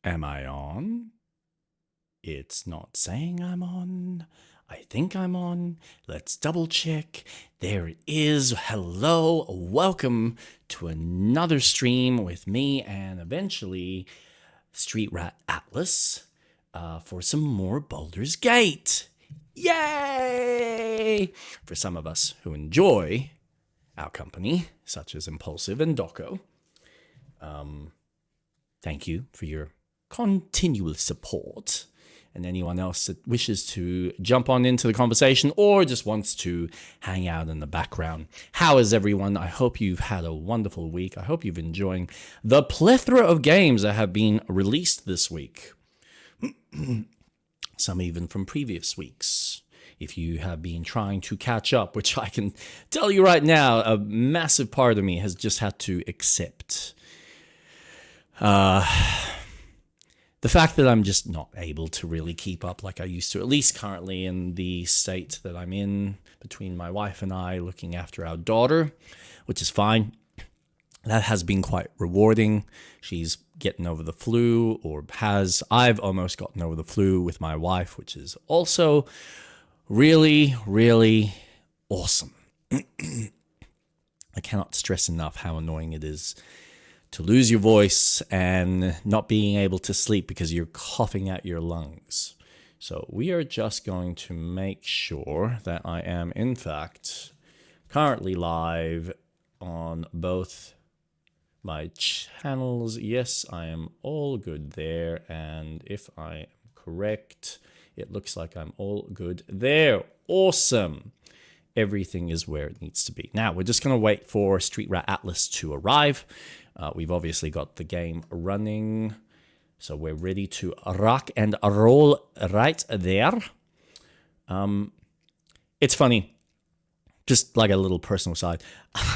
Am I on? It's not saying I'm on. I think I'm on. Let's double check. There it is. Hello. Welcome to another stream with me and eventually Street Rat Atlas for some more Baldur's Gate. Yay! For some of us who enjoy our company, such as Impulsive and Doco, thank you for your continual support. And anyone else that wishes to jump on into the conversation or just wants to hang out in the background. How is everyone? I hope you've had a wonderful week. I hope you've enjoying the plethora of games that have been released this week. Some even from previous weeks. If you have been trying to catch up, which I can tell you right now, a massive part of me has just had to accept the fact that I'm just not able to really keep up like I used to, at least currently in the state that I'm in between my wife and I looking after our daughter, which is fine. That has been quite rewarding. She's getting over the flu, or has. I've almost gotten over the flu with my wife, which is also really, really awesome. I cannot stress enough how annoying it is to lose your voice and not being able to sleep because you're coughing out your lungs. So we are just going to make sure that I am, in fact, currently live on both my channels. Yes, I am all good there. And if I am correct, it looks like I'm all good there. Awesome. Everything is where it needs to be. Now, we're just going to wait for Street Rat Atlas to arrive. We've obviously got the game running, so we're ready to rock and roll right there. It's funny, just like a little personal side.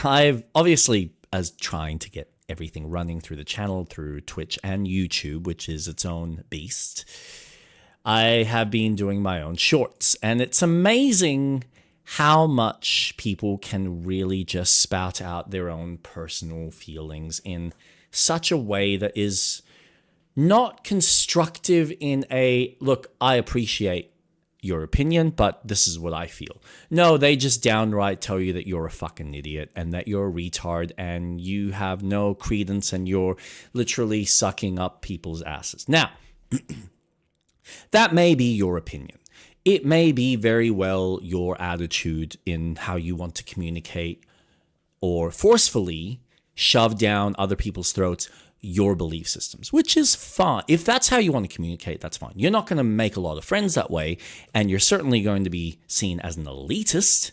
I've obviously, as trying to get everything running through the channel, through Twitch and YouTube, which is its own beast, I have been doing my own shorts, and it's amazing how much people can really just spout out their own personal feelings in such a way that is not constructive in a, look, I appreciate your opinion, but this is what I feel. No, they just downright tell you that you're a fucking idiot and that you're a retard and you have no credence and you're literally sucking up people's asses. Now, that may be your opinion. It may be very well your attitude in how you want to communicate or forcefully shove down other people's throats your belief systems, which is fine. If that's how you want to communicate, that's fine. You're not going to make a lot of friends that way, and you're certainly going to be seen as an elitist,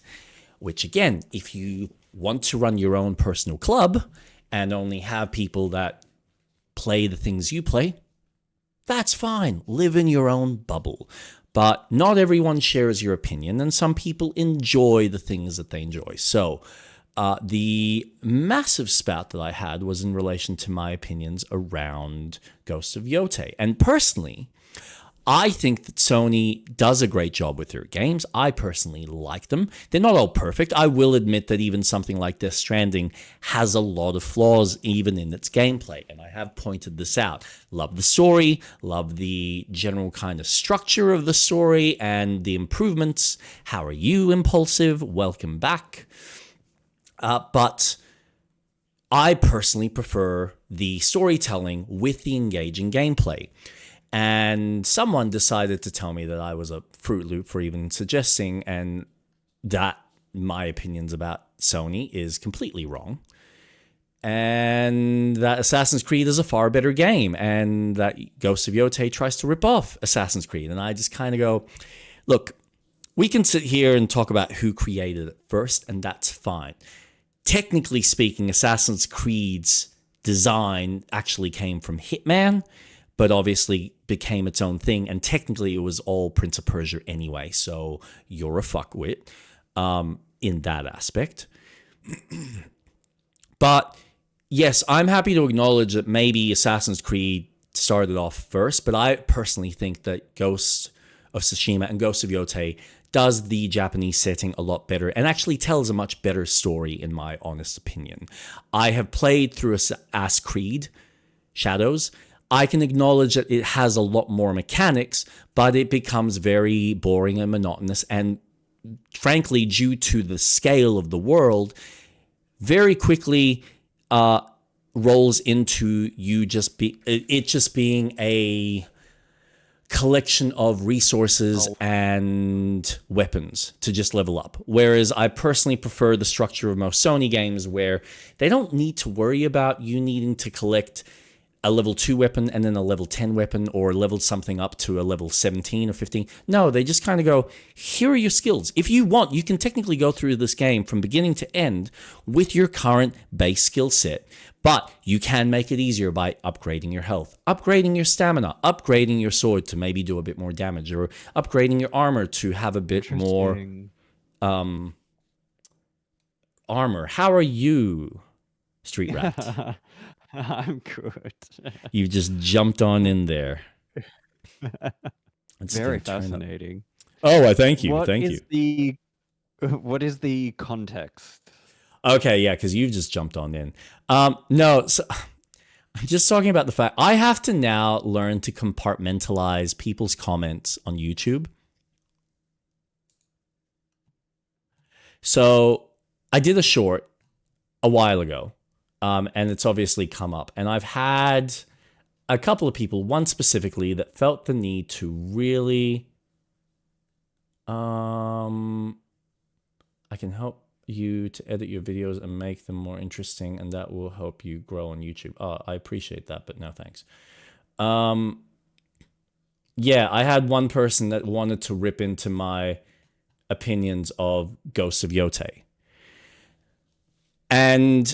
which again, if you want to run your own personal club and only have people that play the things you play, that's fine. Live in your own bubble. But not everyone shares your opinion, and some people enjoy the things that they enjoy. So the massive spout that I had was in relation to my opinions around Ghost of Yotei. And personally, I think that Sony does a great job with their games. I personally like them. They're not all perfect. I will admit that even something like Death Stranding has a lot of flaws even in its gameplay, and I have pointed this out. Love the story, love the general kind of structure of the story and the improvements. How are you, Impulsive? Welcome back. But I personally prefer the storytelling with the engaging gameplay. And someone decided to tell me that I was a Fruit Loop for even suggesting, and that my opinions about Sony is completely wrong. And that Assassin's Creed is a far better game, and that Ghost of Yotei tries to rip off Assassin's Creed. And I just kind of go, look, we can sit here and talk about who created it first, and that's fine. Technically speaking, Assassin's Creed's design actually came from Hitman, but obviously became its own thing, and technically it was all Prince of Persia anyway, so you're a fuckwit in that aspect. But yes, I'm happy to acknowledge that maybe Assassin's Creed started off first, but I personally think that Ghost of Tsushima and Ghost of Yotei does the Japanese setting a lot better and actually tells a much better story, in my honest opinion. I have played through Assassin's Creed Shadows. I can acknowledge that it has a lot more mechanics, but it becomes very boring and monotonous. And frankly, due to the scale of the world, very quickly rolls into it just being a collection of resources and weapons to just level up. Whereas I personally prefer the structure of most Sony games where they don't need to worry about you needing to collect a level 2 weapon and then a level 10 weapon, or level something up to a level 17 or 15. No, they just kind of go, here are your skills. If you want, you can technically go through this game from beginning to end with your current base skill set. But you can make it easier by upgrading your health, upgrading your stamina, upgrading your sword to maybe do a bit more damage, or upgrading your armor to have a bit more armor. How are you, Street Rat? I'm good. You just jumped on in there. Very fascinating. Oh, thank you. Thank you. What is the context? Okay, yeah, because you've just jumped on in. No, so I'm just talking about the fact I have to now learn to compartmentalize people's comments on YouTube. So I did a short a while ago. And it's obviously come up. And I've had a couple of people, one specifically, that felt the need to really... I can help you to edit your videos and make them more interesting, and that will help you grow on YouTube. Oh, I appreciate that, but no thanks. Yeah, I had one person that wanted to rip into my opinions of Ghosts of Yotei. And...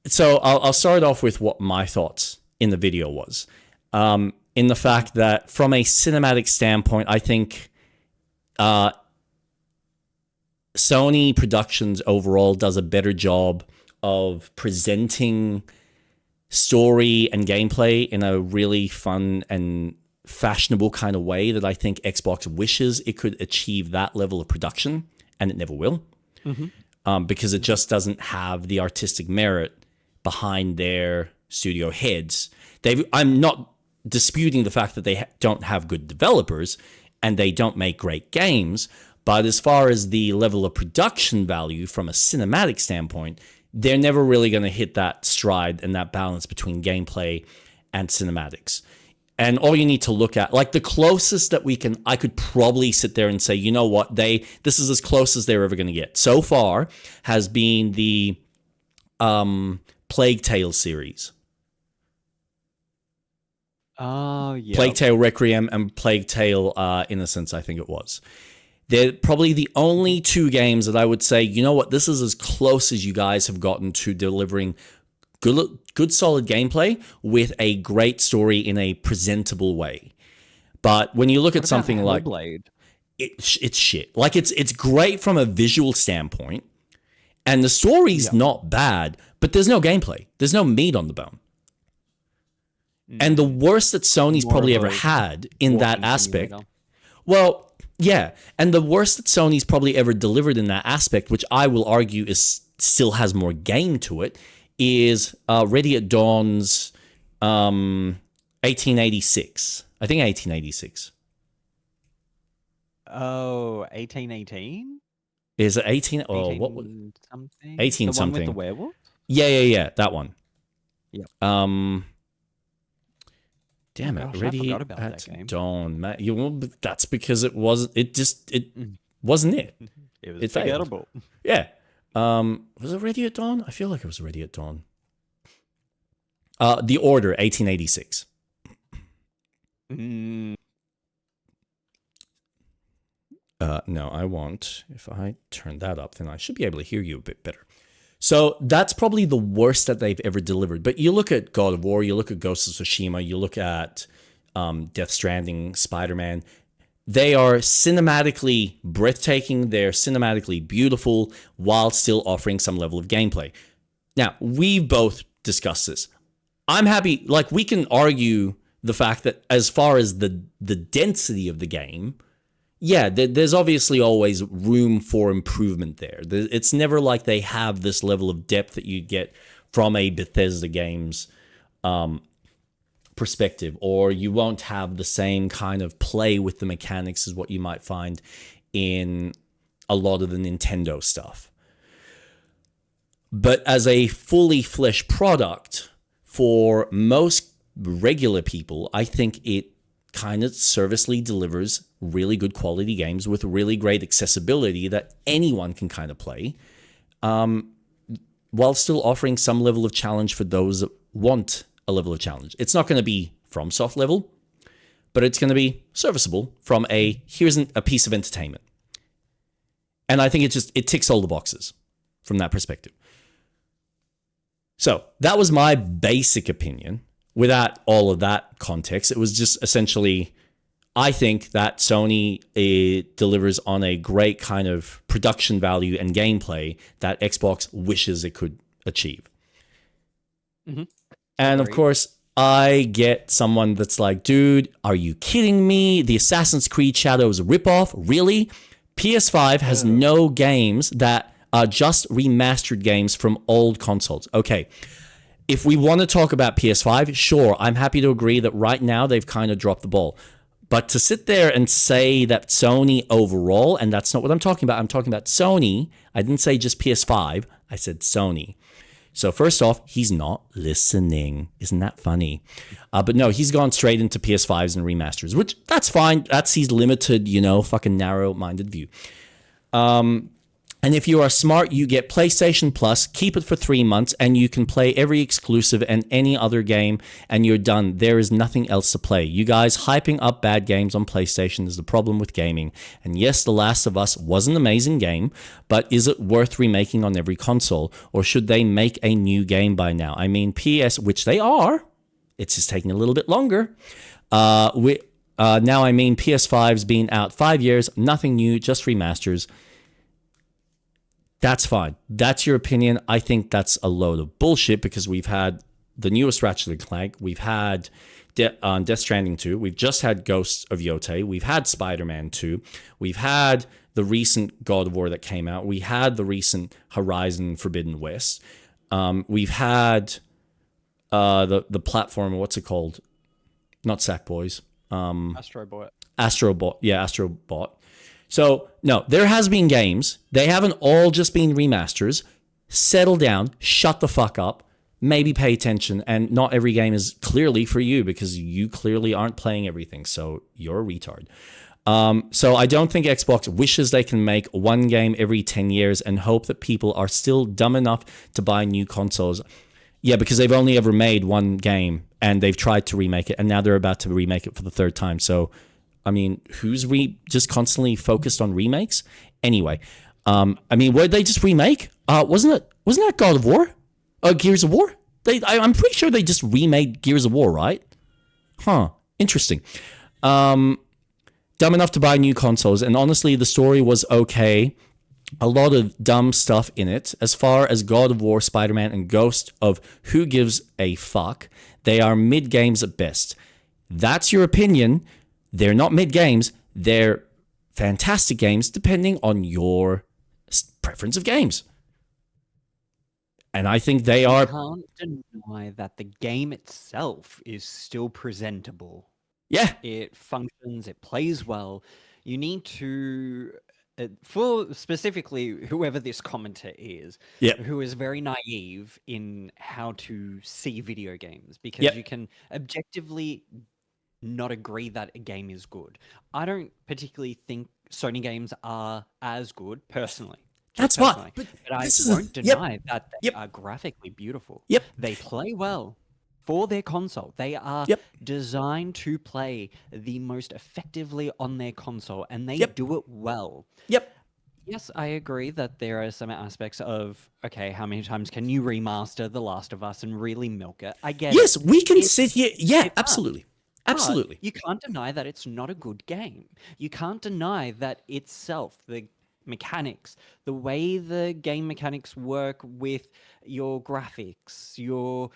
So I'll start off with what my thoughts in the video was. In the fact that from a cinematic standpoint, I think Sony Productions overall does a better job of presenting story and gameplay in a really fun and fashionable kind of way that I think Xbox wishes it could achieve that level of production, and it never will. Because it just doesn't have the artistic merit behind their studio heads. I'm not disputing the fact that they don't have good developers and they don't make great games, but as far as the level of production value from a cinematic standpoint, they're never really going to hit that stride and that balance between gameplay and cinematics. And all you need to look at, like the closest that I could probably sit there and say, you know what, this is as close as they're ever going to get so far, has been the Plague Tale series. Oh, yeah. Plague Tale Requiem and Plague Tale Innocence, I think it was. They're probably the only two games that I would say, you know what, this is as close as you guys have gotten to delivering good solid gameplay with a great story in a presentable way. But when you look at something like it's shit. Like it's great from a visual standpoint, and the story's not bad, but there's no gameplay. There's no meat on the bone. And the worst that Sony's probably ever had in that aspect. Well, yeah, and the worst that Sony's probably ever delivered in that aspect, which I will argue still has more game to it, is Ready at Dawn's 1886. I think 1886. Oh, 1818? Is it 18? Oh, what was something? 18 the something. One with the werewolf? Yeah, that one. Yeah. Damn it, Ready at Dawn. That's because it wasn't wasn't it. It was forgettable. Yeah. Was it Ready at Dawn? I feel like it was Ready at Dawn. The Order, 1886. No, I won't. If I turn that up, then I should be able to hear you a bit better. So that's probably the worst that they've ever delivered. But you look at God of War, you look at Ghost of Tsushima, you look at Death Stranding, Spider-Man. They are cinematically breathtaking. They're cinematically beautiful while still offering some level of gameplay. Now, we've both discussed this. I'm happy, like we can argue the fact that as far as the density of the game, yeah, there's obviously always room for improvement there. It's never like they have this level of depth that you get from a Bethesda game's perspective, or you won't have the same kind of play with the mechanics as what you might find in a lot of the Nintendo stuff. But as a fully fleshed product for most regular people, I think it kind of servicely delivers really good quality games with really great accessibility that anyone can kind of play, while still offering some level of challenge for those that want a level of challenge. It's not going to be FromSoft level, but it's going to be serviceable from here's a piece of entertainment. And I think it ticks all the boxes from that perspective. So that was my basic opinion. Without all of that context, it was just essentially, I think that Sony delivers on a great kind of production value and gameplay that Xbox wishes it could achieve. Mm-hmm. And of course, I get someone that's like, dude, are you kidding me? The Assassin's Creed Shadows ripoff? Really? PS5 has no games that are just remastered games from old consoles. Okay. If we want to talk about PS5, sure, I'm happy to agree that right now they've kind of dropped the ball. But to sit there and say that Sony overall, and that's not what I'm talking about. I'm talking about Sony. I didn't say just PS5. I said Sony. So first off, he's not listening. Isn't that funny? But no, he's gone straight into PS5s and remasters, which that's fine. That's his limited, fucking narrow-minded view. And if you are smart, you get PlayStation Plus, keep it for 3 months, and you can play every exclusive and any other game, and you're done. There is nothing else to play. You guys hyping up bad games on PlayStation is the problem with gaming. And yes, The Last of Us was an amazing game, but is it worth remaking on every console? Or should they make a new game by now? I mean, which they are. It's just taking a little bit longer. Now I mean PS5's been out 5 years, nothing new, just remasters. That's fine. That's your opinion. I think that's a load of bullshit because we've had the newest Ratchet & Clank. We've had Death Stranding 2. We've just had Ghosts of Yotei. We've had Spider-Man 2. We've had the recent God of War that came out. We had the recent Horizon Forbidden West. We've had the platform, what's it called? Not Sackboys. Astrobot. Astrobot. So, no, there has been games. They haven't all just been remasters. Settle down, shut the fuck up, maybe pay attention, and not every game is clearly for you because you clearly aren't playing everything, so you're a retard. So I don't think Xbox wishes they can make one game every 10 years and hope that people are still dumb enough to buy new consoles. Yeah, because they've only ever made one game, and they've tried to remake it, and now they're about to remake it for the third time, so... I mean, who's just constantly focused on remakes? Anyway, I mean, what did they just remake? Wasn't that God of War? Gears of War? I'm pretty sure they just remade Gears of War, right? Huh. Interesting. Dumb enough to buy new consoles, and honestly, the story was okay. A lot of dumb stuff in it. As far as God of War, Spider-Man, and Ghost of who gives a fuck, they are mid-games at best. That's your opinion. They're not mid-games. They're fantastic games depending on your preference of games. And I think they are... You can't deny that the game itself is still presentable. Yeah. It functions, it plays well. You need to... for specifically whoever this commenter is, who is very naive in how to see video games, because you can objectively... not agree that a game is good. I don't particularly think Sony games are as good, personally. That's fine. But I won't deny that they are graphically beautiful. They play well for their console. They are designed to play the most effectively on their console, and they do it well. Yes, I agree that there are some aspects of, okay, how many times can you remaster The Last of Us and really milk it? I get it. Yes, we can sit here. Yeah, absolutely. Absolutely. But you can't deny that it's not a good game. You can't deny that itself, the mechanics, the way the game mechanics work with your graphics, your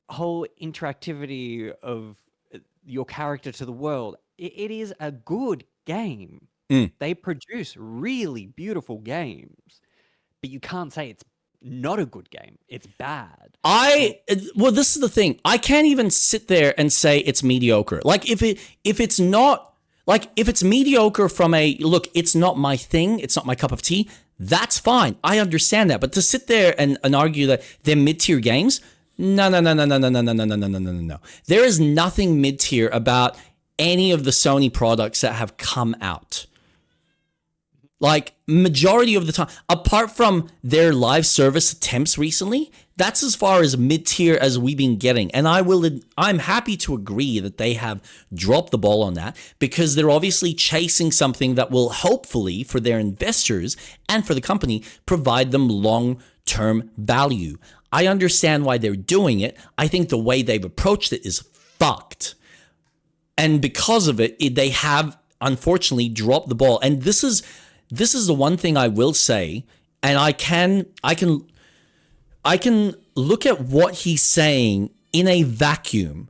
whole interactivity of your character to the world, it is a good game. They produce really beautiful games, but you can't say it's not a good game. It's bad. Well, this is the thing. I can't even sit there and say it's mediocre. Like if it's not, like if it's mediocre from a look, it's not my thing, it's not my cup of tea, that's fine. I understand that. But to sit there and argue that they're mid-tier games, no. There is nothing mid-tier about any of the Sony products that have come out. Like, majority of the time, apart from their live service attempts recently, that's as far as mid-tier as we've been getting. And I'm happy to agree that they have dropped the ball on that, because they're obviously chasing something that will hopefully, for their investors and for the company, provide them long-term value. I understand why they're doing it. I think the way they've approached it is fucked. And because of it, they have unfortunately dropped the ball. And this is the one thing I will say, and I can look at what he's saying in a vacuum,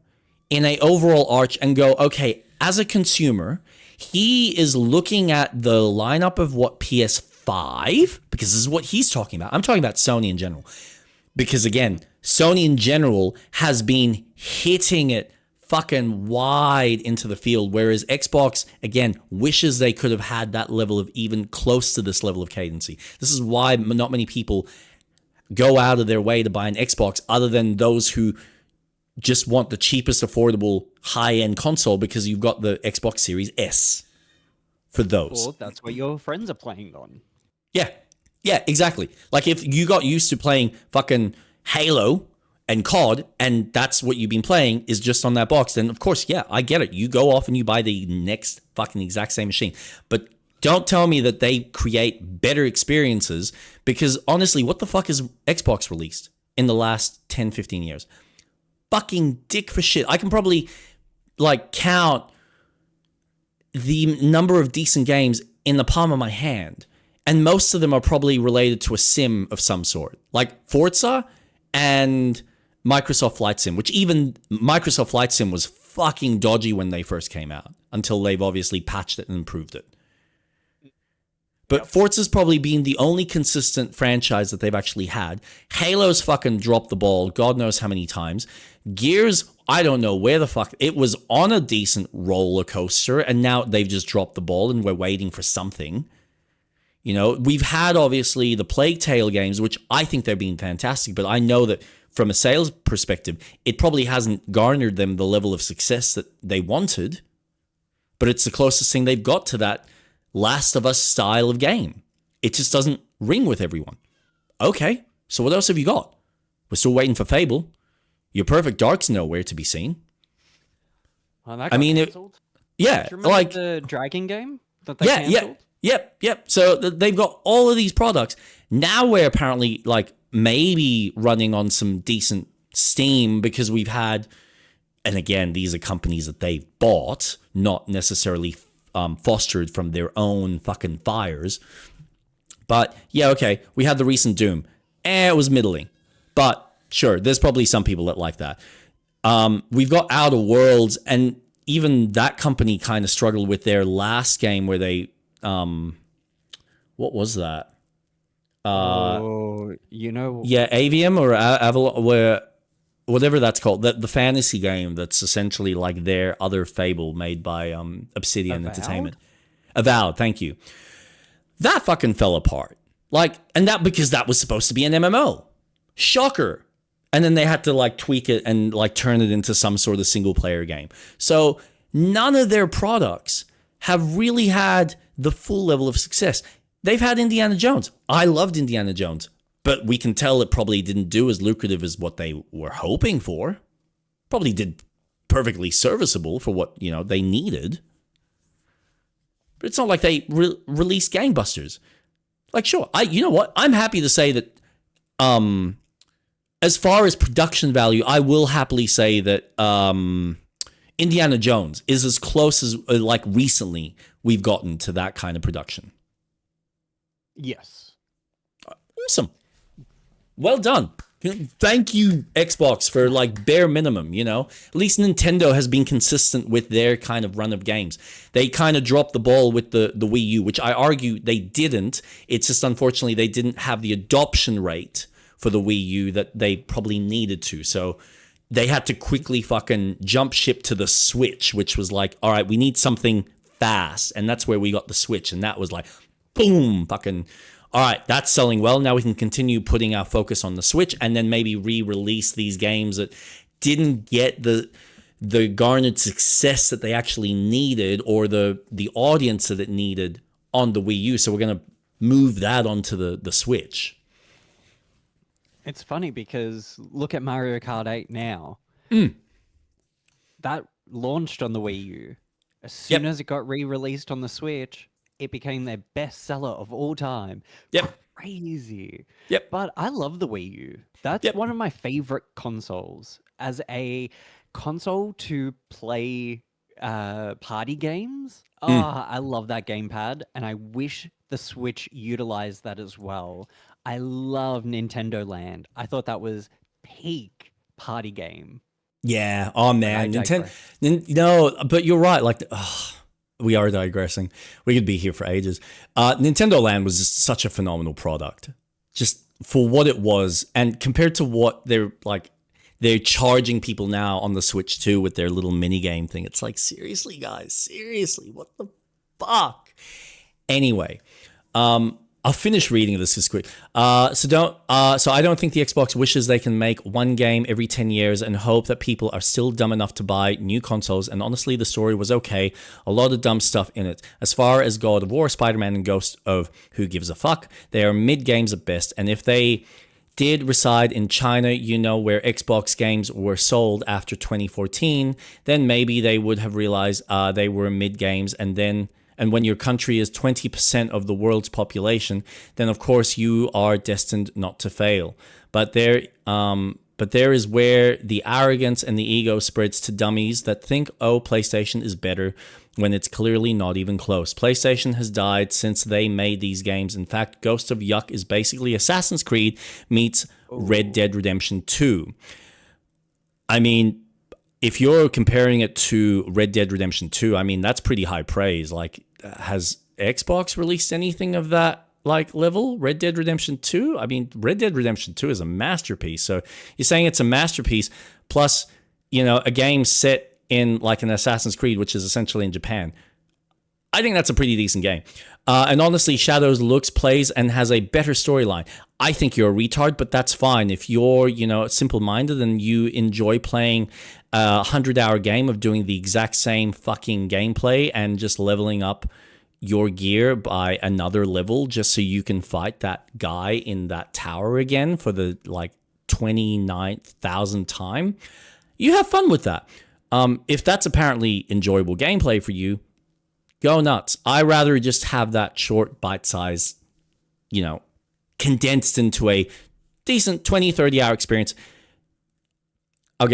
in a overall arch, and go, okay, as a consumer, he is looking at the lineup of what PS5, because this is what he's talking about. I'm talking about Sony in general. Because again, Sony in general has been hitting it fucking wide into the field, whereas Xbox, again, wishes they could have had that level of, even close to this level of cadency. This is why not many people go out of their way to buy an Xbox, other than those who just want the cheapest affordable high-end console, because you've got the Xbox Series S for those. Or that's what your friends are playing on. Yeah, exactly. Like if you got used to playing fucking Halo and COD, and that's what you've been playing is just on that box, then of course, yeah, I get it. You go off and you buy the next fucking exact same machine. But don't tell me that they create better experiences, because honestly, what the fuck has Xbox released in the last 10, 15 years? Fucking dick for shit. I can probably like count the number of decent games in the palm of my hand. And most of them are probably related to a sim of some sort, like Forza and Microsoft Flight Sim, which even Microsoft Flight Sim was fucking dodgy when they first came out, until they've obviously patched it and improved it. But Forza's probably been the only consistent franchise that they've actually had. Halo's fucking dropped the ball God knows how many times. Gears, I don't know where the fuck. It was on a decent roller coaster, and now they've just dropped the ball and we're waiting for something. You know, we've had obviously the Plague Tale games, which I think they're being fantastic, but I know that from a sales perspective, it probably hasn't garnered them the level of success that they wanted, but it's the closest thing they've got to that Last of Us style of game. It just doesn't ring with everyone. Okay, so what else have you got? We're still waiting for Fable. Your Perfect Dark's nowhere to be seen. Well, that got canceled. Yeah, do you remember like the Dragon game that they canceled? Yep. So they've got all of these products. Now we're apparently like maybe running on some decent steam, because we've had, and again, these are companies that they've bought, not necessarily fostered from their own fucking fires. But yeah, okay, we had the recent Doom. It was middling. But sure, there's probably some people that like that. We've got Outer Worlds, and even that company kind of struggled with their last game where they what was that? Yeah, Avium or Avalon, where whatever that's called, the fantasy game that's essentially like their other Fable made by Obsidian Entertainment. Avowed, thank you. That fucking fell apart. Like, and that because that was supposed to be an MMO. Shocker. And then they had to like tweak it and like turn it into some sort of single player game. So none of their products have really had the full level of success. They've had Indiana Jones. I loved Indiana Jones, but we can tell it probably didn't do as lucrative as what they were hoping for. Probably did perfectly serviceable for what, you know, they needed. But it's not like they released gangbusters. Like, sure, you know what? I'm happy to say that as far as production value, I will happily say that Indiana Jones is as close as, like, recently we've gotten to that kind of production. Yes. Awesome. Well done. Thank you, Xbox, for, like, bare minimum, you know? At least Nintendo has been consistent with their kind of run of games. They kind of dropped the ball with the Wii U, which I argue they didn't. It's just, unfortunately, they didn't have the adoption rate for the Wii U that they probably needed to. So they had to quickly fucking jump ship to the Switch, which was like, all right, we need something fast. And that's where we got the Switch. And that was like, boom, fucking, all right, that's selling well. Now we can continue putting our focus on the Switch and then maybe re-release these games that didn't get the garnered success that they actually needed or the audience that it needed on the Wii U. So we're going to move that onto the Switch. It's funny because look at Mario Kart 8 now. That launched on the Wii U. As soon as it got re-released on the Switch, it became their best seller of all time. Crazy. But I love the Wii U. That's one of my favorite consoles. As a console to play party games, I love that gamepad, and I wish the Switch utilized that as well. I love Nintendo Land. I thought that was peak party game. Yeah. Oh man, Nintendo. No, but you're right. Like, we are digressing. We could be here for ages. Nintendo Land was just such a phenomenal product, just for what it was, and compared to what they're charging people now on the Switch too with their little mini game thing. It's like, seriously, guys, seriously, what the fuck? Anyway, I'll finish reading this quick. So I don't think the Xbox wishes they can make one game every 10 years and hope that people are still dumb enough to buy new consoles. And honestly, the story was okay. A lot of dumb stuff in it. As far as God of War, Spider-Man, and Ghost of Who Gives a Fuck, they are mid games at best. And if they did reside in China, where Xbox games were sold after 2014, then maybe they would have realized they were mid games, and when your country is 20% of the world's population, then of course you are destined not to fail. But there is where the arrogance and the ego spreads to dummies that think, oh, PlayStation is better, when it's clearly not even close. PlayStation has died since they made these games. In fact, Ghost of Yuck is basically Assassin's Creed meets Red Dead Redemption 2. I mean, if you're comparing it to Red Dead Redemption 2, I mean, that's pretty high praise. Like, has Xbox released anything of that level? Red Dead Redemption 2? I mean, Red Dead Redemption 2 is a masterpiece. So you're saying it's a masterpiece plus, a game set in like an Assassin's Creed, which is essentially in Japan. I think that's a pretty decent game. And honestly, Shadows looks, plays, and has a better storyline. I think you're a retard, but that's fine. If you're, simple-minded and you enjoy playing a 100-hour game of doing the exact same fucking gameplay and just leveling up your gear by another level just so you can fight that guy in that tower again for the 29,000th time, you have fun with that. If that's apparently enjoyable gameplay for you, go nuts. I rather just have that short bite size, condensed into a decent 20, 30-hour experience. I'll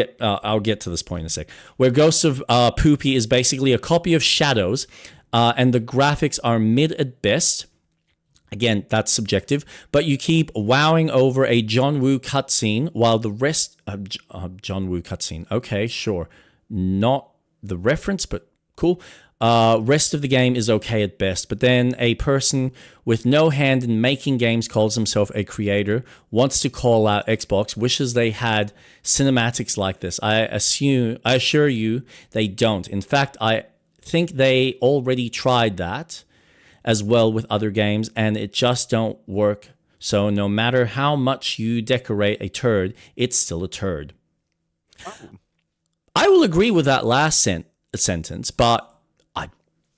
get to this point in a sec. Where Ghosts of Poopy is basically a copy of Shadows, and the graphics are mid at best. Again, that's subjective, but you keep wowing over a John Woo cutscene while the rest of John Woo cutscene. Okay, sure. Not the reference, but cool. Rest of the game is okay at best, but then a person with no hand in making games calls himself a creator, wants to call out Xbox, wishes they had cinematics like this. I assure you they don't. In fact, I think they already tried that as well with other games, and it just don't work. So no matter how much you decorate a turd, it's still a turd. Oh. I will agree with that last sentence, but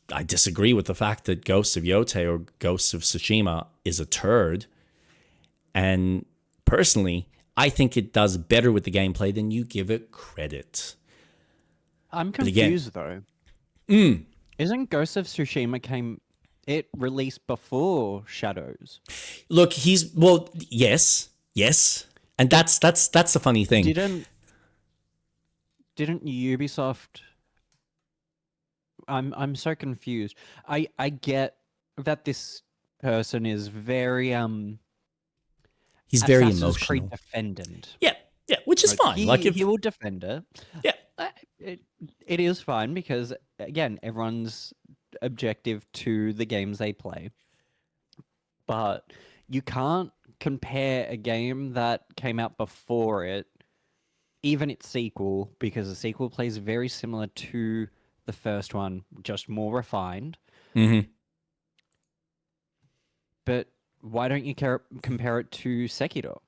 I disagree with the fact that Ghosts of Yotei or Ghosts of Tsushima is a turd. And personally, I think it does better with the gameplay than you give it credit. I'm confused though. Isn't Ghosts of Tsushima it released before Shadows? Look, yes. And that's the funny thing. Didn't Ubisoft... I'm so confused. I get that this person is very he's very Assassin's emotional. Creed defendant. Yeah, which is fine. He will defend it. Yeah, it is fine because again, everyone's objective to the games they play. But you can't compare a game that came out before it, even its sequel, because the sequel plays very similar to the first one, just more refined. Mm-hmm. But why don't you compare it to Sekiro?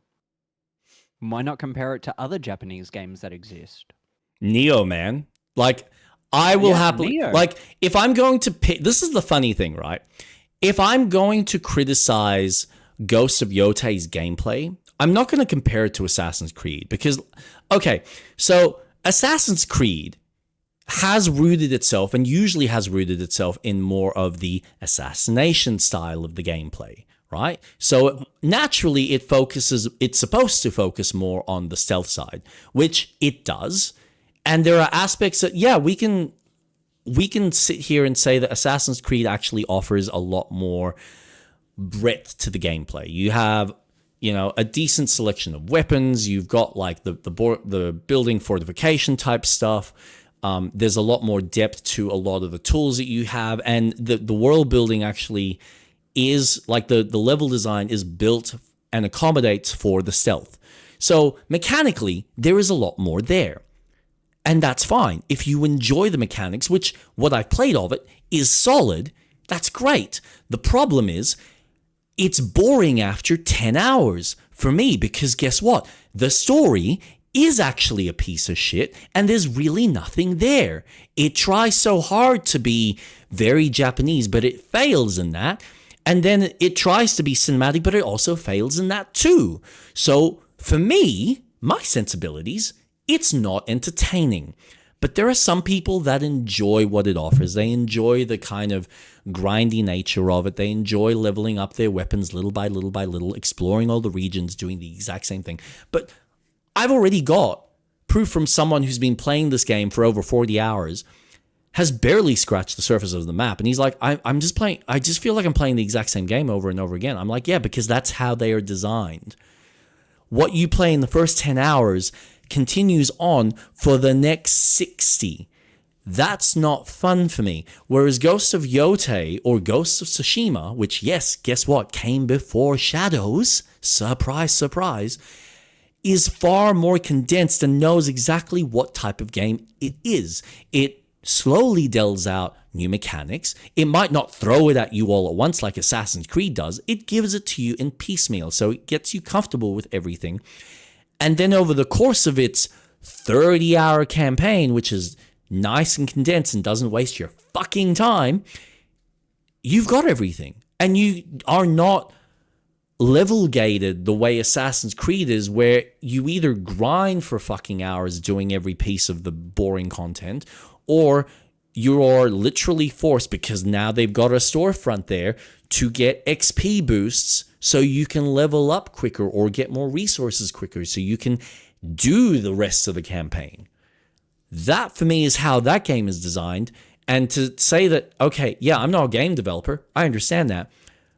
Why not compare it to other Japanese games that exist? Neo, man. Like, I will happily... Neo. Like, if I'm going to pick... This is the funny thing, right? If I'm going to criticize Ghost of Yotei's gameplay, I'm not going to compare it to Assassin's Creed. Because, okay, so Assassin's Creed has rooted itself, and usually has rooted itself, in more of the assassination style of the gameplay, right? So naturally it's supposed to focus more on the stealth side, which it does. And there are aspects that, yeah, we can sit here and say that Assassin's Creed actually offers a lot more breadth to the gameplay. You have, a decent selection of weapons. You've got like the building fortification type stuff. There's a lot more depth to a lot of the tools that you have, and the world building actually is like the level design is built and accommodates for the stealth. So mechanically, there is a lot more there. And that's fine. If you enjoy the mechanics, which what I've played of it is solid, that's great. The problem is, it's boring after 10 hours for me, because guess what? The story is actually a piece of shit, and there's really nothing there. It tries so hard to be very Japanese, but it fails in that. And then it tries to be cinematic, but it also fails in that too. So for me, my sensibilities, it's not entertaining. But there are some people that enjoy what it offers. They enjoy the kind of grindy nature of it. They enjoy leveling up their weapons little by little by little, exploring all the regions, doing the exact same thing. But I've already got proof from someone who's been playing this game for over 40 hours, has barely scratched the surface of the map. And he's like, I'm just playing, I just feel like I'm playing the exact same game over and over again. I'm like, yeah, because that's how they are designed. What you play in the first 10 hours continues on for the next 60. That's not fun for me. Whereas Ghost of Yotei or Ghost of Tsushima, which, yes, guess what, came before Shadows, surprise, surprise, is far more condensed and knows exactly what type of game it is. It slowly delves out new mechanics. It might not throw it at you all at once like Assassin's Creed does. It gives it to you in piecemeal, so it gets you comfortable with everything. And then over the course of its 30-hour campaign, which is nice and condensed and doesn't waste your fucking time, you've got everything. And you are not level gated the way Assassin's Creed is, where you either grind for fucking hours doing every piece of the boring content, or you are literally forced, because now they've got a storefront there, to get XP boosts so you can level up quicker or get more resources quicker so you can do the rest of the campaign. That, for me, is how that game is designed. And to say that, okay, yeah, I'm not a game developer, I understand that,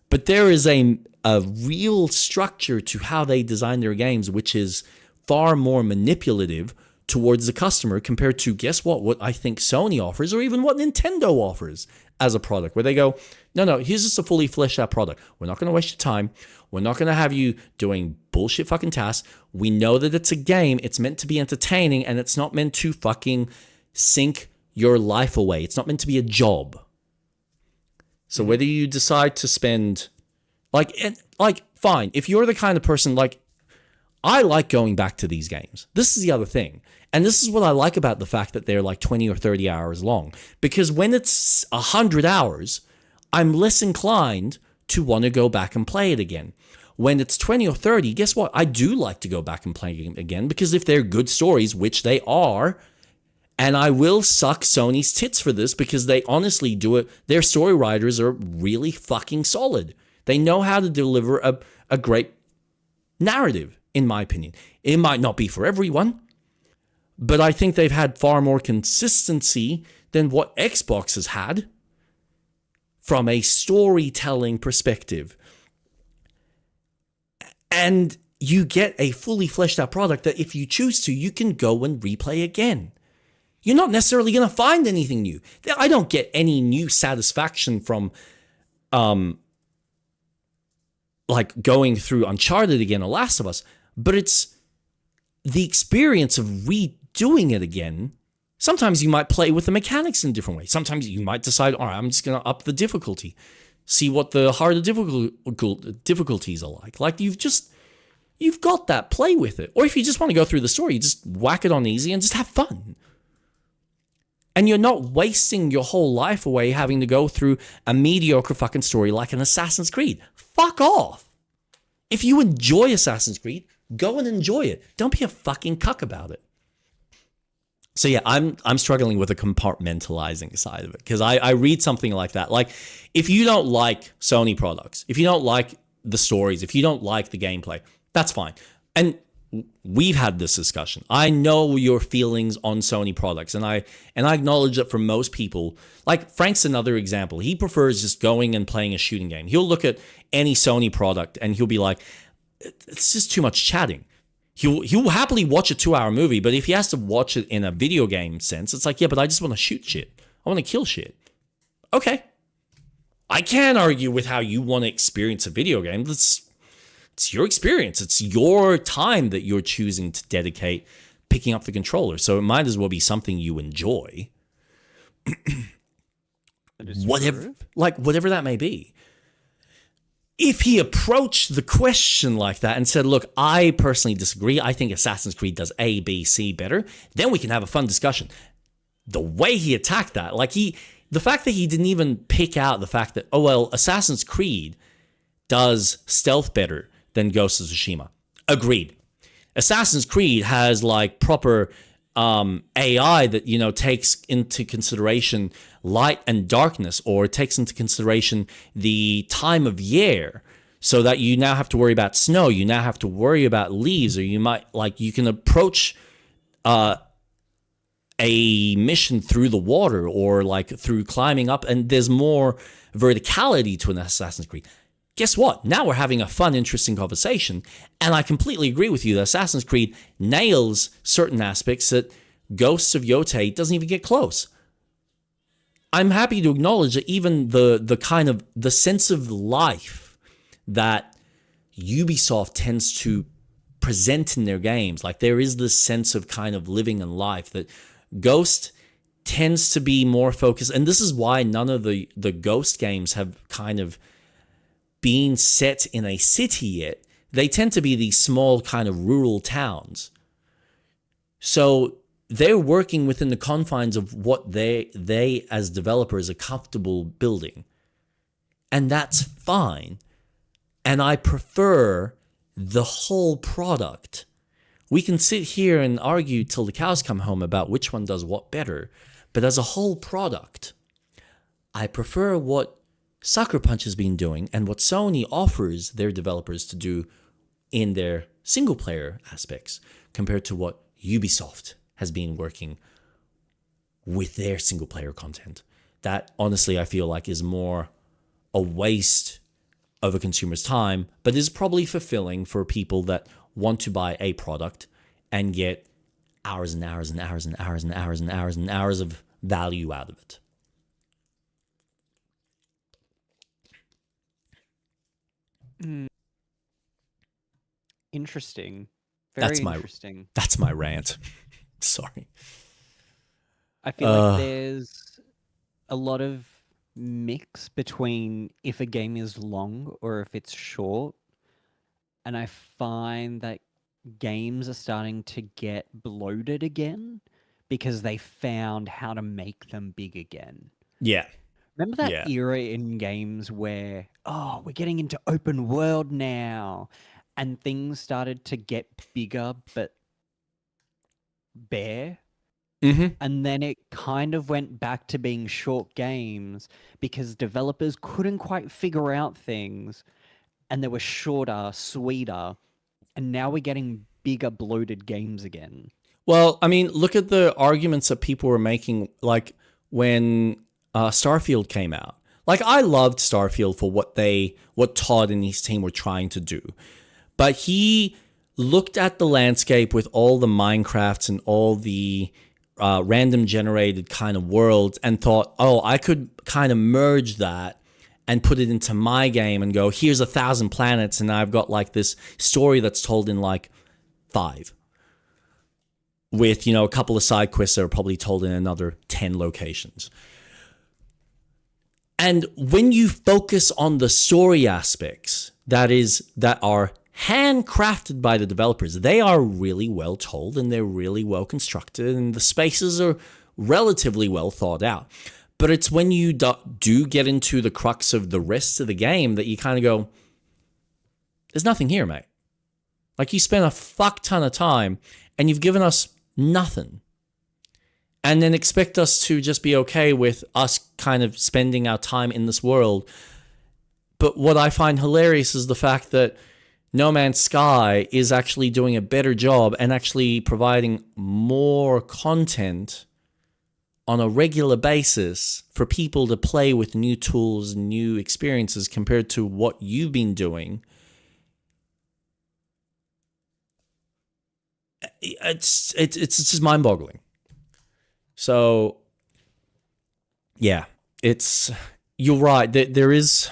but there is a real structure to how they design their games, which is far more manipulative towards the customer compared to, guess what I think Sony offers, or even what Nintendo offers as a product, where they go, no, here's just a fully fleshed out product. We're not going to waste your time. We're not going to have you doing bullshit fucking tasks. We know that it's a game. It's meant to be entertaining, and it's not meant to fucking sink your life away. It's not meant to be a job. So whether you decide to spend, fine, if you're the kind of person, I like going back to these games. This is the other thing. And this is what I like about the fact that they're like 20 or 30 hours long. Because when it's 100 hours, I'm less inclined to want to go back and play it again. When it's 20 or 30, guess what? I do like to go back and play it again, because if they're good stories, which they are, and I will suck Sony's tits for this, because they honestly do it. Their story writers are really fucking solid. They know how to deliver a great narrative, in my opinion. It might not be for everyone, but I think they've had far more consistency than what Xbox has had from a storytelling perspective. And you get a fully fleshed out product that, if you choose to, you can go and replay again. You're not necessarily going to find anything new. I don't get any new satisfaction from like going through Uncharted again or Last of Us, but it's the experience of redoing it again. Sometimes you might play with the mechanics in a different way. Sometimes you might decide, all right, I'm just going to up the difficulty, see what the harder difficulties are like. Like you've got that, play with it. Or if you just want to go through the story, you just whack it on easy and just have fun. And you're not wasting your whole life away having to go through a mediocre fucking story like an Assassin's Creed. Fuck off. If you enjoy Assassin's Creed, go and enjoy it. Don't be a fucking cuck about it. So yeah, I'm struggling with the compartmentalizing side of it, because I read something like that. Like, if you don't like Sony products, if you don't like the stories, if you don't like the gameplay, that's fine. And we've had this discussion. I know your feelings on Sony products, and I acknowledge that for most people, like Frank's another example. He prefers just going and playing a shooting game. He'll look at any Sony product and he'll be like, it's just too much chatting. He'll happily watch a 2-hour movie, but if he has to watch it in a video game sense, it's like, yeah, but I just want to shoot shit. I want to kill shit. Okay. I can't argue with how you want to experience a video game. It's your experience. It's your time that you're choosing to dedicate picking up the controller. So it might as well be something you enjoy. Whatever that may be. If he approached the question like that and said, look, I personally disagree, I think Assassin's Creed does A, B, C better, then we can have a fun discussion. The way he attacked that, the fact that he didn't even pick out the fact that, oh, well, Assassin's Creed does stealth better than Ghost of Tsushima. Agreed. Assassin's Creed has like proper AI that, takes into consideration light and darkness, or takes into consideration the time of year, so that you now have to worry about snow, you now have to worry about leaves, or you can approach a mission through the water, or like through climbing up, and there's more verticality to an Assassin's Creed. Guess what? Now we're having a fun, interesting conversation, and I completely agree with you that Assassin's Creed nails certain aspects that Ghosts of Yotei doesn't even get close. I'm happy to acknowledge that even the kind of the sense of life that Ubisoft tends to present in their games, like there is this sense of kind of living in life that Ghost tends to be more focused, and this is why none of the Ghost games have kind of been set in a city yet. They tend to be these small kind of rural towns. So they're working within the confines of what they as developers are comfortable building. And that's fine. And I prefer the whole product. We can sit here and argue till the cows come home about which one does what better. But as a whole product, I prefer what Sucker Punch has been doing and what Sony offers their developers to do in their single-player aspects compared to what Ubisoft has been working with their single-player content. That, honestly, I feel like is more a waste of a consumer's time, but is probably fulfilling for people that want to buy a product and get hours and hours and hours and hours and hours and hours and hours of value out of it. Interesting. Very interesting. That's my rant. Sorry. I feel like there's a lot of mix between if a game is long or if it's short. And I find that games are starting to get bloated again because they found how to make them big again. Yeah. Remember that era in games where, we're getting into open world now, and things started to get bigger but bare? Mm-hmm. And then it kind of went back to being short games because developers couldn't quite figure out things, and they were shorter, sweeter, and now we're getting bigger, bloated games again. Well, I mean, look at the arguments that people were making, like when Starfield came out. Like, I loved Starfield for what Todd and his team were trying to do. But he looked at the landscape with all the Minecrafts and all the random generated kind of worlds and thought, I could kind of merge that and put it into my game and go, here's 1,000 planets, and I've got like this story that's told in like 5. With, you know, a couple of side quests that are probably told in another 10 locations. And when you focus on the story aspects that are handcrafted by the developers, they are really well told and they're really well constructed and the spaces are relatively well thought out. But it's when you do get into the crux of the rest of the game that you kind of go, there's nothing here, mate. Like, you spent a fuck ton of time and you've given us nothing. And then expect us to just be okay with us kind of spending our time in this world. But what I find hilarious is the fact that No Man's Sky is actually doing a better job and actually providing more content on a regular basis for people to play with new tools and new experiences compared to what you've been doing. It's just mind-boggling. So, yeah, you're right. There is,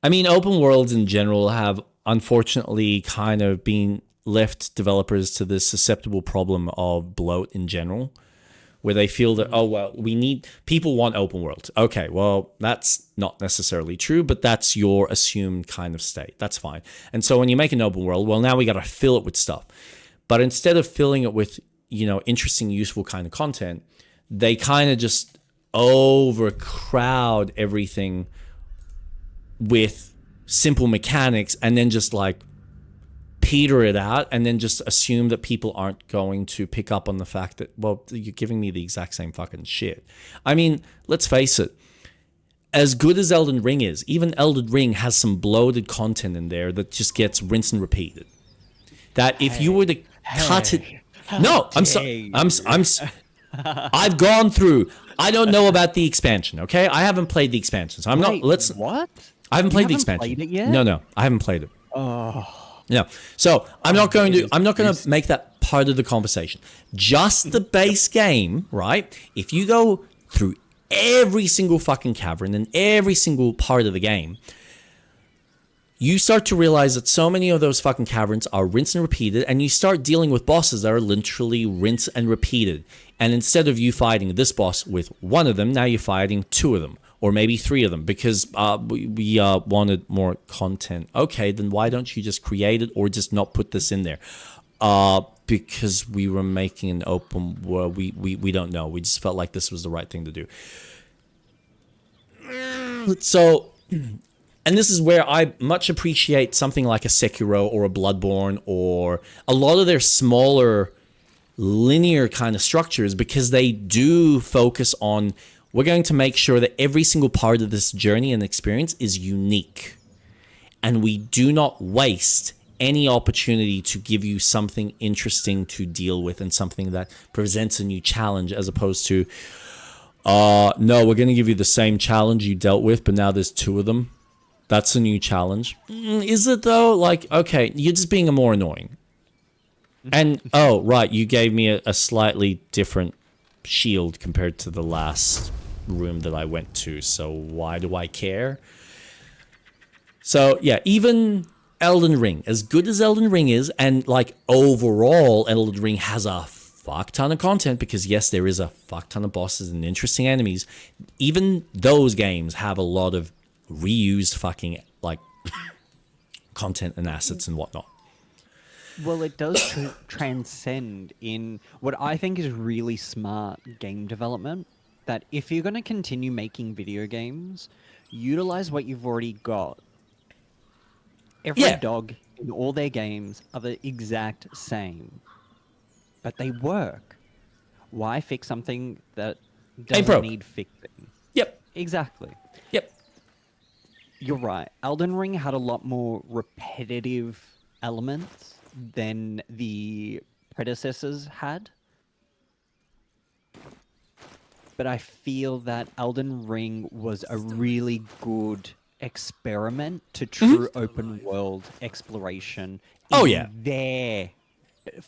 I mean, open worlds in general have unfortunately kind of been left developers to this susceptible problem of bloat in general, where they feel that, oh, well, people want open worlds. Okay, well, that's not necessarily true, but that's your assumed kind of state. That's fine. And so when you make an open world, well, now we got to fill it with stuff. But instead of filling it with, you know, interesting, useful kind of content, they kind of just overcrowd everything with simple mechanics and then just like peter it out and then just assume that people aren't going to pick up on the fact that, well, you're giving me the exact same fucking shit. I mean, let's face it. As good as Elden Ring is, even Elden Ring has some bloated content in there that just gets rinsed and repeated. That if you were to cut it, no, I'm sorry. I've gone through. I don't know about the expansion. Okay, I haven't played the expansion, so I'm not. What? I haven't played the expansion. Played it yet? No, I haven't played it. Oh. Yeah. So I'm not going to make that part of the conversation. Just the base game, right? If you go through every single fucking cavern and every single part of the game, you start to realize that so many of those fucking caverns are rinsed and repeated, and you start dealing with bosses that are literally rinsed and repeated. And instead of you fighting this boss with one of them, now you're fighting 2 of them, or maybe 3 of them, because we wanted more content. Okay, then why don't you just create it or just not put this in there? Because we were making an open world. We don't know. We just felt like this was the right thing to do. So... And this is where I much appreciate something like a Sekiro or a Bloodborne or a lot of their smaller linear kind of structures, because they do focus on, we're going to make sure that every single part of this journey and experience is unique. And we do not waste any opportunity to give you something interesting to deal with and something that presents a new challenge, as opposed to, no, we're going to give you the same challenge you dealt with, but now there's 2 of them. That's a new challenge. Is it though? Like, okay, you're just being more annoying. And, oh, right, you gave me a slightly different shield compared to the last room that I went to, so why do I care? So, yeah, even Elden Ring, as good as Elden Ring is, and, like, overall, Elden Ring has a fuck ton of content, because, yes, there is a fuck ton of bosses and interesting enemies. Even those games have a lot of reused fucking like content and assets and whatnot. Well, it does transcend in what I think is really smart game development, that if you're going to continue making video games, utilize what you've already got. Every dog in all their games are the exact same, but they work. Why fix something that doesn't need fixing? Yep. Exactly. Yep. You're right. Elden Ring had a lot more repetitive elements than the predecessors had. But I feel that Elden Ring was a really good experiment to true open world exploration in their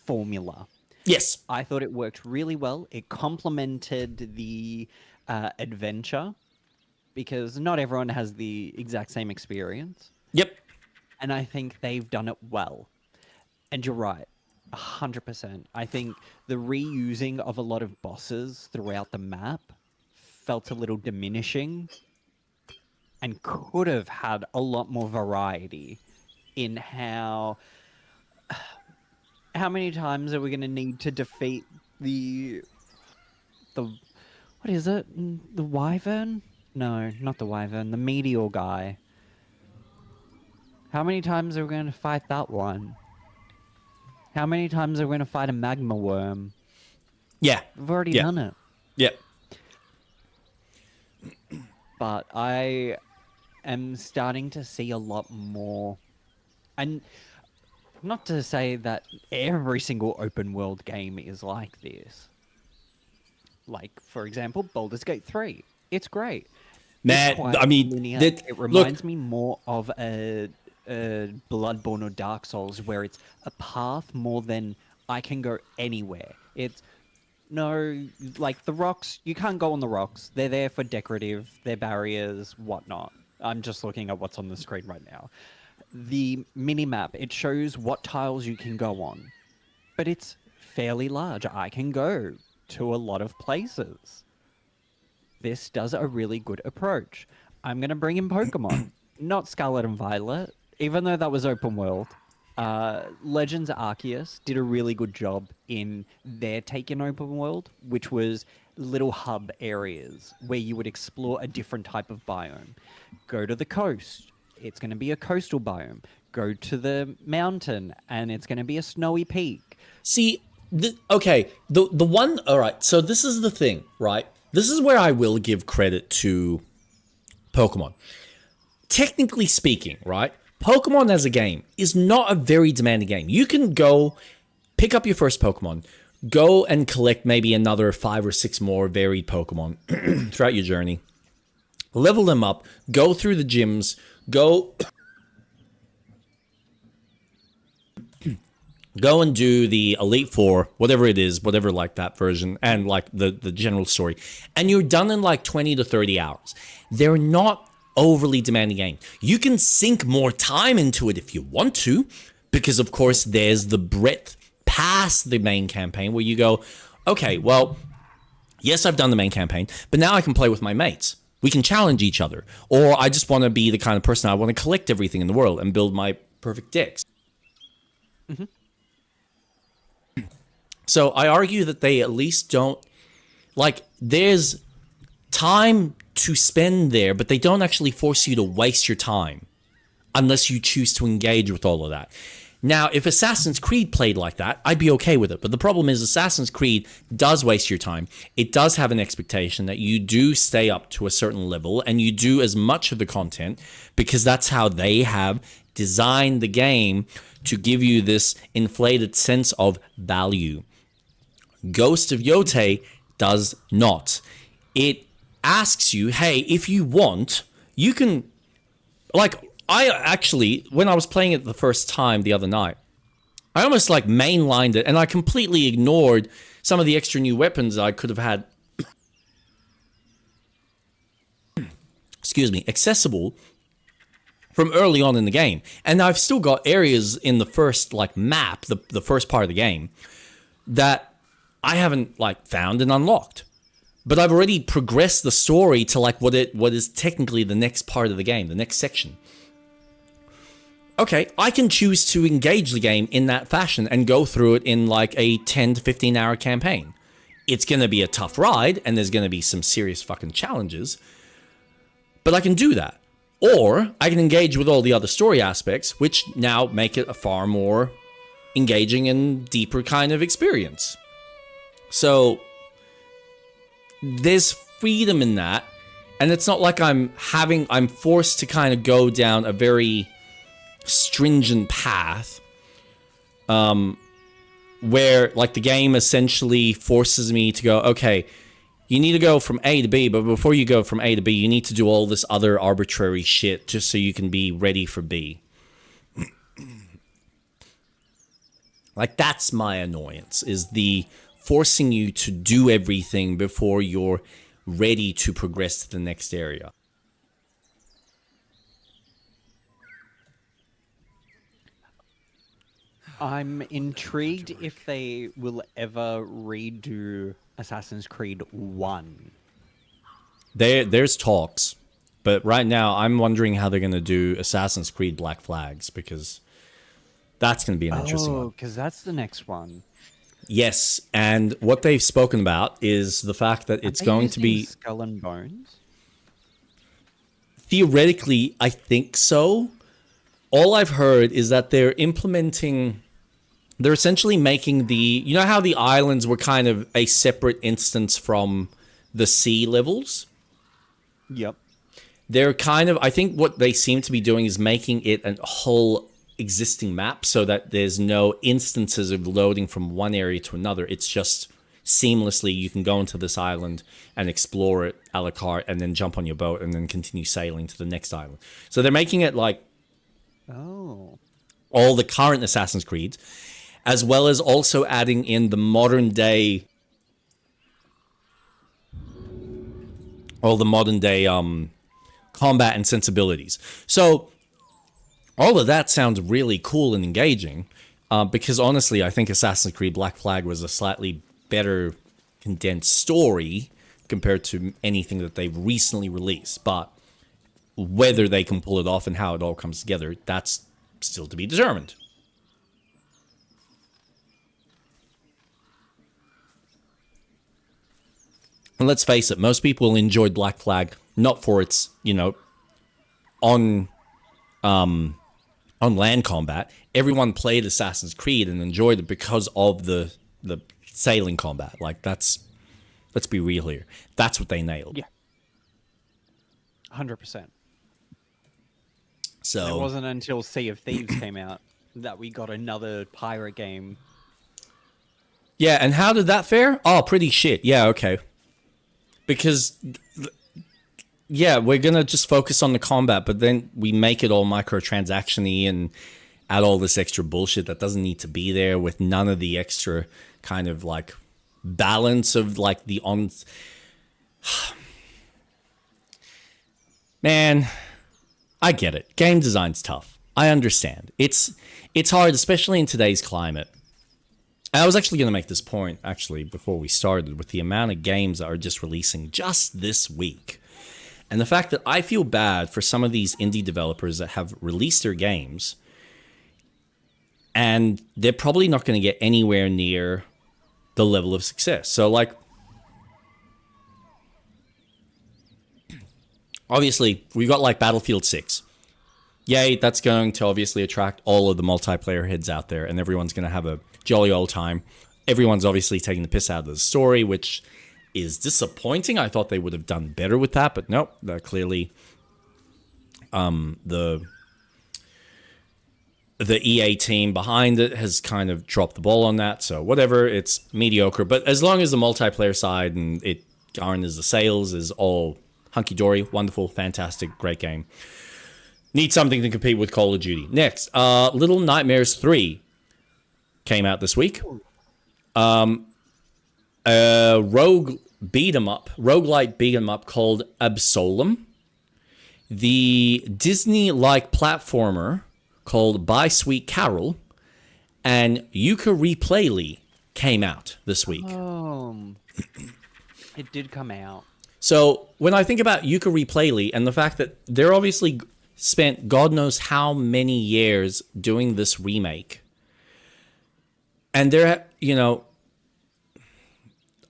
formula. Yes. I thought it worked really well. It complemented the adventure, because not everyone has the exact same experience. Yep. And I think they've done it well. And you're right, 100%. I think the reusing of a lot of bosses throughout the map felt a little diminishing and could have had a lot more variety in how many times are we going to need to defeat the what is it? The wyvern? No, not the wyvern, the meteor guy. How many times are we going to fight that one? How many times are we going to fight a magma worm? Yeah. We've already Yeah. done it. Yep. But I am starting to see a lot more. And not to say that every single open world game is like this. Like, for example, Baldur's Gate 3. It's great. Man, It's quite I mean, linear. that, It reminds me more of a Bloodborne or Dark Souls, where it's a path more than I can go anywhere. It's no, like the rocks, you can't go on the rocks. They're there for decorative, they're barriers, whatnot. I'm just looking at what's on the screen right now. The mini-map, it shows what tiles you can go on, but it's fairly large. I can go to a lot of places. This does a really good approach. I'm going to bring in Pokemon, not Scarlet and Violet, even though that was open world. Legends Arceus did a really good job in their take in open world, which was little hub areas where you would explore a different type of biome. Go to the coast, it's going to be a coastal biome. Go to the mountain, and it's going to be a snowy peak. See, the one, all right, so this is the thing, right? This is where I will give credit to Pokemon. Technically speaking, right? Pokemon as a game is not a very demanding game. You can go pick up your first Pokemon, go and collect maybe another 5 or 6 more varied Pokemon throughout your journey, level them up, go through the gyms, go and do the Elite Four, whatever it is, whatever like that version, and like the general story. And you're done in like 20 to 30 hours. They're not overly demanding game. You can sink more time into it if you want to, because of course there's the breadth past the main campaign where you go, okay, well, yes, I've done the main campaign, but now I can play with my mates. We can challenge each other. Or I just want to be the kind of person I want to collect everything in the world and build my perfect decks. Mm-hmm. So I argue that they at least don't, like, there's time to spend there, but they don't actually force you to waste your time unless you choose to engage with all of that. Now, if Assassin's Creed played like that, I'd be okay with it. But the problem is Assassin's Creed does waste your time. It does have an expectation that you do stay up to a certain level and you do as much of the content because that's how they have designed the game to give you this inflated sense of value. Ghost of Yotei does not. It asks you, hey, if you want, you can, like, I actually, when I was playing it the first time the other night, I almost like mainlined it and I completely ignored some of the extra new weapons I could have had, accessible from early on in the game. And I've still got areas in the first, like, map, the first part of the game, that I haven't, like, found and unlocked. But I've already progressed the story to, like, what is technically the next part of the game, the next section. Okay, I can choose to engage the game in that fashion and go through it in, like, a 10 to 15 hour campaign. It's going to be a tough ride, and there's going to be some serious fucking challenges. But I can do that. Or I can engage with all the other story aspects, which now make it a far more engaging and deeper kind of experience. So there's freedom in that, and it's not like I'm forced to kind of go down a very stringent path, where, like, the game essentially forces me to go, okay, you need to go from A to B, but before you go from A to B, you need to do all this other arbitrary shit just so you can be ready for B. Like, that's my annoyance, is the forcing you to do everything before you're ready to progress to the next area. I'm intrigued if they will ever redo Assassin's Creed 1. There's talks, but right now I'm wondering how they're going to do Assassin's Creed Black Flags, because that's going to be an interesting one. Oh, because that's the next one. Yes, and what they've spoken about is the fact that it's going to be Skull and Bones. Theoretically, I think so. All I've heard is that they're essentially making you know how the islands were kind of a separate instance from the sea levels? Yep. They're kind of, I think what they seem to be doing is making it a whole existing map so that there's no instances of loading from one area to another. It's just seamlessly you can go into this island and explore it a la carte and then jump on your boat and then continue sailing to the next island. So they're making it like all the current Assassin's Creed, as well as also adding in the modern day combat and sensibilities. So all of that sounds really cool and engaging, because honestly, I think Assassin's Creed Black Flag was a slightly better condensed story compared to anything that they've recently released. But whether they can pull it off and how it all comes together, that's still to be determined. And let's face it, most people enjoyed Black Flag not for its, on land combat. Everyone played Assassin's Creed and enjoyed it because of the sailing combat. Like, let's be real here. That's what they nailed. Yeah. 100%. So it wasn't until Sea of Thieves came out that we got another pirate game. Yeah, and how did that fare? Oh, pretty shit. Yeah, okay. Because, yeah, we're going to just focus on the combat, but then we make it all microtransaction-y and add all this extra bullshit that doesn't need to be there, with none of the extra kind of, like, balance of, like, the on... Man, I get it. Game design's tough. I understand. It's hard, especially in today's climate. I was actually going to make this point, actually, before we started, with the amount of games that are just releasing just this week. And the fact that I feel bad for some of these indie developers that have released their games, and they're probably not going to get anywhere near the level of success. So, like, obviously, we've got, like, Battlefield 6. Yay, that's going to obviously attract all of the multiplayer heads out there, and everyone's going to have a jolly old time. Everyone's obviously taking the piss out of the story, which is disappointing. I thought they would have done better with that, but nope, they're clearly the EA team behind it has kind of dropped the ball on that. So whatever, it's mediocre. But as long as the multiplayer side and it garners the sales is all hunky-dory, wonderful, fantastic, great game. Need something to compete with Call of Duty. Next, Little Nightmares 3 came out this week. Roguelite beat 'em up called Absolem. The Disney-like platformer called By Sweet Carol, and Yooka-Replay came out this week. It did come out. So when I think about Yooka-Replay and the fact that they're obviously spent God knows how many years doing this remake, and they're,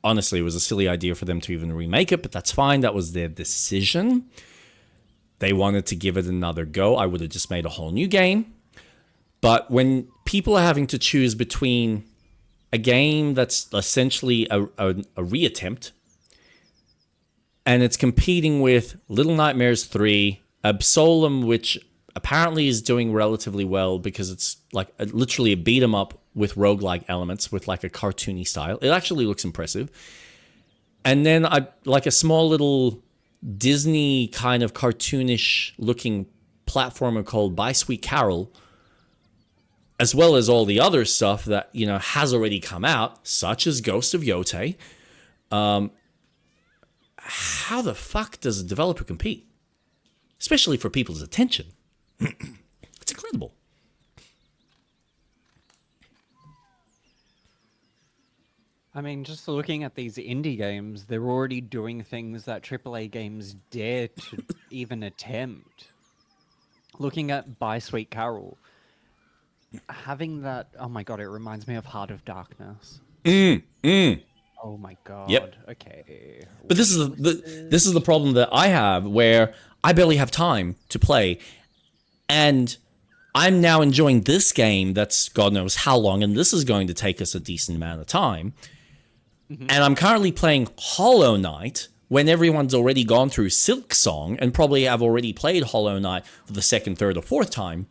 honestly, it was a silly idea for them to even remake it, but that's fine. That was their decision. They wanted to give it another go. I would have just made a whole new game. But when people are having to choose between a game that's essentially a reattempt, and it's competing with Little Nightmares 3, Absolem, which apparently is doing relatively well because it's like literally a beat 'em up with roguelike elements with like a cartoony style. It actually looks impressive. And then like a small little Disney kind of cartoonish looking platformer called By Sweet Carol, as well as all the other stuff that, has already come out, such as Ghost of Yotei, how the fuck does a developer compete? Especially for people's attention. It's incredible. I mean, just looking at these indie games, they're already doing things that AAA games dare to even attempt. Looking at By Sweet Carol, having that, oh my god, it reminds me of Heart of Darkness. Oh my god. Yep. Okay. But this is the problem that I have, where I barely have time to play, and I'm now enjoying this game that's God knows how long, and this is going to take us a decent amount of time. And I'm currently playing Hollow Knight when everyone's already gone through Silk Song and probably have already played Hollow Knight for the second, third, or fourth time.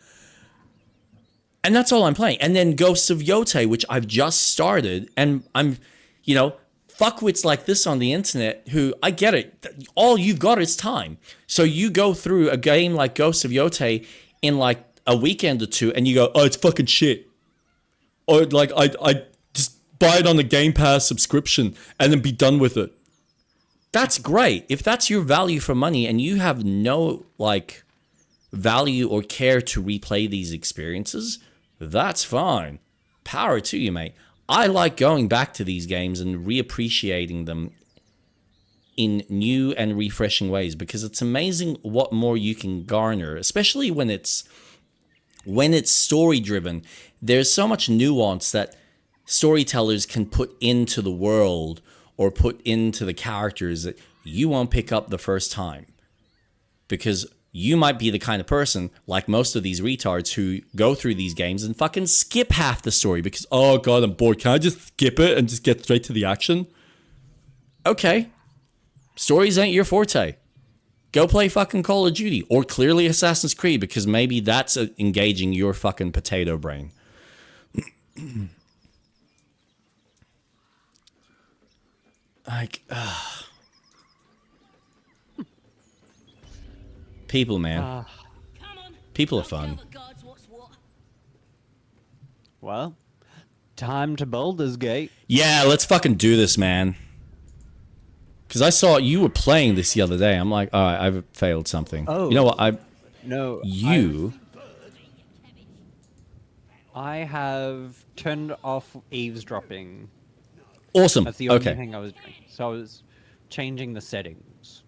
And that's all I'm playing. And then Ghosts of Yotei, which I've just started, and I'm, you know, fuckwits like this on the internet who, I get it, all you've got is time. So you go through a game like Ghosts of Yotei in like a weekend or two and you go, oh, it's fucking shit. Or like, I just buy it on the Game Pass subscription and then be done with it. That's great. If that's your value for money and you have no like value or care to replay these experiences, that's fine. Power to you, mate. I like going back to these games and reappreciating them in new and refreshing ways because it's amazing what more you can garner, especially when it's story driven. There's so much nuance that storytellers can put into the world or put into the characters that you won't pick up the first time. Because you might be the kind of person, like most of these retards, who go through these games and fucking skip half the story because, oh god, I'm bored. Can I just skip it and just get straight to the action? Okay. Stories ain't your forte. Go play fucking Call of Duty or clearly Assassin's Creed because maybe that's engaging your fucking potato brain. Like, people, man. People are fun. Well, time to Baldur's Gate. Yeah, let's fucking do this, man. Because I saw you were playing this the other day. I'm like, all right, I've failed something. Oh. You know what? No. I have turned off eavesdropping. Awesome. That's the only thing I was doing. So I was changing the settings.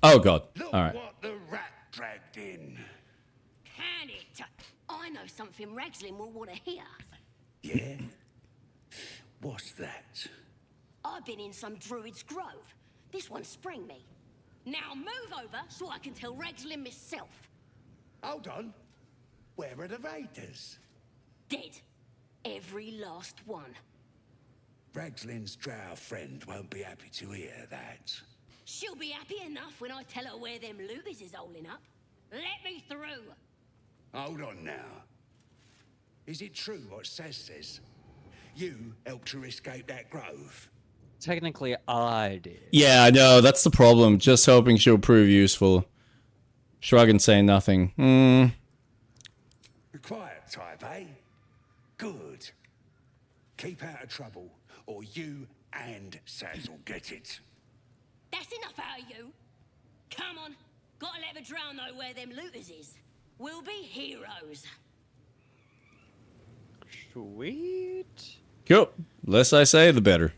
Oh god. Look All right. what the rat dragged in. Can it? I know something Ragslin will want to hear. Yeah? What's that? I've been in some druid's grove. This one sprang me. Now move over so I can tell Ragslin myself. Hold on. Where are the raiders? Dead. Every last one. Ragslin's drow friend won't be happy to hear that. She'll be happy enough when I tell her where them looters is holding up. Let me through. Hold on now. Is it true what Saz says? You helped her escape that grove? Technically, I did. Yeah, I know. That's the problem. Just hoping she'll prove useful. Shrug and say nothing. The quiet type, eh? Good. Keep out of trouble, or you and Saz will get it. That's enough out of you. Come on. Gotta let the drow know where them looters is. We'll be heroes. Sweet. Cool. Less I say, the better.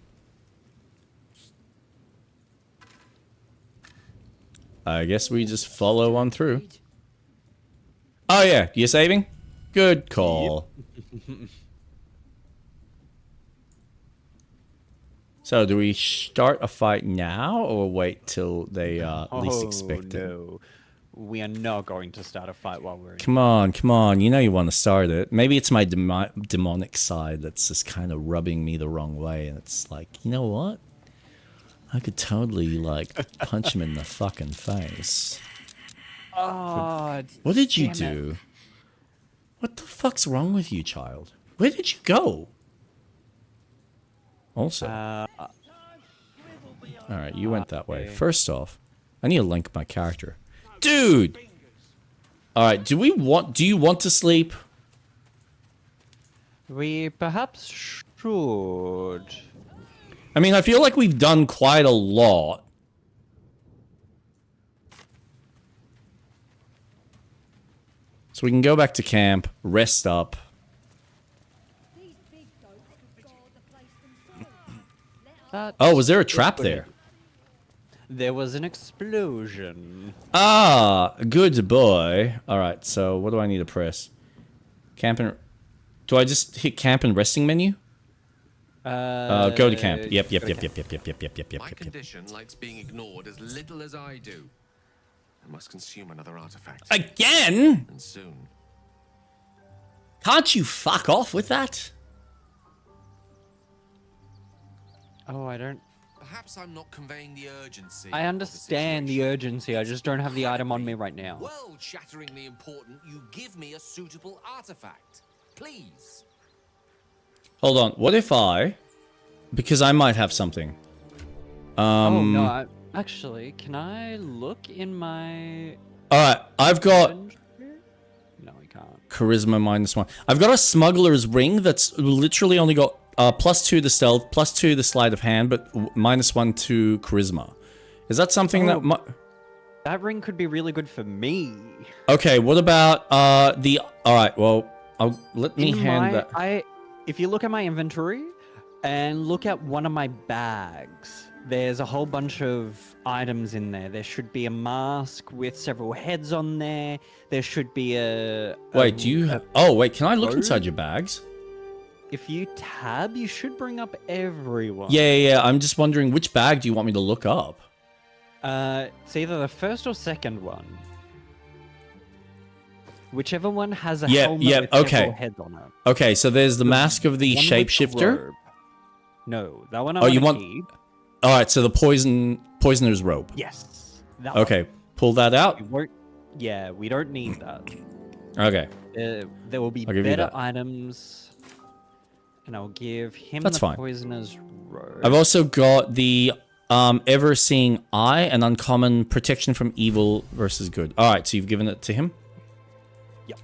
I guess we just follow on through. Oh yeah, you saving? Good call. Yep. So do we start a fight now or wait till they least expect it? No. We are not going to start a fight while we're in. Come on, come on. You know you want to start it. Maybe it's my demonic side that's just kind of rubbing me the wrong way. And it's like, you know what? I could totally, like, punch him in the fucking face. Oh, what did you do? What the fuck's wrong with you, child? Where did you go? Also. Alright, you went that way. First off, I need to link my character. Dude! Alright, do you want to sleep? We perhaps should. I mean, I feel like we've done quite a lot. So we can go back to camp, rest up. Oh, was there a trap there? There was an explosion. Ah, good boy. Alright, so what do I need to press? Camp and... Do I just hit camp and resting menu? Go to camp. Yep. My condition likes being ignored as little as I do. I must consume another artifact. Again? And soon. Can't you fuck off with that? Oh, I don't... Perhaps I'm not conveying the urgency. I understand the urgency, I just don't have the item on me right now. World-shatteringly important you give me a suitable artifact. Please. Hold on, what if I... Because I might have something. Oh, no, actually, can I look in my... Alright, I've got... No, I can't. Charisma -1. I've got a smuggler's ring that's literally only got +2 to stealth, +2 to sleight of hand, but -1 to charisma. Is that something that... That ring could be really good for me. Okay, what about the... Alright, well, let me hand that... If you look at my inventory and look at one of my bags, there's a whole bunch of items in there. There should be a mask with several heads on there. There should be a... Wait, do you have... Oh, wait, can I look inside your bags? If you tab, you should bring up everyone. Yeah. I'm just wondering, which bag do you want me to look up? It's either the first or second one. Whichever one has a Yeah, helmet yeah, with okay. several heads on it. Okay, so there's the mask of the One with the shapeshifter. robe. No, that one I Oh, you wanna want- keep. Alright, so the poisoner's robe. Yes. That one. Okay, pull that out. We won't... Yeah, we don't need that. Okay. There will be I'll give you better that. items. And I'll give him That's the fine. poisoner's robe. I've also got the ever-seeing eye and uncommon protection from evil versus good. Alright, so you've given it to him? Yep.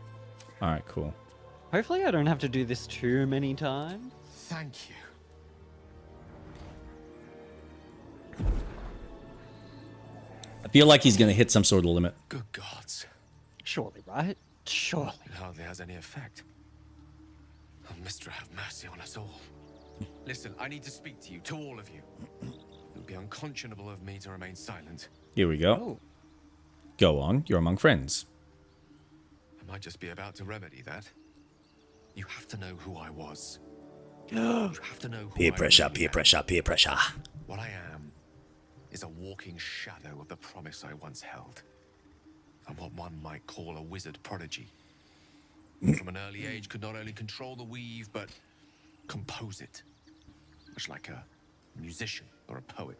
Alright, cool. Hopefully I don't have to do this too many times. Thank you. I feel like he's gonna hit some sort of limit. Good gods. Surely, right? Surely. It hardly has any effect. Oh, Mistra, have mercy on us all. Listen, I need to speak to you, to all of you. It would be unconscionable of me to remain silent. Here we go. Oh. Go on, you're among friends. I might just be about to remedy that. You have to know who I was. You have to know who Peer I pressure, really peer am. pressure, peer pressure. What I am is a walking shadow of the promise I once held. I'm what one might call a wizard prodigy. From an early age could not only control the weave, but compose it. Much like a musician or a poet.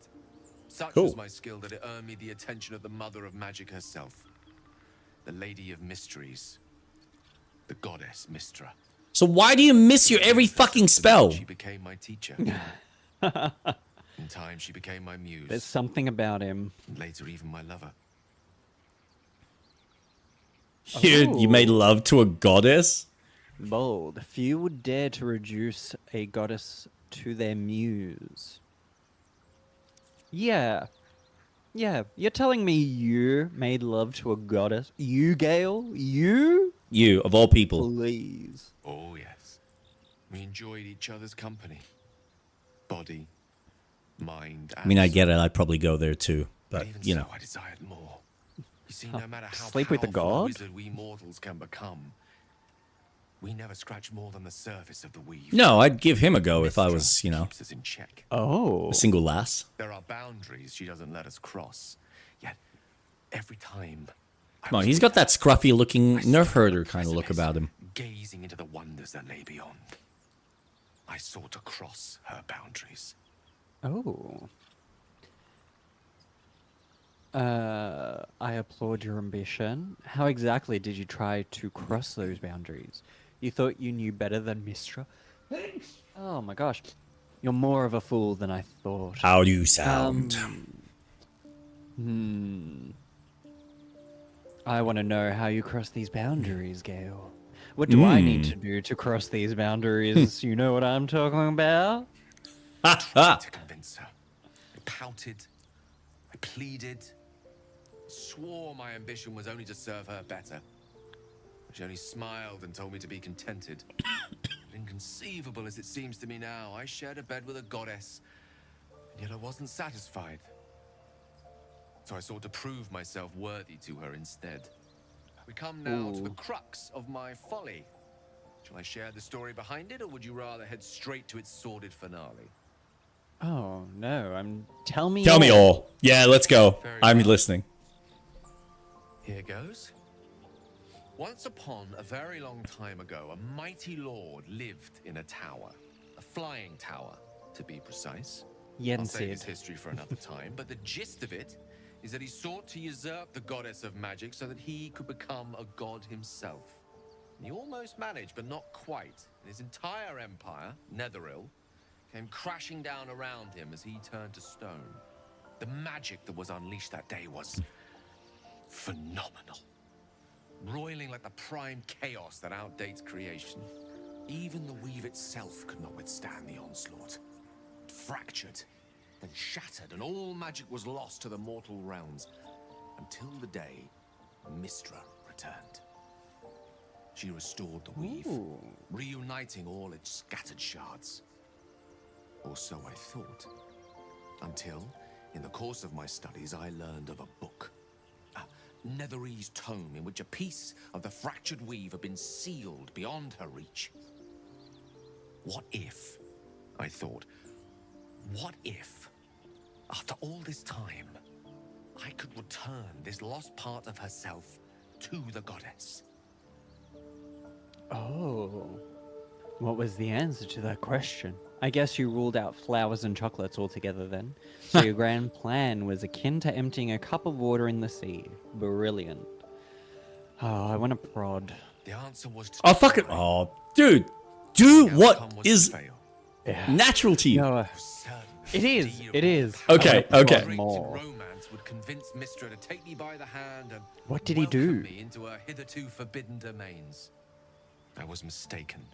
Such Cool. was my skill that it earned me the attention of the mother of magic herself. The Lady of Mysteries. The goddess Mistra. So why do you miss your every fucking spell? She became my teacher. In time, she became my muse. There's something about him. And later, even my lover. You made love to a goddess? Bold. Few would dare to reduce a goddess to their muse. Yeah. Yeah, you're telling me you made love to a goddess? You, Gale? You? You, of all people. Please. Oh, yes. We enjoyed each other's company. Body, mind, and I mean, I get it. I'd probably go there too. But, even you so, know. I desired more. You see, no matter how Sleep with the powerful a god? wizard we mortals can become, we never scratch more than the surface of the weave. No, I'd give him a go if I Mistra was, you know, keeps us in check. Oh. a single lass. There are boundaries she doesn't let us cross. Yet, every time... I Come on, was he's with got her, that scruffy looking I stood nerf on herder the kind of look precipice, about him. Gazing into the wonders that lay beyond. I sought to cross her boundaries. Oh. I applaud your ambition. How exactly did you try to cross those boundaries? You thought you knew better than Mistra? Oh my gosh. You're more of a fool than I thought. How do you sound? I want to know how you cross these boundaries, Gale. What do I need to do to cross these boundaries? You know what I'm talking about? Tried to convince her. I pouted. I pleaded. Swore my ambition was only to serve her better. She only smiled and told me to be contented. Inconceivable as it seems to me now, I shared a bed with a goddess, and yet I wasn't satisfied. So I sought to prove myself worthy to her instead. We come now to the crux of my folly. Shall I share the story behind it, or would you rather head straight to its sordid finale? Oh no, tell me Tell me all. Yeah, let's go. Very I'm well. listening. Here goes. Once upon a very long time ago, a mighty lord lived in a tower. A flying tower, to be precise. I'll save his Yensid. history for another time, but the gist of it is that he sought to usurp the goddess of magic so that he could become a god himself. And he almost managed, but not quite. And his entire empire, Netheril, came crashing down around him as he turned to stone. The magic that was unleashed that day was phenomenal. Roiling like the prime chaos that outdates creation. Even the weave itself could not withstand the onslaught. It fractured, then shattered, and all magic was lost to the mortal realms, until the day Mistra returned. She restored the weave, reuniting all its scattered shards. Or so I thought. Until, in the course of my studies, I learned of a book. Netherese tome in which a piece of the fractured weave had been sealed beyond her reach. What if, I thought, what if, after all this time, I could return this lost part of herself to the goddess? Oh. What was the answer to that question? I guess you ruled out flowers and chocolates altogether then. So your grand plan was akin to emptying a cup of water in the sea. Brilliant. Oh, I want to prod. The answer was to Oh, fuck it. Oh, dude. Do what is Yeah. natural to you. No, it is. It is. Okay, I wanna okay. prod more. Romance would convince Mistra to take me by the hand and What did he welcome do? me into her hitherto forbidden domains. I was mistaken.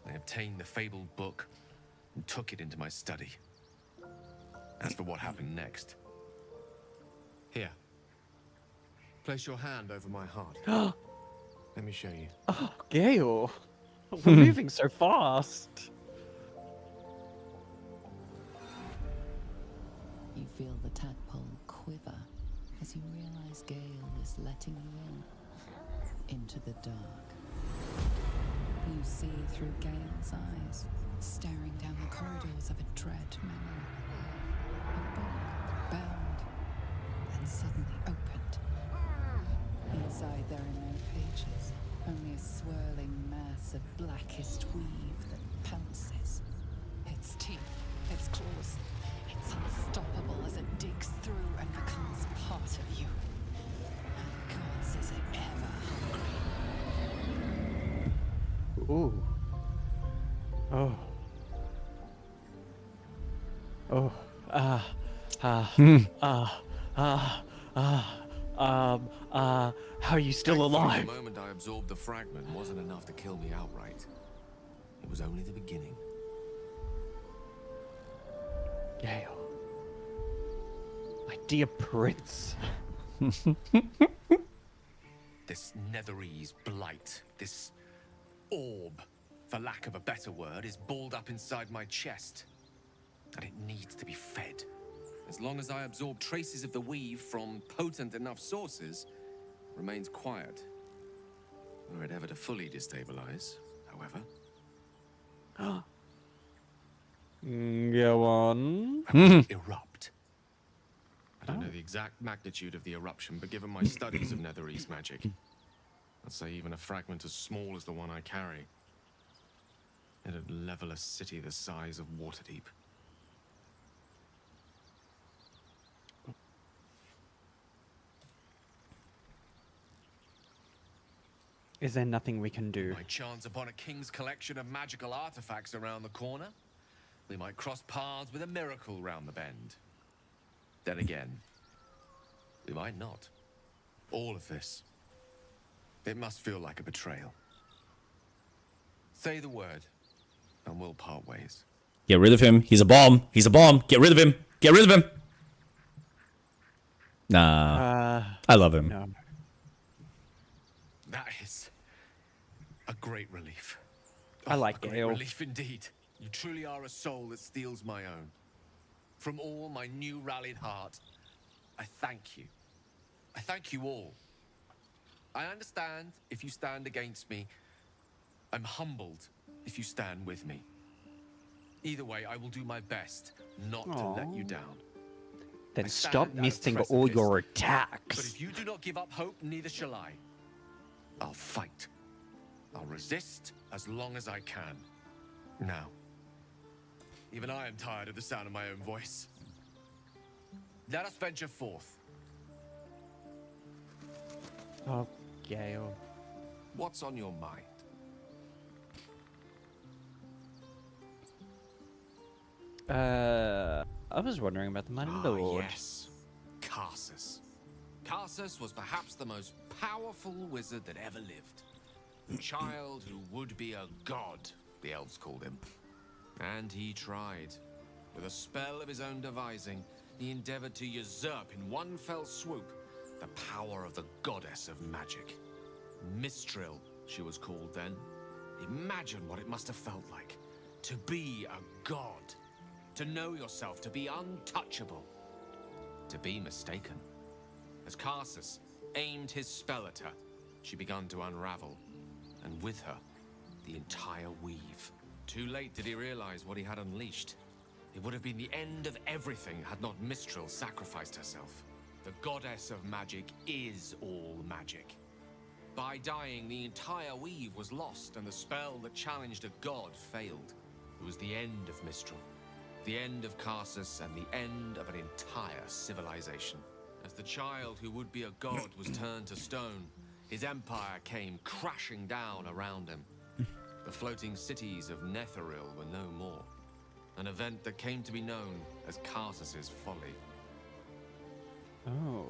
I obtained the fabled book and took it into my study. As for what happened next, here, place your hand over my heart. Let me show you. Gale, we're moving so fast. You feel the tadpole quiver as you realize Gale is letting you into the dark. You see through Gale's eyes, staring down the corridors of a dread memory. A book bound and suddenly opened. Inside there are no pages, only a swirling mass of blackest weave that pounces. Its teeth, its claws, it's unstoppable as it digs through and becomes part of you. And gods, is it ever hungry? Ooh. Oh. Oh. How are you still alive? The moment I absorbed the fragment wasn't enough to kill me outright. It was only the beginning. Gale. My dear prince. This Netherese blight, this orb, for lack of a better word, is balled up inside my chest. And it needs to be fed. As long as I absorb traces of the weave from potent enough sources, it remains quiet. Were it ever to fully destabilize, however. Go on. Erupt. I don't know the exact magnitude of the eruption, but given my studies of Netherese magic, I'd say even a fragment as small as the one I carry, it'd level a city the size of Waterdeep. Is there nothing we can do? Might chance upon a king's collection of magical artifacts around the corner. We might cross paths with a miracle round the bend. Then again, we might not. All of this, It must feel like a betrayal. Say the word, and we'll part ways. Get rid of him. He's a bomb. He's a bomb. Get rid of him. Get rid of him. Nah. I love him. No. That is a great relief. I like a great Gale. relief indeed. You truly are a soul that steals my own. From all my new rallied heart, I thank you. I thank you all. I understand if you stand against me. I'm humbled if you stand with me. Either way, I will do my best not to let you down. Then I stop stand at a missing all your But attacks. if you do not give up hope, neither shall I. I'll fight. I'll resist as long as I can. Now, even I am tired of the sound of my own voice. Let us venture forth. Oh, Gale. What's on your mind? I was wondering about the Mighty Lord. Yes. Karsus. Karsus was perhaps the most powerful wizard that ever lived. A child who would be a god, the elves called him. And he tried. With a spell of his own devising, he endeavored to usurp in one fell swoop the power of the goddess of magic. Mistral, she was called then. Imagine what it must have felt like to be a god. To know yourself, to be untouchable. To be mistaken. As Karsus aimed his spell at her, she began to unravel. And with her, the entire weave. Too late did he realize what he had unleashed. It would have been the end of everything had not Mistral sacrificed herself. The goddess of magic is all magic. By dying, the entire weave was lost, and the spell that challenged a god failed. It was the end of Mistral. The end of Karsus and the end of an entire civilization. As the child who would be a god was turned to stone, his empire came crashing down around him. The floating cities of Netheril were no more. An event that came to be known as Karsus's folly. Oh.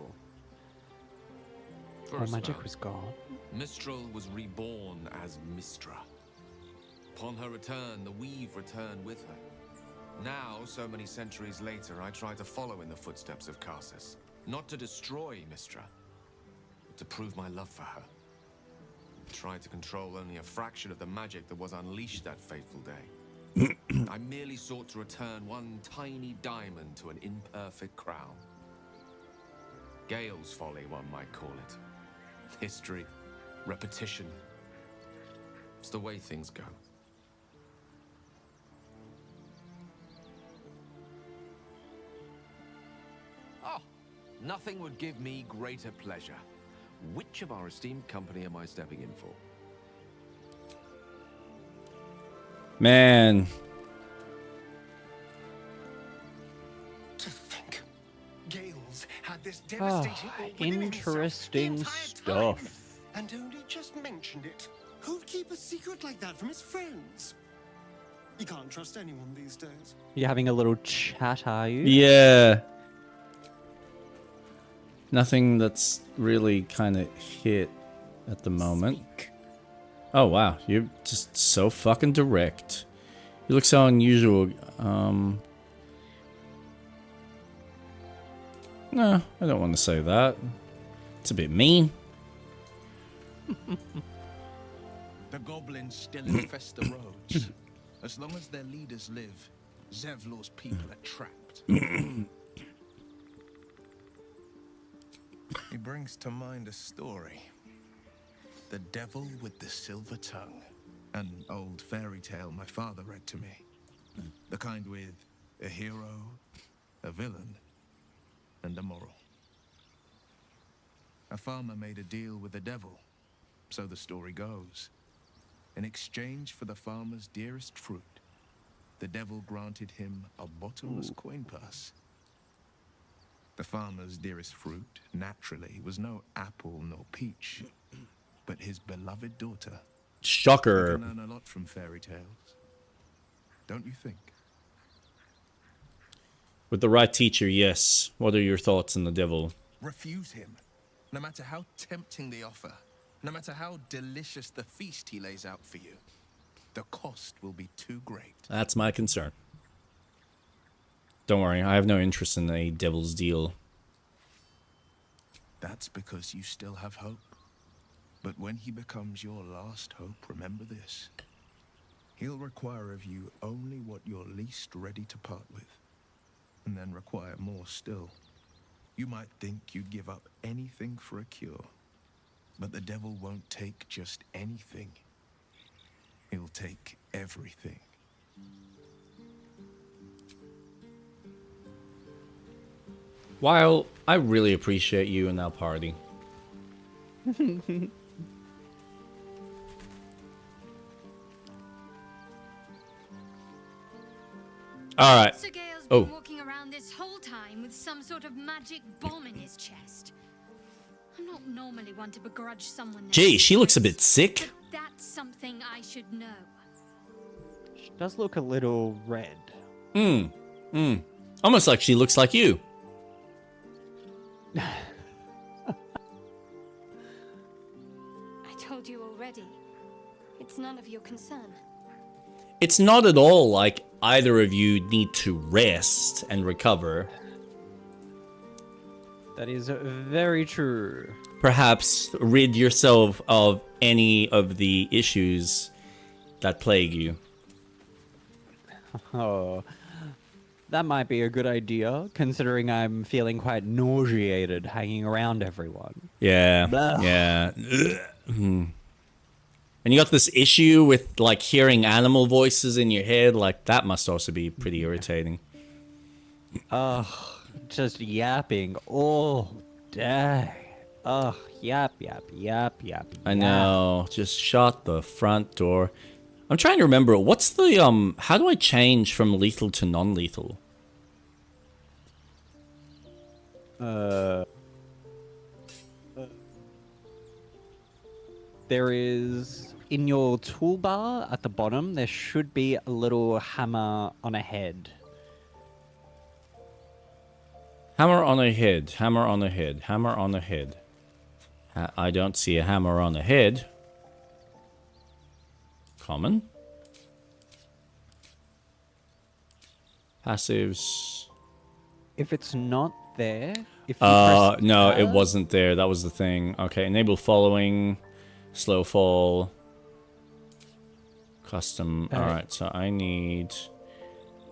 For All a magic spell, was gone. Mistral was reborn as Mistra. Upon her return, the weave returned with her. Now, so many centuries later, I try to follow in the footsteps of Karsus. Not to destroy Mistra, but to prove my love for her. I tried to control only a fraction of the magic that was unleashed that fateful day. I merely sought to return one tiny diamond to an imperfect crown. Gale's folly, one might call it. History, repetition. It's the way things go. Oh, nothing would give me greater pleasure. Which of our esteemed company am I stepping in for? Man. To think, Gales had this devastating orb within himself the Interesting entire stuff. time, and only just mentioned it. Who'd keep a secret like that from his friends? You can't trust anyone these days. You're having a little chat, are you? Yeah. Nothing that's really kind of hit at the moment. Oh, wow. You're just so fucking direct. You look so unusual. No, I don't want to say that. It's a bit mean. The goblins still infest the roads. As long as their leaders live, Zevlor's people are trapped. He brings to mind a story. The Devil with the Silver Tongue. An old fairy tale my father read to me. The kind with a hero, a villain, and a moral. A farmer made a deal with the devil, so the story goes. In exchange for the farmer's dearest fruit, the devil granted him a bottomless coin purse. The farmer's dearest fruit, naturally, was no apple nor peach, but his beloved daughter. We Shocker. can learn a lot from fairy tales, don't you think? With the right teacher, yes. What are your thoughts on the devil? Refuse him, no matter how tempting the offer. No matter how delicious the feast he lays out for you, the cost will be too great. That's my concern. Don't worry, I have no interest in a devil's deal. That's because you still have hope. But when he becomes your last hope, remember this. He'll require of you only what you're least ready to part with, and then require more still. You might think you'd give up anything for a cure, but the devil won't take just anything. He'll take everything. While I really appreciate you and our party. All right. Sir Gale's Oh. been walking around this whole time with some sort of magic bomb in his chest. I'm not normally one to begrudge someone their Gee, she looks a bit secrets, sick. but that's something I should know. She does look a little red. Almost like she looks like you. I told you already. It's none of your concern. It's not at all like either of you need to rest and recover. That is very true. Perhaps rid yourself of any of the issues that plague you. Oh, that might be a good idea, considering I'm feeling quite nauseated hanging around everyone. Yeah, Blah. yeah. And you got this issue with like hearing animal voices in your head. Like that must also be pretty irritating. Just yapping all day. Ugh, yap, yap, yap, yap. I know. Just shut the front door. I'm trying to remember. What's the how do I change from lethal to non-lethal? There is, in your toolbar at the bottom, there should be a little hammer on a head. Hammer on a head. Hammer on a head. Hammer on a head. I don't see a hammer on a head. Common. Passives. If it's not there, if you press No, it tab- wasn't there. That was the thing. Okay, enable following. Slow fall. Custom. Alright, so I need...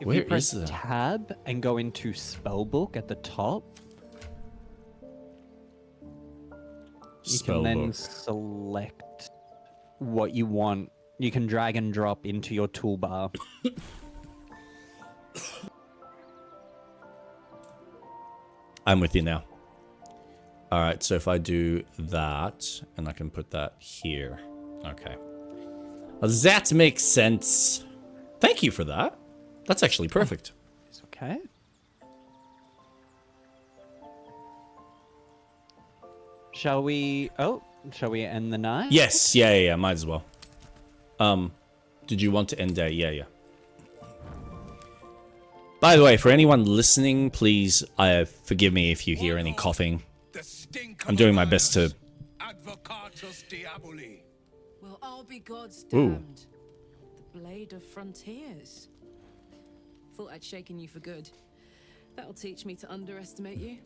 If Where you press is that? tab and go into spellbook at the top, you can then Spellbook. select what you want. You can drag and drop into your toolbar. I'm with you now. Alright, so if I do that, and I can put that here. Okay. Well, that makes sense. Thank you for that. That's actually perfect. It's okay. Shall we end the night? Yes, yeah, might as well. Did you want to end there? Yeah. By the way, for anyone listening, please forgive me if you hear any coughing. I'm doing my best to... Advocatus Diaboli. Well, I'll be God's Ooh. damned. The blade of frontiers. Thought I'd shaken you for good. That'll teach me to underestimate you.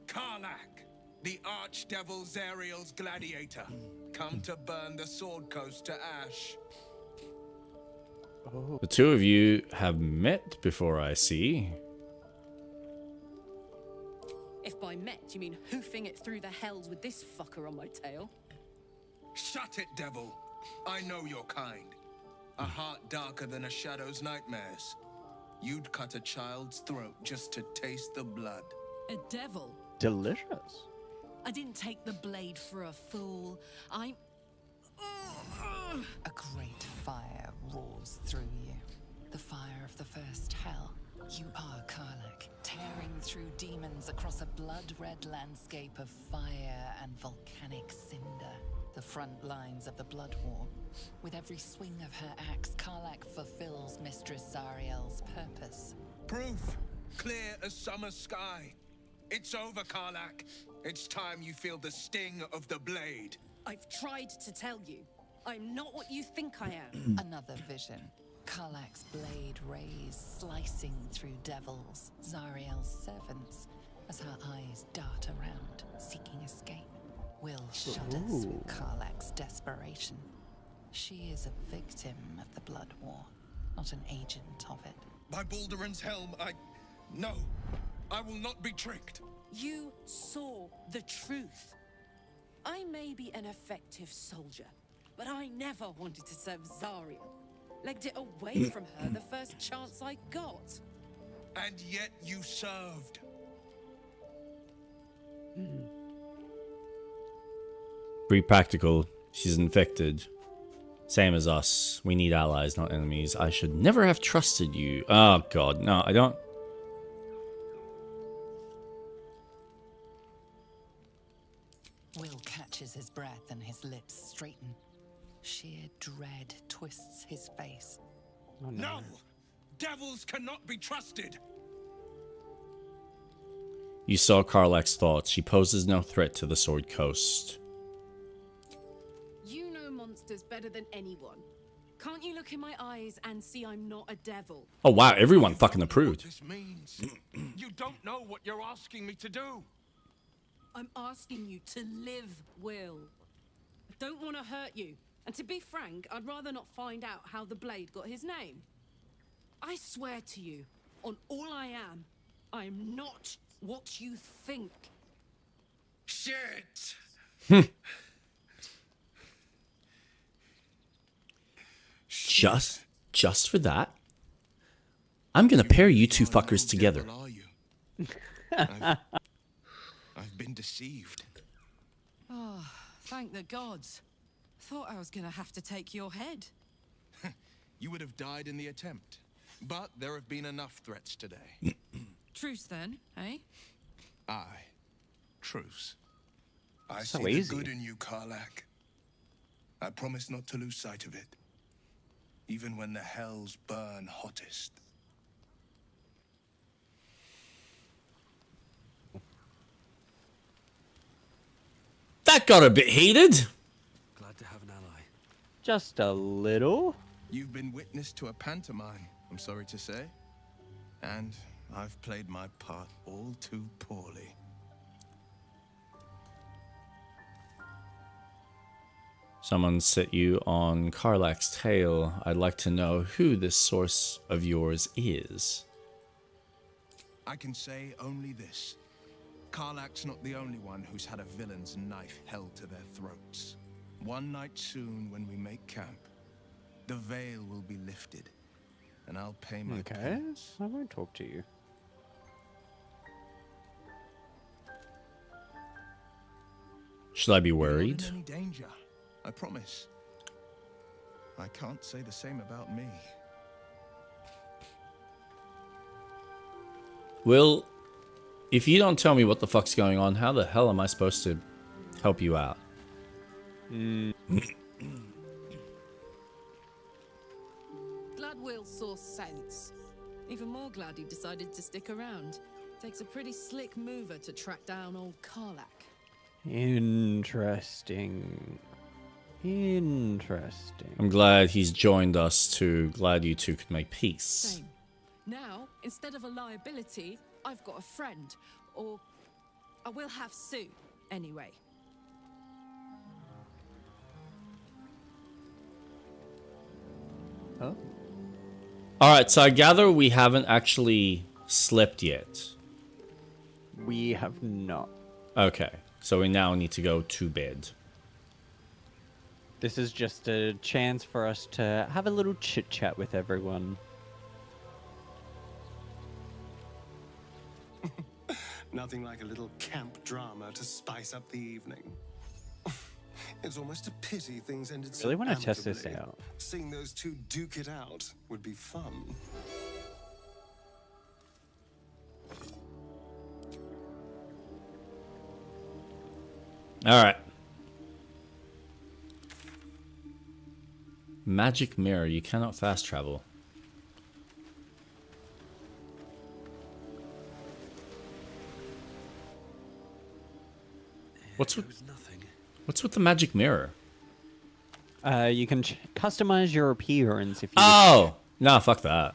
Karlak, the archdevil Zariel's gladiator, come to burn the Sword Coast to ash. The two of you have met before, I see. If by met you mean hoofing it through the hells with this fucker on my tail. Shut it, devil. I know your kind. A heart darker than a shadow's nightmares. You'd cut a child's throat just to taste the blood. A devil? Delicious. I didn't take the blade for a fool. I'm... A great fire roars through you. The fire of the first hell. You are Karlak, tearing through demons across a blood-red landscape of fire and volcanic cinder. The front lines of the blood war. With every swing of her axe, Karlak fulfills Mistress Zariel's purpose. Proof, clear as summer sky. It's over, Karlak. It's time you feel the sting of the blade. I've tried to tell you. I'm not what you think I am. Another vision. Karlach's blade rays slicing through devils, Zariel's servants, as her eyes dart around, seeking escape. Will shudders with Karlach's desperation. She is a victim of the Blood War, not an agent of it. By Balduran's helm, No, I will not be tricked. You saw the truth. I may be an effective soldier, but I never wanted to serve Zariel. Legged it away from her the first chance I got. And yet you served. Be practical. She's infected. Same as us. We need allies, not enemies. I should never have trusted you. Oh, God. No, I don't. Will catches his breath and his lips straighten. Sheer dread twists his face. Oh, No! Devils cannot be trusted! You saw Karlach's thoughts. She poses no threat to the Sword Coast. You know monsters better than anyone. Can't you look in my eyes and see I'm not a devil? Oh, wow. Everyone fucking approved. What this means. You don't know what you're asking me to do. I'm asking you to live, Will. I don't want to hurt you. And to be frank, I'd rather not find out how the blade got his name. I swear to you, on all I am not what you think. Shit! Just for that, I'm gonna pair you two fuckers together. Are you? I've been deceived. Oh, thank the gods. Thought I was gonna have to take your head. You would have died in the attempt. But there have been enough threats today. Truce then, eh? Aye. Truce. I So see easy. the good in you, Karlach. I promise not to lose sight of it. Even when the hells burn hottest. That got a bit heated. Glad to have an ally. Just a little. You've been witness to a pantomime, I'm sorry to say. And I've played my part all too poorly. Someone set you on Karlach's tail. I'd like to know who this source of yours is. I can say only this. Karlach's not the only one who's had a villain's knife held to their throats. One night soon, when we make camp, the veil will be lifted, and I'll pay my Okay, penance. I won't talk to you. Should I be You're not worried? in any danger, I promise. I can't say the same about me. Will, if you don't tell me what the fuck's going on, how the hell am I supposed to help you out? Glad Will saw sense. Even more glad he decided to stick around. Takes a pretty slick mover to track down old Karlach. Interesting. Interesting. I'm glad he's joined us too. Glad you two could make peace. Same. Now, instead of a liability, I've got a friend. Or I will have Sue, anyway. Oh. Alright, so I gather we haven't actually slept yet. We have not. Okay, so we now need to go to bed. This is just a chance for us to have a little chit chat with everyone. Nothing like a little camp drama to spice up the evening. It's almost a pity things ended so Really want to test this amicably. out. Seeing those two duke it out would be fun. Alright. Magic mirror, you cannot fast travel. What's with There was nothing. What's with the magic mirror? You can customize your appearance if you. Oh! Nah, fuck that.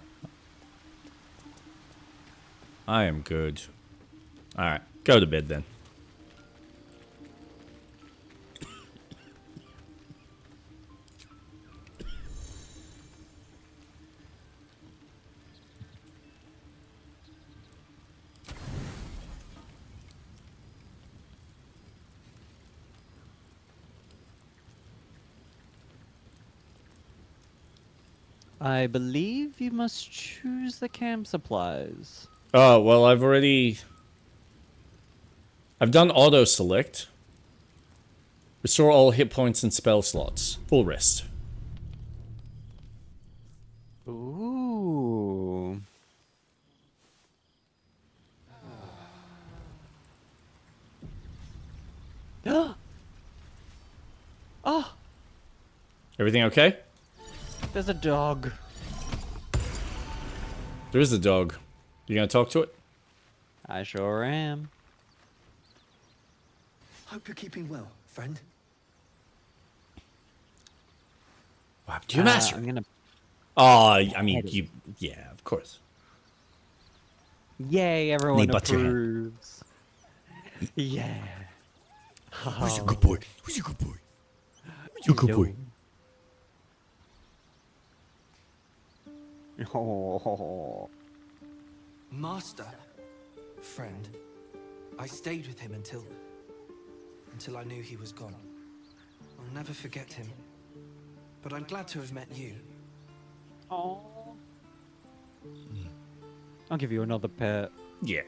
I am good. Alright, go to bed then. I believe you must choose the camp supplies. Oh, well, I've done auto select. Restore all hit points and spell slots. Full rest. Ooh. Oh, Everything okay? there's a dog. There is a dog. You gonna talk to it? I sure am. Hope you're keeping well, friend. What happened to your master? I'm gonna. Oh, I mean, yeah, of course. Yay! Everyone Knee butt your hand. approves. Yeah. Who's a good boy? Who's a good boy? Who's a good boy? Oh. Master, friend, I stayed with him until I knew he was gone. I'll never forget him. But I'm glad to have met you. Oh. I'll give you another pet. Yeah.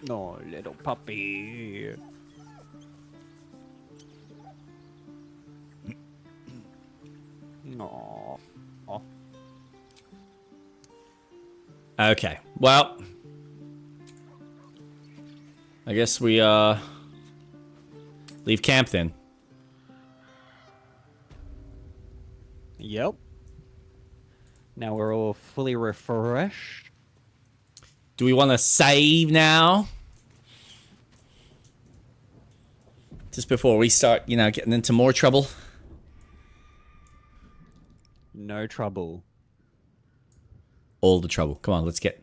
No, little puppy. No. Okay. Well, I guess we leave camp then. Yep. Now we're all fully refreshed. Do we want to save now? Just before we start, getting into more trouble? No trouble. All the trouble. Come on, let's get...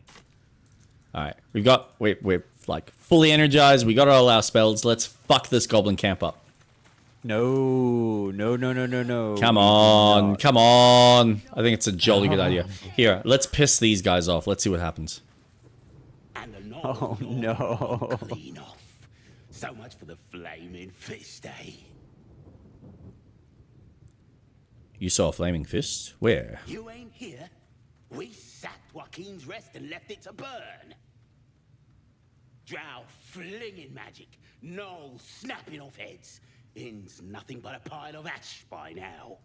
Alright, we're like fully energized. We got all our spells. Let's fuck this goblin camp up. No. Come on, come on. I think it's a jolly good idea. Here, let's piss these guys off. Let's see what happens. And the Oh, no. clean off. So much for the flaming fist, eh? You saw a flaming fist? Where? You ain't here. We sacked Joaquin's Rest and left it to burn. Drow flinging magic, no snapping off heads. Inn's nothing but a pile of ash by now.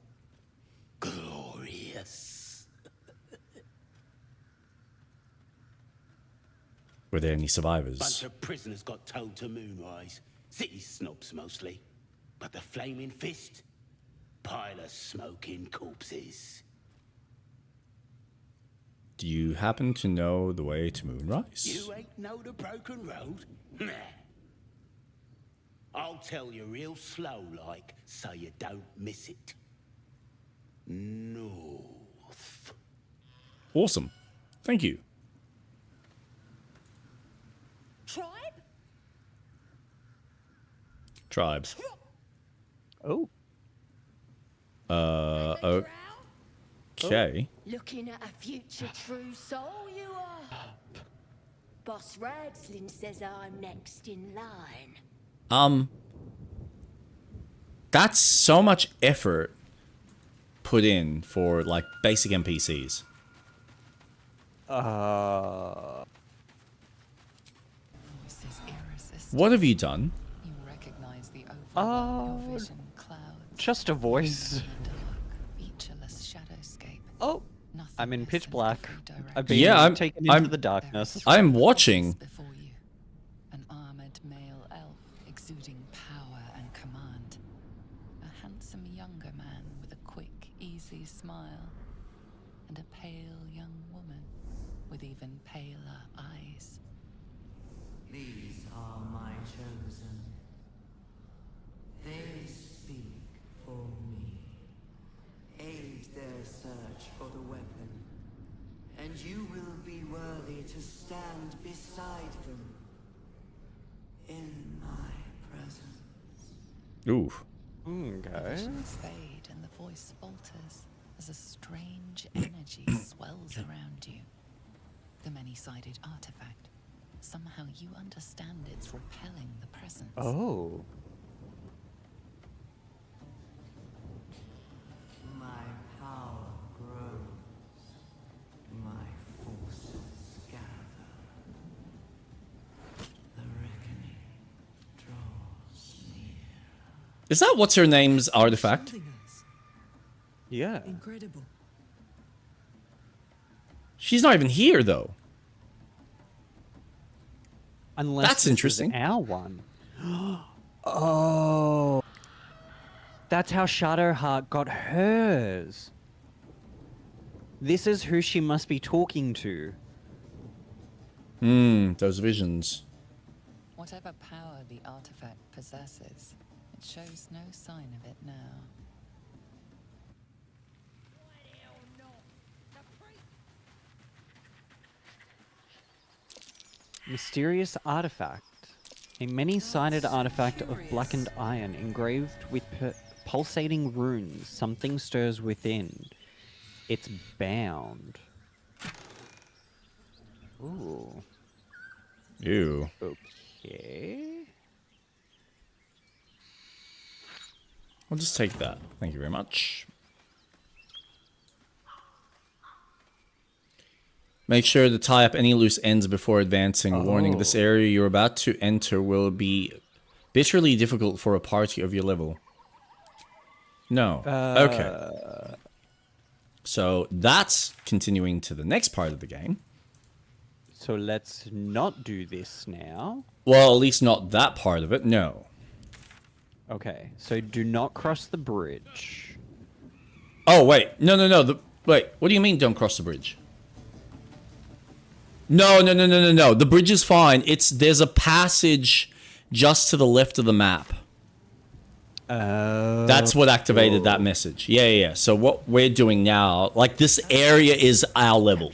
Glorious. Were there any survivors? Bunch of prisoners got towed to Moonrise. City snobs mostly. But the flaming fist? Pile of smoking corpses. Do you happen to know the way to Moonrise? You ain't know the broken road? Nah. I'll tell you real slow like, so you don't miss it. North. Awesome. Thank you. Tribe? Tribes. Oh. Okay. Looking at a future true soul, you are. Boss Ragslin says I'm next in line. That's so much effort put in for, like, basic NPCs. What have you done? You recognize the overlap your vision clouds. Just a voice. Featureless shadowscape. Oh, Nothing I'm in pitch less black. every direction. I've been Yeah, taken I'm- into the darkness. I'm watching. Before you, an armored male elf exuding power and command. A handsome younger man with a quick, easy smile. And a pale young woman with even paler eyes. These are my chosen. to stand beside them in my presence. Ooh. The Okay. visions fade and the voice falters as a strange energy swells around you. The many-sided artifact. Somehow you understand it's repelling the presence. Oh. My power grows. My forces gather. The reckoning draws near. Is that what's her name's artifact? Yeah. Incredible. She's not even here though. Unless That's this is interesting. our one. Oh. That's how Shadowheart got hers. This is who she must be talking to. Those visions. Whatever power the artifact possesses, it shows no sign of it now. Mysterious artifact. A many-sided artifact of blackened iron engraved with pulsating runes. Something stirs within. It's bound. Ooh. Ew. Okay. I'll just take that. Thank you very much. Make sure to tie up any loose ends before advancing. Warning, this area you're about to enter will be bitterly difficult for a party of your level. No. Okay. So that's continuing to the next part of the game. So let's not do this now. Well, at least not that part of it. No. Okay, so do not cross the bridge. Oh, wait. No. Wait, what do you mean don't cross the bridge? No. The bridge is fine. There's a passage just to the left of the map. That's what activated that message. Yeah. So what we're doing now, like this area is our level.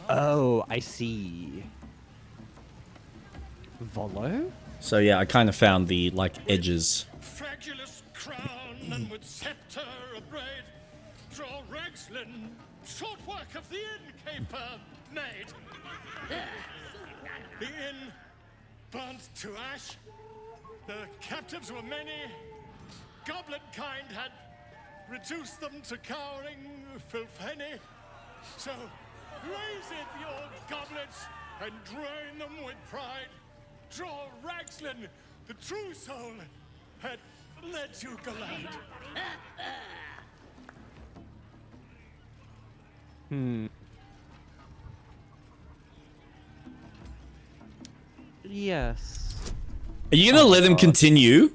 Oh, I see. Volo? So yeah, I kind of found the like edges. Fragulous crown and with scepter abraid, draw Ragslin, short work of the innkeeper made. The inn burnt to ash. The captives were many. Goblin kind had reduced them to cowering filthenny. So raise it, your goblets, and drain them with pride. Draw Ragslin, the true soul, had led you glad. Yes. Are you gonna let him continue?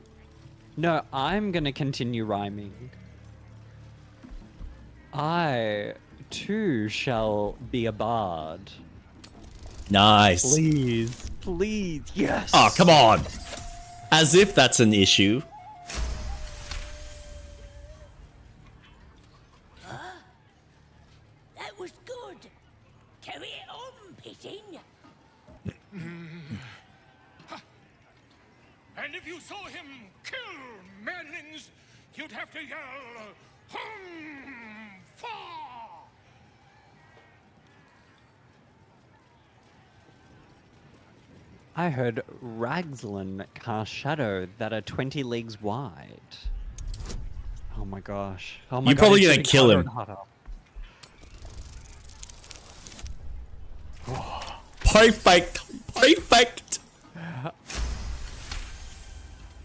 No, I'm gonna continue rhyming. I, too, shall be a bard. Nice. Please, yes. Oh, come on. As if that's an issue. That was good. Carry it on, Pitting. And if you saw him kill manlings, you'd have to yell, Fa! I heard Ragslin cast shadow that are 20 leagues wide. Oh my gosh. Oh my You're god, probably it's gonna getting kill harder him. and harder. Perfect.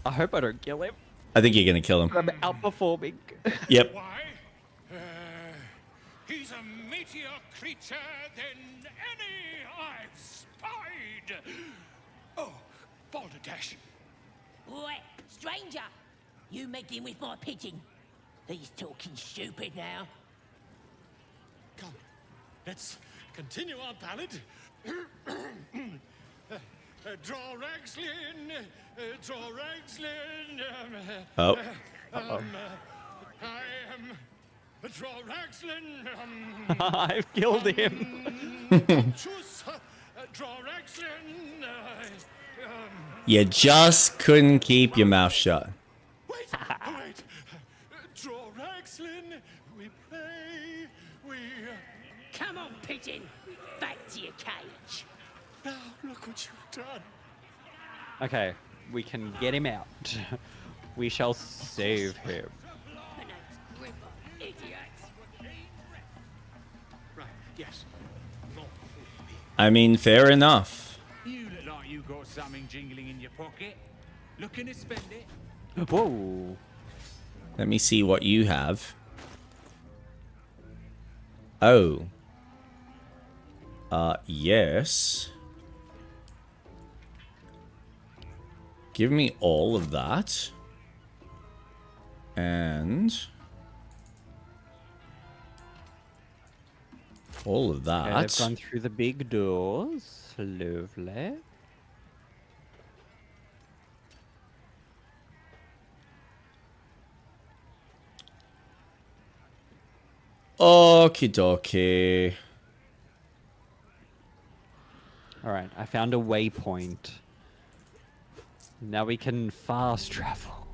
I hope I don't kill him. I think you're gonna kill him. I'm outperforming. Yep. Why? He's a meatier creature than any I've spied. Oh, Balderdash. Oi, stranger! You meddling with my pigeon. He's talking stupid now. Come, let's continue our ballad. Draw Ragslin, draw Ragslin. Oh. I am I've killed him. You just couldn't keep your mouth shut. Come on, pigeon. Back to your cage. Now, look what you've done. Okay, we can get him out. We shall save him. Right, yes. I mean, fair enough. You look like you got something jingling in your pocket. Looking to spend it? Whoa. Let me see what you have. Oh. Yes. Give me all of that. And all of that. Okay, I've gone through the big doors. Lovely. Okie dokie. Alright, I found a waypoint. Now we can fast travel.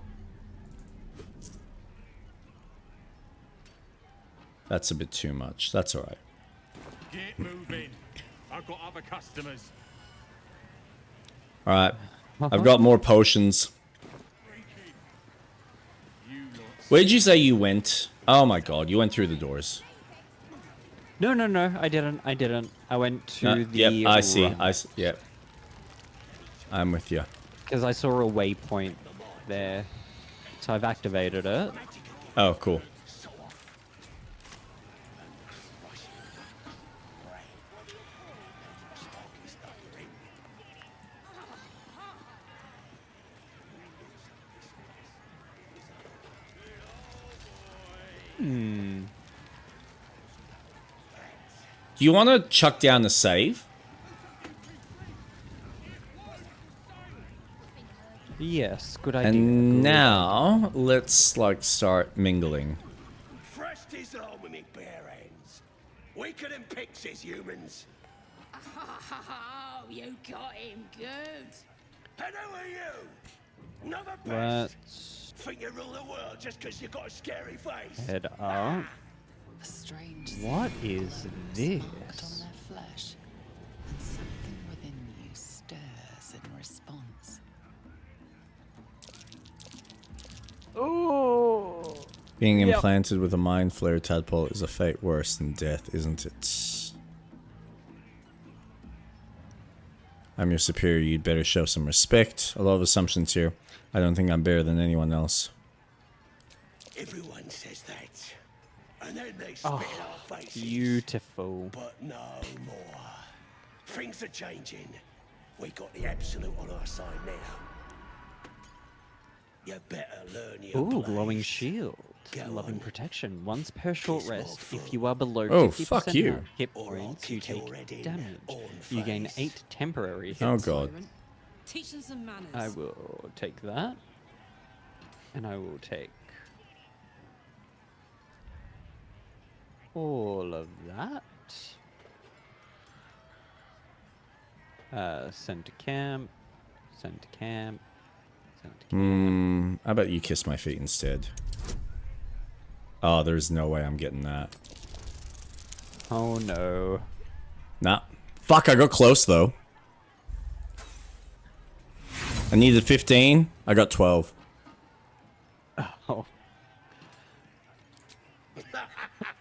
That's a bit too much. That's alright. Get moving. I've got other customers. Alright. I've got more potions. Where'd you say you went? Oh my god, you went through the doors. No, I didn't. I went to the... Yep, I see. Yep. I'm with you. Because I saw a waypoint there. So I've activated it. Oh, cool. Do you want to chuck down the save? Yes, good idea. And now, let's, like, start mingling. Thrust his arm with me bare hands. Weaker than pixies, humans. Oh, you got him good. And who are you? Not the best. Let's Think you rule the world just because you got a scary face? head up. A strange What is this? on their flesh, and something within you stirs in response. Oh. Being implanted with a mind flare tadpole is a fate worse than death, isn't it? I'm your superior, you'd better show some respect. A lot of assumptions here. I don't think I'm better than anyone else. Everyone says that. And then they spit Oh, in our faces. beautiful. But no more. Things are changing. We got the absolute on our side now. You better learn your Ooh, place. glowing shield. Go Loving on. protection. Once per short Kiss my rest, if foot. you are below Oh, 50% fuck you. hit Or I'll points, you kick your take head in damage. on You gain face. 8 temporary hits. Oh god. Teach them some manners. I will take that. And I will take all of that. Send to camp. Send to camp. Send to camp. How about you kiss my feet instead? Oh, there's no way I'm getting that. Oh no. Nah. Fuck, I got close though. I needed 15. I got 12. Oh.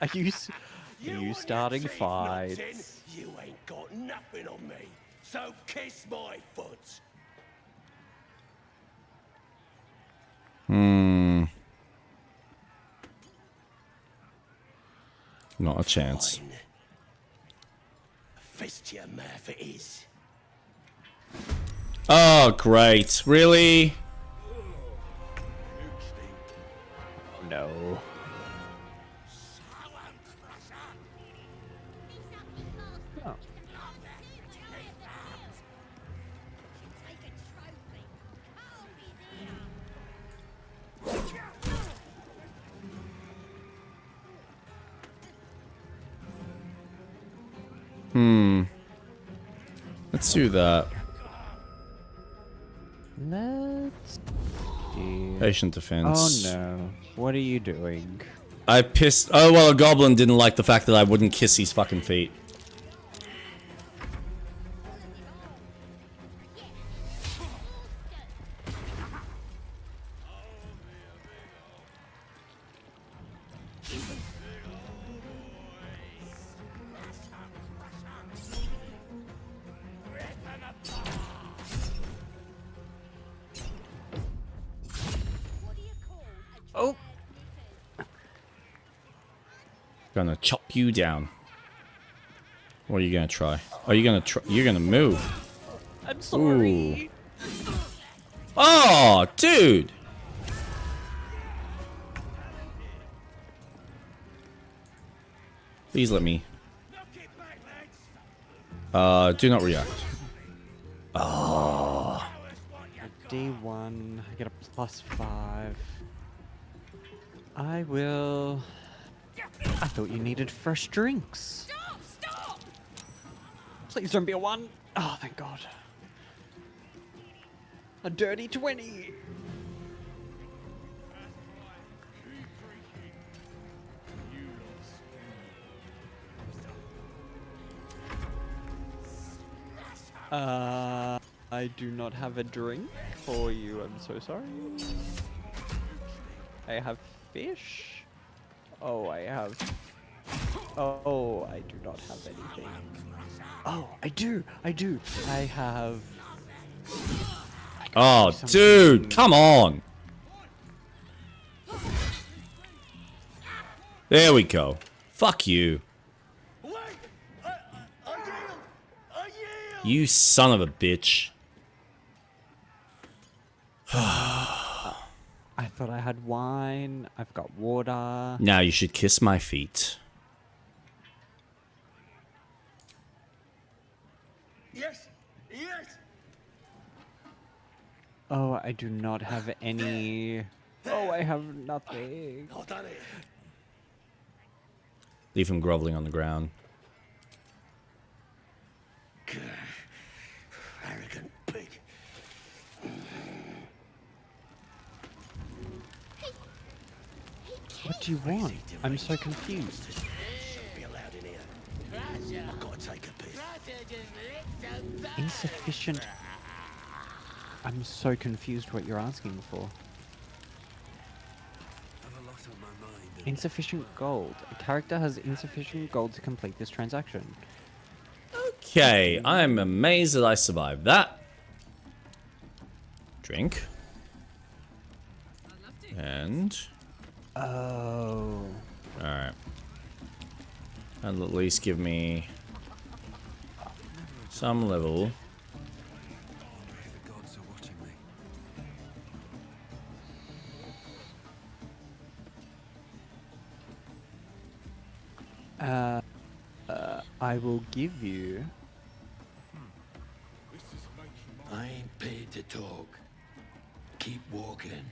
Are you want starting your teeth fights? knocked in? You ain't got nothing on me. So kiss my foot. Not a chance. Fine. Fist to your mouth it is. Oh, great. Really? No. Oh. Let's do that. Let's do... Patient defense. Oh no. What are you doing? I pissed. Oh, well, a goblin didn't like the fact that I wouldn't kiss his fucking feet. Oh. Gonna chop you down. What are you gonna try? Are you gonna try? You're gonna move. I'm sorry. Ooh. Oh, dude. Please let me. Do not react. Oh. D1. I get a +5. I will. I thought you needed fresh drinks. Stop! Please don't be a 1. Oh, thank God. A dirty 20. I do not have a drink for you. I'm so sorry. I have fish. Oh, I have... Oh, I do not have anything. Oh, I do. I have... Oh, dude, come on. There we go. Fuck you. You son of a bitch. I thought I had wine. I've got water. Now you should kiss my feet. Yes, yes. Oh, I do not have any. Oh, I have nothing. I've done it. Leave him groveling on the ground. Arrogant pig. What do you want? I'm so confused. Shouldn't be allowed in here. I've got to take a piss. Insufficient. I'm so confused what you're asking for. Insufficient gold. A character has insufficient gold to complete this transaction. Okay, I'm amazed that I survived that. Drink. And... Oh. Alright. That'll at least give me... some level. I will give you... I ain't paid to talk. Keep walking.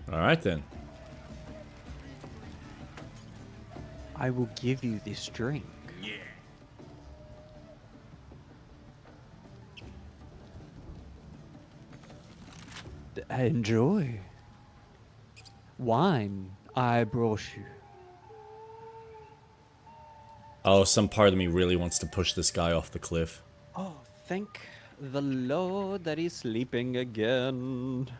Alright then. I will give you this drink. Yeah. Enjoy. Wine I brought you. Oh, some part of me really wants to push this guy off the cliff. Oh, thank the Lord that he's sleeping again.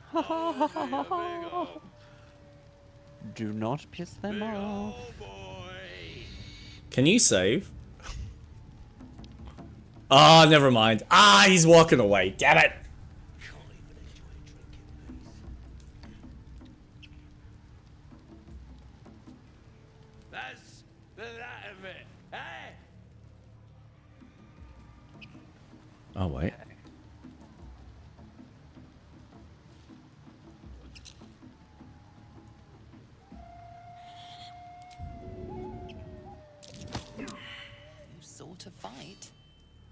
Do not piss them off. Can you save? Ah, oh, never mind. Ah, he's walking away. Damn it. That's that of it. Hey! Oh, wait. You sought a fight,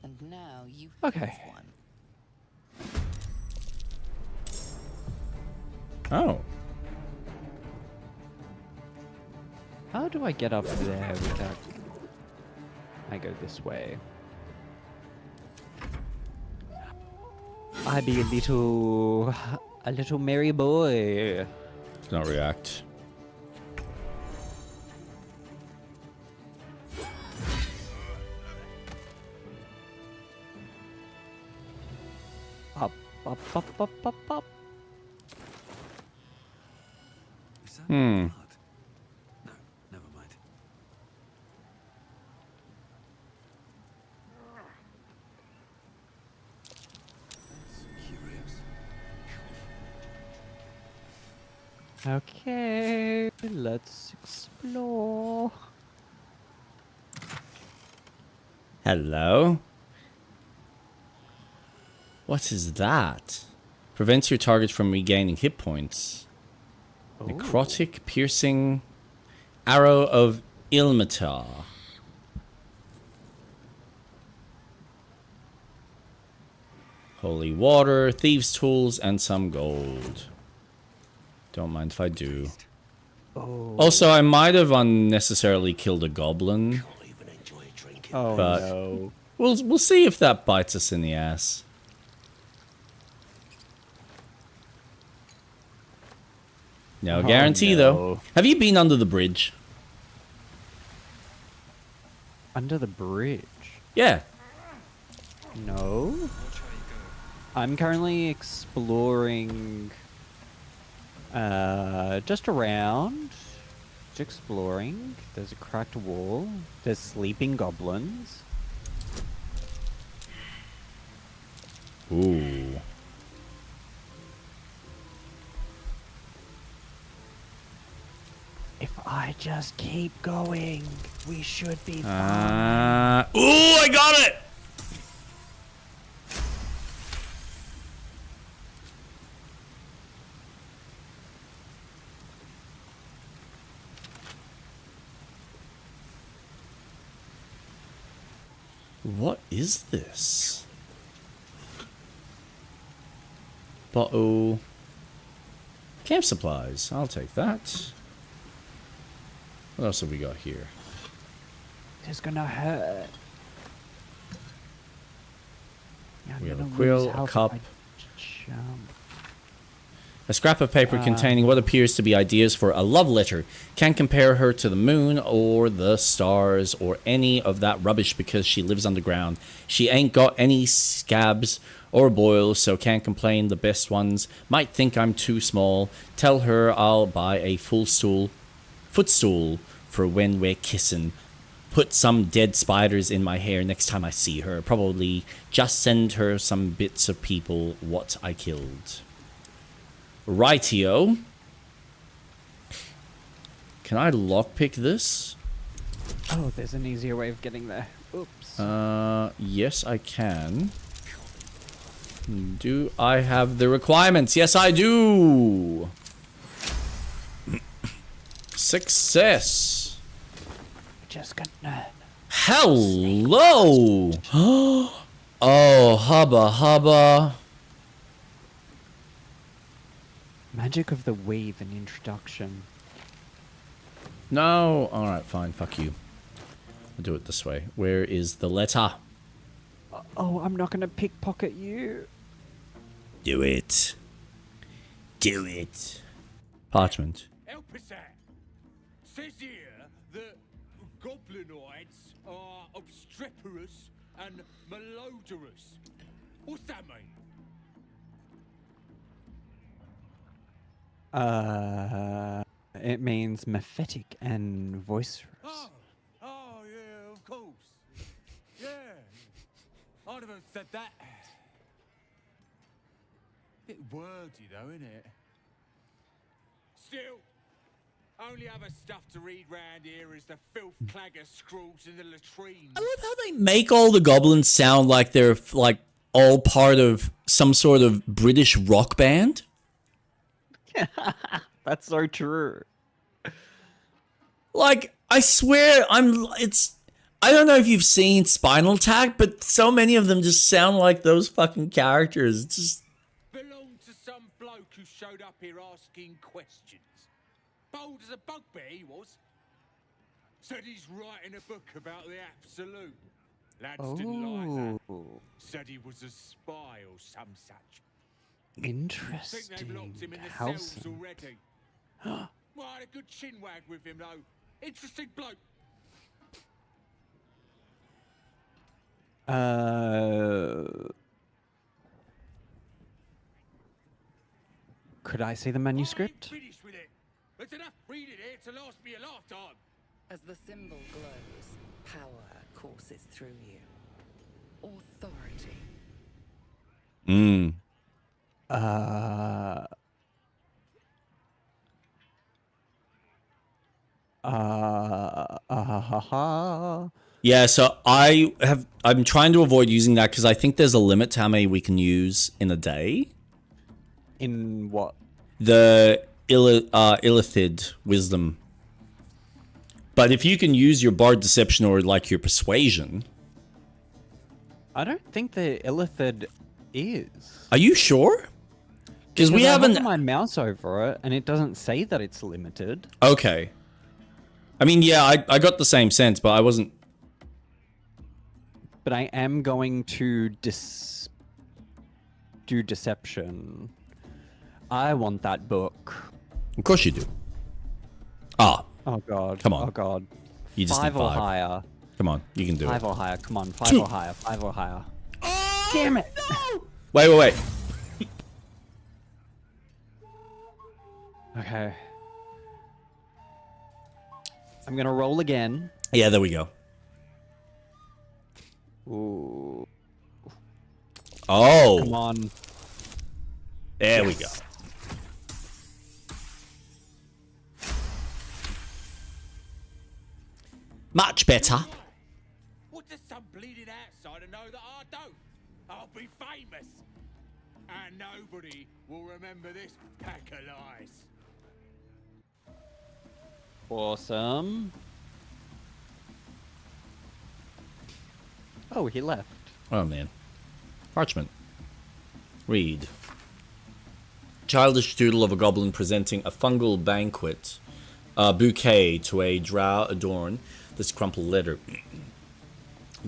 and now you Okay. have one. Oh. How do I get up there without... I go this way. I be a little merry boy. Do not react. Up, up, up, up, up, up. Hmm. Never mind. Okay, let's explore. Hello? What is that? Prevents your target from regaining hit points. Necrotic, piercing, arrow of Ilmatar. Holy water, thieves' tools, and some gold. Don't mind if I do. Also, I might have unnecessarily killed a goblin. Oh but no. We'll see if that bites us in the ass. No guarantee though. Have you been under the bridge? Under the bridge? Yeah. No. I'm currently exploring just around. Just exploring. There's a cracked wall. There's sleeping goblins. Ooh. If I just keep going, we should be fine. Ooh, I got it! What is this? Bottle. Camp supplies. I'll take that. What else have we got here? It's gonna hurt. Yeah, We have a quill, a cup. Jump. A scrap of paper containing what appears to be ideas for a love letter. Can't compare her to the moon or the stars or any of that rubbish because she lives underground. She ain't got any scabs or boils, so can't complain. The best ones might think I'm too small. Tell her I'll buy a footstool for when we're kissing. Put some dead spiders in my hair next time I see her. Probably just send her some bits of people what I killed. Rightio. Can I lockpick this? Oh, there's an easier way of getting there. Oops. Yes, I can. Do I have the requirements? Yes, I do. Success. Just gonna. Hello. Oh, hubba hubba. Magic of the Weave, an introduction. No. All right, fine. Fuck you. I'll do it this way. Where is the letter? Oh, I'm not gonna pickpocket you. Do it. Do it. Parchment. Help us out. Says here that goblinoids are obstreperous and malodorous. What's that mean? It means mephitic and voicerous. Oh, yeah, of course. Yeah. I'd have said that. Bit wordy though, isn't it? Still, only other stuff to read round here is the filth clagger scrawls in the latrines. I love how they make all the goblins sound like they're like all part of some sort of British rock band. That's so true. Like, I swear, I don't know if you've seen Spinal Tap, but so many of them just sound like those fucking characters. It's just Belonged to some bloke who showed up here asking questions. Bold as a bugbear he was. Said he's writing a book about the Absolute. Lads didn't like that. Said he was a spy or some such. Interesting. Think they've locked him in the House. cells already. Well, I had a good chinwag with him, though. Interesting bloke. Could I see the manuscript? Finished with it. There's enough reading here to last me a lifetime. As the symbol glows, power courses through you. Authority. Yeah, so I'm trying to avoid using that because I think there's a limit to how many we can use in a day. In what? The Illithid wisdom. But if you can use your bard deception or like your persuasion. I don't think the Illithid is. Are you sure? Because we haven't. I have my mouse over it and it doesn't say that it's limited. Okay. I mean, yeah, I got the same sense, but I wasn't. But I am going to do deception. I want that book. Of course you do. Ah. Oh god. Come on. Oh god. You just need 5 or 5. higher. Come on, you can do 5 it. or higher. Come on, 5 2. or higher. 5 or higher. Oh, damn it! No! Wait. Okay. I'm gonna roll again. Yeah, there we go. Ooh. Oh. Come on. There we go. Much better. What does some bleeding outsider know that I don't? I'll be famous. And nobody will remember this pack of lies. Awesome. Oh, he left. Oh, man. Parchment. Read. Childish doodle of a goblin presenting a fungal banquet, bouquet to a drow adorn this crumpled letter.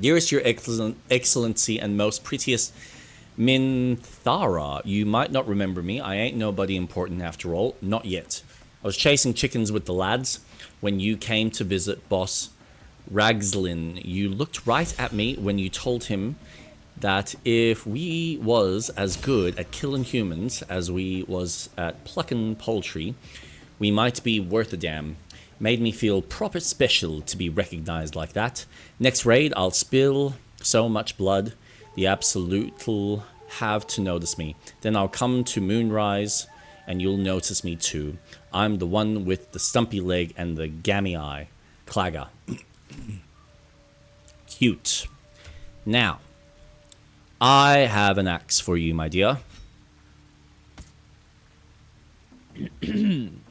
Dearest your excellency and most prettiest Minthara, you might not remember me. I ain't nobody important after all. Not yet. I was chasing chickens with the lads when you came to visit Boss Ragslin. You looked right at me when you told him that if we was as good at killing humans as we was at plucking poultry, we might be worth a damn. Made me feel proper special to be recognized like that. Next raid, I'll spill so much blood, the Absolute'll have to notice me. Then I'll come to Moonrise, and you'll notice me too. I'm the one with the stumpy leg and the gammy eye. Clagger. Cute. Now, I have an axe for you, my dear.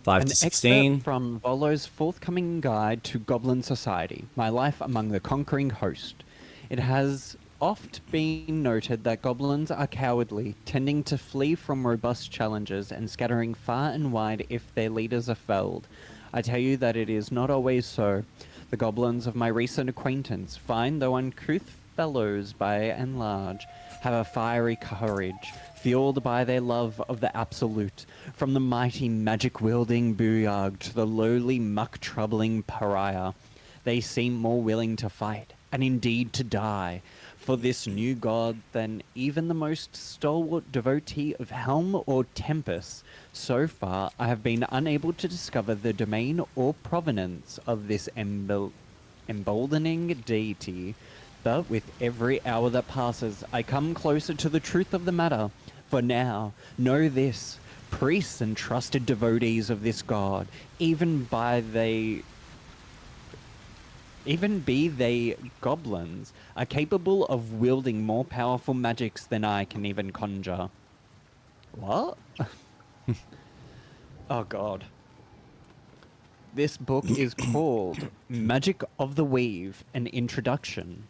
5 to 16. Excerpt from Volo's forthcoming guide to Goblin Society, My Life Among the Conquering Host. It has oft been noted that goblins are cowardly, tending to flee from robust challenges and scattering far and wide if their leaders are felled. I tell you that it is not always so. The goblins of my recent acquaintance, fine though uncouth fellows by and large, have a fiery courage, fueled by their love of the absolute, from the mighty magic-wielding Booyarg to the lowly muck-troubling pariah. They seem more willing to fight, and indeed to die, for this new god than even the most stalwart devotee of Helm or Tempest. So far, I have been unable to discover the domain or provenance of this emboldening deity, but with every hour that passes, I come closer to the truth of the matter. For now, know this, priests and trusted devotees of this god, even be they goblins, are capable of wielding more powerful magics than I can even conjure. What? Oh god. This book is called Magic of the Weave, an Introduction.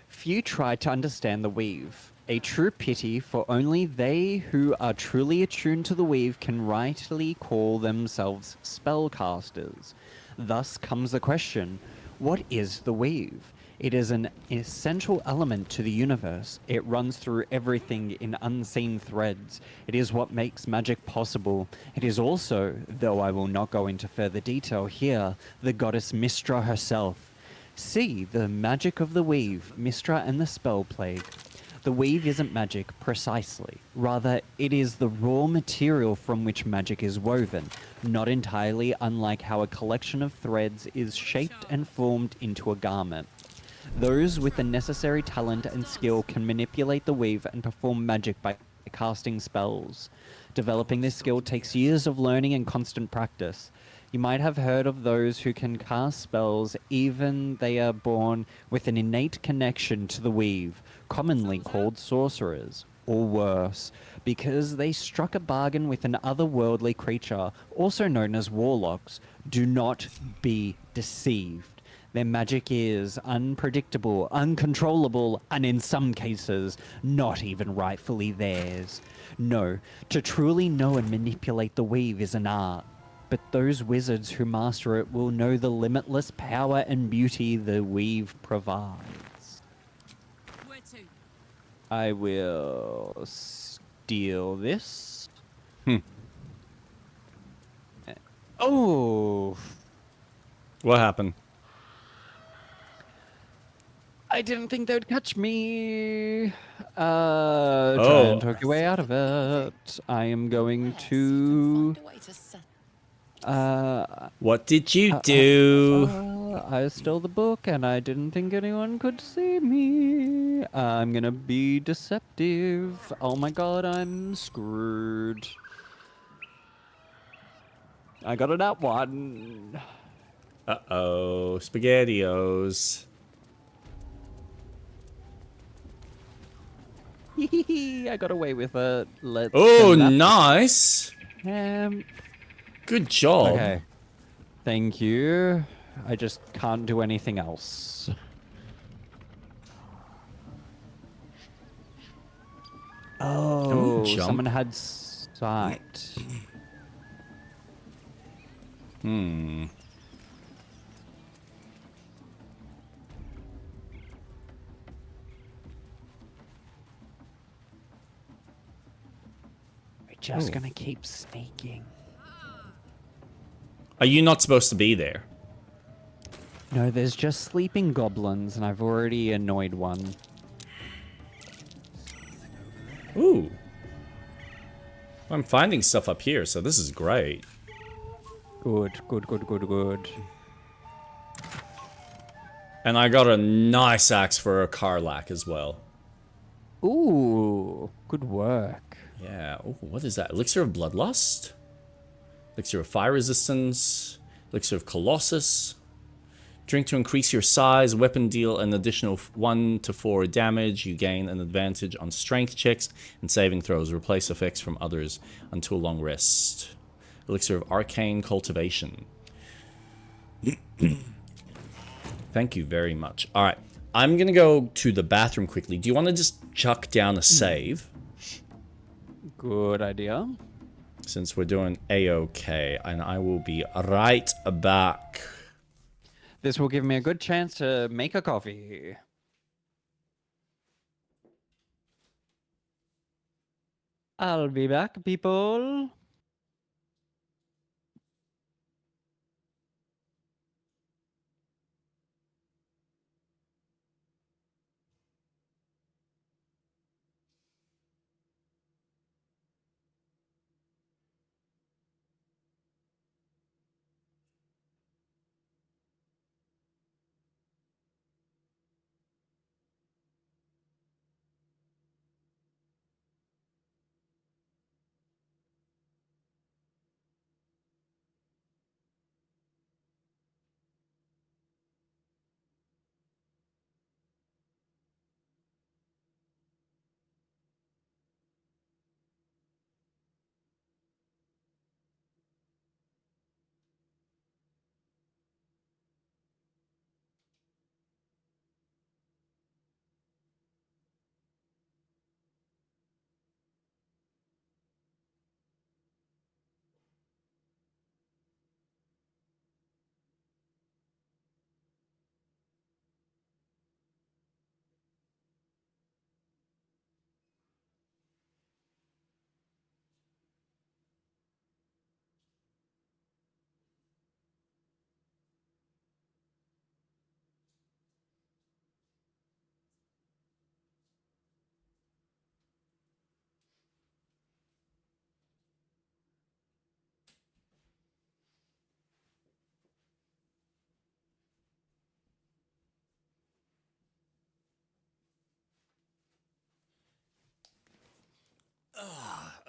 Few try to understand the weave. A true pity, for only they who are truly attuned to the weave can rightly call themselves spellcasters. Thus comes the question, What is the weave? It is an essential element to the universe. It runs through everything in unseen threads. It is what makes magic possible. It is also, though I will not go into further detail here, the goddess Mistra herself. See the magic of the weave, Mistra and the spell plague. The weave isn't magic precisely. Rather, it is the raw material from which magic is woven, not entirely unlike how a collection of threads is shaped and formed into a garment. Those with the necessary talent and skill can manipulate the weave and perform magic by casting spells. Developing this skill takes years of learning and constant practice. You might have heard of those who can cast spells even they are born with an innate connection to the weave, commonly called sorcerers, or worse, because they struck a bargain with an otherworldly creature, also known as warlocks. Do not be deceived. Their magic is unpredictable, uncontrollable, and in some cases, not even rightfully theirs. No, to truly know and manipulate the weave is an art. But those wizards who master it will know the limitless power and beauty the weave provides. Where to? I will steal this. Oh! What happened? I didn't think they would catch me. Try and talk your way out of it. I am going to... What did you do? I stole the book and I didn't think anyone could see me. I'm gonna be deceptive. Oh my god, I'm screwed. I got it at one. Uh-oh, SpaghettiOs. I got away with it. Let's Oh, send that nice. Good job. Okay. Thank you. I just can't do anything else. Oh, jump? someone had sight. We're just gonna keep sneaking. Are you not supposed to be there? No, there's just sleeping goblins, and I've already annoyed one. Ooh. I'm finding stuff up here, so this is great. Good, good, good, good, good. And I got a nice axe for a Karlak as well. Ooh, good work. Yeah. Ooh, what is that? Elixir of Bloodlust? Elixir of Fire Resistance? Elixir of Colossus? Drink to increase your size. Weapon deal an additional 1 to 4 damage. You gain an advantage on strength checks and saving throws. Replace effects from others until long rest. Elixir of Arcane Cultivation. Thank you very much. All right. I'm going to go to the bathroom quickly. Do you want to just chuck down a save? Good idea. Since we're doing A-OK, and I will be right back. This will give me a good chance to make a coffee. I'll be back, people.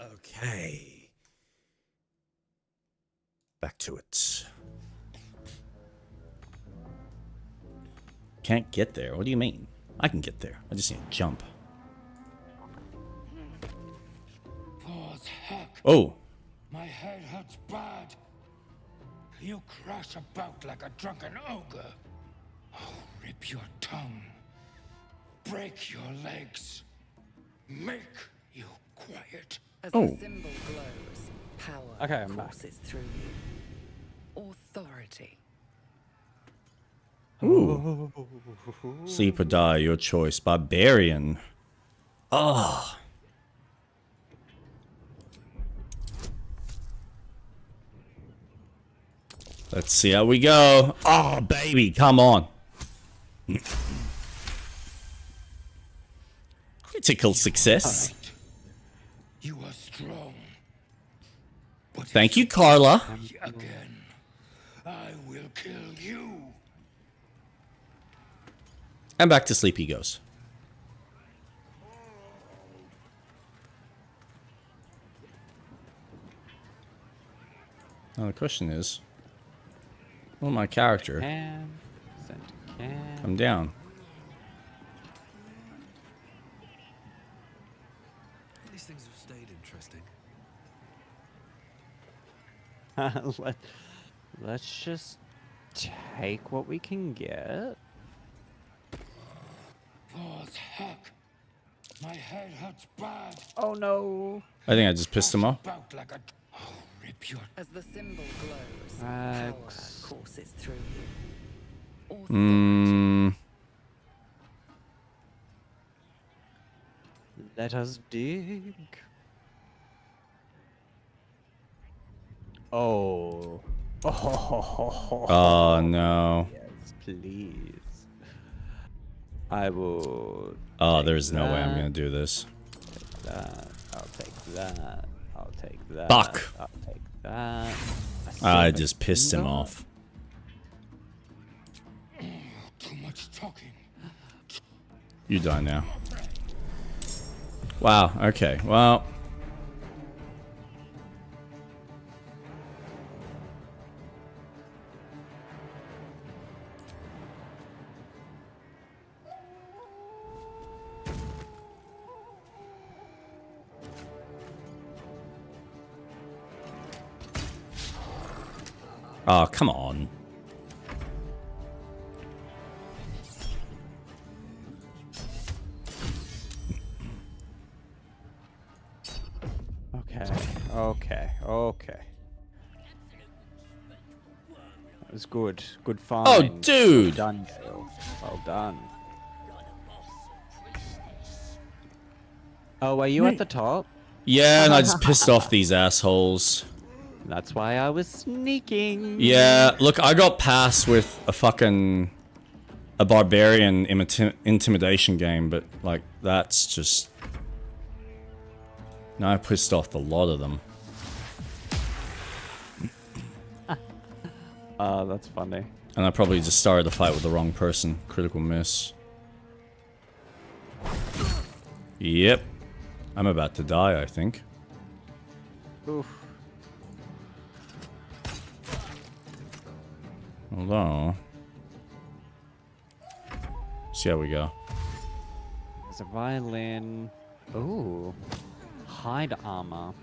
Okay. Back to it. Can't get there. What do you mean? I can get there. I just need to jump. Oh. My head hurts bad. You crash about like a drunken ogre. I'll rip your tongue. Break your legs. Make you quiet. As the symbol glows, power courses through you. Authority. Ooh. Sleep or die, your choice. Barbarian. Ah. Let's see how we go. Oh, baby, come on. Critical success. You are strong. Thank you, Carla. Again, I will kill you. And back to sleep he goes. Now the question is, will my character come down? These things have stayed interesting. Let's just take what we can get. What heck? My head hurts bad. Oh no. I think I just pissed him off. As the symbol glows, power courses through you. Let us dig. Oh. Oh no. Yes, please. I will. Oh, there's no way I'm gonna do this. Take that. I'll take that. I'll take that. Fuck. I'll take that. I just pissed him off. Too much talking. You die now. Wow. Okay. Well. Oh, come on. Okay. That was good. Good find. Oh, dude! Well done, Gale. Well done. Oh, are you at the top? Yeah, and I just pissed off these assholes. That's why I was sneaking. Yeah, look, I got past with a barbarian intimidation game, but like that's just. Now I pissed off a lot of them. That's funny. And I probably just started the fight with the wrong person. Critical miss. Yep. I'm about to die, I think. Oof. Hold on. See how we go. There's a violin. Ooh. Hide armor.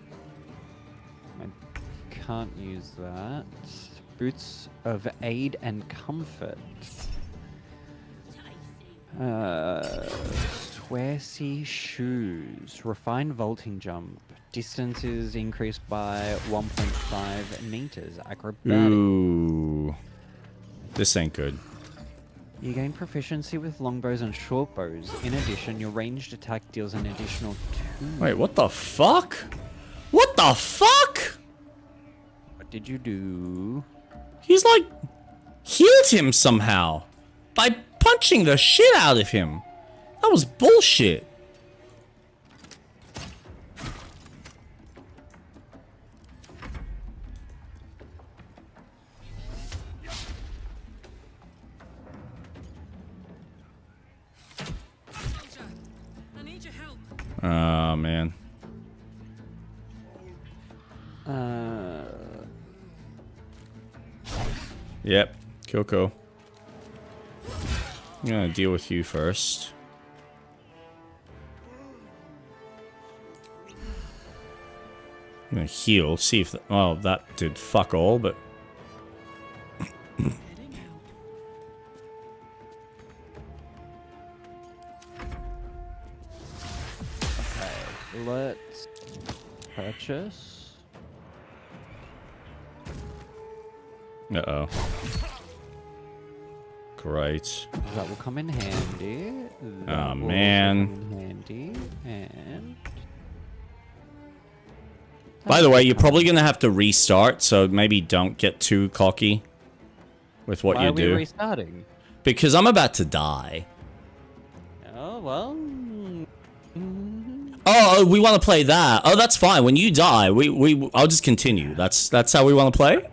I can't use that. Boots of aid and comfort. Square-C shoes. Refined vaulting jump. Distance is increased by 1.5 meters. Acrobatics. Ooh. This ain't good. You gain proficiency with longbows and shortbows. In addition, your ranged attack deals an additional 2. Wait, what the fuck? What the fuck? What did you do? He's like healed him somehow by punching the shit out of him. That was bullshit. I need your help. Oh man. Yep, Kyoko. I'm gonna deal with you first. I'm gonna heal, see if... Oh, that did fuck all, but... Okay, let's purchase. Uh-oh. Great. That will come in handy. Oh, man. Come in handy, and... By the way, you're probably gonna have to restart, so maybe don't get too cocky with what Why you are we do. restarting? Because I'm about to die. Oh, well... Oh, we want to play that. Oh, that's fine. When you die, I'll just continue. That's how we want to play?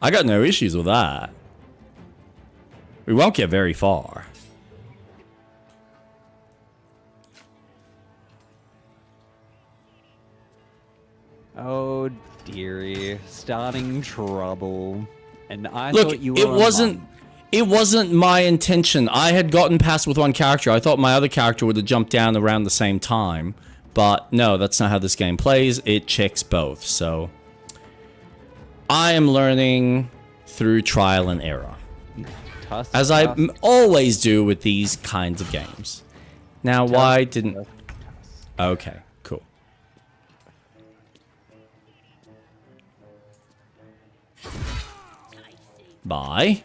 I got no issues with that. We won't get very far. Oh dearie, starting trouble. And I Look, thought you were it wasn't my intention. I had gotten past with one character. I thought my other character would have jumped down around the same time. But no, that's not how this game plays. It checks both. So I am learning through trial and error. As I always do with these kinds of games. Now, why didn't... Okay, cool. Bye.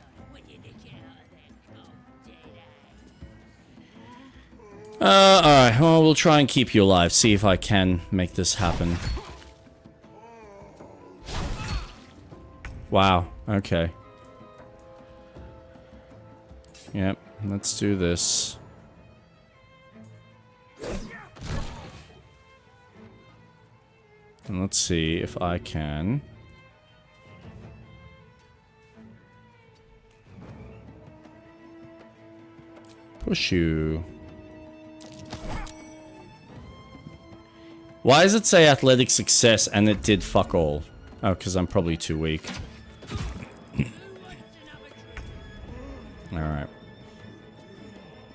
Alright, well, we'll try and keep you alive. See if I can make this happen. Wow, okay. Yep, let's do this. And let's see if I can... push you. Why does it say athletic success and it did fuck all? Oh, because I'm probably too weak. Alright.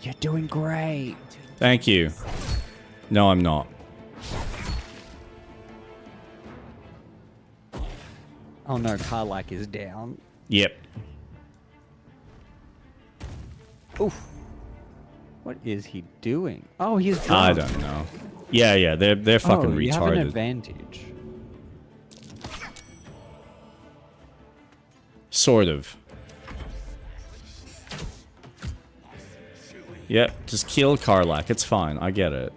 You're doing great. Thank you. No, I'm not. Oh no, Karlak is down. Yep. Oof. What is he doing? Oh, he's drunk. I don't know. Yeah, they're fucking retarded. You have an advantage. Sort of. Yep, just kill Karlak. It's fine. I get it.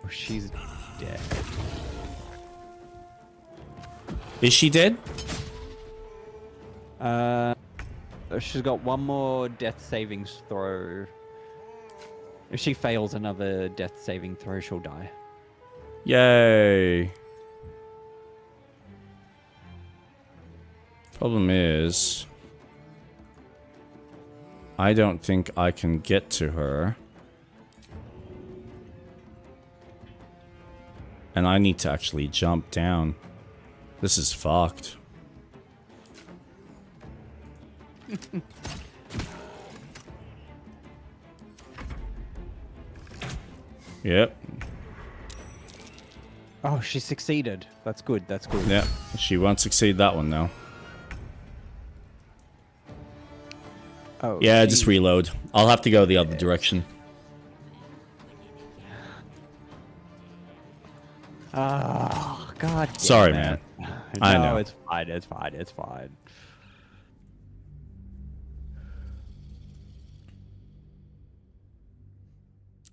Oh, she's dead. Is she dead? She's got one more death savings throw. If she fails another death saving throw, she'll die. Yay. Problem is... I don't think I can get to her. And I need to actually jump down. This is fucked. Yep. Oh, she succeeded. That's good. That's good. Yep. She won't succeed that one though. Oh, yeah, just reload. I'll have to go the other direction. Oh, God damn Sorry, it. man. No, I know. It's fine. It's fine. It's fine.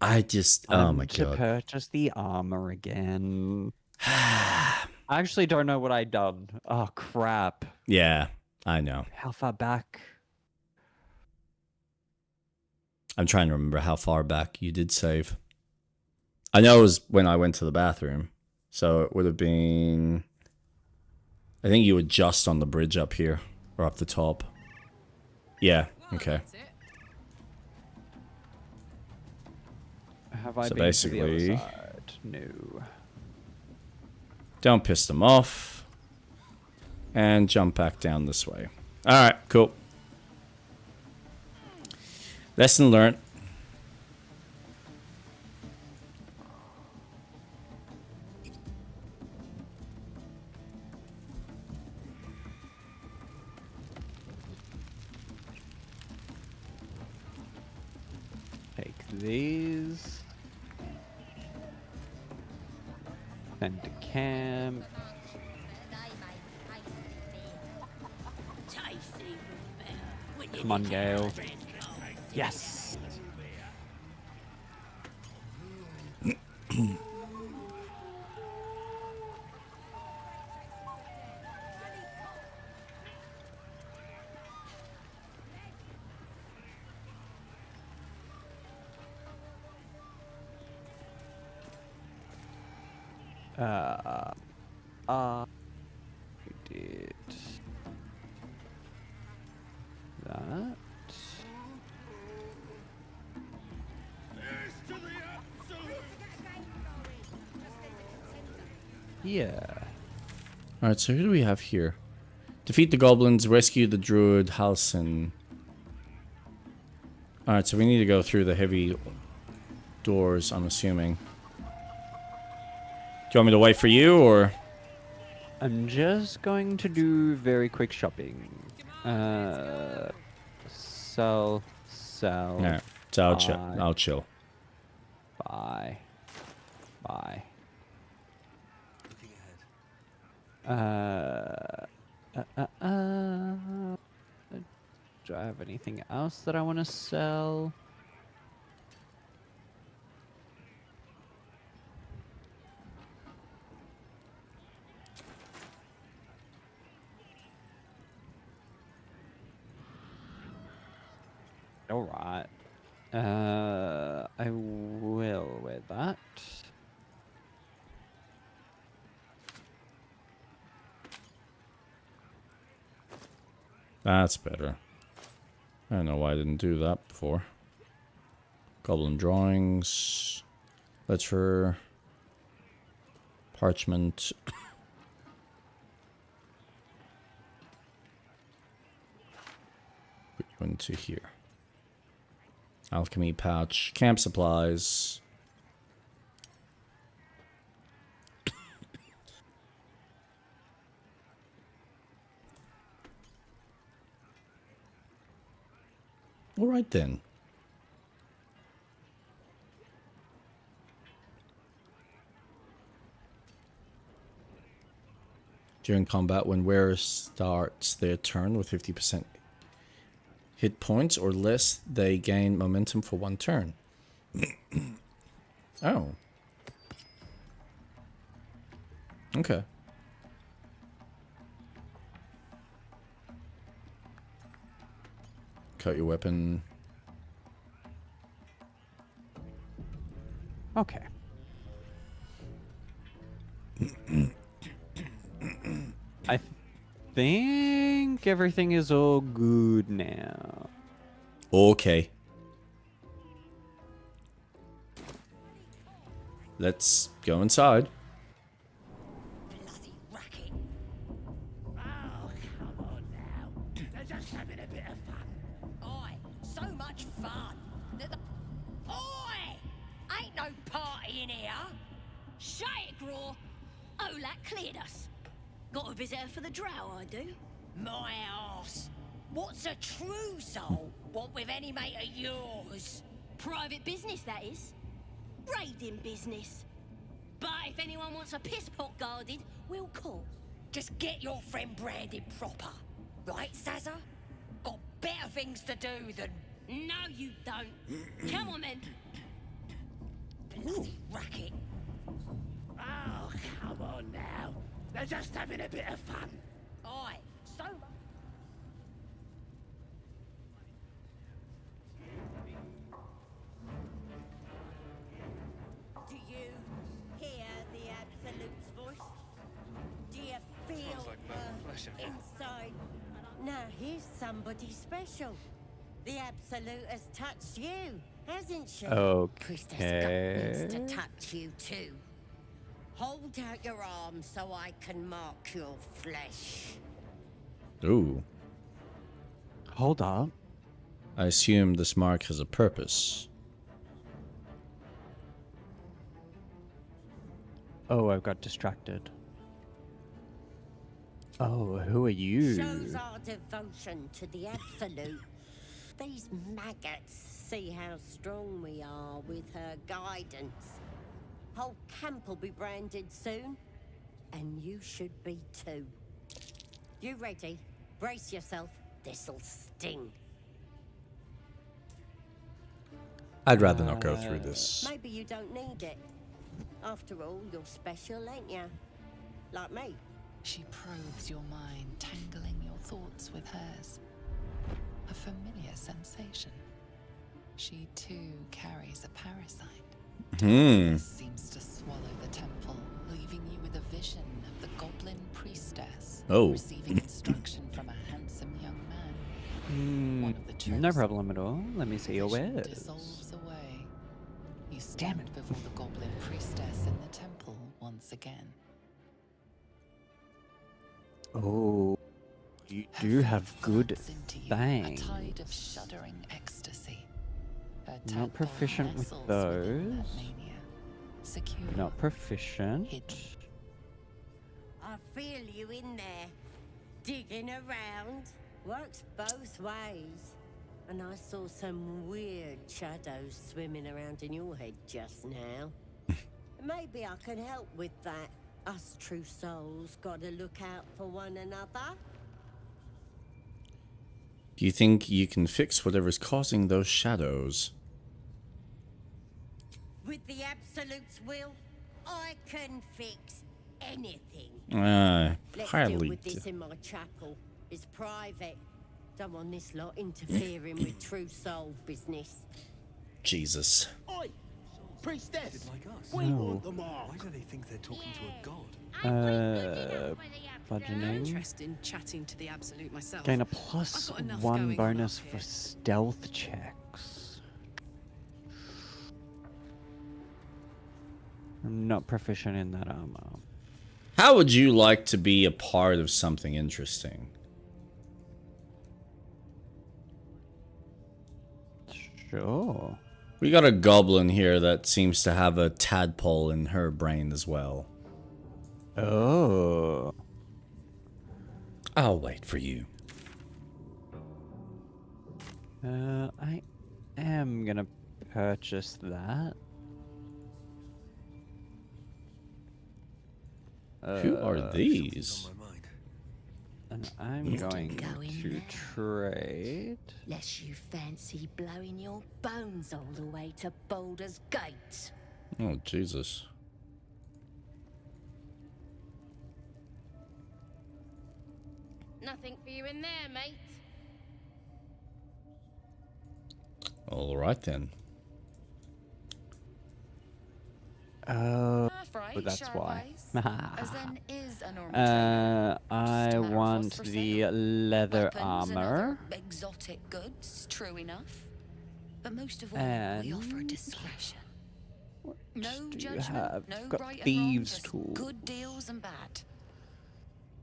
I just... Oh my To god. purchase the armor again. I actually don't know what I've done. Oh, crap. Yeah, I know. How far back? I'm trying to remember how far back you did save. I know it was when I went to the bathroom. So it would have been... I think you were just on the bridge up here. Or up the top. Yeah, okay. Have I So been to the other basically- side? No. Don't piss them off. And jump back down this way. Alright, cool. Lesson learned. Take these. Send to camp. Come on, Gale. Yes. We did that. Yeah. Alright, so who do we have here? Defeat the goblins, rescue the druid, Halsin. Alright, so we need to go through the heavy doors, I'm assuming. Do you want me to wait for you, or? I'm just going to do very quick shopping. Sell. Alright, so I'll chill. Buy. Do I have anything else that I want to sell? All right. I will wear that. That's better. I don't know why I didn't do that before. Goblin drawings. Letter. Parchment. Put you into here. Alchemy pouch. Camp supplies. All right then. During combat, when wearer starts their turn with 50% hit points or less, they gain momentum for 1 turn. Oh. Okay. Cut your weapon. Okay. I think everything is all good now. Okay. Let's go inside. Bloody racket. Oh, come on now. They're just having a bit of fun. Oi, so much fun. Oi! Ain't no party in here. Shut it, Graw. Olak cleared us. Got a visitor for the drow, I do. My arse. What's a true soul want with any mate of yours? Private business, that is. Raiding business. But if anyone wants a piss pot guarded, we'll call. Just get your friend branded proper. Right, Sazza? Got better things to do than... No, you don't. Come on, then. Bloody racket. Oh, come on now. They're just having a bit of fun. Oi, so much. Do you hear the Absolute's voice? Do you feel her inside? Now here's somebody special. The Absolute has touched you, hasn't she? Okay. Priestess got needs to touch you too. Hold out your arm so I can mark your flesh. Ooh. Hold up. I assume this mark has a purpose. Oh, I got distracted. Oh, who are you? Shows our devotion to the Absolute. These maggots see how strong we are with her guidance. Whole camp will be branded soon, and you should be too. You ready? Brace yourself. This'll sting. I'd rather not go through this. Maybe you don't need it. After all, you're special, ain't ya? Like me. She probes your mind, tangling your thoughts with hers. A familiar sensation. She too carries a parasite. Darkness seems to swallow the temple, leaving you with a vision of the goblin priestess receiving instruction from a handsome young man. One of the chosen. No problem at all. Let me see your wares. Dissolves away. You stand before the goblin priestess in the temple once again. Oh, you do have good A things. tide of shuddering ecstasy. Her Not tadpole proficient with nestles within that those. mania. Secure. Not proficient. I feel you in there. Digging around. Works both ways. And I saw some weird shadows swimming around in your head just now. Maybe I can help with that. Us true souls gotta look out for one another. Do you think you can fix whatever's causing those shadows? With the Absolute's will, I can fix anything. Let's Hardly. deal with this in my chapel. It's private. Don't want this lot interfering with true soul business. Jesus. Oi! Priestess! Like us. We No. want them all! Why do they think they're talking to a god? Bludgeoning. Interest in chatting to the Absolute myself. Gain a I've plus got enough 1 going on bonus up for here. stealth checks. I'm not proficient in that armor. How would you like to be a part of something interesting? Sure. We got a goblin here that seems to have a tadpole in her brain as well. Oh. I'll wait for you. I am gonna purchase that. Who are these? And I'm going to trade. Lest you fancy blowing your bones all the way to Baldur's Gate. Oh, Jesus. Nothing for you in there, mate. All right then. Oh, Right, that's why. as then is a normal trader. I Just a matter of want what's for the sale. leather Weapons and armor. other exotic goods, true enough. But most of all, we offer And discretion. No do you judgment, have? no I've got right and wrong, thieves' just tools. good deals and bad.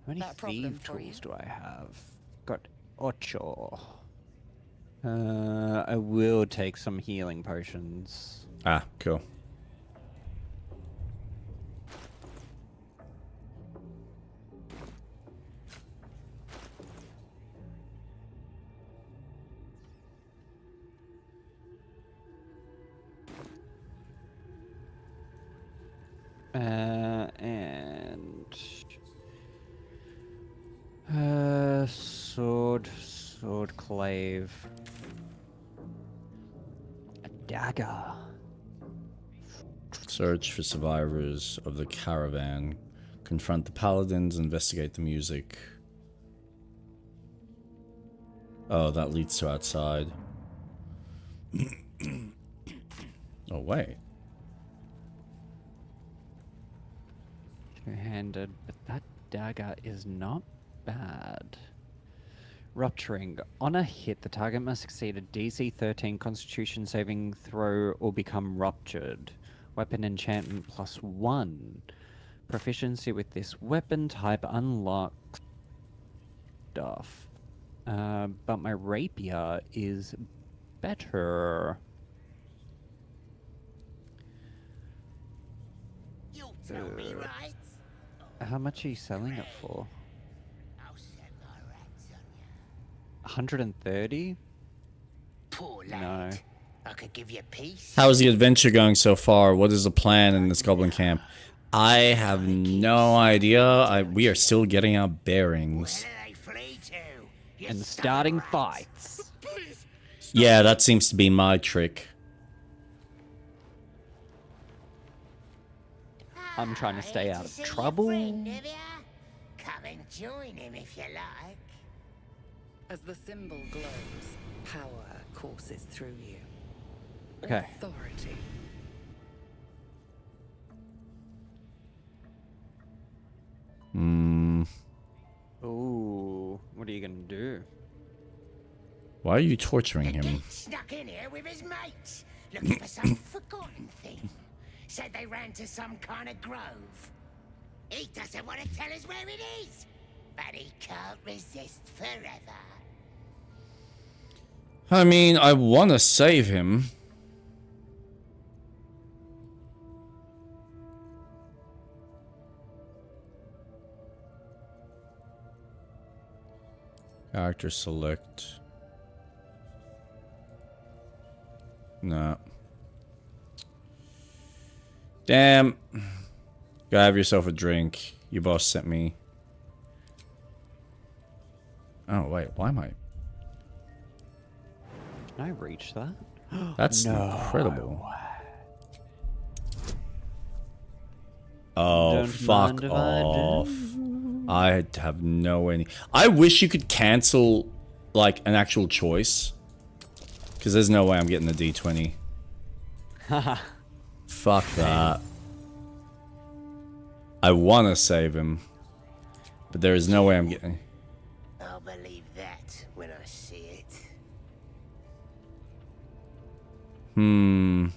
How many That problem thief for you? tools do I have? Got ocho. I will take some healing potions. Ah, cool. And sword clave, a dagger. Search for survivors of the caravan. Confront the paladins. Investigate the music. Oh, that leads to outside. Oh, wait. Two-handed, but that dagger is not bad. Rupturing. On a hit, the target must succeed a DC 13 Constitution saving throw or become ruptured. Weapon enchantment +1. Proficiency with this weapon type unlocks stuff. But my rapier is better. You'll tell me, right? How much are you selling it for? I'll set my rats on you. 130? Poor No. lad. I could give you peace. How is the adventure going so far? What is the plan in this goblin camp? I have no idea. We are still getting our bearings. And starting fights. Yeah, that seems to be my trick. I'm trying to stay out of trouble. Come and join him if you like. As the symbol glows, power courses through you. Okay. Authority. Ooh, what are you gonna do? Why are you torturing him? Snuck in here with his mates, looking for some forgotten thing. Said they ran to some kind of grove. He doesn't want to tell us where it is, but he can't resist forever. I mean, I want to save him. Character select. No. Damn. Go have yourself a drink. Your boss sent me. Oh, wait. Why am I? Can I reach that? That's incredible. Oh, Don't fuck mind if I do. off. I have no any. I wish you could cancel, like, an actual choice. Because there's no way I'm getting the D20. Haha. Fuck that. I want to save him. But there is no way I'm getting... I'll believe that when I see it. Hmm.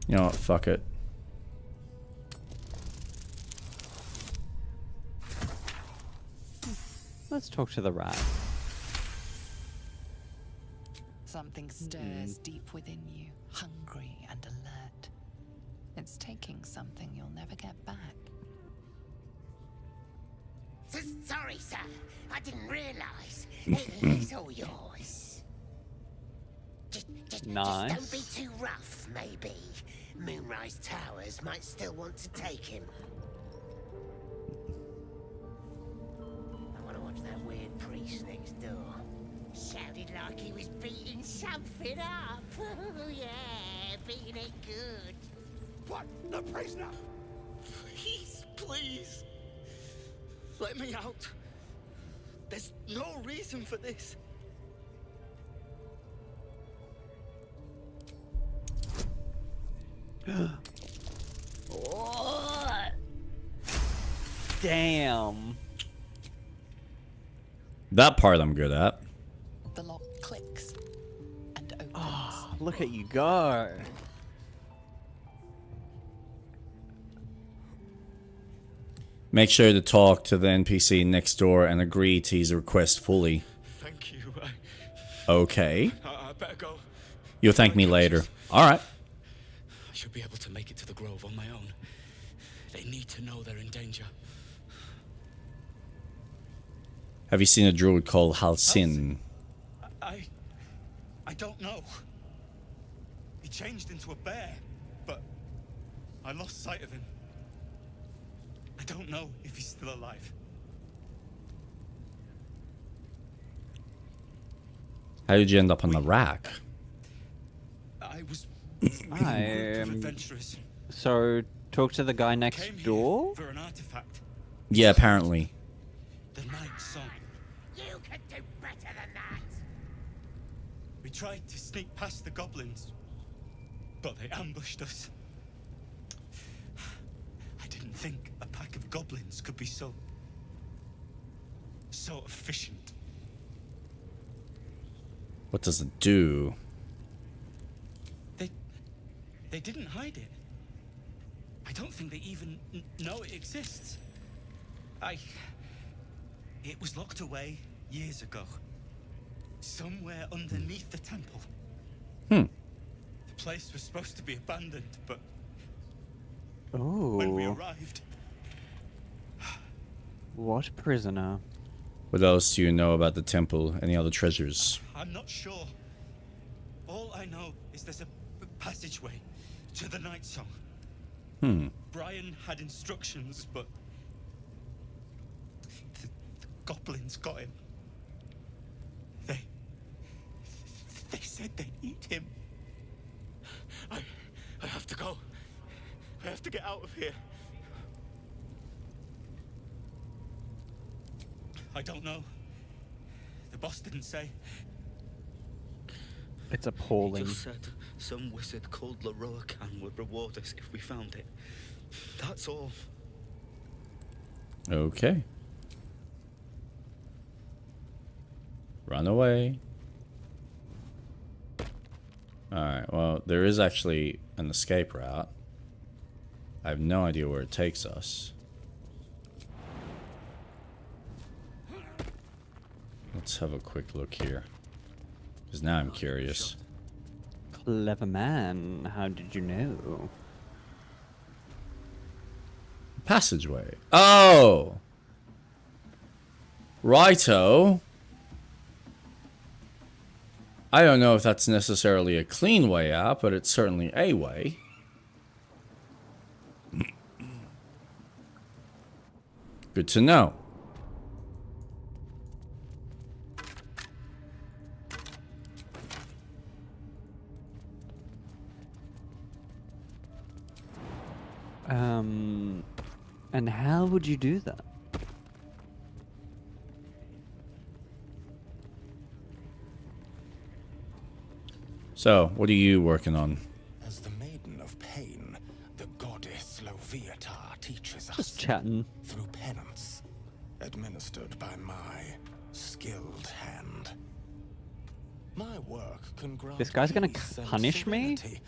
You know what? Fuck it. Let's talk to the rat. Something stirs deep within you, hungry and alert. It's taking something you'll never get back. Sorry, sir. I didn't realize. It's all yours. Just don't be too rough, maybe. Moonrise Towers might still want to take him. I want to watch that weird priest next door. Sounded like he was beating something up. Oh, yeah, beating it good. What? The prisoner? Please, please. Let me out. There's no reason for this. Damn. That part I'm good at. The lock clicks and opens. Oh, look at you go. Make sure to talk to the NPC next door and agree to his request fully. Thank you. Okay. I better go. You'll thank me later. Alright. I should be able to make it to the grove on my own. They need to know they're in danger. Have you seen a druid called Halcyon? I don't know. He changed into a bear, but I lost sight of him. I don't know if he's still alive. How did you end up on the rack? I was I adventurers. So talk to the guy next door. For an artifact. Yeah, apparently. The night song. You can do better than that. We tried to sneak past the goblins, but they ambushed us. I didn't think a pack of goblins could be so efficient. What does it do? They didn't hide it. I don't think they even know it exists. It was locked away years ago. Somewhere underneath the temple. Hmm. The place was supposed to be abandoned, but Oh. when we arrived... What prisoner? What else do you know about the temple? Any other treasures? I'm not sure. All I know is there's a passageway to the Night Song. Hmm. Brian had instructions, but the goblins got him. They said they'd eat him. I have to go. I have to get out of here. I don't know. The boss didn't say. It's appalling. He just said some wizard called Leroacan would reward us if we found it. That's all. Okay. Run away. Alright, well, there is actually an escape route. I have no idea where it takes us. Let's have a quick look here. Because now I'm curious. Clever man. How did you know? Passageway. Oh! Righto. I don't know if that's necessarily a clean way out, but it's certainly a way. Good to know. And how would you do that? So, what are you working on? As the Maiden of Pain, the goddess Loviatar teaches us. Just chatting. Through penance, administered by my skilled hand. My work can grant This guy's gonna peace and punish me? serenity,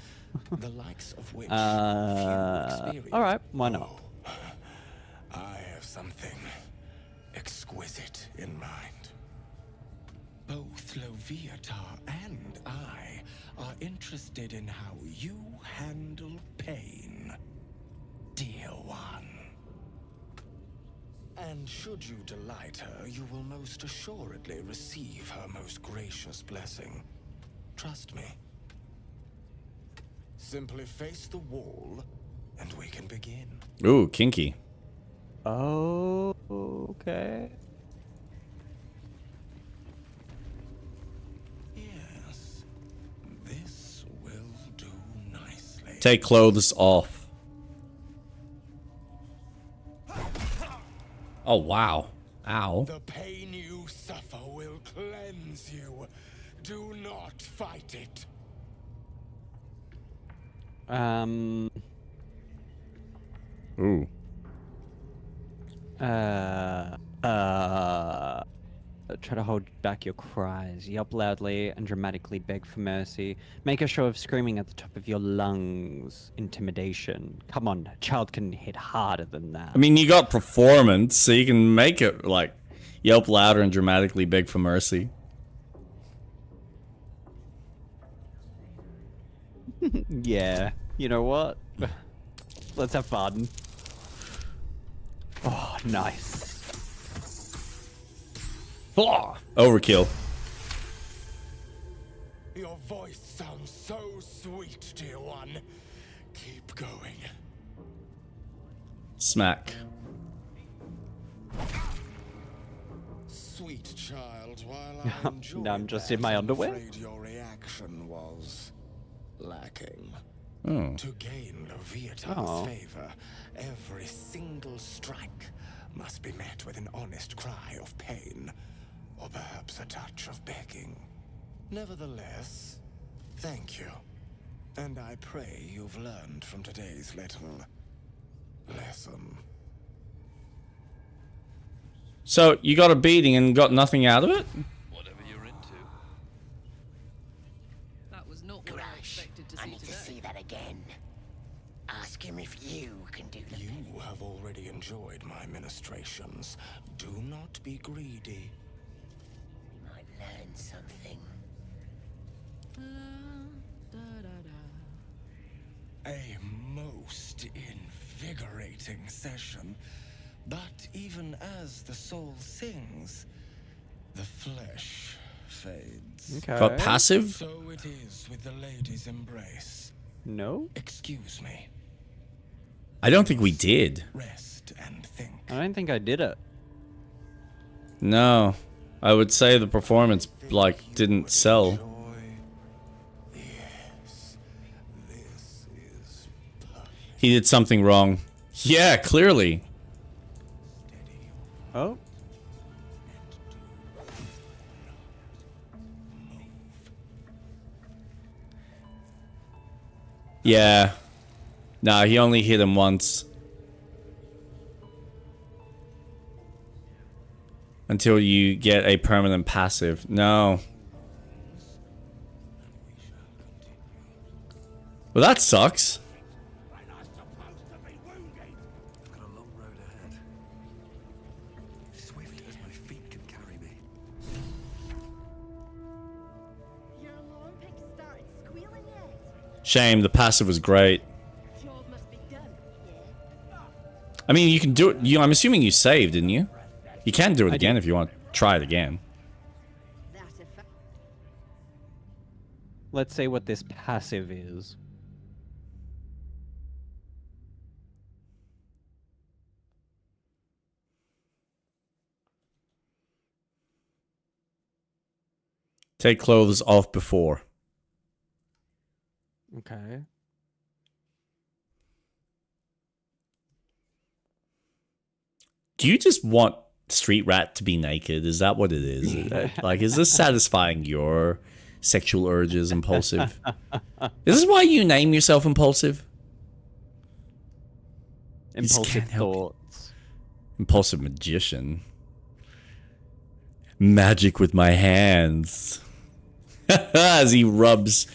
the likes of which alright, why not? I have something exquisite in mind. Both Loviatar and I are interested in how you handle pain, dear one. And should you delight her, you will most assuredly receive her most gracious blessing. Trust me. Simply face the wall, and we can begin. Ooh, kinky. Oh, okay. Yes, this will do nicely. Take clothes off. Oh, wow. Ow. The pain you suffer will cleanse you. Do not fight it. Ooh. Try to hold back your cries. Yelp loudly and dramatically beg for mercy. Make a show of screaming at the top of your lungs. Intimidation. Come on, a child can hit harder than that. I mean, you got performance, so you can make it, like, yelp louder and dramatically beg for mercy. Yeah, you know what? Let's have fun. Oh, nice. Oh, overkill. Your voice sounds so sweet, dear one. Keep going. Smack. Sweet child, while I enjoy Now I'm just in my underwear. I'm afraid your reaction was lacking. Oh. To gain Loviatar's favor, every single strike must be met with an honest cry of pain, or perhaps a touch of begging. Nevertheless, thank you. And I pray you've learned from today's little lesson. So, you got a beating and got nothing out of it? Whatever you're into. That was not what I expected to see I need today. to see that again. Ask him if you can do the You have already enjoyed my ministrations. Do not be greedy. Might learn something. A most invigorating session. But even as the soul sings, the flesh fades. Okay. Got passive? So it is with the lady's embrace. No? Excuse me. I don't think we did. Rest and think. I don't think I did it. No. I would say the performance, like, didn't sell. He did something wrong. Yeah, clearly. Oh. Yeah. Nah, he only hit him once. Until you get a permanent passive. No. Well, that sucks. Got a long road ahead. Swift as my feet can carry me. Your alarm pig started squealing yet? Shame, the passive was great. Job must be done. I mean, you can do it. I'm assuming you saved, didn't you? You can do it again if you want. Try it again. Let's see what this passive is. Take clothes off before. Okay. Do you just want Street Rat to be naked? Is that what it is? Like, is this satisfying your sexual urges, Impulsive? Is this why you name yourself Impulsive? Impulsive thoughts. Impulsive magician. Magic with my hands. As he rubs.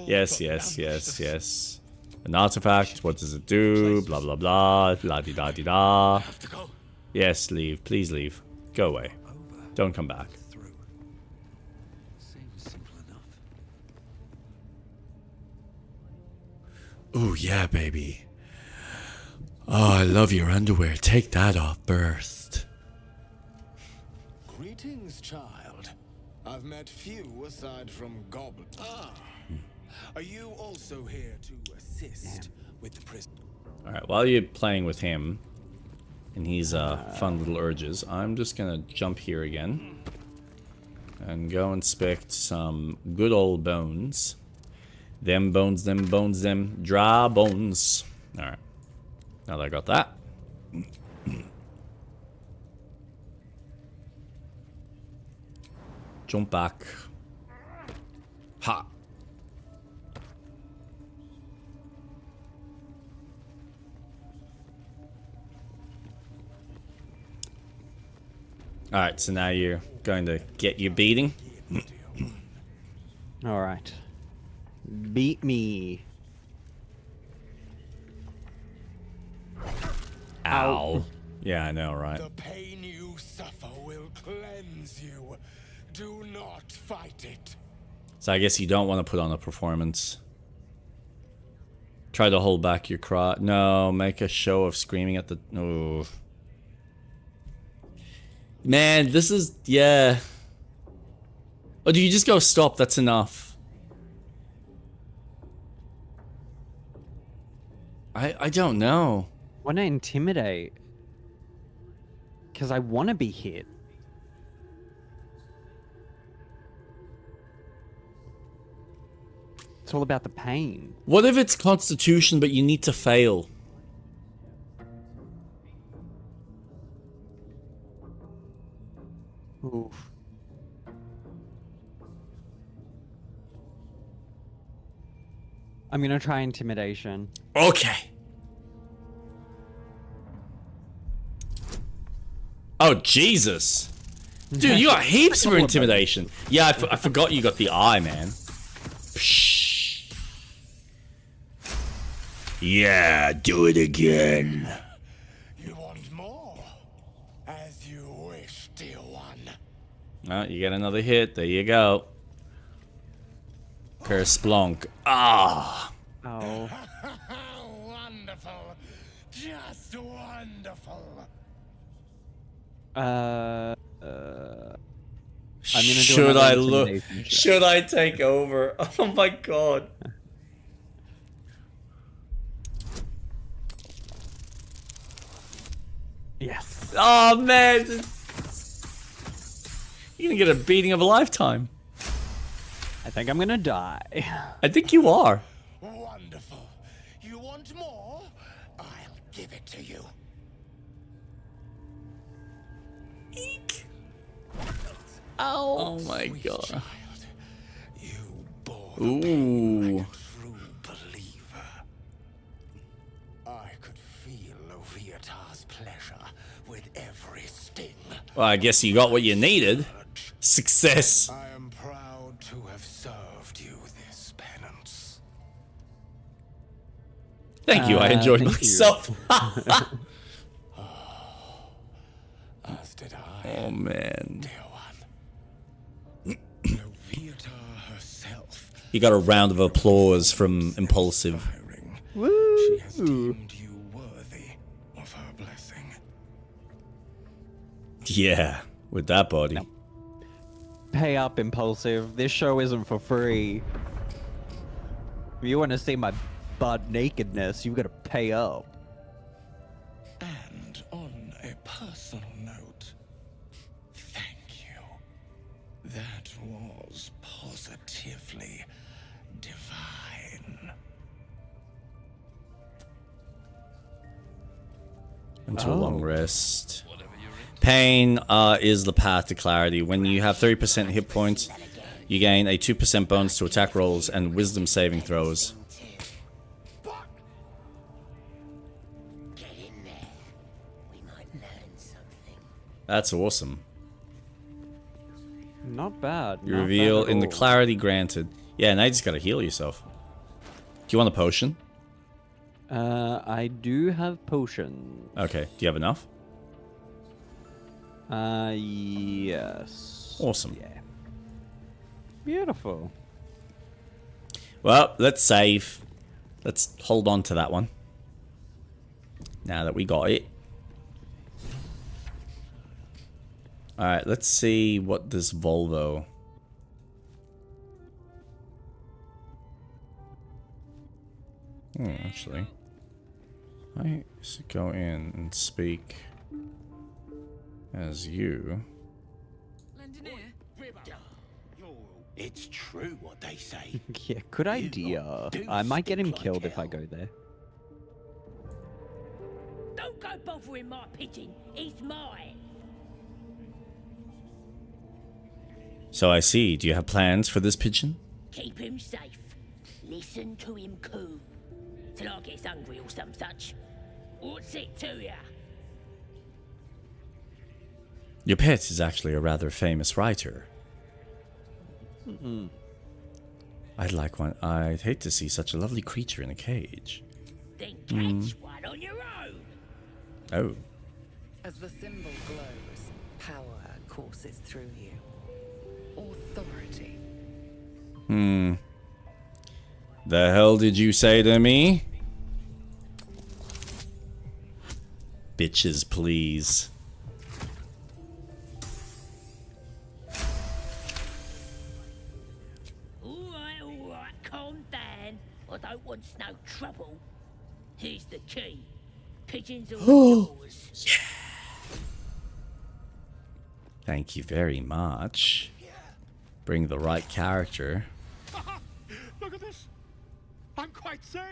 Yes, yes, yes, yes. An artifact, what does it do? Blah, blah, blah. La-di-da-di-da. Yes, leave. Please leave. Go away. Don't come back. Ooh, yeah, baby. Oh, I love your underwear. Take that off first. Greetings, child. I've met few aside from goblins. Are you also here to assist with the prison? Alright, while you're playing with him, and he's fun little urges, I'm just gonna jump here again. And go inspect some good old bones. Them bones, them bones, them dry bones. Alright. Now that I got that. Jump back. Ha! Alright, so now you're going to get your beating. Alright. Beat me. Ow. Yeah, I know, right? The pain you suffer will cleanse you. Do not fight it. So I guess you don't want to put on a performance. Try to hold back your cry. No, make a show of screaming at the... Oh. Man, this is... Yeah. Or do you just go, stop, that's enough? I don't know. Want to intimidate. Because I want to be hit. It's all about the pain. What if it's Constitution, but you need to fail? Oof. I'm gonna try intimidation. Okay. Oh, Jesus. Dude, you got heaps for intimidation. Yeah, I forgot you got the eye, man. Psh. Yeah, do it again. You want more? As you wish, dear one. Oh, you get another hit. There you go. Kersplonk. Ah. Oh. Wonderful. Just wonderful. I'm gonna do Should another I look? intimidation check. Should I take over? Oh my god. Yes. Oh man. You're gonna get a beating of a lifetime. I think I'm gonna die. I think you are. Wonderful. You want more? I'll give it to you. Eek. Oh my god. Ooh. I could feel Loviatar's pleasure with every sting. Well, I guess you got what you needed. Success. I am proud to have served you this penance. Thank you. I enjoyed thank you. myself. As did I. Oh man. Loviatar herself. You got a round of applause from Impulsive. She has deemed you worthy of her blessing. Yeah, with that body. Pay up, Impulsive. This show isn't for free. If you want to see my butt nakedness, you've got to pay up. And on a personal note, thank you. That was positively divine. Into a long rest. Pain is the path to clarity. When you have 30% hit points, you gain a 2% bonus to attack rolls and wisdom saving throws. That's awesome. Not bad. You not reveal bad at in the all. clarity granted. Yeah, now you just gotta heal yourself. Do you want a potion? I do have potions. Okay, do you have enough? Yes. Awesome. Yeah. Beautiful. Well, let's save. Let's hold on to that one. Now that we got it. Alright, let's see what this Volvo. Actually. I should go in and speak as you. It's true what they say. Yeah, good idea. I might get him killed if I go there. Don't go bothering my pigeon. He's mine. So I see. Do you have plans for this pigeon? Keep him safe. Listen to him coo. Till I gets hungry or some such. What's it to ya? Your pet is actually a rather famous writer. I'd like one. I'd hate to see such a lovely creature in a cage. Then catch one on your own. Oh. As the symbol glows, power courses through you. Authority. The hell did you say to me? Bitches, please. All right, calm down. I don't want no trouble. Here's the key. Pigeons are yours. Thank you very much. Bring the right character. Look at this. I'm quite saved.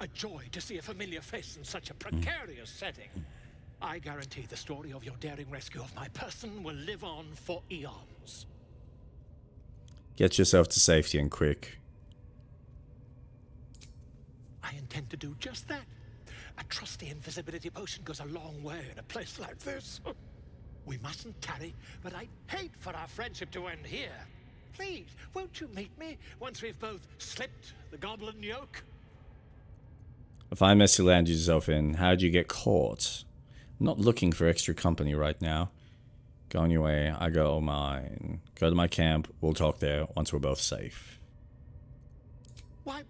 A joy to see a familiar face in such a precarious setting. I guarantee the story of your daring rescue of my person will live on for eons. Get yourself to safety and quick. I intend to do just that. A trusty invisibility potion goes a long way in a place like this. We mustn't tarry, but I'd hate for our friendship to end here. Please, won't you meet me once we've both slipped the goblin yoke? A fine mess you land yourself in. How'd you get caught? I'm not looking for extra company right now. Go on your way, I go mine. Go to my camp, we'll talk there once we're both safe. Why,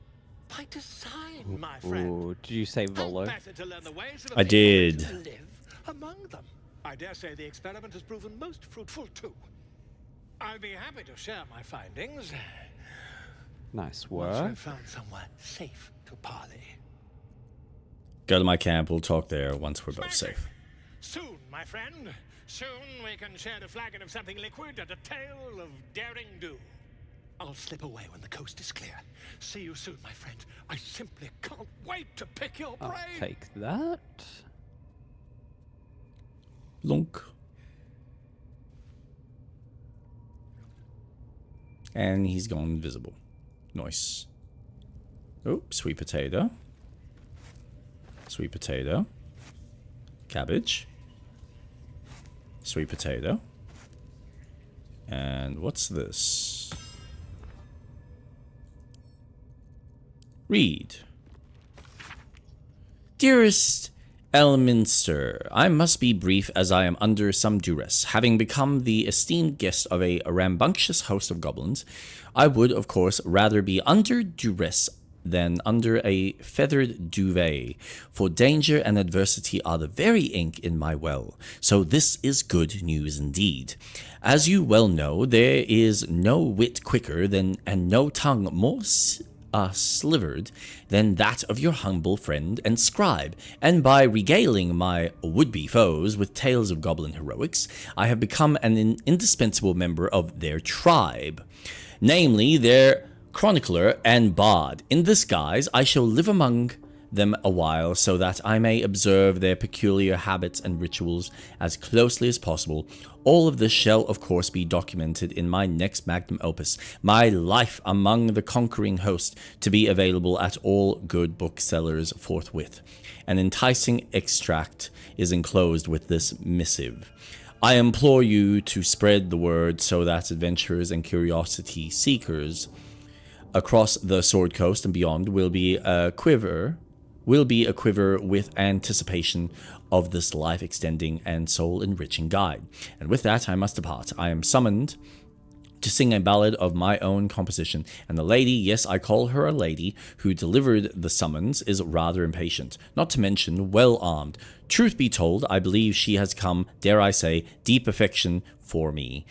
by design, my friend. Ooh, did you say Volo? Better to learn the ways of a I people did. than to live among them. I dare say the experiment has proven most fruitful too. I'll be happy to share my findings. Nice Once work. we've found somewhere safe to parley. Go to my camp, we'll talk there once we're both safe. Soon, my friend. Soon we can share a flagon of something liquid and a tale of daring do. I'll slip away when the coast is clear. See you soon, my friend. I simply can't wait to pick your brain. I'll take that. Lunk. And he's gone invisible. Nice. Oh, sweet potato. Sweet potato. Cabbage. Sweet potato. And what's this? Read. Dearest Elminster, I must be brief as I am under some duress. Having become the esteemed guest of a rambunctious host of goblins, I would, of course, rather be under duress than under a feathered duvet, for danger and adversity are the very ink in my well, so this is good news indeed. As you well know, there is no wit quicker than, and no tongue more slivered than that of your humble friend and scribe, and by regaling my would-be foes with tales of goblin heroics, I have become an indispensable member of their tribe, namely their chronicler and bard. In this guise, I shall live among them a while so that I may observe their peculiar habits and rituals as closely as possible. All of this shall, of course, be documented in my next magnum opus, My Life Among the Conquering Host, to be available at all good booksellers forthwith. An enticing extract is enclosed with this missive. I implore you to spread the word so that adventurers and curiosity seekers across the Sword Coast and beyond will be a quiver with anticipation of this life-extending and soul-enriching guide. And with that, I must depart. I am summoned to sing a ballad of my own composition, and the lady, yes, I call her a lady, who delivered the summons, is rather impatient, not to mention well-armed. Truth be told, I believe she has come, dare I say, deep affection for me.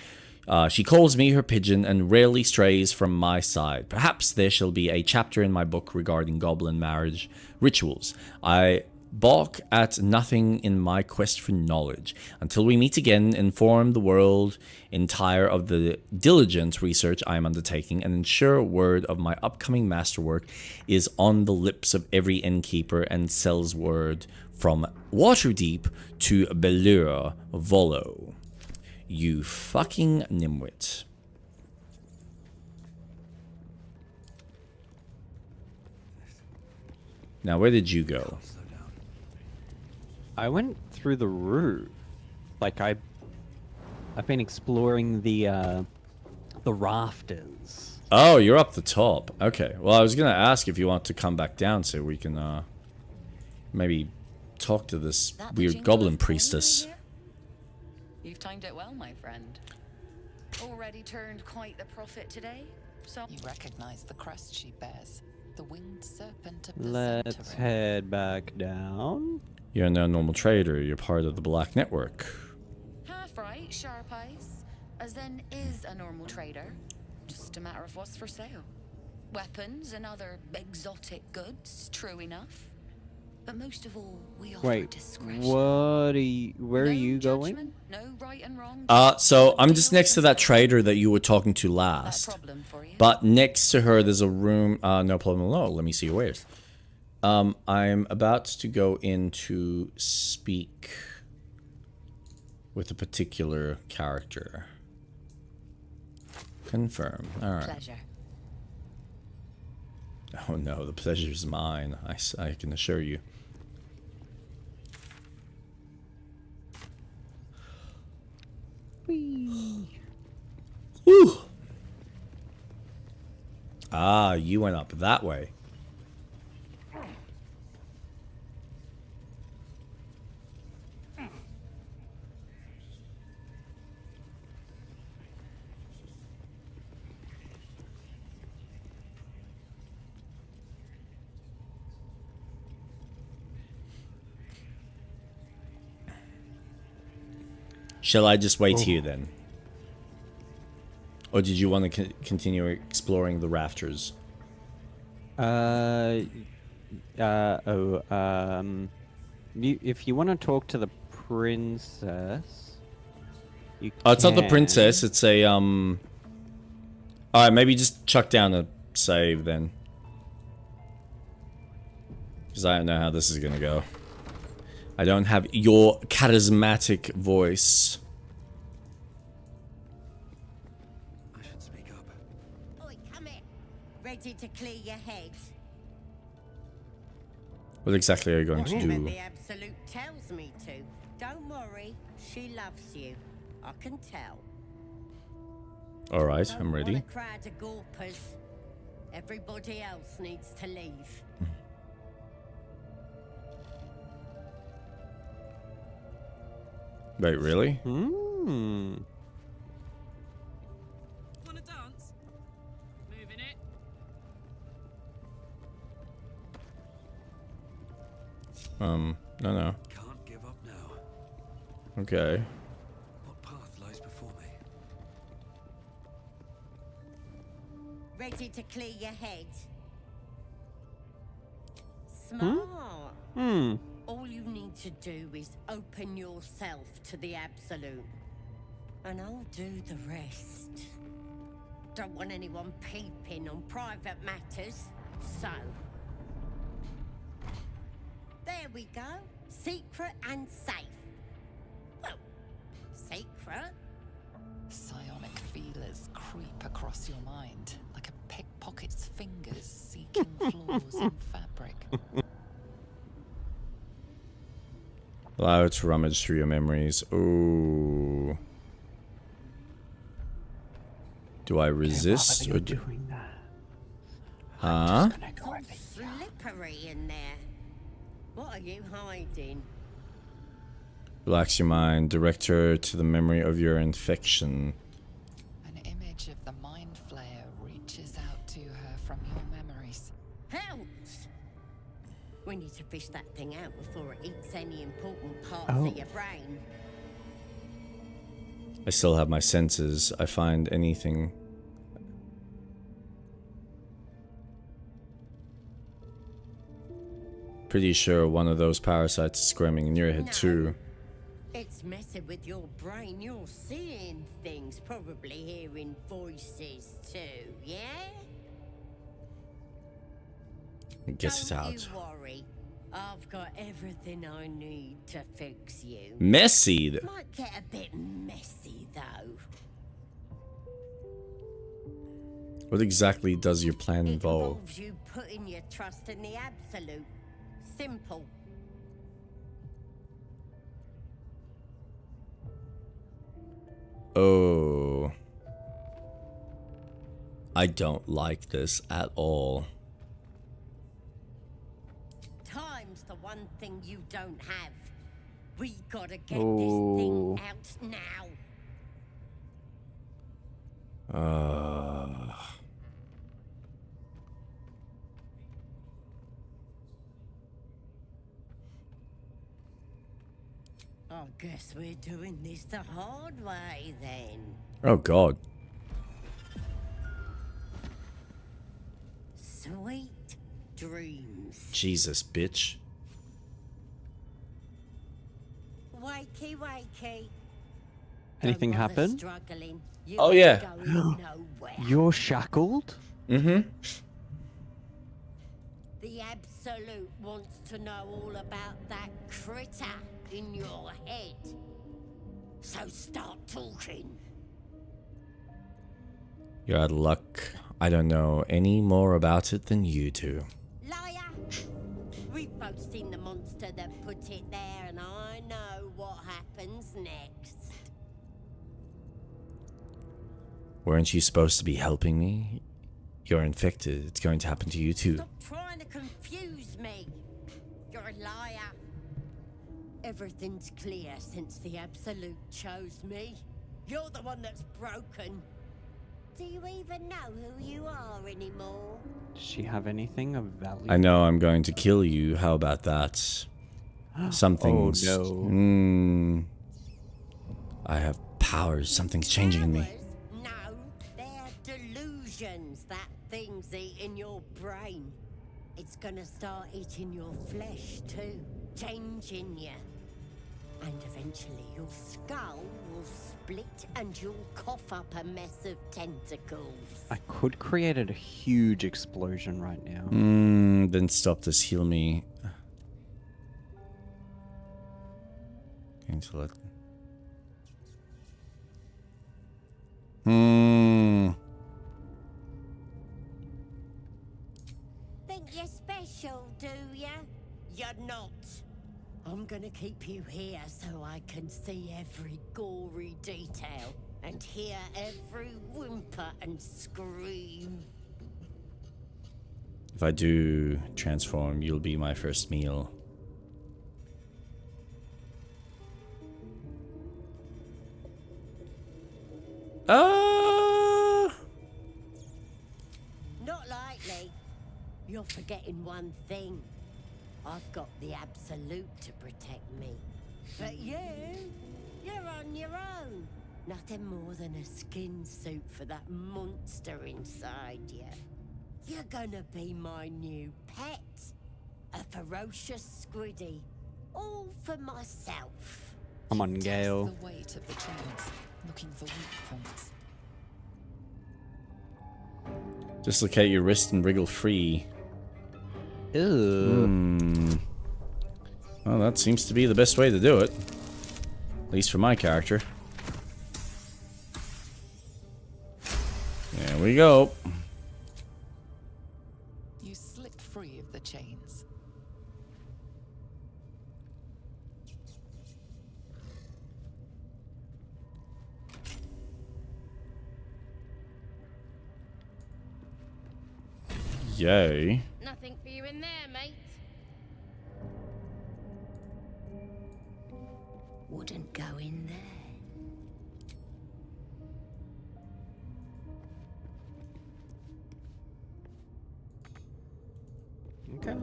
She calls me her pigeon and rarely strays from my side. Perhaps there shall be a chapter in my book regarding goblin marriage rituals. I balk at nothing in my quest for knowledge. Until we meet again, inform the world entire of the diligent research I am undertaking, and ensure word of my upcoming masterwork is on the lips of every innkeeper and sells word from Waterdeep to Baldur Volo. You fucking nimwit. Now, where did you go? I went through the roof. Like I've been exploring the rafters. Oh, you're up the top. Okay. Well, I was gonna ask if you want to come back down so we can maybe talk to this weird goblin priestess. You've timed it well, my friend. Already turned quite the prophet today. So you recognize the crest she bears, the winged serpent of the Let's Centaur. head back down. You're no normal trader. You're part of the Black Network. Half right, sharp eyes. As then is a normal trader. Just a matter of what's for sale. Weapons and other exotic goods, true enough. But most of all, we offer Wait, discretion. where are you going? Judgment, no right and wrong. So I'm just next to that trader that you were talking to last. But next to her, there's a room. No problem at all. Let me see your wares. I'm about to go in to speak with a particular character. Confirm. All right. Pleasure. Oh no, the pleasure's mine. I can assure you. Ah, you went up that way. Shall I just wait here then? Or did you want to continue exploring the rafters? If you want to talk to the princess, you Oh, it's not the can. princess. It's a All right, maybe just chuck down a save then, because I don't know how this is gonna go. I don't have your charismatic voice. I should speak up. Oi, come here. Ready to clear your head? What exactly are you going to Whatever do? the Absolute tells me to. Don't worry, she loves you. I can tell. All right, Don't I'm ready. want a crowd of gawpers. Everybody else needs to leave. Wait, really? Hmm. Wanna dance? Moving it. No. Can't give up now. Okay. What path lies before me? Ready to clear your head? Smart. All you need to do is open yourself to the Absolute. And I'll do the rest. Don't want anyone peeping on private matters, so... There we go. Secret and safe. Well, secret. Psionic feelers creep across your mind like a pickpocket's fingers seeking flaws in fabric. Allow it to rummage through your memories. Ooh. Do I resist or do? Doing that. Huh? It's all slippery in there. What are you hiding? Relax your mind. Direct her to the memory of your infection. An image of the mind flayer reaches out to her from your memories. Helps! We need to fish that thing out before it eats any important parts Oh. of your brain. I still have my senses. I find anything. Pretty sure one of those parasites is squirming in your head too. It's messing with your brain. You're seeing things, probably hearing voices too, yeah? Gets it out. Don't you worry. I've got everything I need to fix you. Messy. Might get a bit messy though. What exactly does your plan It involve? involves you putting your trust in the Absolute. Simple. Oh. I don't like this at all. Time's the one thing you don't have. We gotta get Oh. this thing out now. I guess we're doing this the hard way then. Oh god. Sweet dreams. Jesus, bitch. Wakey, wakey. Anything Don't bother happen? struggling. You Oh, ain't yeah. going nowhere. You're shackled? Mm-hmm. The Absolute wants to know all about that critter in your head. So start talking. You're out of luck. I don't know any more about it than you do. Liar! We've both seen the monster that put it there, and I know what happens next. Weren't you supposed to be helping me? you're infected, it's going to happen to you too. Stop trying to confuse me. You're a liar. Everything's clear since the Absolute chose me. You're the one that's broken. Do you even know who you are anymore? Does she have anything of value? I know I'm going to kill you. How about that? Something's... Oh, no. I have powers. Something's changing in me. No, they're delusions. That thing's eating your brain. It's gonna start eating your flesh too, changing you. And eventually your skull will split and you'll cough up a mess of tentacles. I could create a huge explosion right now. Then stop this. Heal me. Going to let... Think you're special, do ya? You're not. I'm gonna keep you here so I can see every gory detail and hear every whimper and scream. If I do transform, you'll be my first meal. Not likely. You're forgetting one thing. I've got the Absolute to protect me. But you're on your own. Nothing more than a skin suit for that monster inside you. You're gonna be my new pet. A ferocious squiddy. All for myself. Come on, Gale. The weight of the chains, looking for weak points. Dislocate your wrist and wriggle free. Ew. Well, that seems to be the best way to do it. At least for my character. There we go. You slip free of the chains. Yay. Nothing for you in there, mate. Wouldn't go in there. Okay.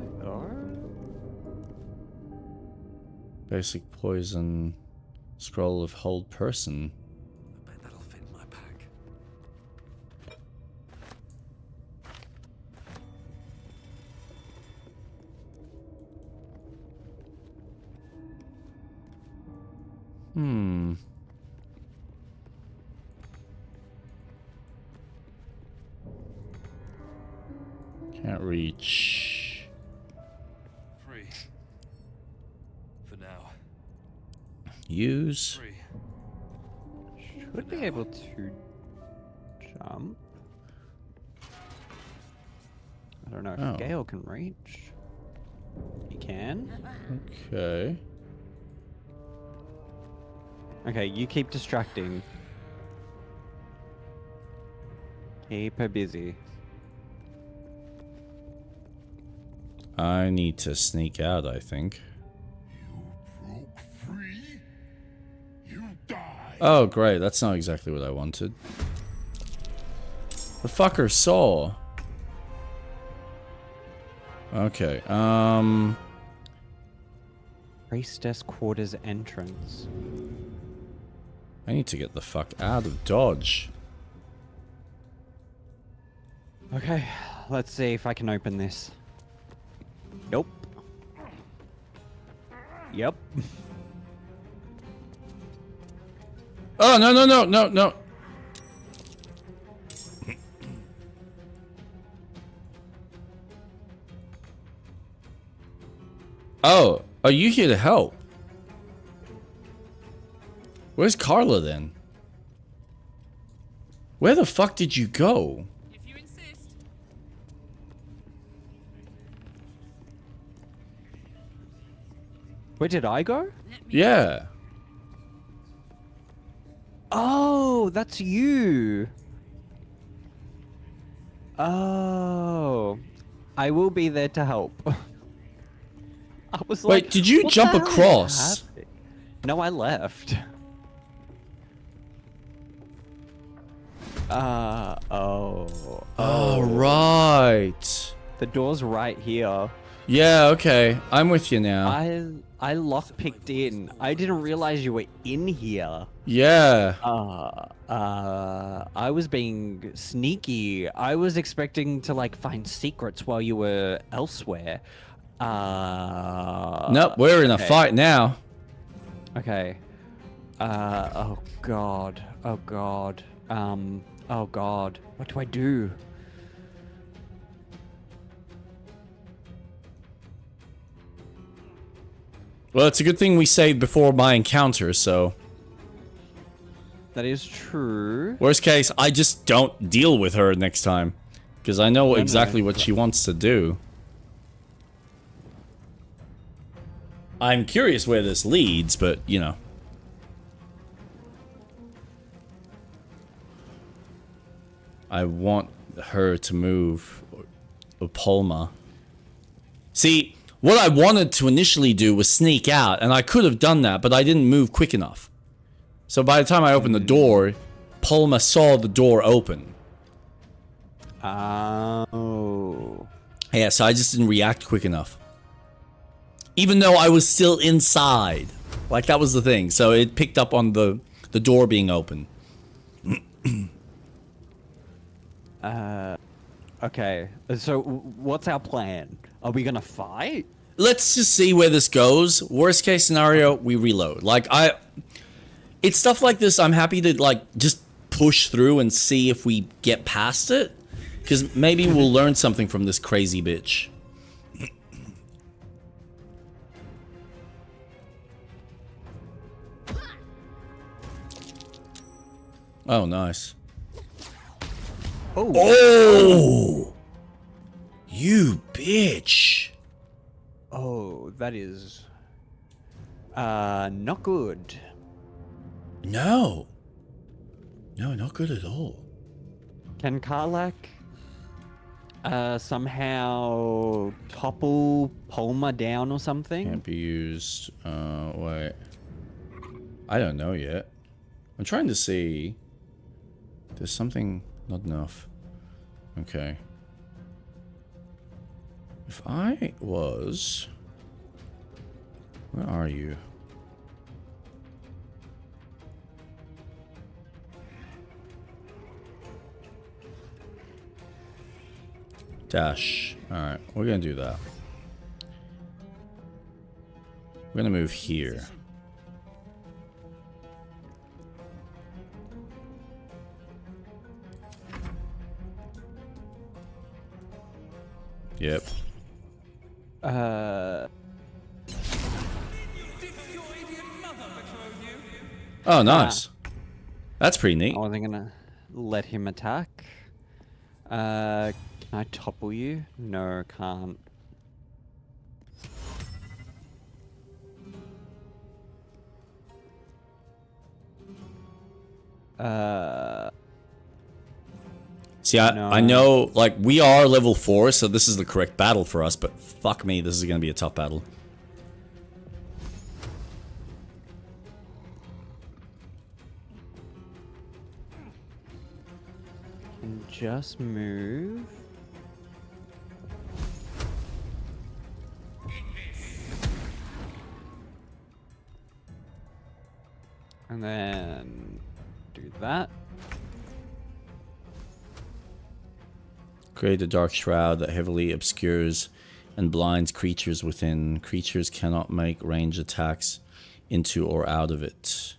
Basic poison. Scroll of hold person. I bet that'll fit in my pack. Can't reach. Free. For now. Use. Free. Should be able to jump. I don't know if Oh. Gale can reach. He can. Okay. Okay, you keep distracting. Keep her busy. I need to sneak out, I think. Oh, great. That's not exactly what I wanted. The fucker saw. Okay, Priestess quarters entrance. I need to get the fuck out of Dodge. Okay, let's see if I can open this. Nope. Yep. Oh, no, no, no, no, no. Oh, are you here to help? Where's Carla then? Where the fuck did you go? If you insist. Where did I go? Yeah. Oh, that's you. Oh, I will be there to help. I was Wait, like, did you what jump the hell is across? happening? No, I left. Oh, right. The door's right here. Yeah, okay. I'm with you now. I lockpicked in. I didn't realize you were in here. Yeah. I was being sneaky. I was expecting to like find secrets while you were elsewhere. Nope, we're in a fight now. Okay. Oh god. Oh god. Oh god. What do I do? Well, it's a good thing we saved before my encounter, so... That is true. Worst case, I just don't deal with her next time. Because I know exactly what she wants to do. I'm curious where this leads, but, you know. I want her to move. Palma. See, what I wanted to initially do was sneak out, and I could have done that, but I didn't move quick enough. So by the time I opened the door, Palma saw the door open. Oh. Yeah, so I just didn't react quick enough. Even though I was still inside. Like, that was the thing. So it picked up on the door being open. Okay. So what's our plan? Are we gonna fight? Let's just see where this goes. Worst case scenario, we reload. Like, it's stuff like this I'm happy to, like, just push through and see if we get past it. Because maybe we'll learn something from this crazy bitch. Oh, nice. Oh! Oh! You bitch! Oh, that is... not good. No. No, not good at all. Can Karlak somehow topple Palma down or something? Can't be used. Wait. I don't know yet. I'm trying to see. There's something... Not enough. Okay. If I was... Where are you? Dash. Alright, we're gonna do that. We're gonna move here. Yep. Oh, nice. That's pretty neat. I wasn't gonna let him attack. Can I topple you? No, can't. See, I know, like, we are level 4, so this is the correct battle for us, but fuck me, this is gonna be a tough battle. Can just move. And then do that. Create a dark shroud that heavily obscures and blinds creatures within. Creatures cannot make range attacks into or out of it.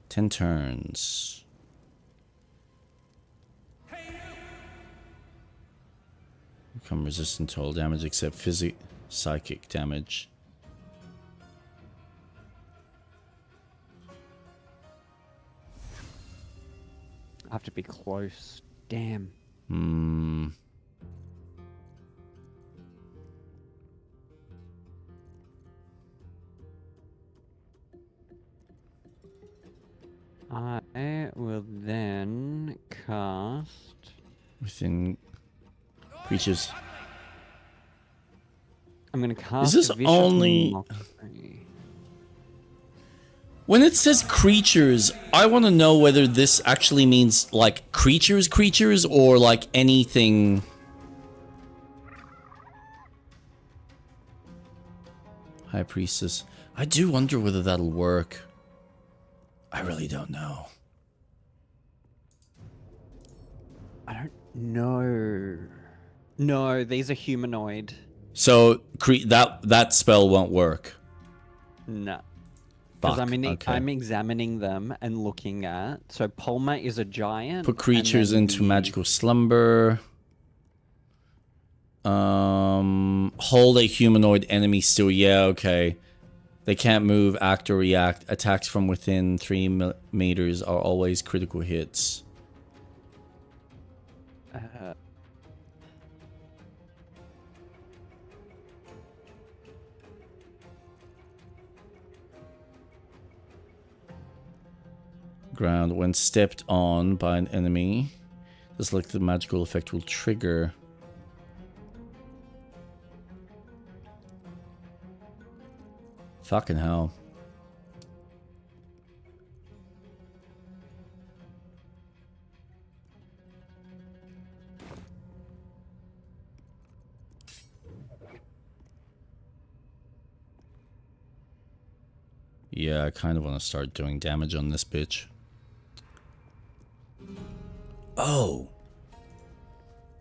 10 turns. Become resistant to all damage except psychic damage. I have to be close. Damn. Hmm. I will then cast... Within Creatures. I'm gonna cast. Is this Vicious only... Mockery. When it says creatures, I want to know whether this actually means like creatures, or like anything. High Priestess. I do wonder whether that'll work. I really don't know. I don't know. No, these are humanoid. So that spell won't work. No. Because Fuck, I'm examining them and looking at. So Palma is a giant. Put creatures into magical slumber. Hold a humanoid enemy still. Yeah, okay. They can't move, act, or react. Attacks from within 3 meters are always critical hits. Ground. When stepped on by an enemy, the selected magical effect will trigger. Fucking hell. Yeah, I kind of want to start doing damage on this bitch. Oh.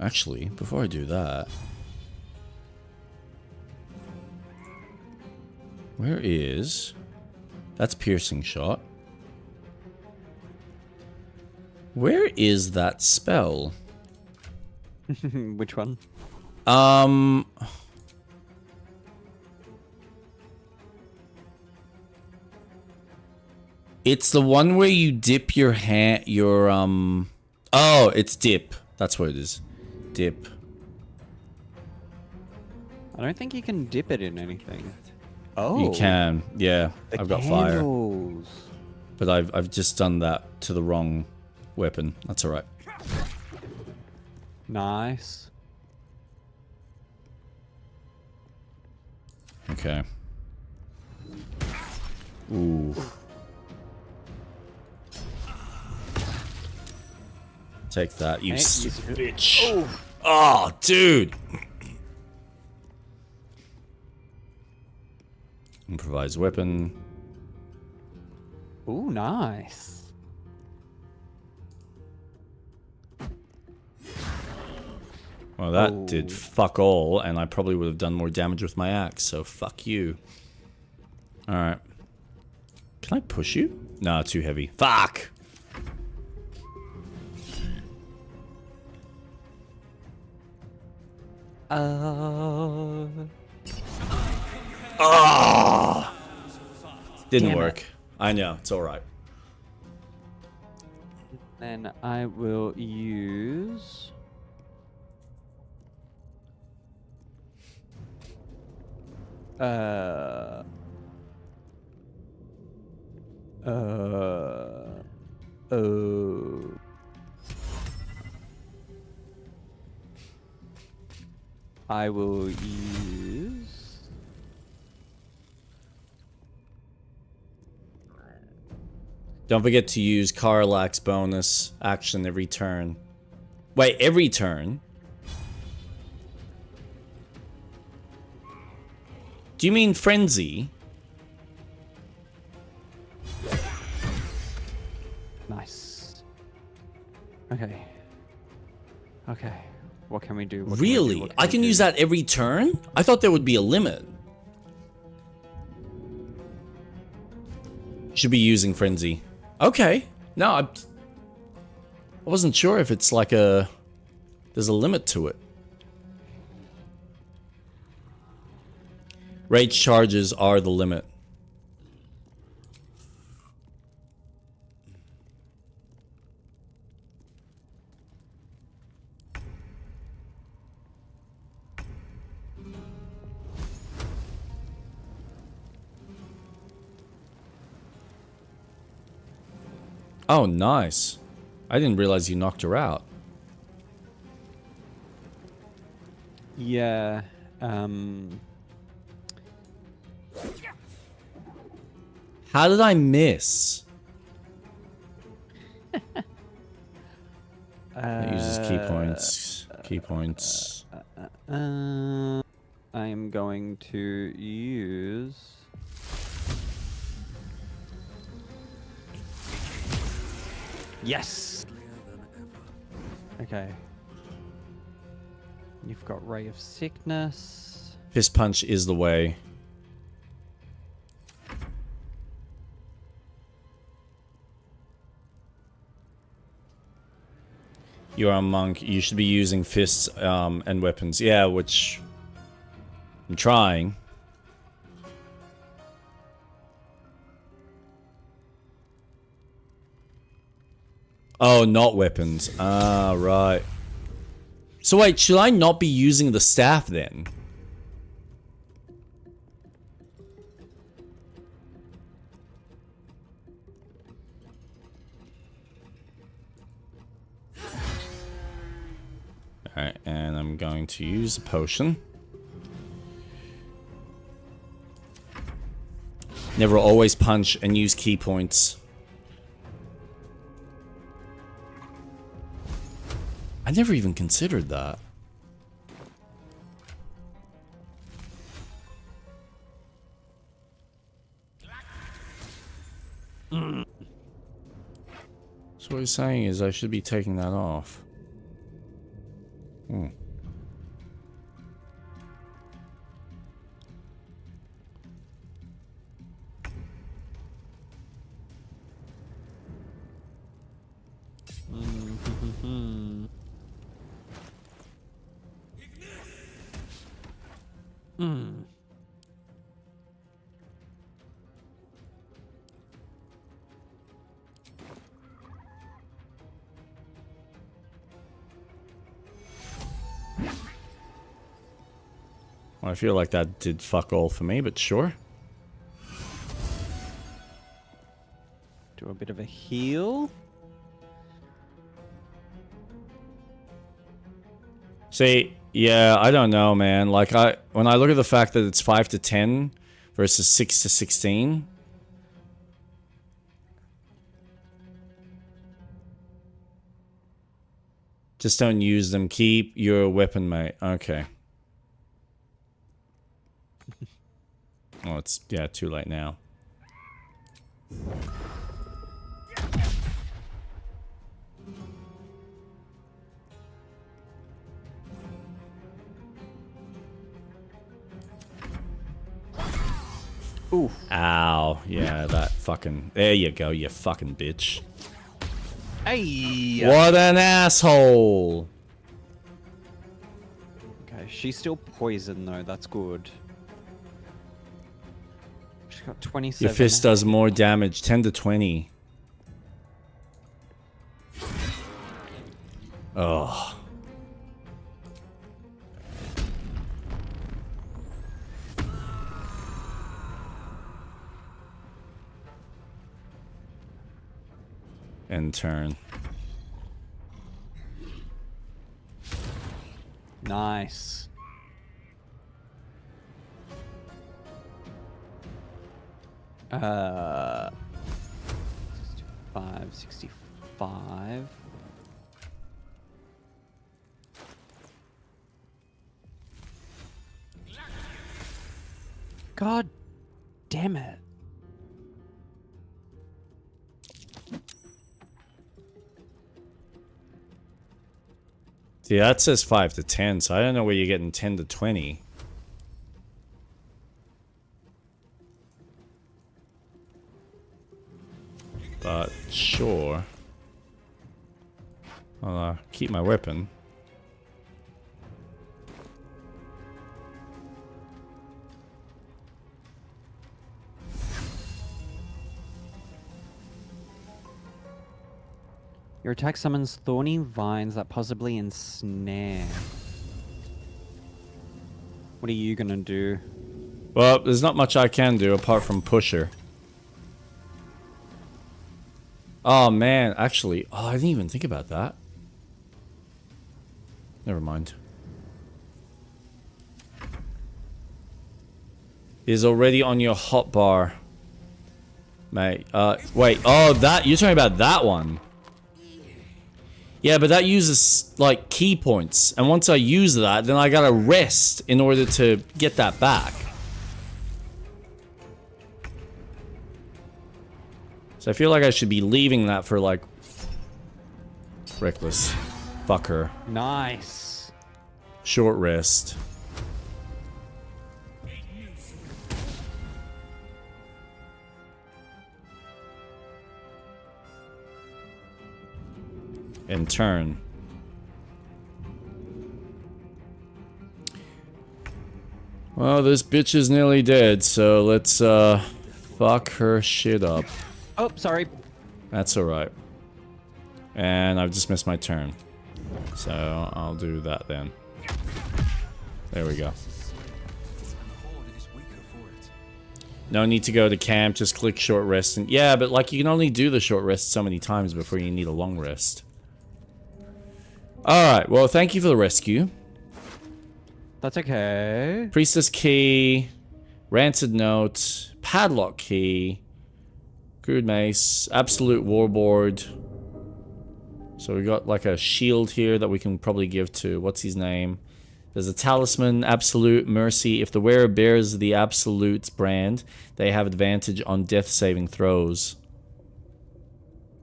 Actually, before I do that... Where is... That's piercing shot. Where is that spell? Which one? It's the one where you dip your hand, Oh, it's dip. That's what it is. Dip. I don't think you can dip it in anything. Oh. You can. Yeah, I've got fire. Candles. But I've just done that to the wrong weapon. That's alright. Nice. Okay. Ooh. Take that, you stupid bitch. Oh, dude. Improvised weapon. Ooh, nice. Well, that did fuck all, and I probably would have done more damage with my axe, so fuck you. Alright. Can I push you? No, too heavy. Fuck! Oh! Didn't Damn work. it. I know, it's alright. Then I will use... I will use... Don't forget to use Karlak's bonus action every turn. Wait, every turn? Do you mean Frenzy? Nice. Okay. Okay. What can we do? Really? I can use that every turn? I thought there would be a limit. Should be using Frenzy. Okay. No, I wasn't sure if it's like a... There's a limit to it. Rage charges are the limit. Oh, nice. I didn't realize you knocked her out. Yeah. How did I miss? It uses key points. Key points. I am going to use. Yes. Okay. You've got Ray of Sickness. Fist punch is the way. You're a monk. You should be using fists and weapons. Yeah, which I'm trying. Oh, not weapons. Ah, right. So wait, should I not be using the staff then? Alright, and I'm going to use a potion. Never always punch and use key points. I never even considered that. So what he's saying is I should be taking that off. Hmm. Well, I feel like that did fuck all for me, but sure. Do a bit of a heal. See, yeah, I don't know, man. Like, when I look at the fact that it's 5 to 10 versus 6 to 16. Just don't use them. Keep your weapon, mate. Okay. Oh, it's, yeah, too late now. Ooh. Ow. Yeah, that fucking... There you go, you fucking bitch. Hey! What an asshole! Okay, she's still poisoned though, that's good. She's got 27. Your fist does more damage, 10 to 20. Oh. End turn. Nice. Uh, 65. God damn it. See, that says 5 to 10, so I don't know where you're getting 10 to 20. But, sure. I'll keep my weapon. Your attack summons thorny vines that possibly ensnare. What are you gonna do? Well, there's not much I can do apart from pusher. Oh man, actually, I didn't even think about that. Never mind. is already on your hotbar. Mate, wait, oh, that, you're talking about that one. Yeah, but that uses, like, key points. And once I use that, then I gotta rest in order to get that back. So I feel like I should be leaving that for, like... Reckless. Fucker. Nice. Short rest. And turn. Well, this bitch is nearly dead, so let's fuck her shit up. Oh, sorry. That's alright. And I've just missed my turn. So I'll do that then. There we go. No need to go to camp, just click short rest. And yeah, but like you can only do the short rest so many times before you need a long rest. Alright, well thank you for the rescue. That's okay. Priestess key, rancid note, padlock key, crude mace, absolute warboard. So we got like a shield here that we can probably give to, what's his name? There's a talisman, absolute mercy. If the wearer bears the absolute's brand, they have advantage on death saving throws.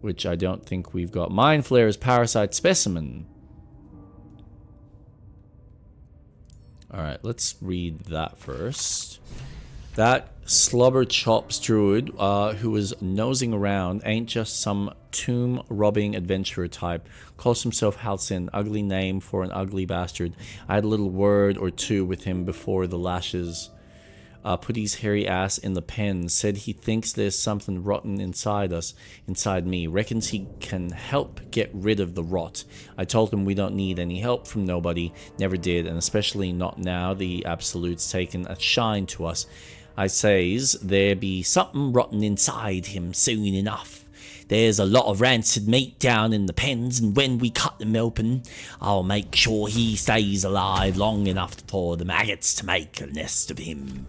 Which I don't think we've got. Mind Flare's parasite specimen. Alright, let's read that first. That slobber chops druid who was nosing around ain't just some tomb robbing adventurer type. Calls himself Halcyon, ugly name for an ugly bastard. I had a little word or two with him before the lashes. Put his hairy ass in the pen. Said he thinks there's something rotten inside us, inside me. Reckons he can help get rid of the rot. I told him we don't need any help from nobody. Never did, and especially not now the Absolute's taken a shine to us. I says there be something rotten inside him soon enough. There's a lot of rancid meat down in the pens, and when we cut them open, I'll make sure he stays alive long enough for the maggots to make a nest of him.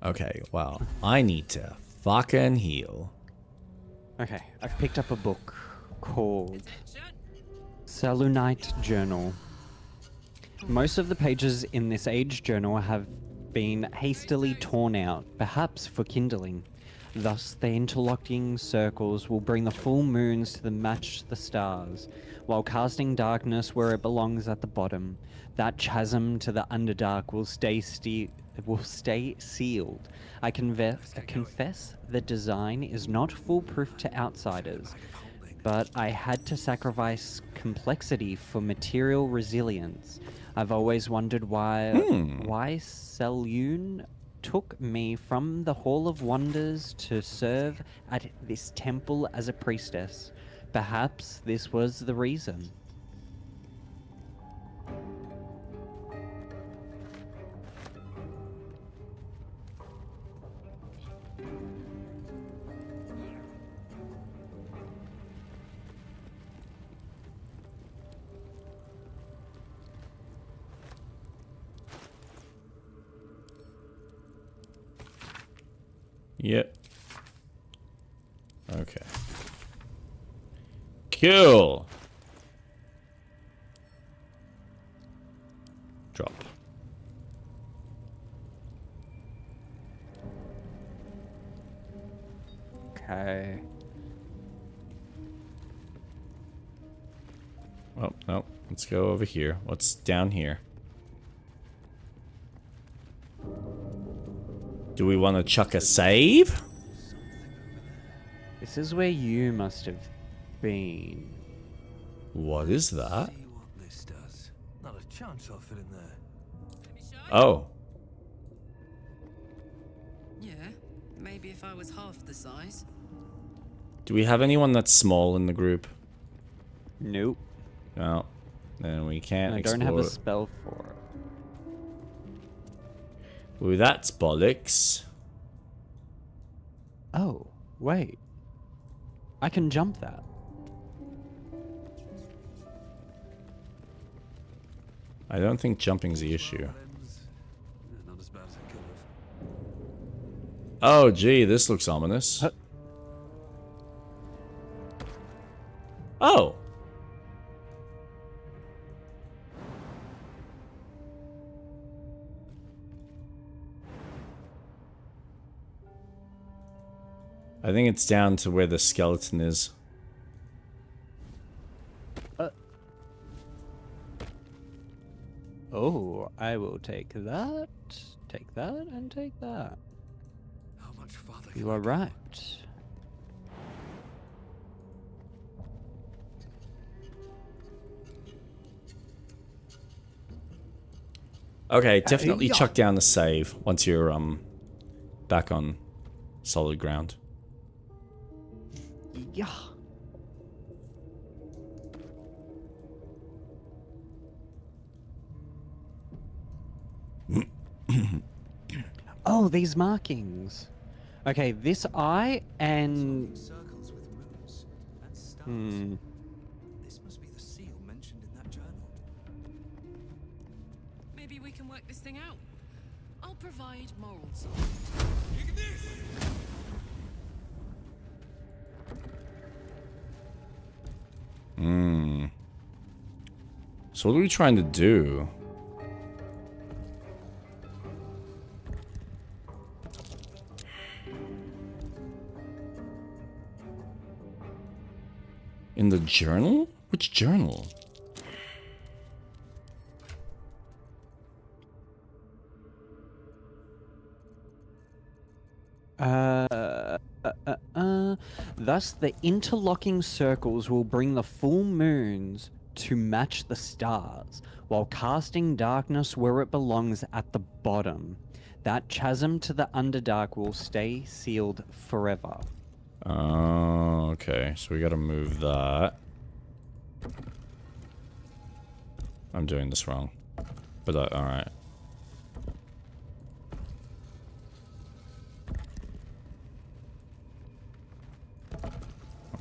Okay, well, I need to fucking heal. Okay, I've picked up a book called Selûnite Journal. Most of the pages in this age journal have been hastily torn out, perhaps for kindling. Thus, the interlocking circles will bring the full moons to match the stars, while casting darkness where it belongs at the bottom. That chasm to the Underdark will stay sealed. I confess the design is not foolproof to outsiders, but I had to sacrifice complexity for material resilience. I've always wondered why Selûne took me from the Hall of Wonders to serve at this temple as a priestess. Perhaps this was the reason. Yep. Okay. Cool. Drop. Okay. Oh, no. Let's go over here. What's down here? Do we want to chuck a save? This is where you must have been. What is that? See what this does. Not a chance I'll fit in there. Oh. Yeah, maybe if I was half the size. Do we have anyone that's small in the group? Nope. No. Then we can't I explore. don't have a spell for it. Ooh, that's bollocks. Oh, wait. I can jump that. I don't think jumping's the issue. Not as bad as it could have. Oh, gee, this looks ominous. Oh. I think it's down to where the skeleton is. Oh, I will take that, and take that. How much farther? You are right. Okay, definitely yeah. chuck down the save once you're back on solid ground. Yeah. Oh, these markings. Okay, this eye and... Circles with moons and stars. This must be the seal mentioned in that journal. Maybe we can work this thing out. I'll provide morals. So what are we trying to do? In the journal? Which journal? Thus, the interlocking circles will bring the full moons to match the stars, while casting darkness where it belongs at the bottom. That chasm to the Underdark will stay sealed forever. Oh, okay. So we gotta move that. I'm doing this wrong. But, alright.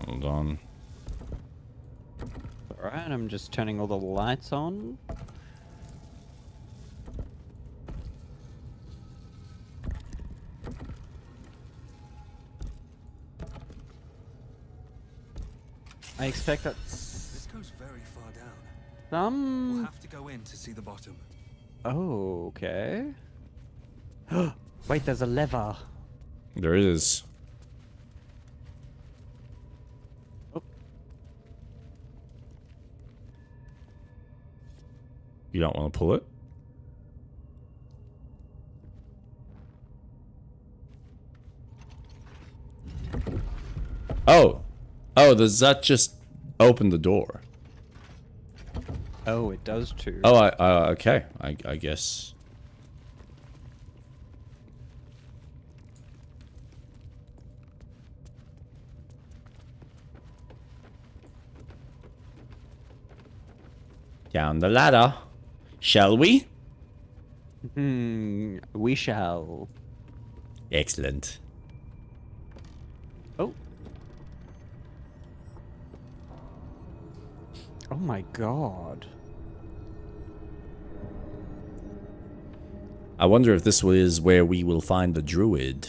Hold on. Alright, I'm just turning all the lights on. I expect This goes very far down. We'll have to go in to see the bottom. Oh, okay. Wait, there's a lever. There is. You don't want to pull it? Oh. Oh, does that just open the door? Oh, it does too. Oh, okay. I guess. Down the ladder. Shall we? We shall. Excellent. Oh. Oh my god. I wonder if this is where we will find the druid.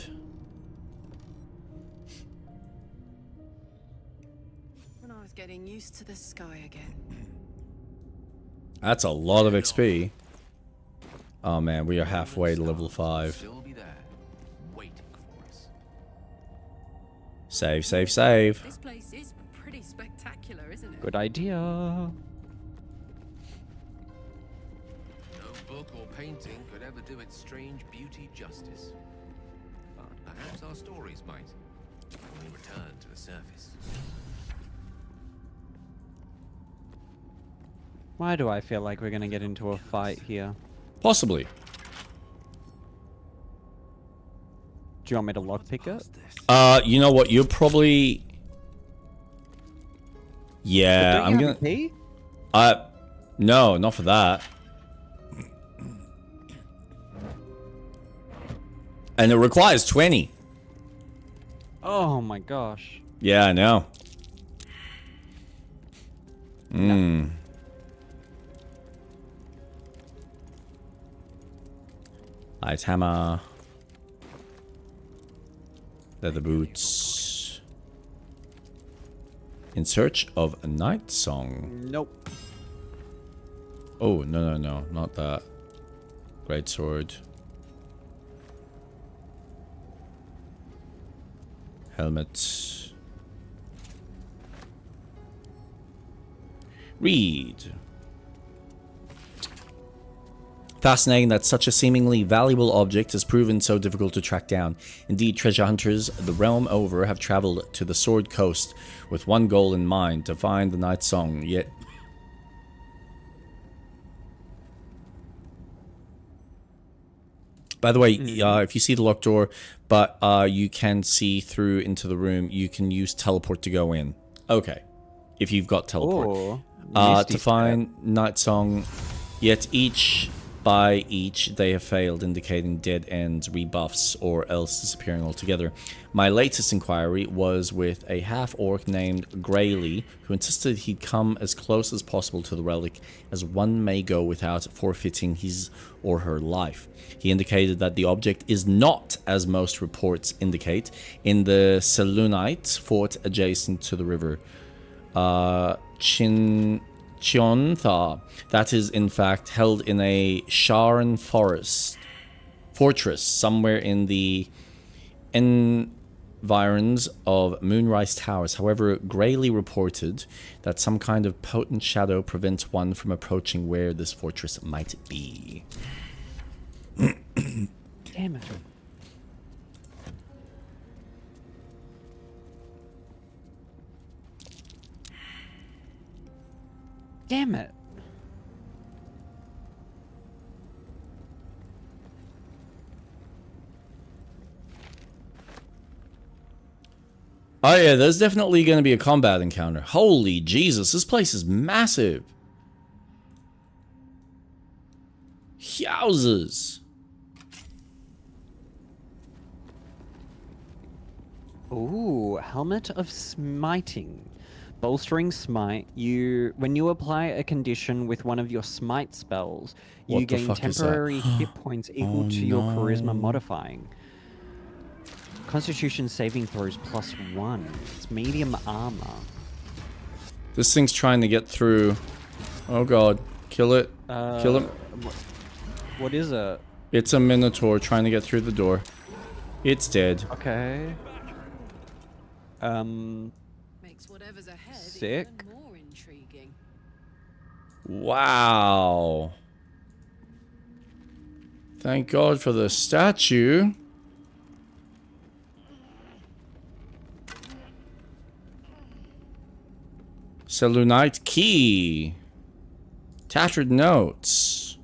When I was getting used to the sky again. That's a lot of XP. Oh man, we are halfway to level 5. Still be there, waiting for us. Save, save, save. This place is pretty spectacular, isn't it? Good idea. No book or painting could ever do its strange beauty justice. But perhaps our stories might, when we return to the surface. Why do I feel like we're gonna get into a fight here? Possibly. Do you want me to lockpick it? You know what? You're probably... Yeah, I'm gonna... Pee? No, not for that. And it requires 20. Oh my gosh. Yeah, I know. Light hammer. Leather boots. In search of a night song. Nope. Oh, no, not that. Great sword. Helmet. Read. Fascinating that such a seemingly valuable object has proven so difficult to track down. Indeed, treasure hunters the realm over have traveled to the Sword Coast with one goal in mind, to find the Night Song, yet... By the way, if you see the locked door, but you can see through into the room, you can use teleport to go in. Okay. If you've got teleport. To find Night Song, yet by each they have failed, indicating dead ends, rebuffs, or else disappearing altogether. My latest inquiry was with a half-orc named Grayley, who insisted he'd come as close as possible to the relic as one may go without forfeiting his or her life. He indicated that the object is not, as most reports indicate, in the Selûnite fort adjacent to the river. Chiontha, that is in fact held in a Sharan fortress somewhere in the environs of Moonrise Towers. However, Grayley reported that some kind of potent shadow prevents one from approaching where this fortress might be. Damn it. Damn it. Oh yeah, there's definitely going to be a combat encounter. Holy Jesus, this place is massive. Yowzers. Ooh, Helmet of Smiting. Bolstering Smite, when you apply a condition with one of your Smite spells, you gain temporary hit points equal to your Charisma modifying. Constitution saving throws +1. It's medium armor. This thing's trying to get through. Oh god. Kill it. Kill him. What is it? It's a Minotaur trying to get through the door. It's dead. Okay. Makes whatever's ahead Sick. even more intriguing. Wow. Thank God for the statue. Selûnite key. Tattered notes.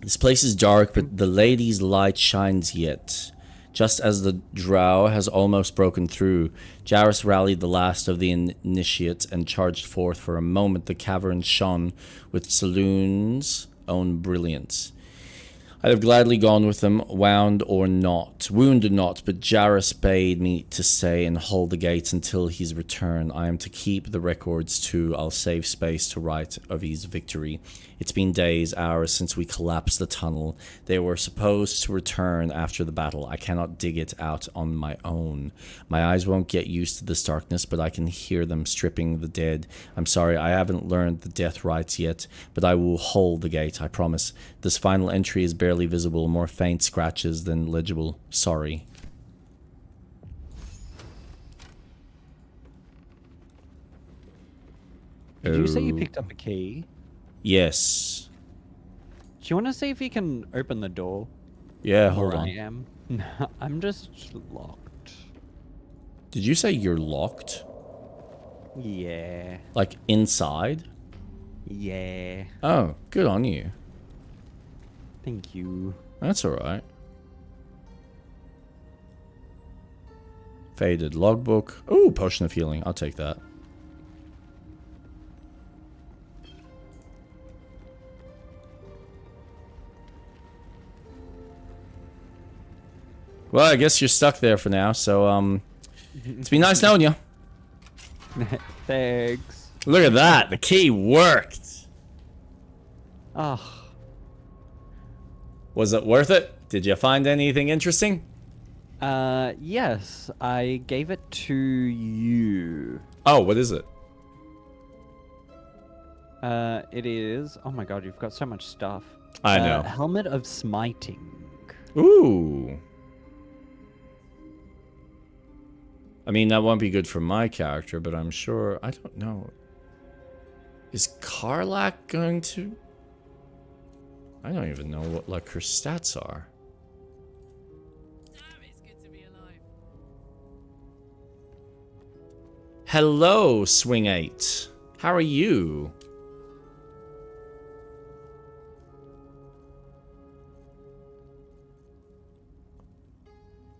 This place is dark, but the lady's light shines yet. Just as the drow has almost broken through, Jarrus rallied the last of the initiates and charged forth. For a moment, the cavern shone with Selûne's own brilliance. I'd have gladly gone with them, wound or not, but Jarrus bade me to stay and hold the gates until his return. I am to keep the records too. I'll save space to write of his victory. It's been days, hours since we collapsed the tunnel. They were supposed to return after the battle. I cannot dig it out on my own. My eyes won't get used to this darkness, but I can hear them stripping the dead. I'm sorry, I haven't learned the death rites yet, but I will hold the gate, I promise. This final entry is barely visible, more faint scratches than legible. Sorry. Did you say you picked up a key? Yes. Do you want to see if you can open the door? Yeah, hold Where on. I am. I'm just locked. Did you say you're locked? Yeah. Like inside? Yeah. Oh, good on you. Thank you. That's alright. Faded logbook. Oh, potion of healing. I'll take that. Well, I guess you're stuck there for now, so, it's been nice knowing you. Thanks. Look at that. The key worked. Oh. Was it worth it? Did you find anything interesting? Yes, I gave it to you. Oh, what is it? It is... Oh my god, you've got so much stuff. I know. Helmet of Smiting. Ooh. I mean, that won't be good for my character, but I'm sure... I don't know. Is Karlak going to... I don't even know what, like, her stats are. Hello, Swing 8. How are you?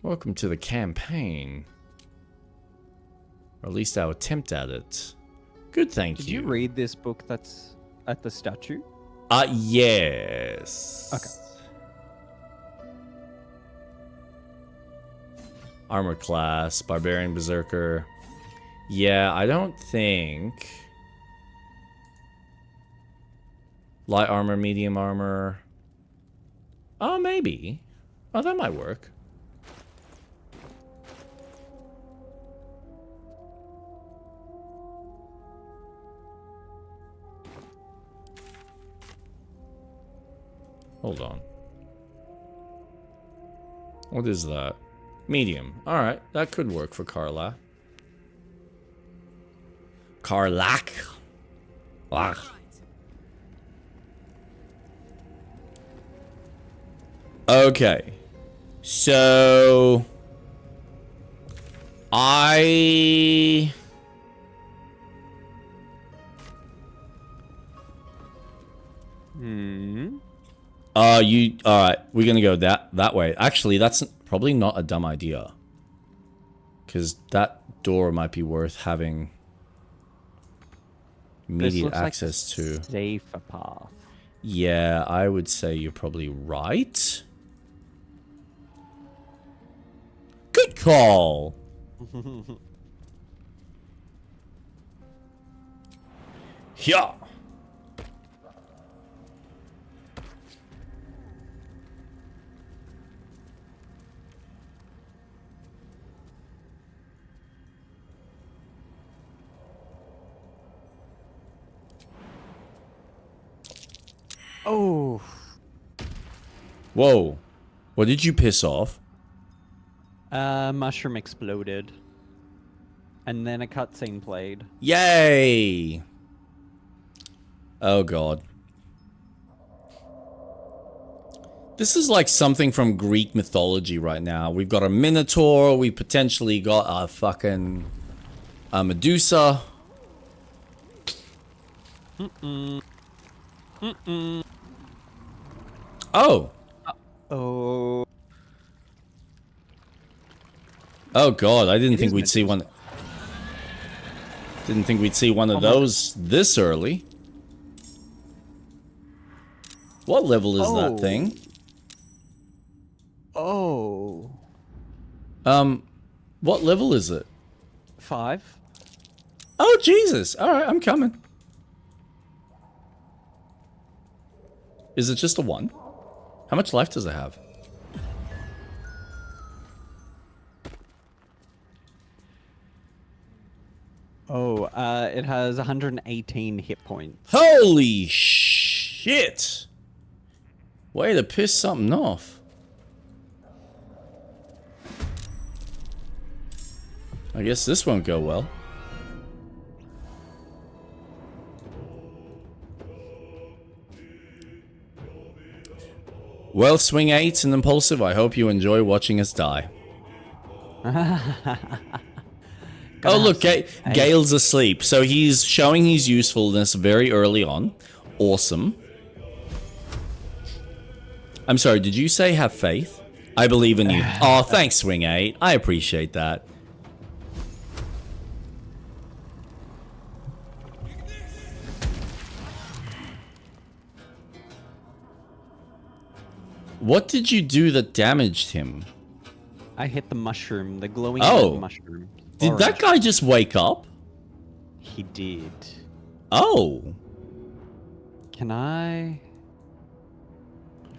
Welcome to the campaign. Or at least our attempt at it. Good, thank you. Did you read this book that's at the statue? Yes. Okay. Armor class, Barbarian Berserker. Yeah, I don't think... Light armor, medium armor. Oh, maybe. Oh, that might work. Hold on. What is that? Medium. Alright, that could work for Karlak. Karlak. Okay. So... I... Alright, we're gonna go that way. Actually, that's probably not a dumb idea. Because that door might be worth having immediate access to. Safer path. Yeah, I would say you're probably right. Good call! Yeah. Oh. Whoa. What did you piss off? Mushroom exploded. And then a cutscene played. Yay! Oh god. This is like something from Greek mythology right now. We've got a Minotaur, we potentially got a fucking... a Medusa. Oh! Oh. Oh god, I didn't think we'd see one... Didn't think we'd see one of those this early. What level is that thing? Oh. What level is it? 5. Oh, Jesus. Alright, I'm coming. Is it just a 1? How much life does it have? Oh, it has 118 hit points. Holy shit! Way to piss something off. I guess this won't go well. Well, Swing 8 and Impulsive, I hope you enjoy watching us die. Oh, look, Gale's asleep. So he's showing his usefulness very early on. Awesome. I'm sorry, did you say have faith? I believe in you. Oh, thanks, Swing 8. I appreciate that. What did you do that damaged him? I hit the mushroom, the glowing red mushroom. Did that guy just wake up? He did. Oh. Can I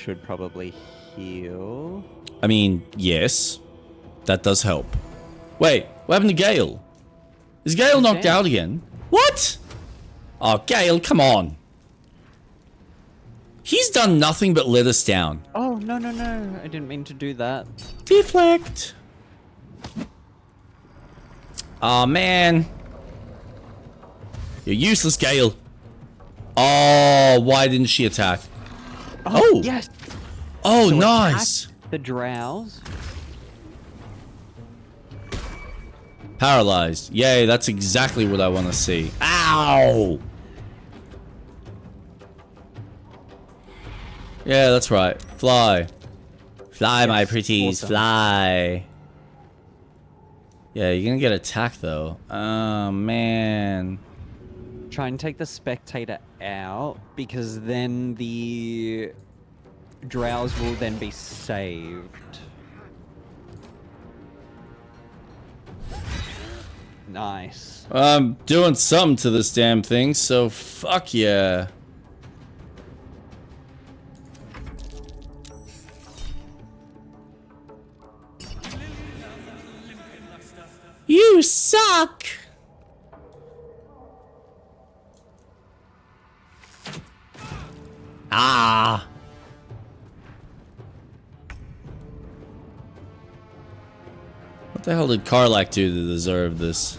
should probably heal. I mean, yes. That does help. Wait, what happened to Gale? Is Gale knocked out again? What? Oh, Gale, come on. He's done nothing but let us down. Oh, no, no, no. I didn't mean to do that. Deflect. Oh, man. You're useless, Gale. Oh, why didn't she attack? Oh. Yes. Oh, So nice. The drows. Paralyzed. Yay, that's exactly what I want to see. Ow! Yeah, that's right. Fly. Fly, my pretties. awesome. Fly. Yeah, you're gonna get attacked, though. Oh, man. Try and take the spectator out, because then the drows will then be saved. Nice. I'm doing something to this damn thing, so fuck yeah. You suck! Ah! What the hell did Karlak do to deserve this?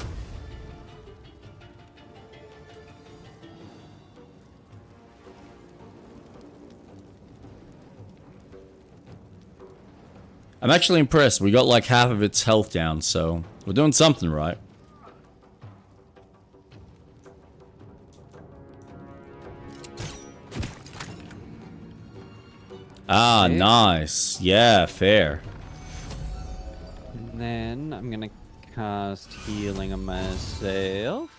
I'm actually impressed. We got like half of its health down, so we're doing something right. Ah, nice. Yeah, fair. And then I'm gonna cast healing on myself.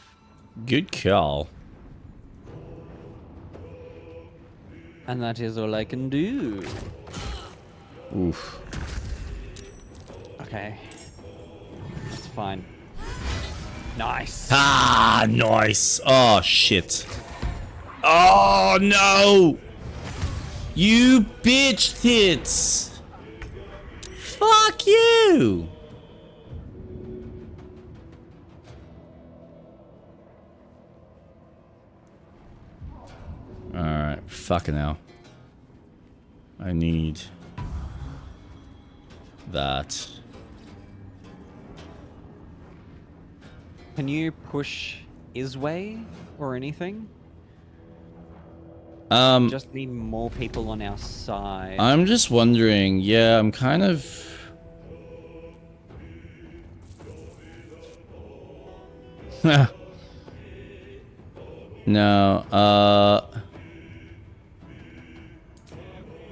Good call. And that is all I can do. Oof. Okay. It's fine. Nice. Ah, nice. Oh, shit. Oh, no. You bitch tits. Fuck you. Alright, fucking hell. I need that. Can you push Isway or anything? Just need more people on our side. I'm just wondering, yeah, I'm kind of... No,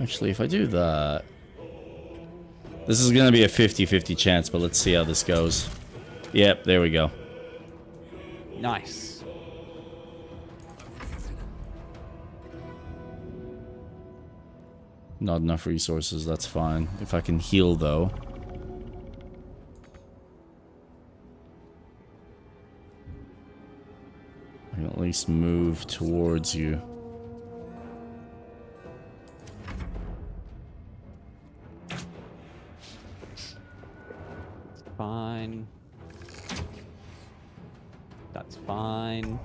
actually, if I do that... This is gonna be a 50-50 chance, but let's see how this goes. Yep, there we go. Nice. Not enough resources, that's fine. If I can heal, though. I can at least move towards you. Fine. That's fine.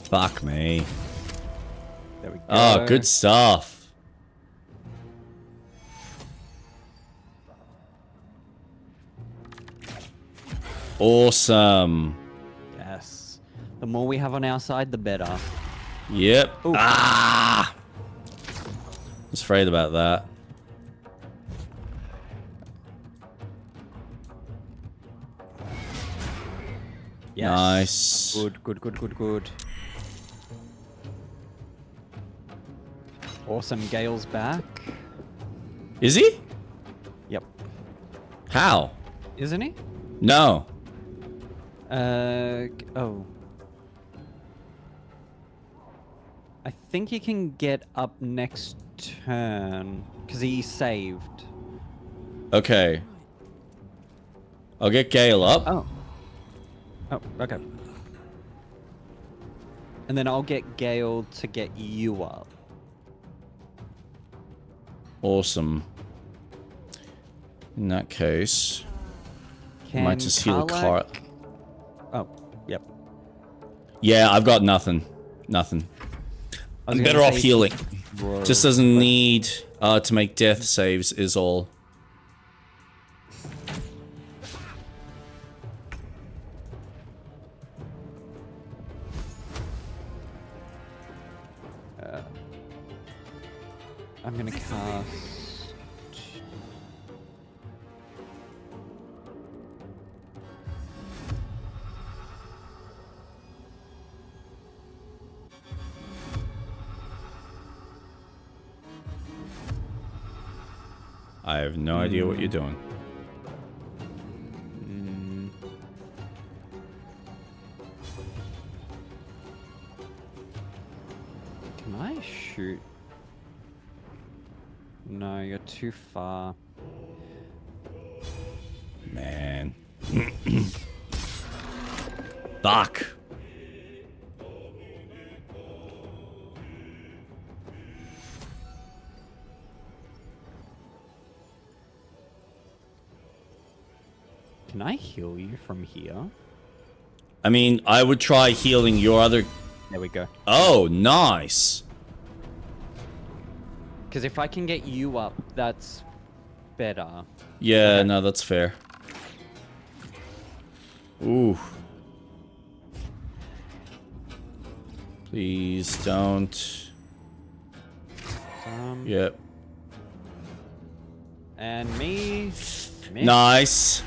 Fuck me. There we go. Oh, good stuff. Awesome. Yes. The more we have on our side, the better. Yep. Ooh. Ah! I was afraid about that. Yes. Nice. Good, good, good, good, good. Awesome. Gale's back. Is he? Yep. How? Isn't he? No. Oh. I think he can get up next turn because he saved. Okay. I'll get Gale up. Oh. Oh, okay. And then I'll get Gale to get you up. Awesome. In that case, I might just heal the car. Oh, yep. Yeah, I've got nothing. Nothing. I'm better off healing. Just doesn't need to make death saves is all. I'm gonna cast... I have no idea what you're doing. Can I shoot? No, you're too far. Man. Fuck. Can I heal you from here? I mean, I would try healing your other... There we go. Oh, nice. Because if I can get you up, that's better. Yeah, no, that's fair. Ooh. Please don't. Yep. And me. Nice.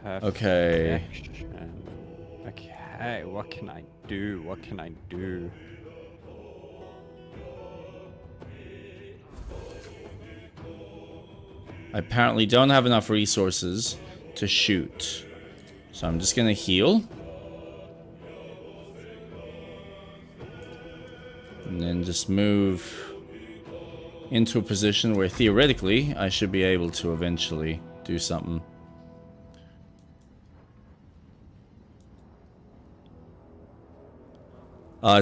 Okay. Okay, what can I do? What can I do? I apparently don't have enough resources to shoot. So I'm just gonna heal. And then just move into a position where theoretically I should be able to eventually do something.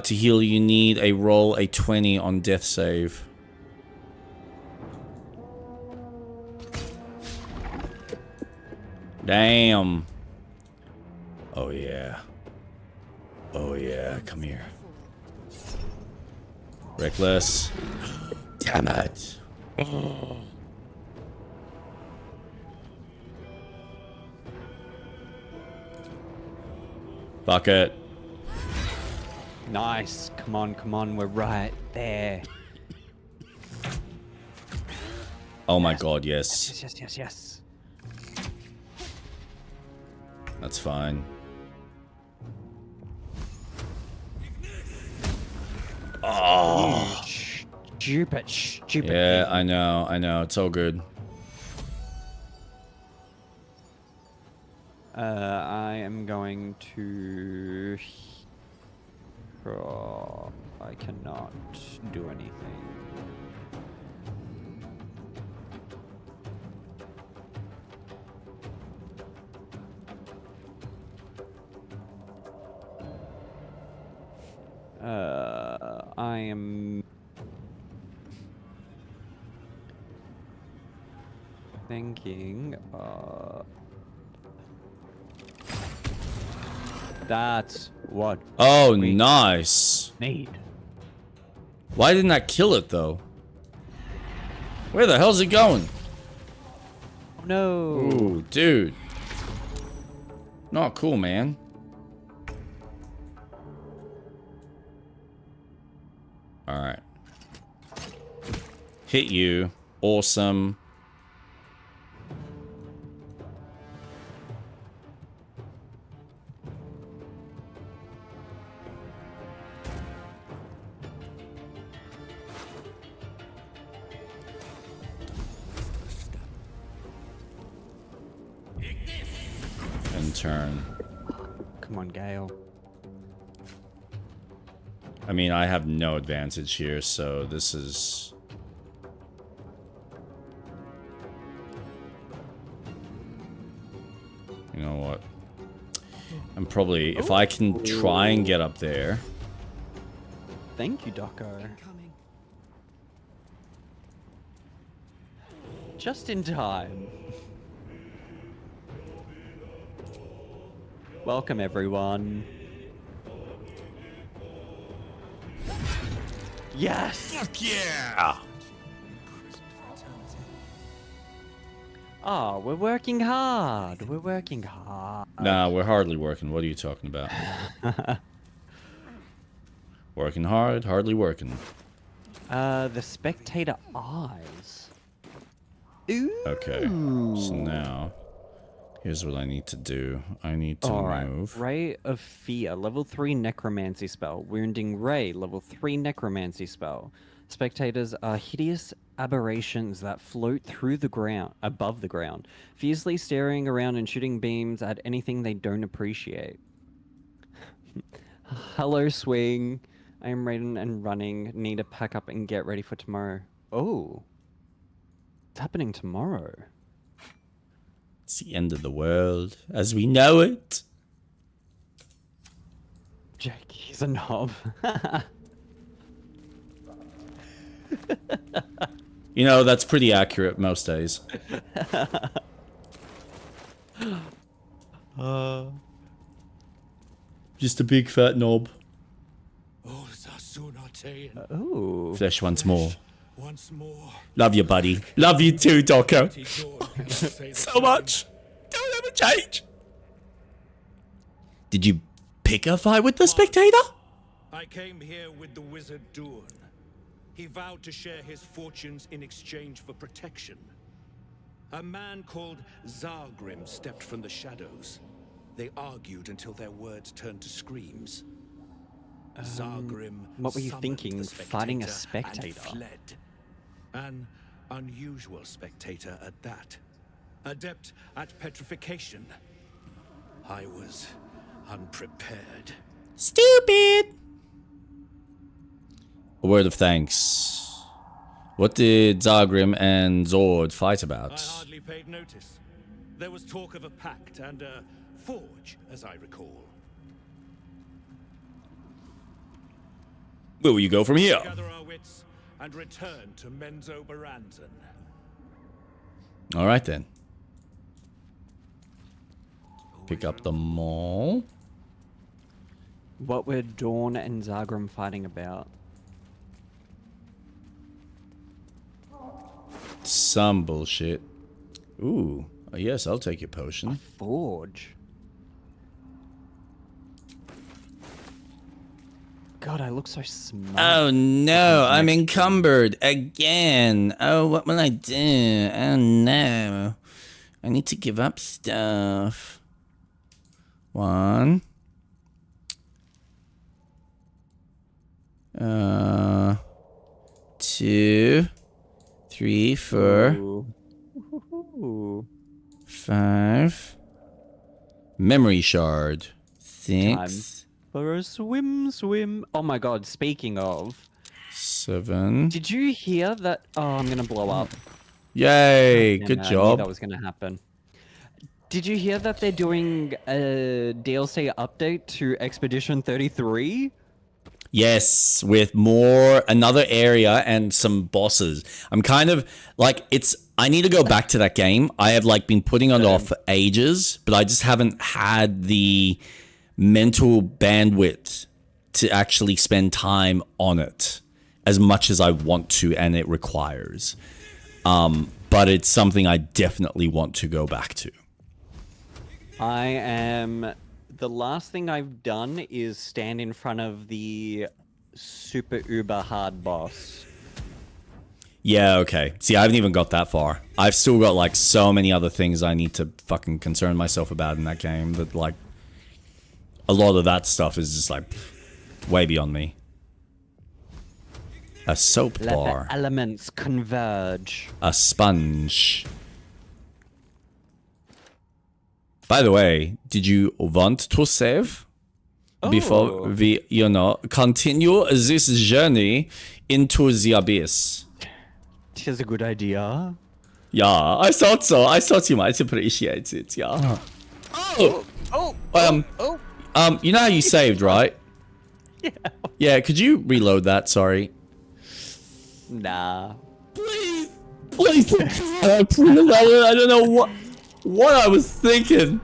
To heal you need a roll a 20 on death save. Damn. Oh yeah. Oh yeah, come here. Reckless. Damn it. Bucket. Nice. Come on, we're right there. Oh my god, yes. Yes. That's fine. Oh. Stupid. Yeah, I know. It's all good. I am going to... Oh, I cannot do anything. I am thinking, that's what. Oh, nice. Need. Why didn't I kill it though? Where the hell's it going? Oh, no. Ooh, dude. Not cool, man. Alright. Hit you. Awesome. And turn. Come on, Gale. I mean, I have no advantage here, so this is... You know what? I'm probably... If I can try and get up there... Thank you, Doco. Just in time. Welcome, everyone. Yes! Fuck yeah! Ah. Oh, we're working hard. We're working hard. Nah, we're hardly working. What are you talking about? Working hard, hardly working. The spectator eyes. Ooh. Okay, so now, here's what I need to do. I need to move. Ray of Fear, level 3 necromancy spell. Wounding Ray, level 3 necromancy spell. Spectators are hideous aberrations that float through the ground, above the ground, fiercely staring around and shooting beams at anything they don't appreciate. Hello, Swing. I am ready and running. Need to pack up and get ready for tomorrow. Oh. It's happening tomorrow. It's the end of the world as we know it. Jake, he's a knob. You know, that's pretty accurate most days. Just a big fat knob. Oh. Flesh once more. Love you, buddy. Love you too, Doco. So much. Don't ever change. Did you pick a fight with the spectator? I came here with the wizard Durn. He vowed to share his fortunes in exchange for protection. A man called Zargrim stepped from the shadows. They argued until their words turned to screams. Zargrim what were you summoned thinking? the Fighting a and spectator? fled. An unusual spectator at that. Adept at petrification. I was unprepared. Stupid. A word of thanks. What did Zargrim and Zord fight about? I hardly paid notice. There was talk of a pact and a forge, as I recall. Where will you go from here? Gather our wits and return to Menzo Baranzan. All right then. Pick up the mall. What were Dawn and Zargrim fighting about? Some bullshit. Ooh, yes, I'll take your potion. Forge. God, I look so smart. Oh no, I'm encumbered again. Oh, what will I do? Oh no. I need to give up stuff. 1. 2, 3, 4, Ooh. 5. Memory shard. 6. Time for a swim. Oh my god, speaking of. 7. Did you hear that? Oh, I'm gonna blow up. Yay, good I knew job. that was gonna happen. Did you hear that they're doing a DLC update to Expedition 33? Yes, with another area and some bosses. I'm kind of like I need to go back to that game. I have been putting it off for ages, but I just haven't had the mental bandwidth to actually spend time on it as much as I want to and it requires. But it's something I definitely want to go back to. The last thing I've done is stand in front of the super uber hard boss. Yeah, okay. See, I haven't even got that far. I've still got so many other things I need to fucking concern myself about in that game that a lot of that stuff is just way beyond me. A soap Let bar. the elements converge. A sponge. By the way, did you want to save? Before we, continue this journey into the abyss. Tis a good idea. Yeah, I thought so. I thought you might appreciate it, yeah. You know how you saved, right? Yeah. Yeah, could you reload that? Sorry. Nah. Please, I don't know what I was thinking.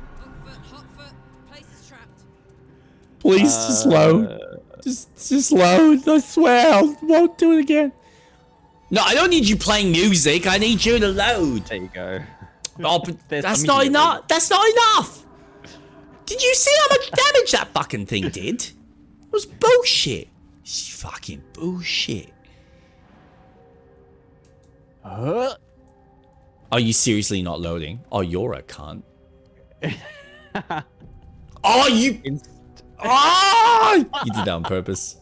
Please, just load. Just load. I swear, I won't do it again. No, I don't need you playing music. I need you to load. There you go. Oh, but that's not enough. That's not enough. Did you see how much damage that fucking thing did? It was bullshit. It's fucking bullshit. Are you seriously not loading? Oh, you're a cunt. Oh, you... Oh! You did that on purpose.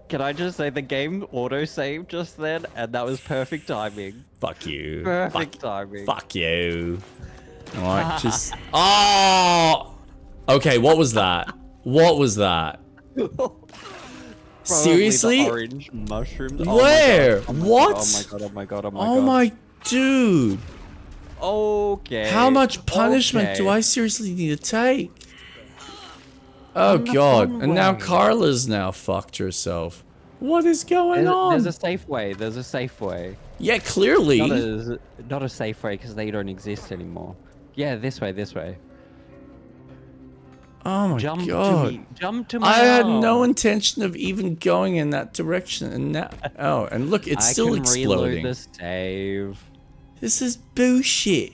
Can I just say the game auto-saved just then, and that was perfect timing. Fuck you. Perfect timing. Fuck you. Alright, just... Oh! Okay, what was that? What was that? Seriously? The orange mushrooms. Where? Oh my God. What? Oh my god, oh my god, oh my god. Oh my dude. Okay. How much punishment do I seriously need to take? Oh god. And now Carla's now fucked herself. What is going on? There's a safe way. There's a safe way. Yeah, clearly. Not a safe way because they don't exist anymore. Yeah, this way, this way. Oh my Jump god. To me. Jump to my I had arm. no intention of even going in that direction, and now and look, it's still exploding. Reload the save. This is bullshit.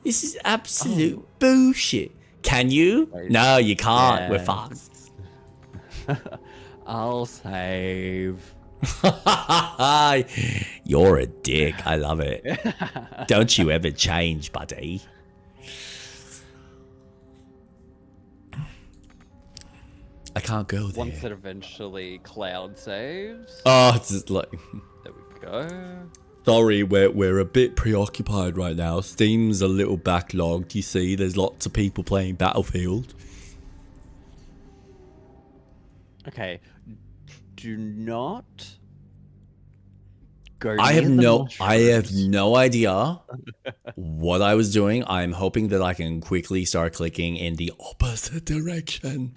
This is absolute bullshit. Can you? No, you can't. We're fucked. I'll save. You're a dick. I love it. Don't you ever change, buddy. I can't go there. Once it eventually cloud saves. Oh, it's just like... There we go. Sorry, we're a bit preoccupied right now. Steam's a little backlogged, you see. There's lots of people playing Battlefield. Okay. Do not go I have no mushrooms. idea what I was doing. I'm hoping that I can quickly start clicking in the opposite direction.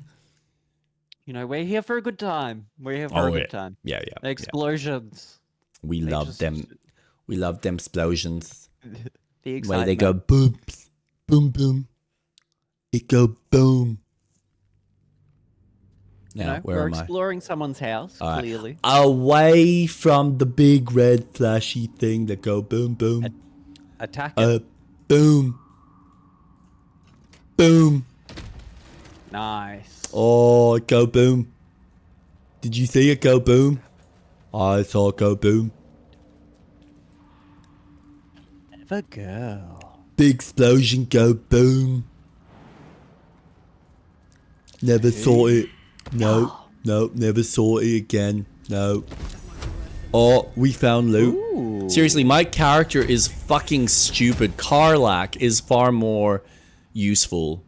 You know, we're here for a good time. We're here for a good time. Yeah. Explosions. We love them. We love them explosions. The excitement. Where they go boom, boom, boom. It go boom. Now, where we're am I? exploring someone's house, clearly. Away from the big red flashy thing that go boom, boom. Attack it. Boom. Boom. Nice. Oh, it go boom. Did you see it go boom? I saw it go boom. Never go. Big explosion go boom. Never saw it. No, never saw it again. No. Oh, we found loot. Ooh. Seriously, my character is fucking stupid. Karlak is far more useful.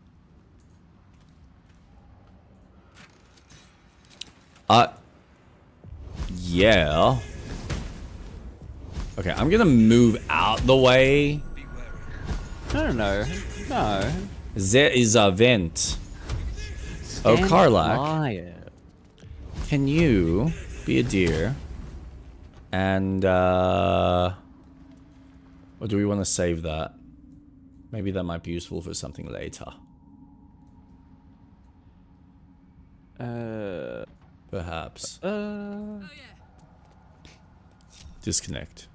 Yeah. Okay, I'm gonna move out the way. No. There is a vent. Oh, Karlak. Quiet. Can you be a deer? And, or do we want to save that? Maybe that might be useful for something later. Perhaps. Disconnect.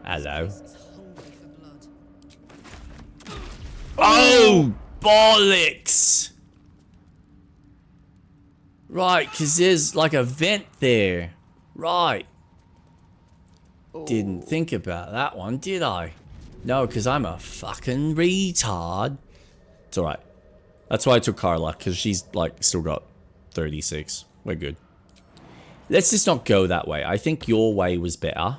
Hello. Oh, bollocks! Right, because there's like a vent there. Right. Didn't think about that one, did I? No, because I'm a fucking retard. It's alright. That's why I took Carla, because she's like still got 36. We're good. Let's just not go that way. I think your way was better.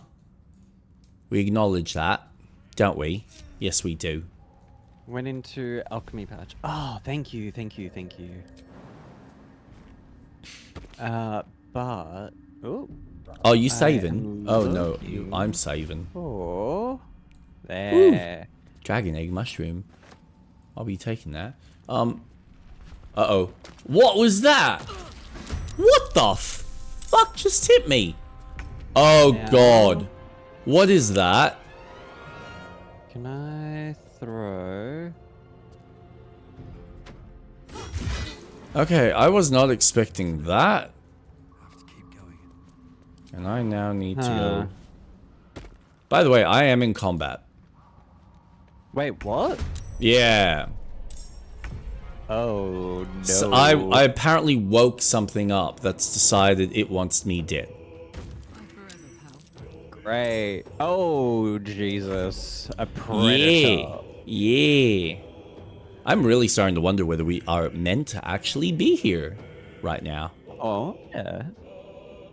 We acknowledge that, don't we? Yes, we do. Went into alchemy patch. Oh, thank you. But oh, Oh, you saving? Oh no, I'm saving. Oh, there. Dragon egg mushroom. I'll be taking that. Uh-oh. What was that? What the fuck just hit me? Oh god. What is that? Can I throw? Okay, I was not expecting that. And I now need to go. By the way, I am in combat. Wait, what? Yeah. Oh no. So I apparently woke something up that's decided it wants me dead. Great. Oh Jesus. A predator. Yeah. I'm really starting to wonder whether we are meant to actually be here right now. Oh, yeah.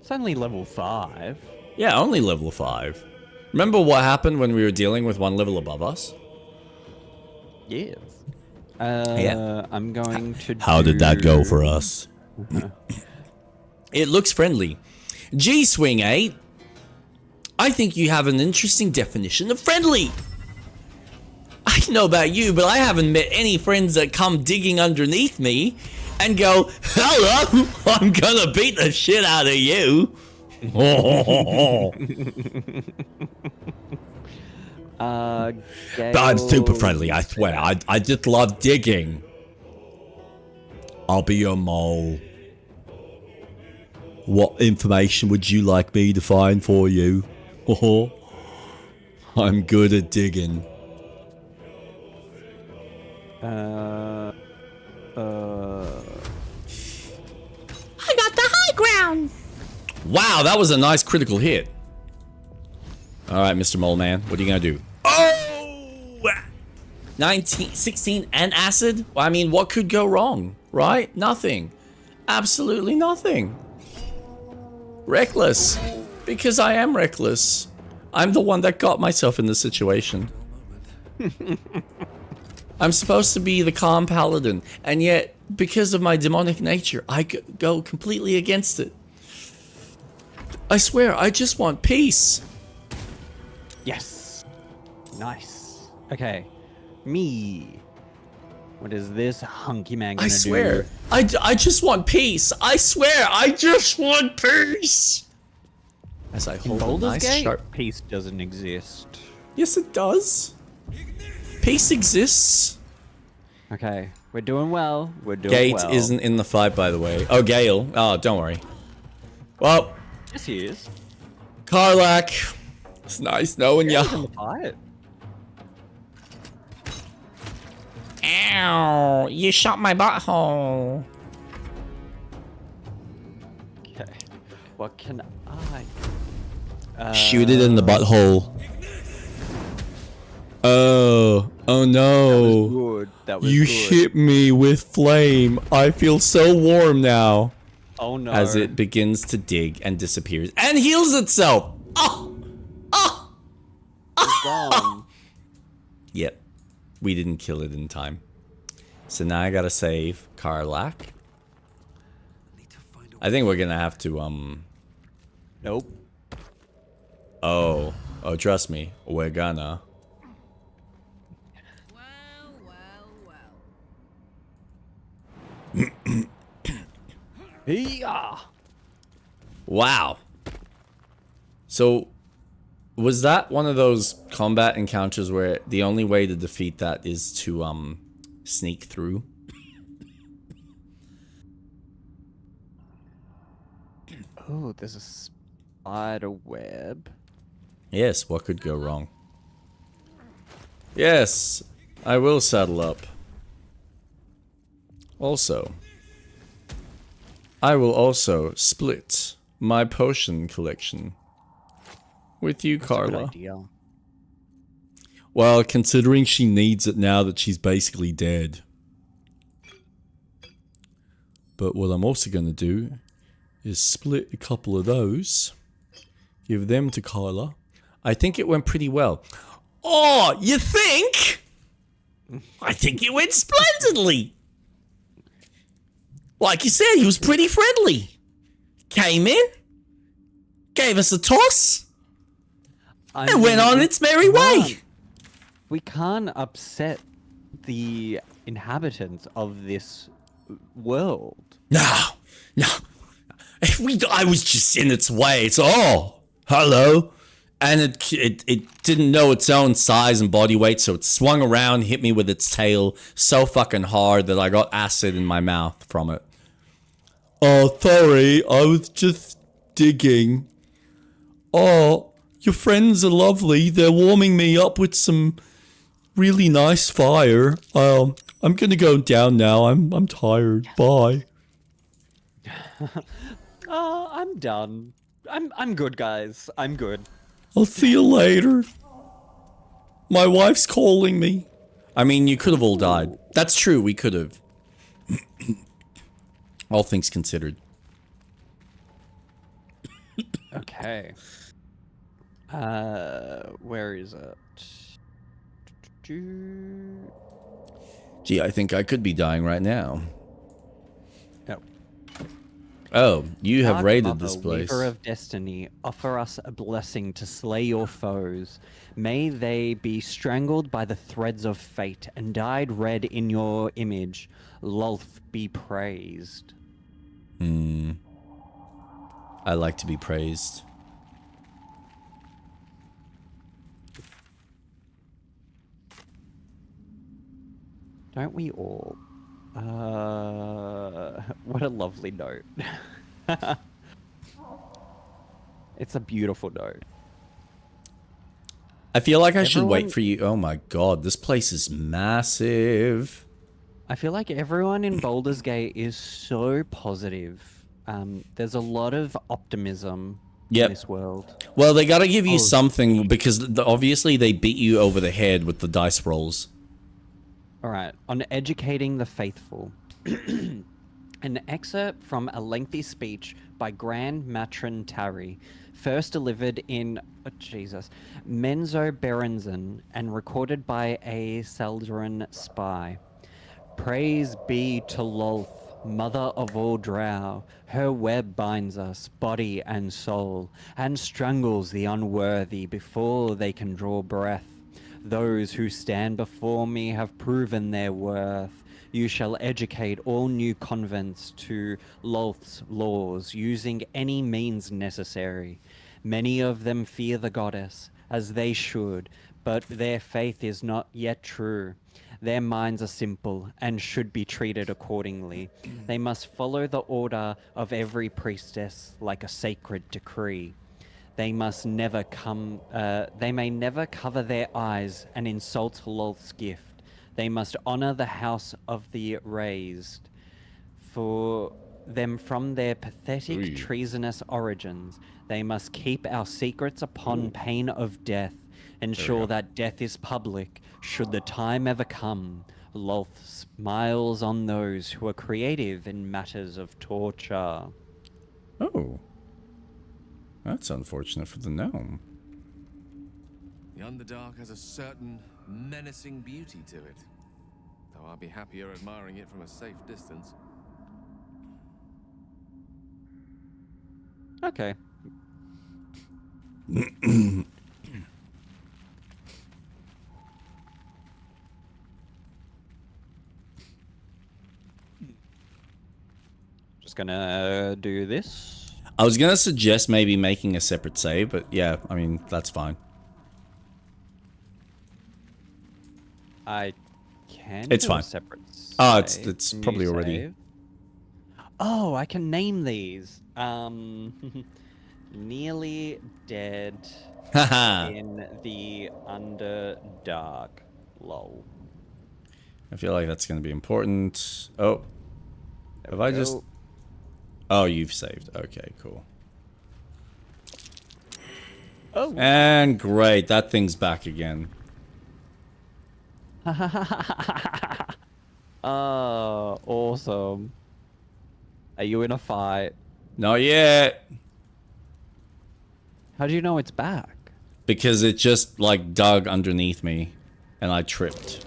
It's only level 5. Yeah, only level 5. Remember what happened when we were dealing with one level above us? Yes. Yeah. I'm going to How did that go for us? It looks friendly. G-Swing, eh? I think you have an interesting definition of friendly. I don't know about you, but I haven't met any friends that come digging underneath me and go, hello, I'm gonna beat the shit out of you. But I'm super friendly, I swear. I just love digging. I'll be your mole. What information would you like me to find for you? I'm good at digging. I got the high ground. Wow, that was a nice critical hit. Alright, Mr. Mole Man, what are you gonna do? Oh! 19, 16, and acid? I mean, what could go wrong, right? Nothing. Absolutely nothing. Reckless. Because I am reckless. I'm the one that got myself in this situation. I'm supposed to be the calm paladin, and yet, because of my demonic nature, I go completely against it. I swear, I just want peace. Yes. Nice. Okay. Me. What is this hunky man gonna do? I swear. I just want peace. I swear, I just want peace. As I hold a nice sharp... Peace doesn't exist. Yes, it does. Peace exists. Okay, we're doing well. We're doing well. Gate isn't in the fight, by the way. Oh, Gale. Oh, don't worry. Well. Yes, he is. Karlach. It's nice knowing ya. In the fight. Ow! You shot my butthole. Okay. What can I? Shoot it in the butthole. Oh no. That was good. That was you good. hit me with flame. I feel so warm now. Oh no. As it begins to dig and disappears and heals itself. Oh! Oh! It's gone. Yep. We didn't kill it in time. So now I gotta save Karlach. I think we're gonna have to, Nope. Oh, trust me, we're gonna. Yeah. Wow. So, was that one of those combat encounters where the only way to defeat that is to, sneak through? Oh, there's a spider web. Yes, what could go wrong? Yes, I will saddle up. Also, I will also split my potion collection with you, Carla. Well, considering she needs it now that she's basically dead. But what I'm also going to do is split a couple of those. Give them to Carla. I think it went pretty well. Oh, you think? I think it went splendidly. Like you said, he was pretty friendly. Came in, gave us a toss. I It went on we its merry way. can't- We can't upset the inhabitants of this world. No. I was just in its way. It's hello. And it didn't know its own size and body weight, so it swung around, hit me with its tail so fucking hard that I got acid in my mouth from it. Oh, sorry, I was just digging. Oh, your friends are lovely. They're warming me up with some really nice fire. I'm gonna go down now. I'm tired. Bye. I'm done. I'm good, guys. I'm good. I'll see you later. My wife's calling me. I mean, you could have all died. That's true, we could have. All things considered. Okay. Where is it? Gee, I think I could be dying right now. No. Oh, you have Dark raided Mother, this place. Weaver of Destiny, offer us a blessing to slay your foes. May they be strangled by the threads of fate and dyed red in your image. Lolth be praised. I like to be praised. Don't we all? What a lovely note. It's a beautiful note. I feel like I should Everyone- wait for you. Oh my god, this place is massive. I feel like everyone in Baldur's Gate is so positive. There's a lot of optimism Yep. in this world. Well, they gotta give you Oh, something because obviously they beat you over the head with the dice rolls. All right, on educating the faithful. An excerpt from a lengthy speech by Grand Matron Tarry, first delivered in Menzo Berenzon and recorded by a Seldarin spy. Praise be to Lolth, mother of all drow. Her web binds us, body and soul, and strangles the unworthy before they can draw breath. Those who stand before me have proven their worth. You shall educate all new convents to Lolth's laws, using any means necessary. Many of them fear the goddess, as they should, but their faith is not yet true. Their minds are simple and should be treated accordingly. They must follow the order of every priestess like a sacred decree. They must never they may never cover their eyes and insult Lolth's gift. They must honor the house of the raised, for them from their pathetic, treasonous origins. They must keep our secrets upon pain of death, ensure that death is public, should the time ever come. Lolth smiles on those who are creative in matters of torture. Oh. That's unfortunate for the gnome. The Underdark has a certain menacing beauty to it, though I'll be happier admiring it from a safe distance. Okay. Just gonna do this. I was gonna suggest maybe making a separate save, but yeah, I mean, that's fine. I can It's do fine. a separate Oh, save. it's New probably already. save. Oh, I can name these. Nearly dead Haha. in the Underdark. Lol. I feel like that's gonna be important. Oh. Have I just... go. Oh, you've saved. Okay, cool. Oh. And great, that thing's back again. Oh, awesome. Are you in a fight? Not yet. How do you know it's back? Because it just, like, dug underneath me. And I tripped.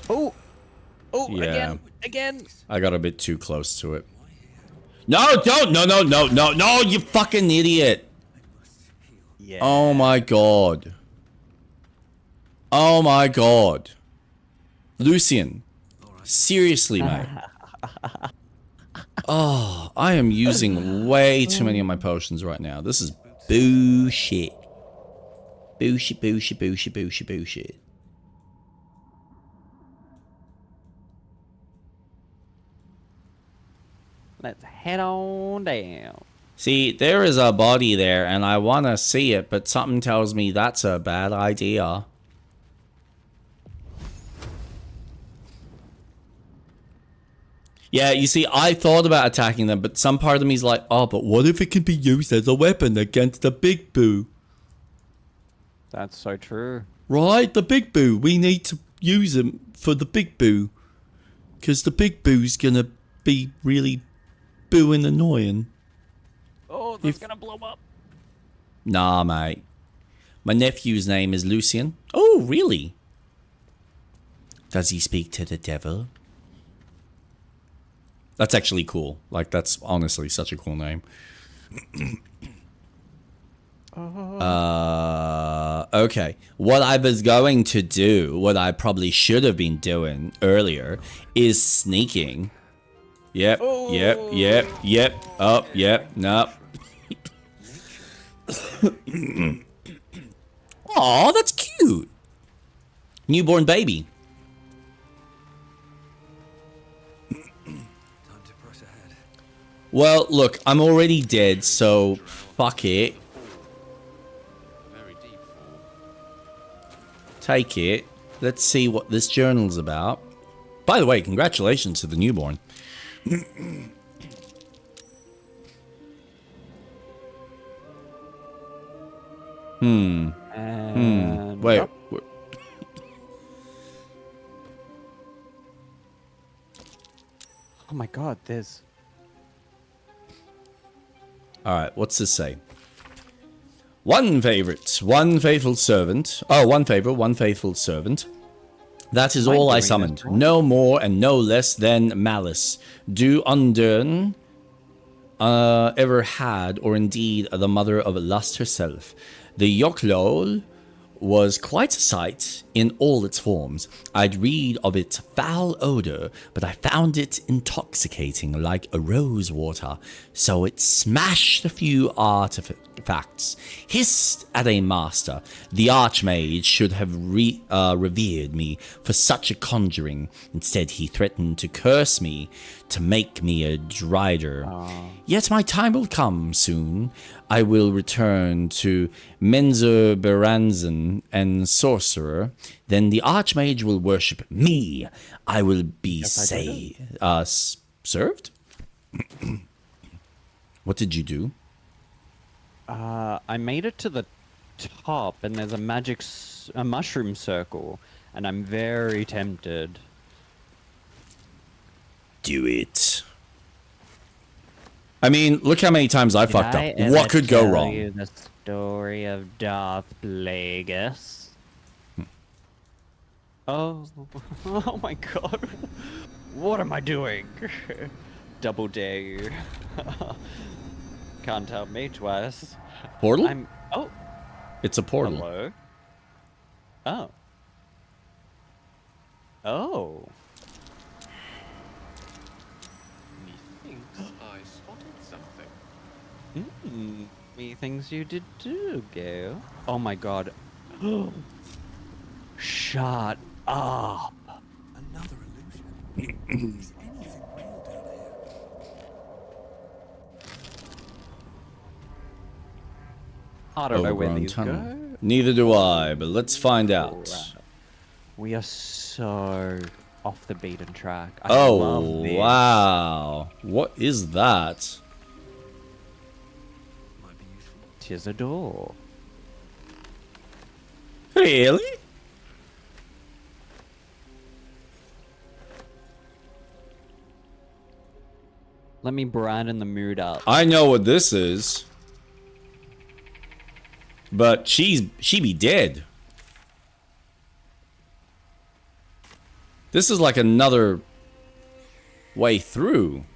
Oh! Oh, Yeah. again! I got a bit too close to it. No, don't. No, you fucking idiot. Yeah. Oh my god. Oh my god. Lucian. Seriously, mate. Oh, I am using way too many of my potions right now. This is bullshit. Bullshit. Let's head on down. See, there is a body there, and I want to see it, but something tells me that's a bad idea. Yeah, you see, I thought about attacking them, but some part of me is like, oh, but what if it can be used as a weapon against the big boo? That's so true. Right? The big boo. We need to use him for the big boo. Because the big boo's gonna be really booing annoying. Oh, that's gonna blow up. Nah, mate. My nephew's name is Lucian. Oh, really? Does he speak to the devil? That's actually cool. Like, that's honestly such a cool name. Okay. What I was going to do, what I probably should have been doing earlier, is sneaking. Yep. Oh, yep. Nope. Aw, that's cute. Newborn baby. Well, look, I'm already dead, so fuck it. Take it. Let's see what this journal's about. By the way, congratulations to the newborn. Wait. Oh. Oh my god, there's... Alright, what's this say? One favorite, one faithful servant. Oh, one favorite, one faithful servant. That is all I summoned. No more and no less than malice. Do undone ever had, or indeed the mother of lust herself. The Yoklol was quite a sight in all its forms. I'd read of its foul odor, but I found it intoxicating like a rose water, so it smashed a few artifacts, hissed at a master. The archmage should have revered me for such a conjuring. Instead, he threatened to curse me to make me a drider. Yet my time will come soon. I will return to Menzer Beranzen and sorcerer. Then the archmage will worship me. I will be served? What did you do? I made it to the top, and there's a a mushroom circle, and I'm very tempted. Do it. I mean, look how many times I fucked up. What could go wrong? You the story of Darth Plagueis. Oh, oh my god! What am I doing? Double dare you. Can't tell me twice. Portal? Oh. It's a portal. Hello. Oh. Oh. I spotted something. Me things you did too, Gale. Oh my god. Shut up. Another illusion. Is anything real down here? I don't know where Overgrown these tunnel. go. Neither do I, but let's find out. We are so off the beaten track. I love this. Wow. What is that? Tis a door. Really? Let me brighten the mood up. I know what this is. But she be dead. This is like another way through.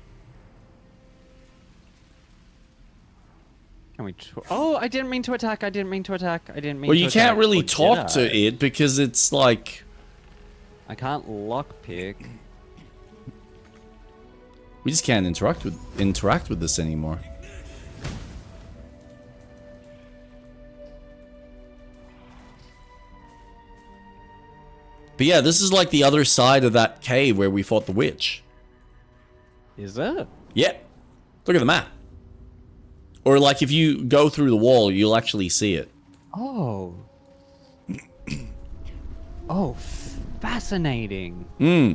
Can we? Oh, I didn't mean to attack. I didn't mean to attack. I didn't mean. Well, to you can't attack. really Or did talk to I? it because it's like. I can't lockpick. We just can't interact with this anymore. But yeah, this is like the other side of that cave where we fought the witch. Is it? Yeah. Look at the map. Or like if you go through the wall, you'll actually see it. Oh. Oh, fascinating. Hmm.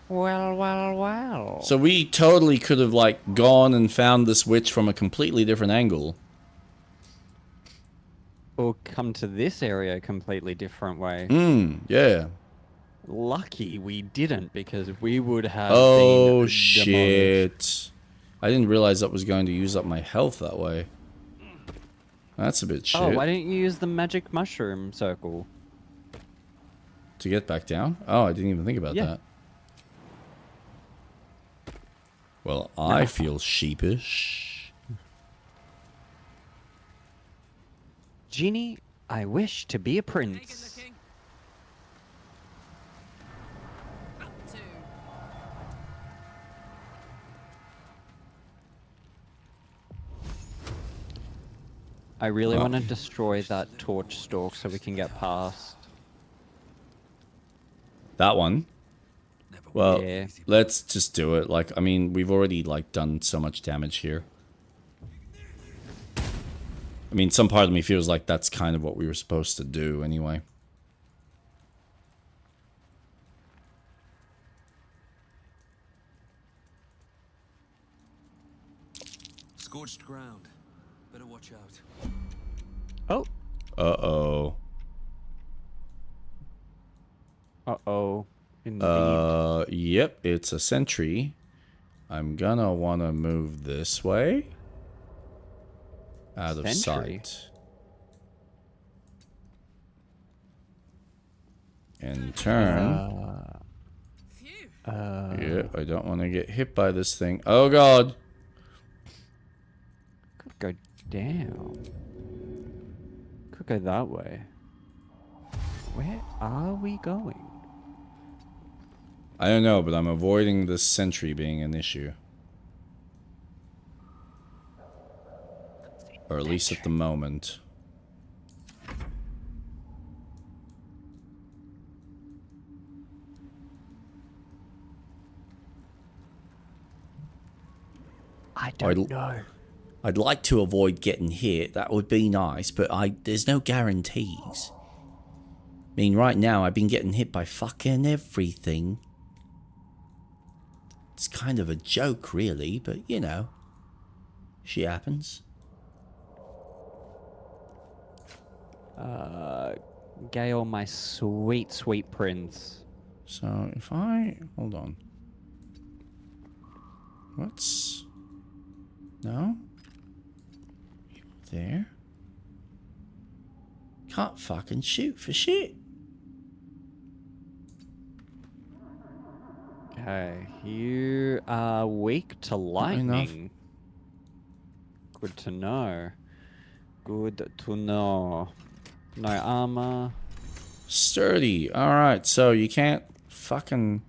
Well. So we totally could have like gone and found this witch from a completely different angle. Or come to this area a completely different way. Yeah. Lucky we didn't, because we would have Oh been shit. I didn't realize that was going to use up my health that way. That's a bit shit. Oh, why didn't you use the magic mushroom circle? To get back down? Oh, I didn't even think about that. Well, I feel sheepish. Genie, I wish to be a prince. I really want to destroy that torch stalk so we can get past. That one? Well, Yeah. let's just do it. Like, I mean, we've already, like, done so much damage here. I mean, some part of me feels like that's kind of what we were supposed to do anyway. Scorched ground. Better watch out. Oh. Uh-oh. Uh-oh. Indeed. Yep, it's a sentry. I'm gonna want to move this way. Out of Sentry? sight. And turn. Yeah, I don't want to get hit by this thing. Oh god. Could go down. Could go that way. Where are we going? I don't know, but I'm avoiding this sentry being an issue. Or at least at the moment. I don't know. I'd like to avoid getting hit. That would be nice, but there's no guarantees. I mean, right now I've been getting hit by fucking everything. It's kind of a joke, really, but you know, shit happens. Gale, my sweet, sweet prince. So if I hold on, what's no there? Can't fucking shoot for shit. Okay, you are weak to lightning. Good to know. Good to know. No armor. Sturdy. Alright, so you can't fucking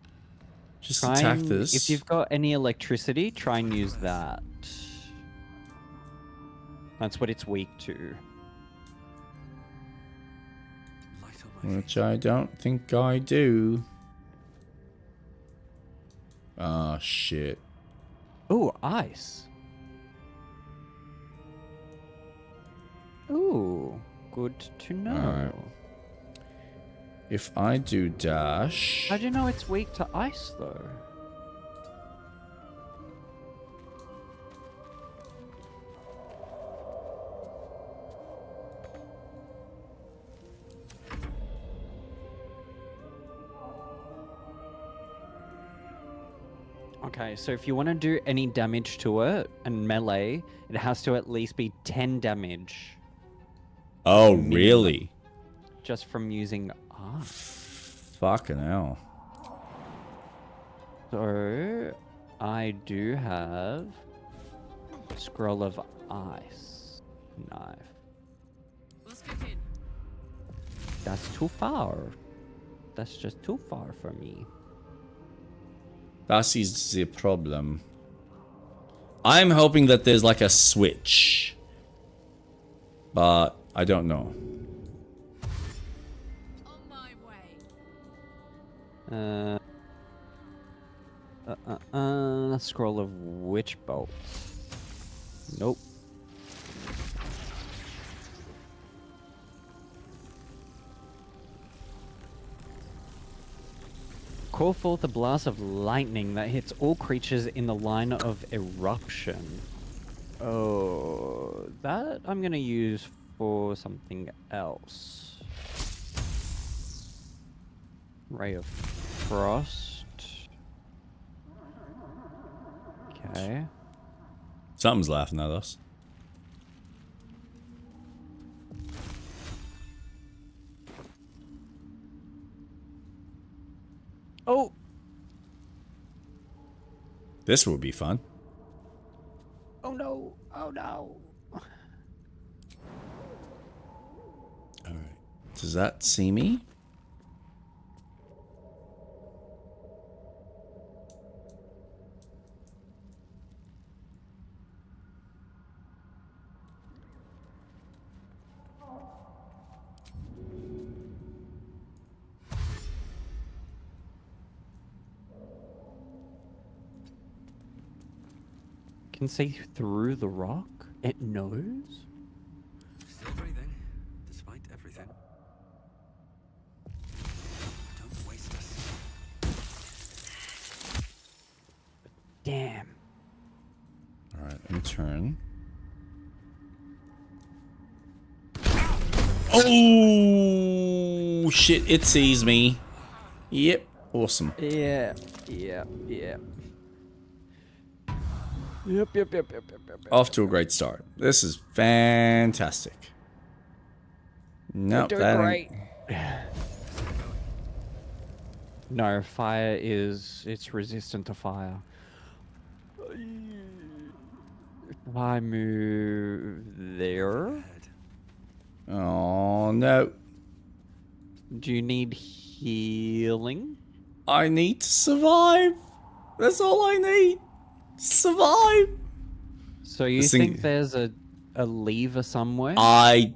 just attack this. If you've got any electricity, try and use that. That's what it's weak to. Which I don't think I do. Ah, shit. Ooh, ice. Ooh, good to know. Alright. If I do dash... How do you know it's weak to ice, though? Okay, so if you want to do any damage to it and melee, it has to at least be 10 damage. Oh, really? Just from using ice. Fucking hell. So, I do have Scroll of Ice knife. What's cooking? That's too far. That's just too far for me. That is the problem. I'm hoping that there's like a switch. But I don't know. On my way. Scroll of Witch Bolt. Nope. Call forth a blast of lightning that hits all creatures in the line of eruption. Oh, that I'm gonna use for something else. Ray of Frost. Okay. Something's laughing at us. Oh! This will be fun. Oh no! Oh no! Alright. Does that see me? Can see through the rock? It knows? Still breathing, despite everything. Don't waste us. Damn. Alright, in turn. Oh shit, it sees me. Yep, awesome. Yeah, yeah, yeah. Yep. Off to a great start. This is fantastic. No, You're doing great. No, fire it's resistant to fire. If I move there. Oh no. Do you need healing? I need to survive. That's all I need. Survive. So you think there's a lever somewhere? I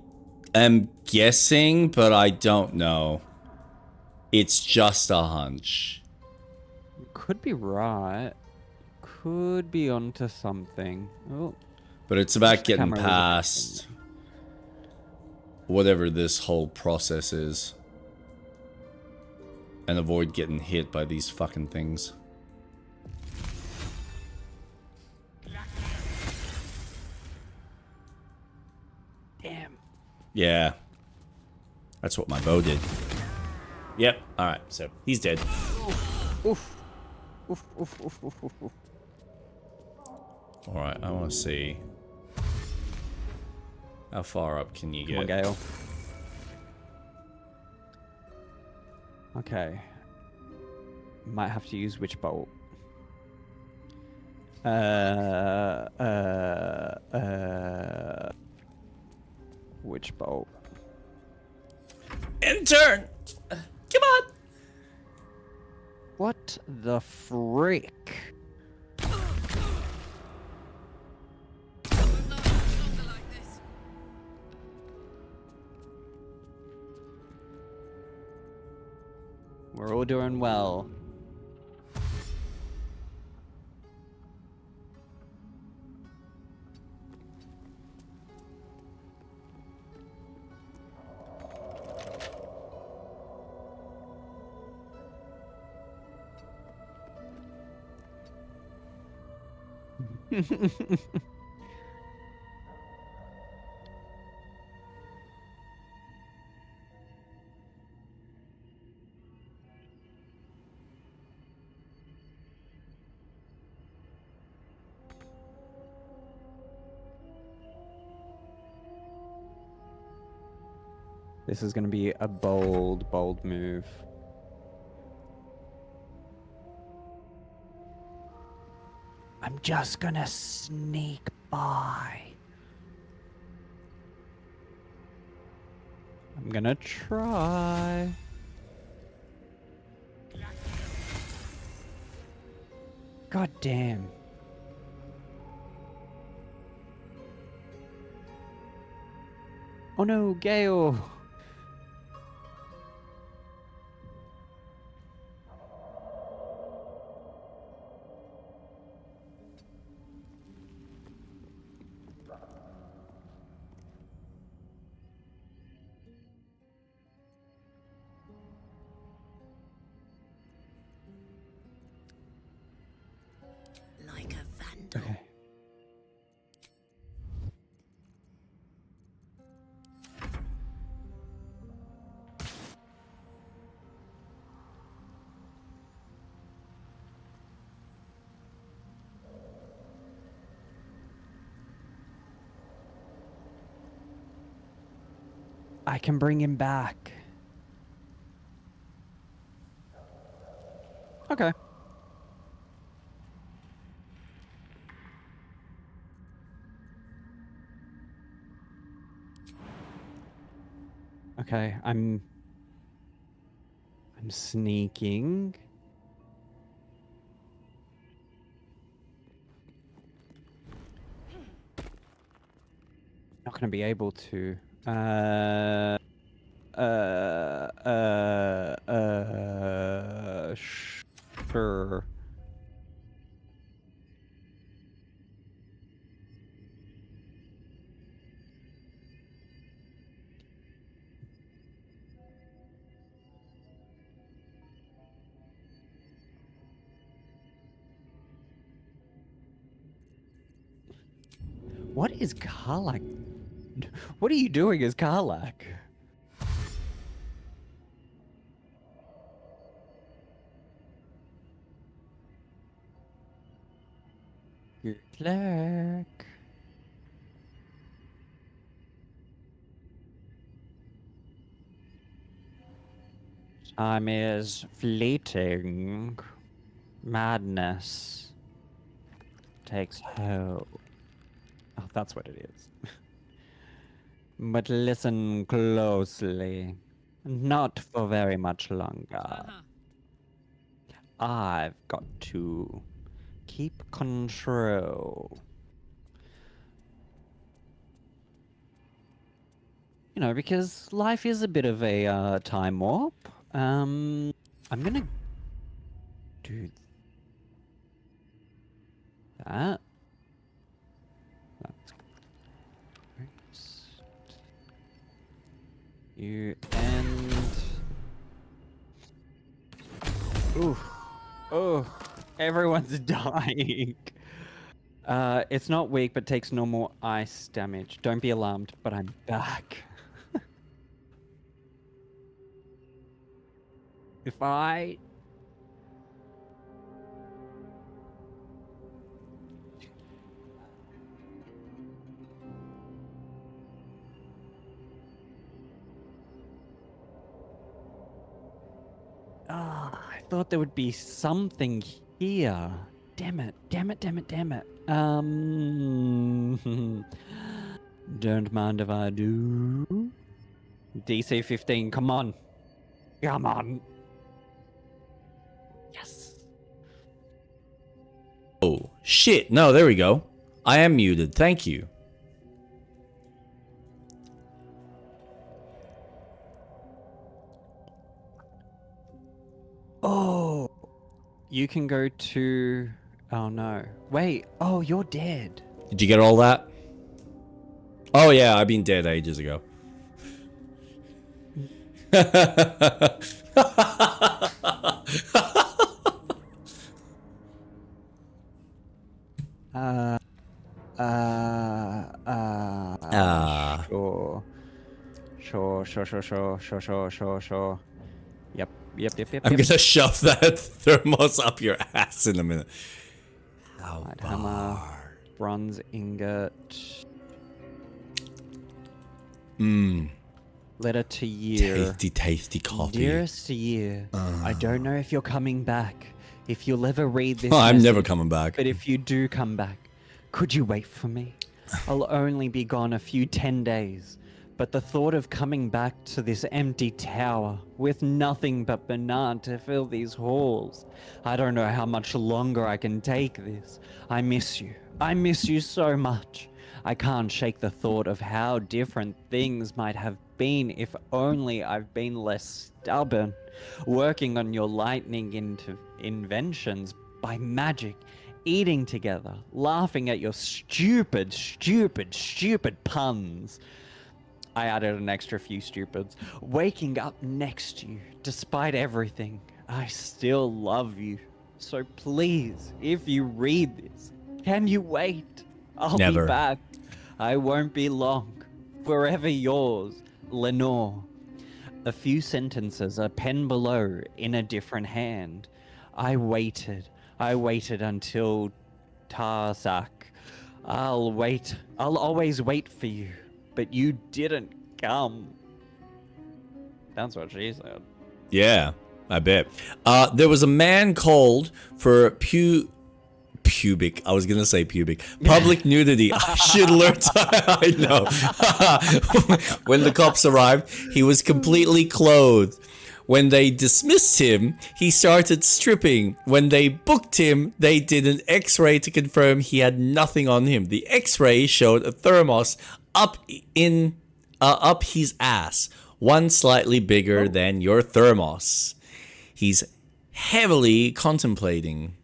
am guessing, but I don't know. It's just a hunch. Could be right. Could be onto something. Oh. But it's about Which getting camera was it? past whatever this whole process is. And avoid getting hit by these fucking things. Damn. Yeah. That's what my bow did. Yep. Alright, so he's dead. Oof. Oof, oof, oof, oof, oof, oof. Alright, I want to see. How far up can you get? Come on, Gale. Okay. Might have to use Witch Bolt. Witch Bolt. In turn! Come on! What the frick? We're all doing well. This is going to be a bold move. I'm just gonna sneak by. I'm gonna try. God damn. Oh no, Gale. Like a vandal. Okay. I can bring him back. Okay. Okay, I'm sneaking. Not gonna be able to. Sure. What is Karlak? What are you doing as Karlak? Your clerk. Time is fleeting. Madness takes hold. Oh, that's what it is. But listen closely. Not for very much longer. I've got to keep control. You know, because life is a bit of a time warp. I'm gonna do that. That's great. You end. Ooh. Oh, everyone's dying. It's not weak, but takes normal ice damage. Don't be alarmed, but I'm back. If I... I thought there would be something here. Damn it, damn it, damn it, damn it. Don't mind if I do. DC 15, come on. Come on. Yes. Oh, shit. No, there we go. I am muted. Thank you. Oh. You can go to... Oh, no. Wait. Oh, you're dead. Did you get all that? Oh, yeah. I've been dead ages ago. Sure. Yep. I'm gonna shove that thermos up your ass in a minute. Hammer, bronze ingot. Letter to Year. Tasty coffee. Dearest Year, I don't know if you're coming back. if you'll ever read this I'm never message, coming back. But if you do come back, could you wait for me? I'll only be gone a few 10 days. But the thought of coming back to this empty tower with nothing but banana to fill these halls, I don't know how much longer I can take this. I miss you. I miss you so much. I can't shake the thought of how different things might have been if only I've been less stubborn, working on your lightning into inventions by magic, eating together, laughing at your stupid puns. I added an extra few stupids. Waking up next to you, despite everything, I still love you. So please, if you read this, can you wait? I'll Never. be back. I won't be long. Forever yours, Lenore. A few sentences, a pen below, in a different hand. I waited until Tarzak. I'll always wait for you. But you didn't come. That's what she said. Yeah, I bet. There was a man called for pubic. I was gonna say pubic. Public nudity. I should learn. I know. When the cops arrived, he was completely clothed. When they dismissed him, he started stripping. When they booked him, they did an X-ray to confirm he had nothing on him. The X-ray showed a thermos up his ass, one slightly bigger than your thermos. He's heavily contemplating.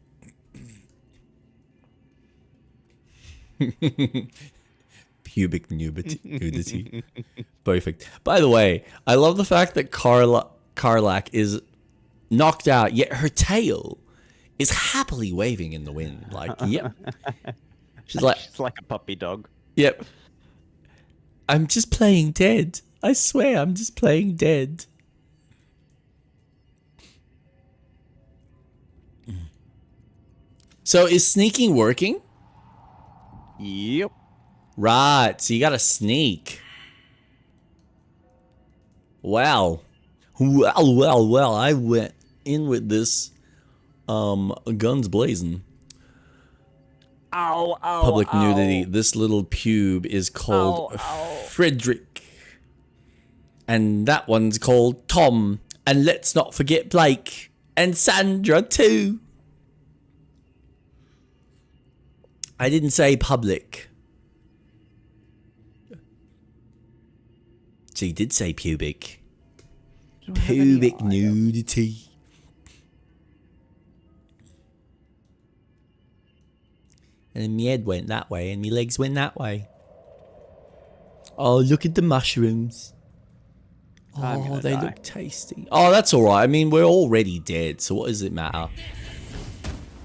Pubic nudity. Perfect. By the way, I love the fact that Karlak is knocked out, yet her tail is happily waving in the wind. Like, yep. She's like a puppy dog. Yep. I'm just playing dead. I swear, I'm just playing dead. So is sneaking working? Yep. Right, so you gotta sneak. Well, I went in with this guns blazing. Public nudity. This little pube is called Frederick. And that one's called Tom. And let's not forget Blake. And Sandra too. I didn't say public. So you did say pubic. Pubic nudity. And my head went that way and my legs went that way. Oh, look at the mushrooms. Oh, they look tasty. Oh, that's alright. I mean, we're already dead, so what does it matter?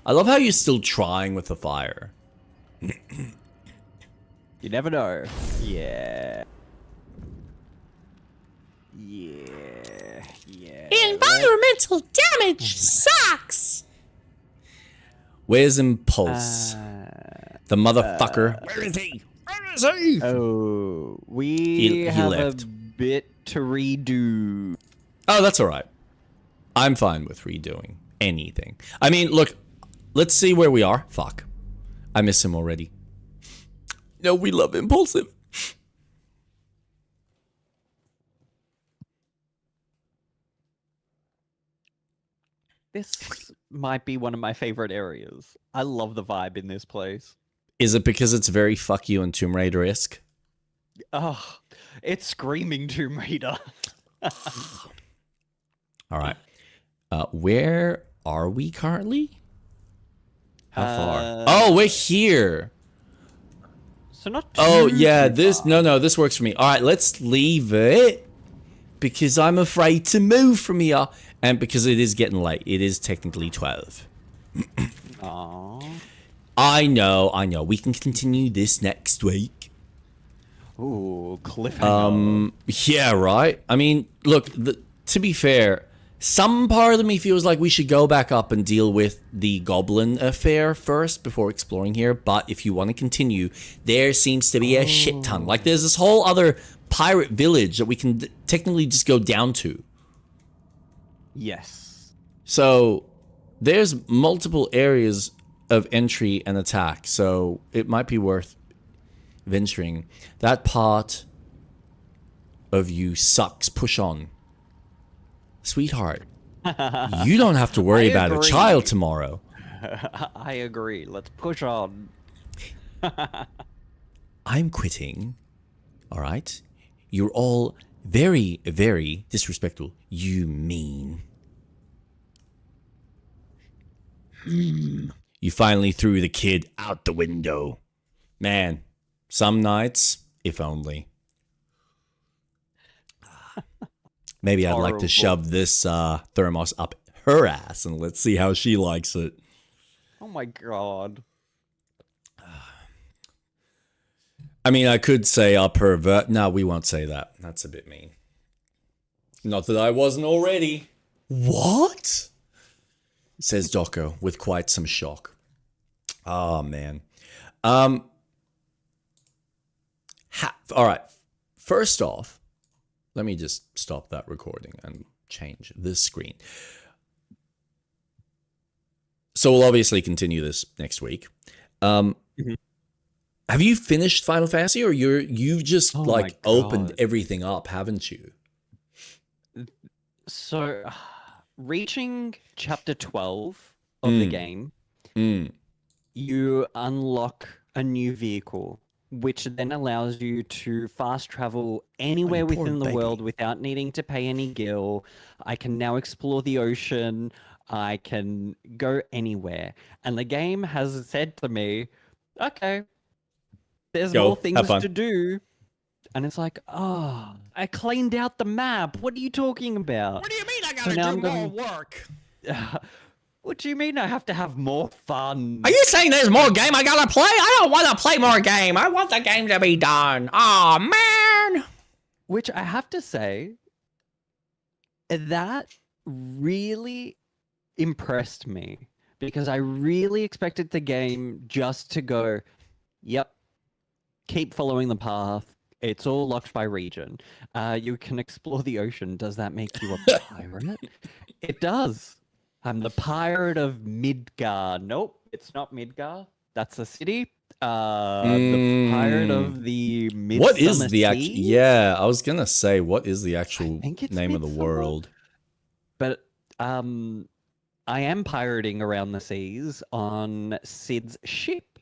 I love how you're still trying with the fire. You never know. Yeah. Environmental damage sucks. Where's Impulse? The motherfucker. Where is he? Where is he? Oh, we have left. a bit to redo. Oh, that's alright. I'm fine with redoing anything. I mean, look, let's see where we are. Fuck. I miss him already. No, we love Impulsive. This might be one of my favorite areas. I love the vibe in this place. Is it because it's very fuck you and Tomb Raider-esque? Oh, it's screaming Tomb Raider. All right. Where are we currently? How far? Oh, we're here. So not Oh, too yeah, far. this works for me. All right, let's leave it because I'm afraid to move from here and because it is getting late. It is technically 12. Aww. I know. We can continue this next week. Ooh, cliffhanger. Yeah, right. I mean, look, to be fair, some part of me feels like we should go back up and deal with the Goblin affair first before exploring here. But if you want to continue, there seems to be a shit ton. Like, there's this whole other pirate village that we can technically just go down to. Yes. So there's multiple areas of entry and attack, so it might be worth venturing. That part of you sucks. Push on. Sweetheart, you don't have to worry about a child tomorrow. I agree. Let's push on. I'm quitting. All right? You're all very, very disrespectful. You mean. You finally threw the kid out the window. Man, some nights, if only. Maybe I'd like to shove this thermos up her ass and let's see how she likes it. Oh my god. I mean, I could say up her no, we won't say that. That's a bit mean. Not that I wasn't already. What? Says Doko with quite some shock. Oh, man. All right. First off, let me just stop that recording and change this screen. So we'll obviously continue this next week. Have you finished Final Fantasy, or you've just opened everything up, haven't you? So, reaching chapter 12 of the game, you unlock a new vehicle, which then allows you to fast travel anywhere within the world without needing to pay any gil. I can now explore the ocean. I can go anywhere. And the game has said to me, okay, there's more things to do. And it's like, oh, I cleaned out the map. What are you talking about? What do you mean I gotta do more work? What do you mean I have to have more fun? Are you saying there's more game I gotta play? I don't want to play more game. I want the game to be done. Oh man. Which I have to say, that really impressed me, because I really expected the game just to go, yep, keep following the path. It's all locked by region. You can explore the ocean. Does that make you a pirate? It does. I'm the pirate of Midgar. Nope, it's not Midgar. That's a city. The pirate of the Midsummer What is the actual? Seas? Yeah, I was gonna say, what is the actual name of the Midsummer. world? But I am pirating around the seas on Sid's ship,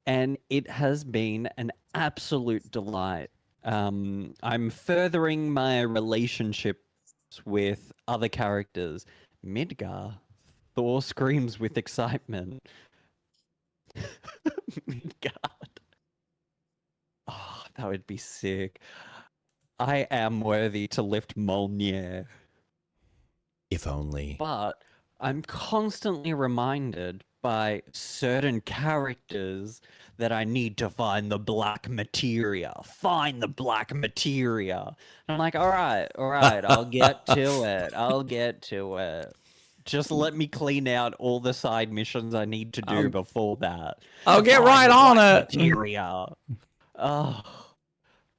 and it has been an absolute delight. I'm furthering my relationships with other characters. Midgar. Thor screams with excitement. Midgard. Oh, that would be sick. I am worthy to lift Mjolnir. If only. But I'm constantly reminded by certain characters that I need to find the black materia. Find the black materia. And I'm like, all right, I'll get to it. I'll get to it. Just let me clean out all the side missions I need to do before that. I'll get Find right the on black it. Materia. Oh,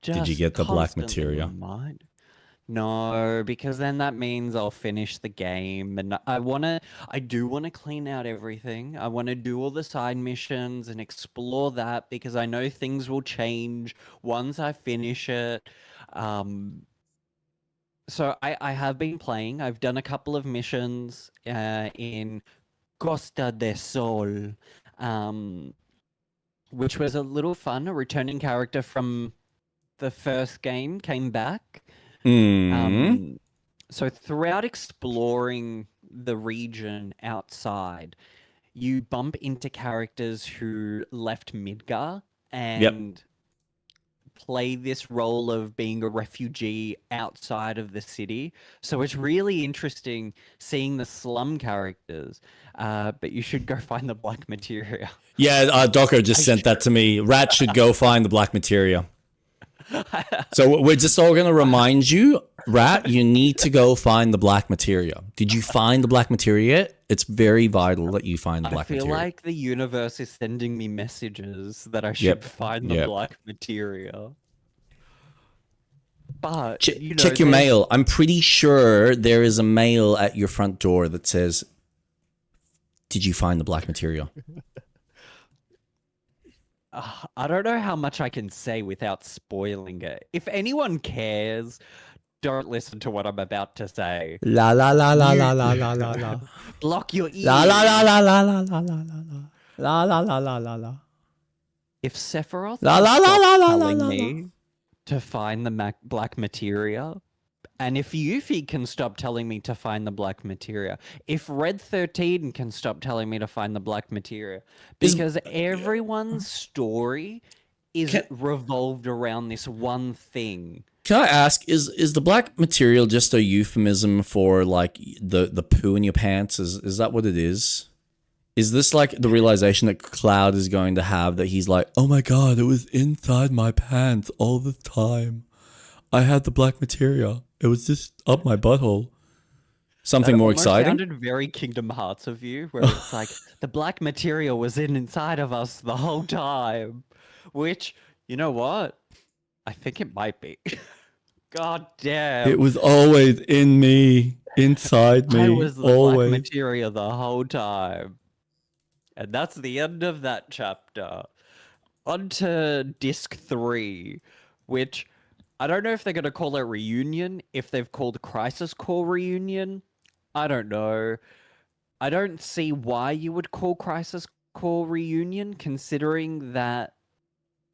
Did you get the black materia? No, because then that means I'll finish the game, and I do want to clean out everything. I want to do all the side missions and explore that, because I know things will change once I finish it. So I have been playing. I've done a couple of missions in Costa del Sol, which was a little fun. A returning character from the first game came back. So throughout exploring the region outside, you bump into characters who left Midgar and play this role of being a refugee outside of the city. So it's really interesting seeing the slum characters, but you should go find the black materia. Yeah, Doko just sent that to me. Rat should go find the black materia. So we're just all going to remind you, Rat, you need to go find the black materia. Did you find the black materia yet? It's very vital that you find the black materia. I feel like the universe is sending me messages that I should find the black materia. But check your mail. I'm pretty sure there is a mail at your front door that says, did you find the black materia? I don't know how much I can say without spoiling it. If anyone cares, don't listen to what I'm about to say. La la la la la la la la la. Block your ears. La la la la la la la la la la la la la la. If Sephiroth La can la la stop la la telling la la. me to find the black materia, and if Yuffie can stop telling me to find the black materia, if Red 13 can stop telling me to find the black materia, because everyone's story is revolved around this one thing. Can I ask, is the black material just a euphemism for like the poo in your pants? Is that what it is? Is this like the realization that Cloud is going to have, that he's like, oh my god, it was inside my pants all the time. I had the black materia. It was just up my butthole. Something more exciting? It sounded very Kingdom Hearts of you, where it's like, the black material was inside of us the whole time. Which, you know what? I think it might be. God damn. It was always in me, inside me, I was the always. black materia the whole time. And that's the end of that chapter. On to Disc 3, which I don't know if they're going to call it Reunion, if they've called Crisis Core Reunion. I don't know. I don't see why you would call Crisis Core Reunion, considering that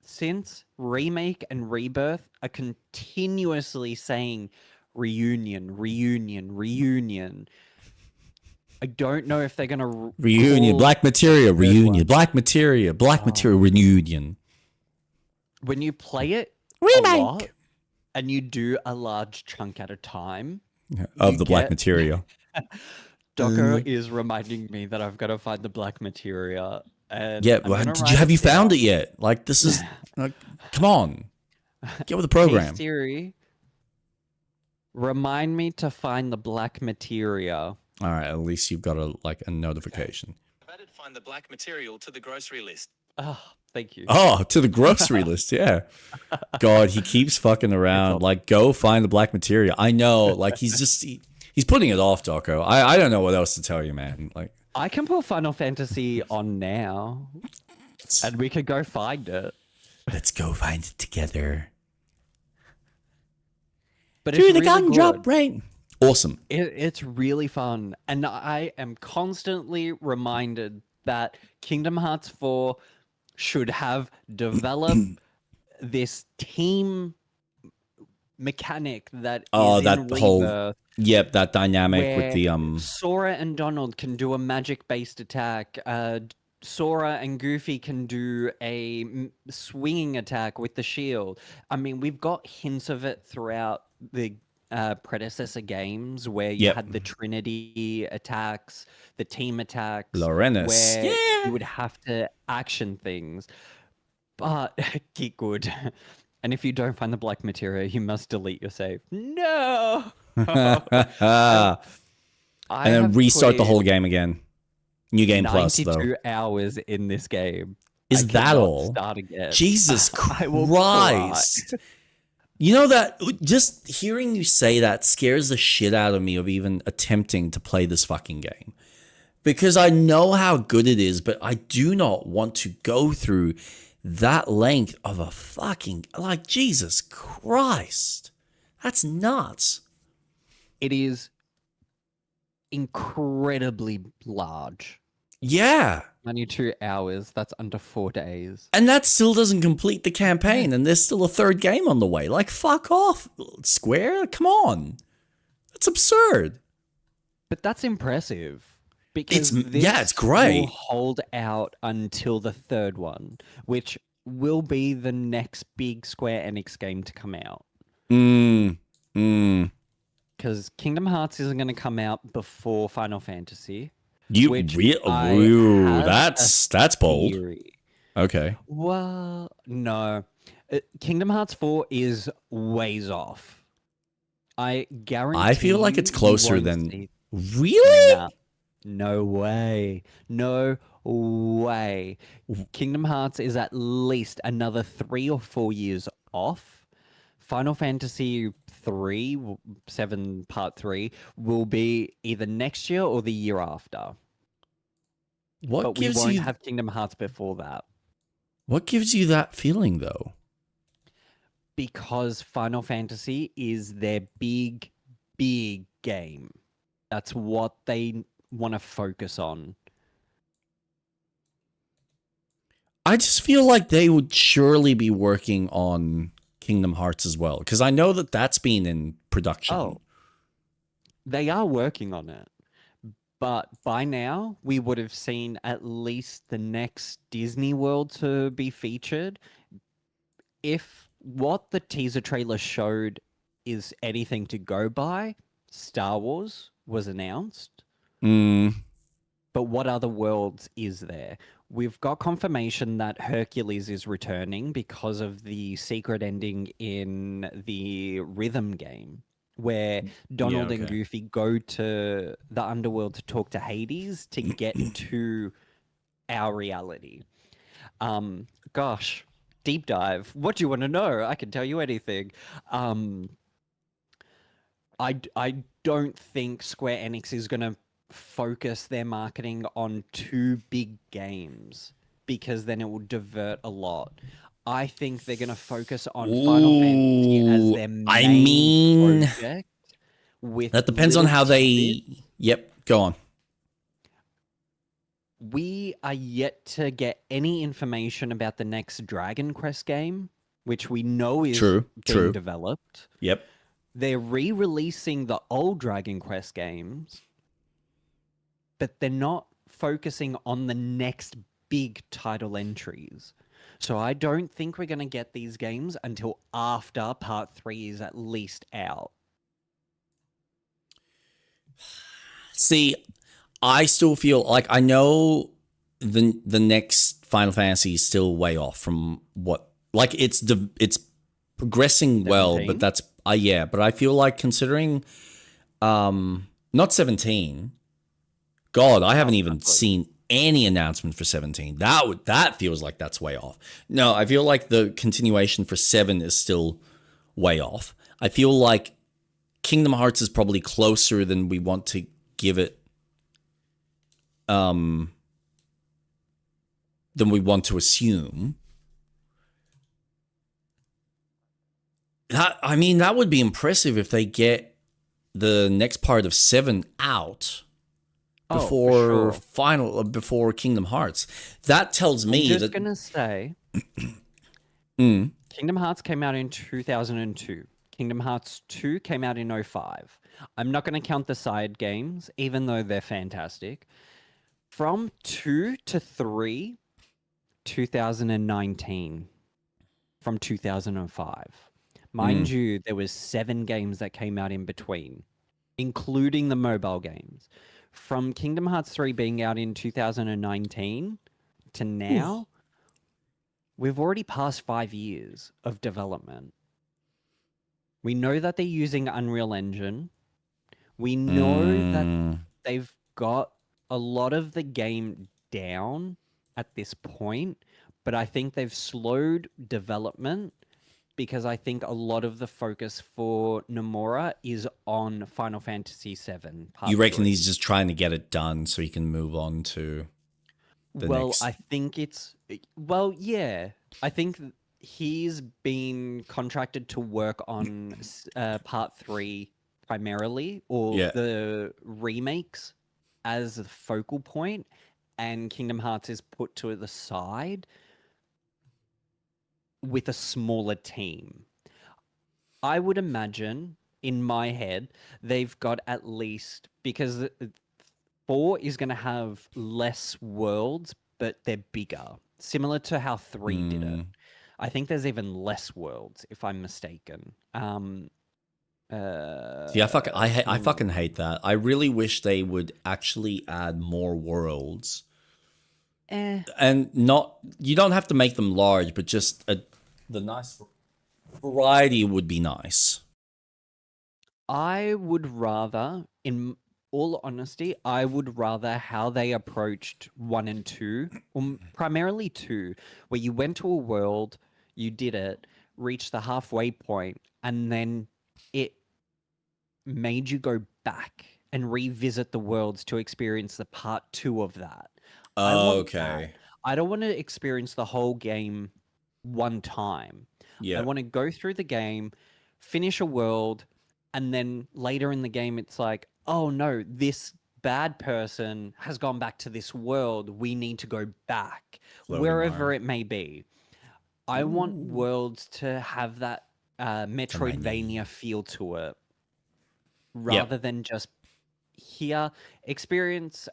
since Remake and Rebirth are continuously saying reunion, reunion, reunion. I don't know if they're going to Reunion, black materia, reunion, black materia, black materia, reunion. When you play it Remake a lot and you do a large chunk at a time of the black materia. Docker is reminding me that I've got to find the black materia. And Yeah, have you found it yet? Like, this is like, come on, get with the program. Hey Siri, remind me to find the black materia. All right, at least you've got a notification. I've added find the black material to the grocery list. Oh, thank you. Oh, to the grocery list, yeah. God, he keeps fucking around. Like, go find the black materia. I know, like he's putting it off, Doco. I don't know what else to tell you, man. Like, I can put Final Fantasy on now, and we could go find it. Let's go find it together. But do it's the really gun good. drop brain. Awesome. It's really fun, and I am constantly reminded that Kingdom Hearts 4 should have developed this team mechanic that is that in whole Rebirth, that dynamic with the Sora and Donald can do a magic-based attack. Sora and Goofy can do a swinging attack with the shield. I mean, we've got hints of it throughout the predecessor games where you had the Trinity attacks, the team attacks, Lorenas. where you would have to action things. But get good. And if you don't find the black materia, you must delete your save. No! and then restart the whole game again. New game plus, though. 92 hours in this game. Is that all? Start again. Jesus I will Christ. You know that just hearing you say that scares the shit out of me of even attempting to play this fucking game. Because I know how good it is, but I do not want to go through that length of a fucking, like, Jesus Christ. That's nuts. It is incredibly large. Yeah. 92 hours. That's under 4 days. And that still doesn't complete the campaign, and there's still a third game on the way. Like, fuck off, Square. Come on. That's absurd. But that's impressive. Because it's great. Will hold out until the third one, which will be the next big Square Enix game to come out. Because Kingdom Hearts isn't going to come out before Final Fantasy. That's bold. Theory. Okay. Well, no. Kingdom Hearts 4 is ways off. I guarantee. I feel like it's closer than. Really? Nah. No way. No way. Kingdom Hearts is at least another 3 or 4 years off. Final Fantasy 7 Part 3 will be either next year or the year after. What but we gives won't you have Kingdom Hearts before that. What gives you that feeling though? Because Final Fantasy is their big game. That's what they want to focus on. I just feel like they would surely be working on Kingdom Hearts as well, because I know that that's been in production. Oh, they are working on it. But by now, we would have seen at least the next Disney World to be featured. If what the teaser trailer showed is anything to go by, Star Wars was announced. But what other worlds is there? We've got confirmation that Hercules is returning because of the secret ending in the Rhythm game, where Donald and Goofy go to the underworld to talk to Hades to get to our reality. Gosh, deep dive. What do you want to know? I can tell you anything. I don't think Square Enix is going to focus their marketing on two big games, because then it will divert a lot. I think they're going to focus on Final Fantasy as their main project. With that depends on how they. Yep, go on. We are yet to get any information about the next Dragon Quest game, which we know is being developed. Yep. They're re-releasing the old Dragon Quest games, but they're not focusing on the next big title entries. So I don't think we're going to get these games until after Part 3 is at least out. See, I still feel like I know the next Final Fantasy is still way off from what, like, it's progressing 17? Well, but that's but I feel like considering not 17. God, I haven't even seen any announcement for 17. That feels like that's way off. No, I feel like the continuation for 7 is still way off. I feel like Kingdom Hearts is probably closer than we want to give it than we want to assume. That would be impressive if they get the next part of 7 out before before Kingdom Hearts. That tells me I'm just gonna say Kingdom Hearts came out in 2002. Kingdom Hearts 2 came out in 2005. I'm not going to count the side games, even though they're fantastic. From 2 to 3, 2019. From 2005. Mind you, there was 7 games that came out in between, including the mobile games. From Kingdom Hearts 3 being out in 2019 to now, we've already passed 5 years of development. We know that they're using Unreal Engine. We know that they've got a lot of the game down at this point, but I think they've slowed development because I think a lot of the focus for Nomura is on Final Fantasy VII. You reckon he's just trying to get it done so he can move on to the next? I think it's... Well, yeah. I think he's been contracted to work on Part 3 primarily, or the remakes as the focal point, and Kingdom Hearts is put to the side with a smaller team. I would imagine, in my head, they've got at least, because 4 is going to have less worlds, but they're bigger, similar to how 3 did it. I think there's even less worlds, if I'm mistaken. See, I fucking hate that. I really wish they would actually add more worlds. And you don't have to make them large, but just the nice variety would be nice. I would rather, in all honesty, I would rather how they approached 1 and 2, or primarily 2, where you went to a world, you did it, reached the halfway point, and then it made you go back and revisit the worlds to experience the part 2 of that. I want Okay. that. I don't want to experience the whole game one time. I Yeah. want to go through the game, finish a world, and then later in the game, it's like, oh no, this bad person has gone back to this world. We need to go back, Floating wherever arm. it may be. I want worlds to have that Metroidvania feel to it, rather than just here, experience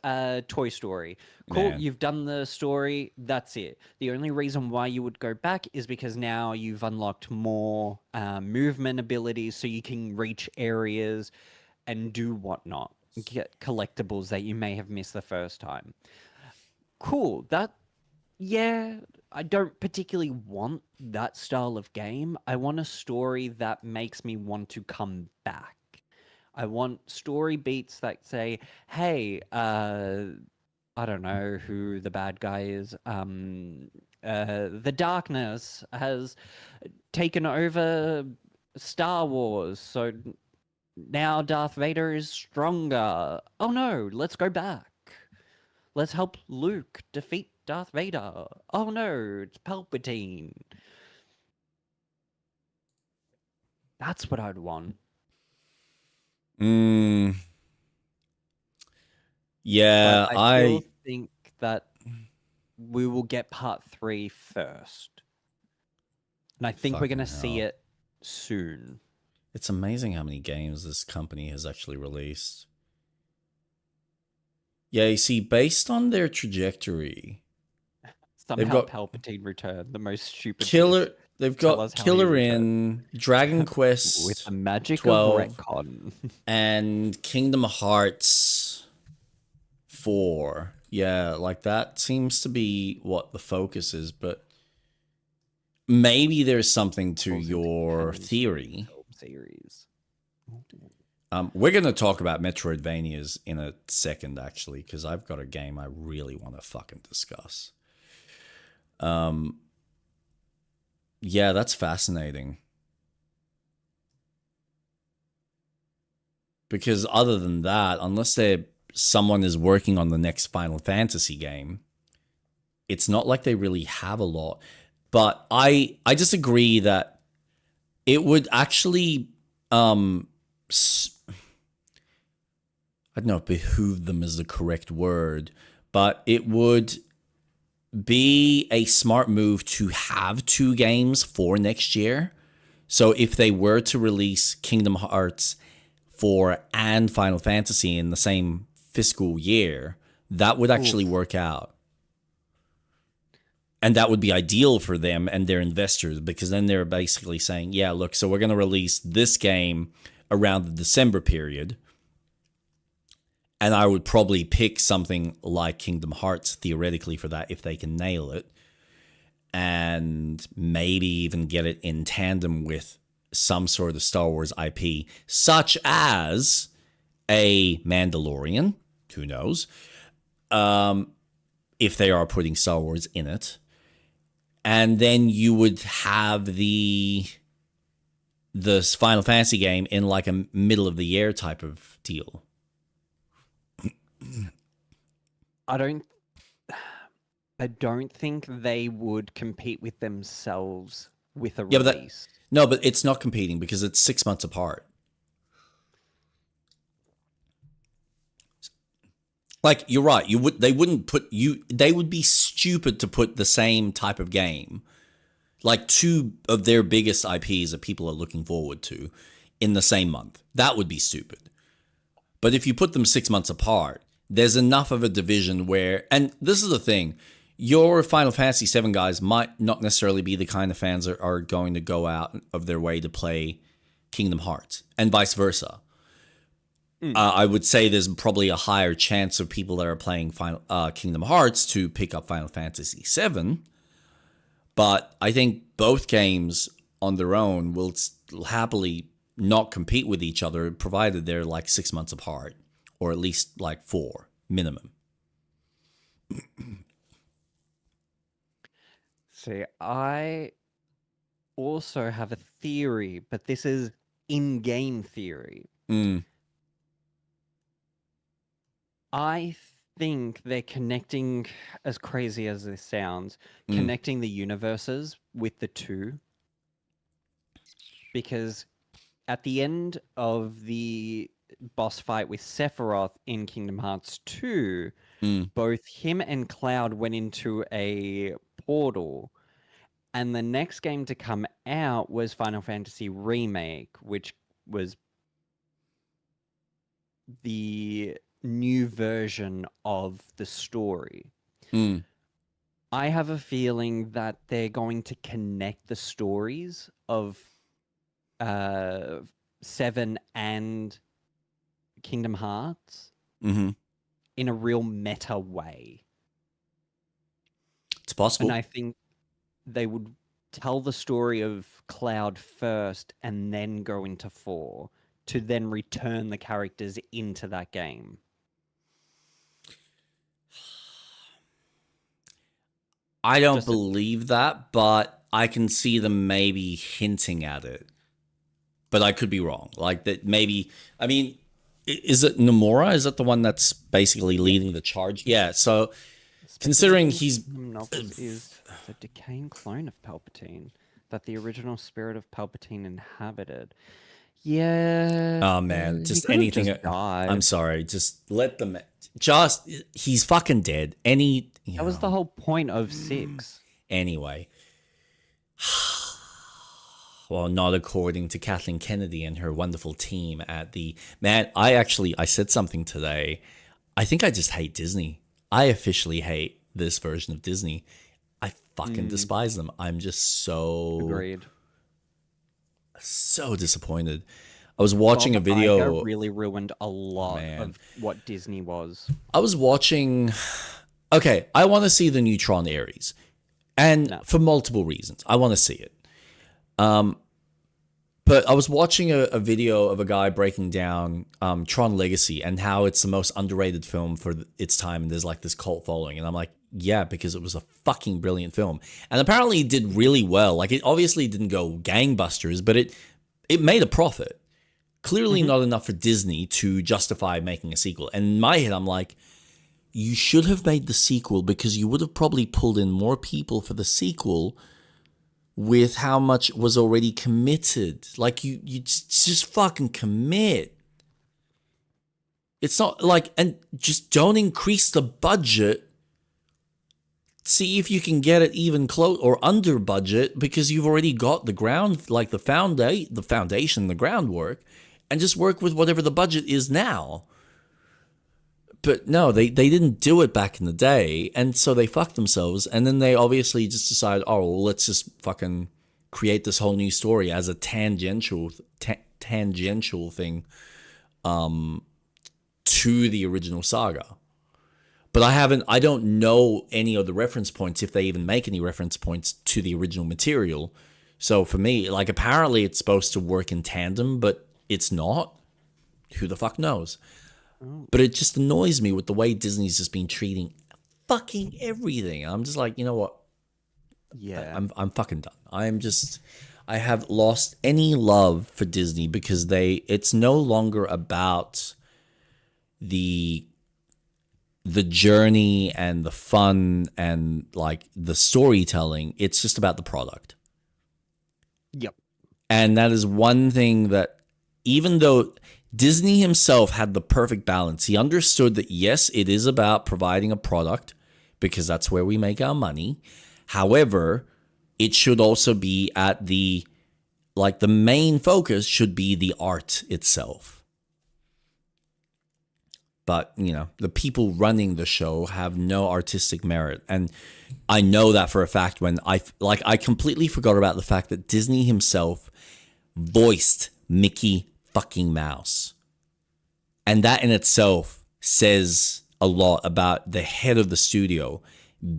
Toy Story. Cool, Man. you've done the story, that's it. The only reason why you would go back is because now you've unlocked more movement abilities, so you can reach areas and do whatnot, get collectibles that you may have missed the first time. Cool, yeah, I don't particularly want that style of game. I want a story that makes me want to come back. I want story beats that say, hey, I don't know who the bad guy is. The darkness has taken over Star Wars, so now Darth Vader is stronger. Oh no, let's go back. Let's help Luke defeat Darth Vader. Oh no, it's Palpatine. That's what I'd want. Yeah, but I still think that we will get part 3 first. And I think we're going to see it soon. It's amazing how many games this company has actually released. Yeah, you see, based on their trajectory, Somehow Palpatine returned, the most stupid Killer. thing. They've Tell got us how he Killer returned. in Dragon Quest With the magic 12 of retcon. and Kingdom Hearts 4. Yeah, like that seems to be what the focus is, but maybe there's something to your theory. Series. We're going to talk about Metroidvanias in a second, actually, because I've got a game I really want to fucking discuss. Yeah, that's fascinating. Because other than that, unless someone is working on the next Final Fantasy game, it's not like they really have a lot. But I disagree that it would actually, I don't know if behoove them is the correct word, but it would be a smart move to have 2 games for next year. So if they were to release Kingdom Hearts 4 and Final Fantasy in the same fiscal year, that would actually work out. And that would be ideal for them and their investors, because then they're basically saying, yeah, look, so we're going to release this game around the December period. And I would probably pick something like Kingdom Hearts theoretically for that if they can nail it. And maybe even get it in tandem with some sort of Star Wars IP, such as a Mandalorian. Who knows? If they are putting Star Wars in it. And then you would have the Final Fantasy game in like a middle of the year type of deal. I don't think they would compete with themselves with a release. But it's not competing because it's 6 months apart. Like, you're right. They would be stupid to put the same type of game, like 2 of their biggest IPs that people are looking forward to, in the same month. That would be stupid. But if you put them 6 months apart, there's enough of a division where, and this is the thing, your Final Fantasy VII guys might not necessarily be the kind of fans that are going to go out of their way to play Kingdom Hearts, and vice versa. I would say there's probably a higher chance of people that are playing Kingdom Hearts to pick up Final Fantasy VII. But I think both games on their own will happily not compete with each other, provided they're like 6 months apart, or at least like 4 minimum. See, I also have a theory, but this is in-game theory. I think they're connecting, as crazy as this sounds, connecting the universes with the two. Because at the end of the boss fight with Sephiroth in Kingdom Hearts 2, both him and Cloud went into a portal. And the next game to come out was Final Fantasy Remake, which was the new version of the story. I have a feeling that they're going to connect the stories of 7 and Kingdom Hearts in a real meta way. It's possible. And I think they would tell the story of Cloud first and then go into 4 to then return the characters into that game. I don't believe that, but I can see them maybe hinting at it. But I could be wrong. Like that maybe, I mean, is it Nomura? Is that the one that's basically leading the charge? Yeah, so considering he's... Novels is the decaying clone of Palpatine that the original spirit of Palpatine inhabited. Yeah. Oh man, just anything. I'm sorry. Just let them. He's fucking dead. That was the whole point of 6. Anyway. Well, not according to Kathleen Kennedy and her wonderful team at the... Man, I said something today. I think I just hate Disney. I officially hate this version of Disney. I fucking despise them. I'm just so... Agreed. So disappointed. I was watching a video... Iger really ruined a lot of what Disney was. I was watching... Okay, I want to see the new Tron Ares. And for multiple reasons. I want to see it. But I was watching a video of a guy breaking down Tron Legacy and how it's the most underrated film for its time, and there's like this cult following. And I'm like, yeah, because it was a fucking brilliant film. And apparently it did really well. Like, it obviously didn't go gangbusters, but it made a profit. Clearly not enough for Disney to justify making a sequel. And in my head, I'm like, you should have made the sequel because you would have probably pulled in more people for the sequel with how much was already committed. Like, you just fucking commit. It's not like, and just don't increase the budget. See if you can get it even close or under budget because you've already got the ground, like the foundation, the groundwork, and just work with whatever the budget is now. But no, they didn't do it back in the day, and so they fucked themselves, and then they obviously just decided, oh, well, let's just fucking create this whole new story as a tangential thing to the original saga. But I don't know any of the reference points, if they even make any reference points to the original material. So for me, like, apparently it's supposed to work in tandem, but it's not. Who the fuck knows? But it just annoys me with the way Disney's just been treating fucking everything. I'm just like, you know what? Yeah. I'm fucking done. I have lost any love for Disney because it's no longer about the journey and the fun and like the storytelling. It's just about the product. Yep. And that is one thing that, even though Disney himself had the perfect balance, he understood that, yes, it is about providing a product because that's where we make our money. However, it should also be at the main focus should be the art itself. But, you know, the people running the show have no artistic merit. And I know that for a fact when I completely forgot about the fact that Disney himself voiced Mickey fucking Mouse. And that in itself says a lot about the head of the studio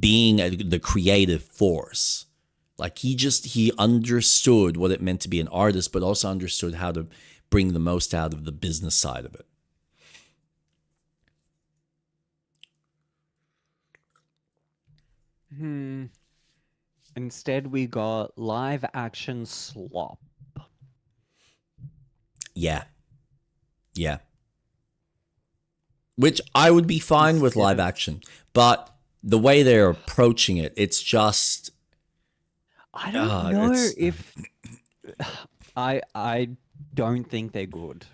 being the creative force. Like, he understood what it meant to be an artist, but also understood how to bring the most out of the business side of it. Instead, we got live action slop. Yeah. which I would be fine with live action, but the way they're approaching it, it's just. I don't know if I don't think they're good.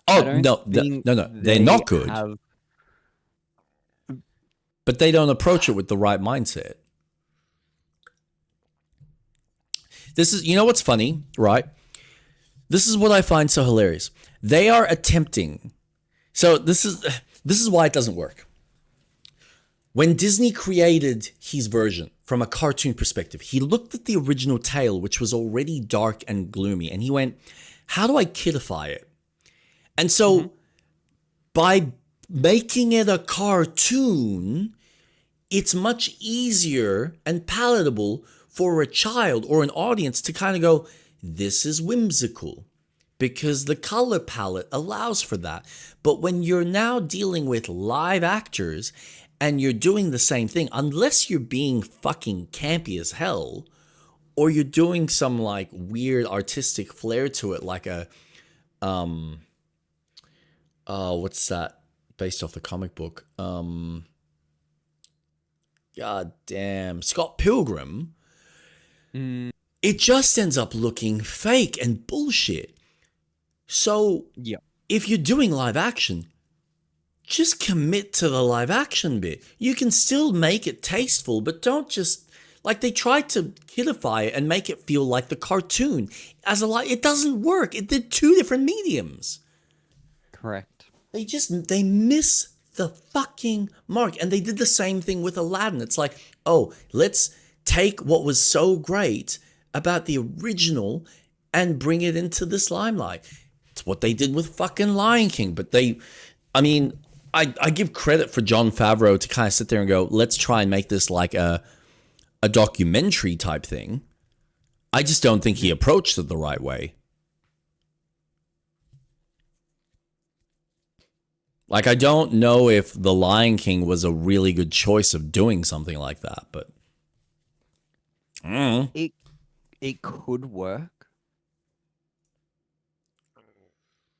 Oh no, they're not good. But they don't approach it with the right mindset. This is, you know what's funny, right? This is what I find so hilarious. They are attempting. So this is why it doesn't work. When Disney created his version from a cartoon perspective, he looked at the original tale, which was already dark and gloomy, and he went, how do I kidify it? And so by making it a cartoon, it's much easier and palatable for a child or an audience to kind of go, this is whimsical, because the color palette allows for that. But when you're now dealing with live actors and you're doing the same thing, unless you're being fucking campy as hell, or you're doing some like weird artistic flair to it, like a, what's that? Based off the comic book. God damn, Scott Pilgrim. It just ends up looking fake and bullshit. So, if you're doing live action, just commit to the live action bit. You can still make it tasteful, but don't just, like, they tried to kidify it and make it feel like the cartoon. It doesn't work. They're two different mediums. Correct. They miss the fucking mark. And they did the same thing with Aladdin. It's like, oh, let's take what was so great about the original and bring it into this limelight. It's what they did with fucking Lion King. But I give credit for Jon Favreau to kind of sit there and go, let's try and make this like a documentary type thing. I just don't think he approached it the right way. Like, I don't know if The Lion King was a really good choice of doing something like that, but it could work,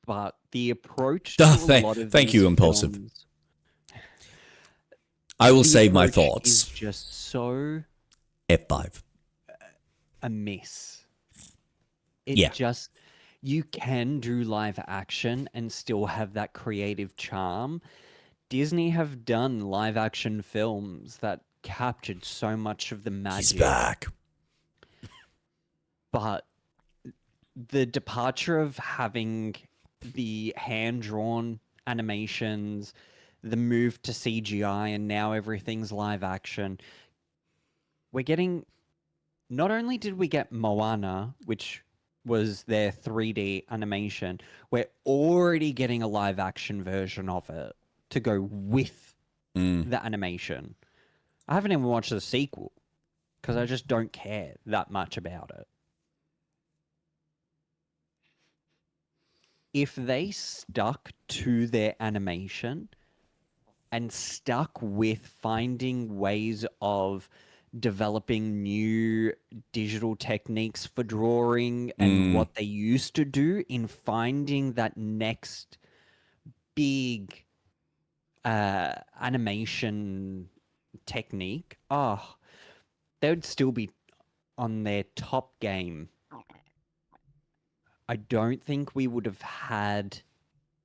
but the approach to a lot of thank you, Impulsive. films, I will save my thoughts. Is just so F5 a miss. You can do live action and still have that creative charm. Disney have done live action films that captured so much of the magic. He's back. But the departure of having the hand-drawn animations, the move to CGI, and now everything's live action, we're getting... Not only did we get Moana, which was their 3D animation, we're already getting a live action version of it to go with the animation. I haven't even watched the sequel because I just don't care that much about it. If they stuck to their animation and stuck with finding ways of developing new digital techniques for drawing and what they used to do in finding that next big animation technique, they would still be on their top game. I don't think we would have had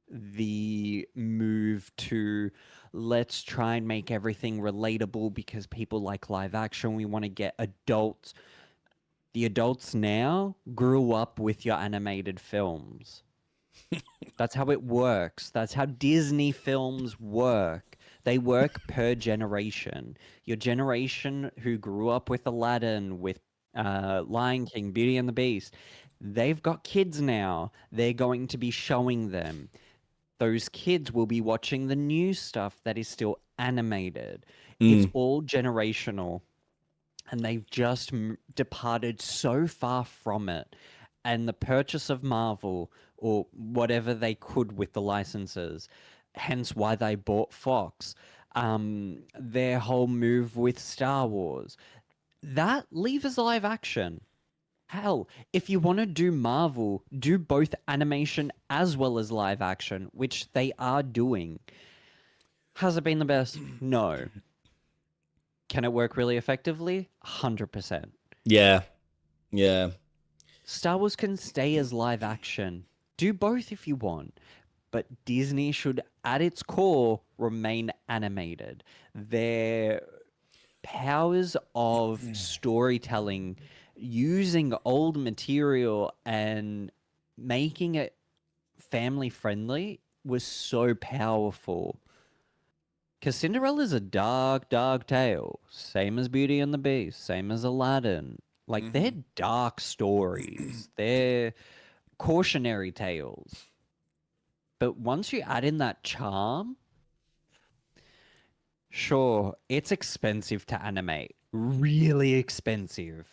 the move to let's try and make everything relatable because people like live action. We want to get adults. The adults now grew up with your animated films. That's how it works. That's how Disney films work. They work per generation. Your generation who grew up with Aladdin, with Lion King, Beauty and the Beast, they've got kids now. They're going to be showing them. Those kids will be watching the new stuff that is still animated. It's all generational. And they've just departed so far from it. And the purchase of Marvel, or whatever they could with the licenses, hence why they bought Fox, their whole move with Star Wars, that leave as live action. Hell, if you want to do Marvel, do both animation as well as live action, which they are doing. Has it been the best? No. Can it work really effectively? 100%. Yeah. Yeah. Star Wars can stay as live action. Do both if you want. But Disney should, at its core, remain animated. Their powers of storytelling, using old material and making it family friendly was so powerful. Because Cinderella's a dark, dark tale. Same as Beauty and the Beast, same as Aladdin. Like, they're dark stories. They're cautionary tales. But once you add in that charm, sure, it's expensive to animate. Really expensive.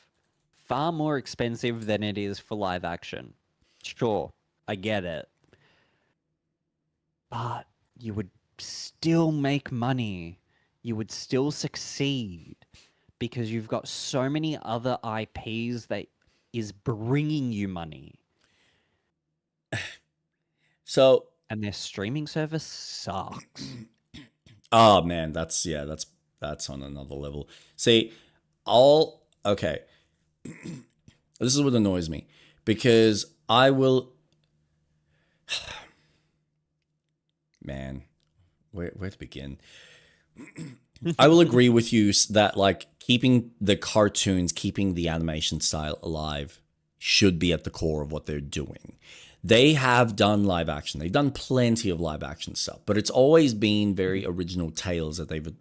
Far more expensive than it is for live action. Sure, I get it. But you would still make money. You would still succeed. Because you've got so many other IPs that is bringing you money. So... And their streaming service sucks. Oh man, that's on another level. See, okay. This is what annoys me, because I will, man, where to begin? I will agree with you that like keeping the cartoons, keeping the animation style alive should be at the core of what they're doing. They have done live action. They've done plenty of live action stuff, but it's always been very original tales that they've,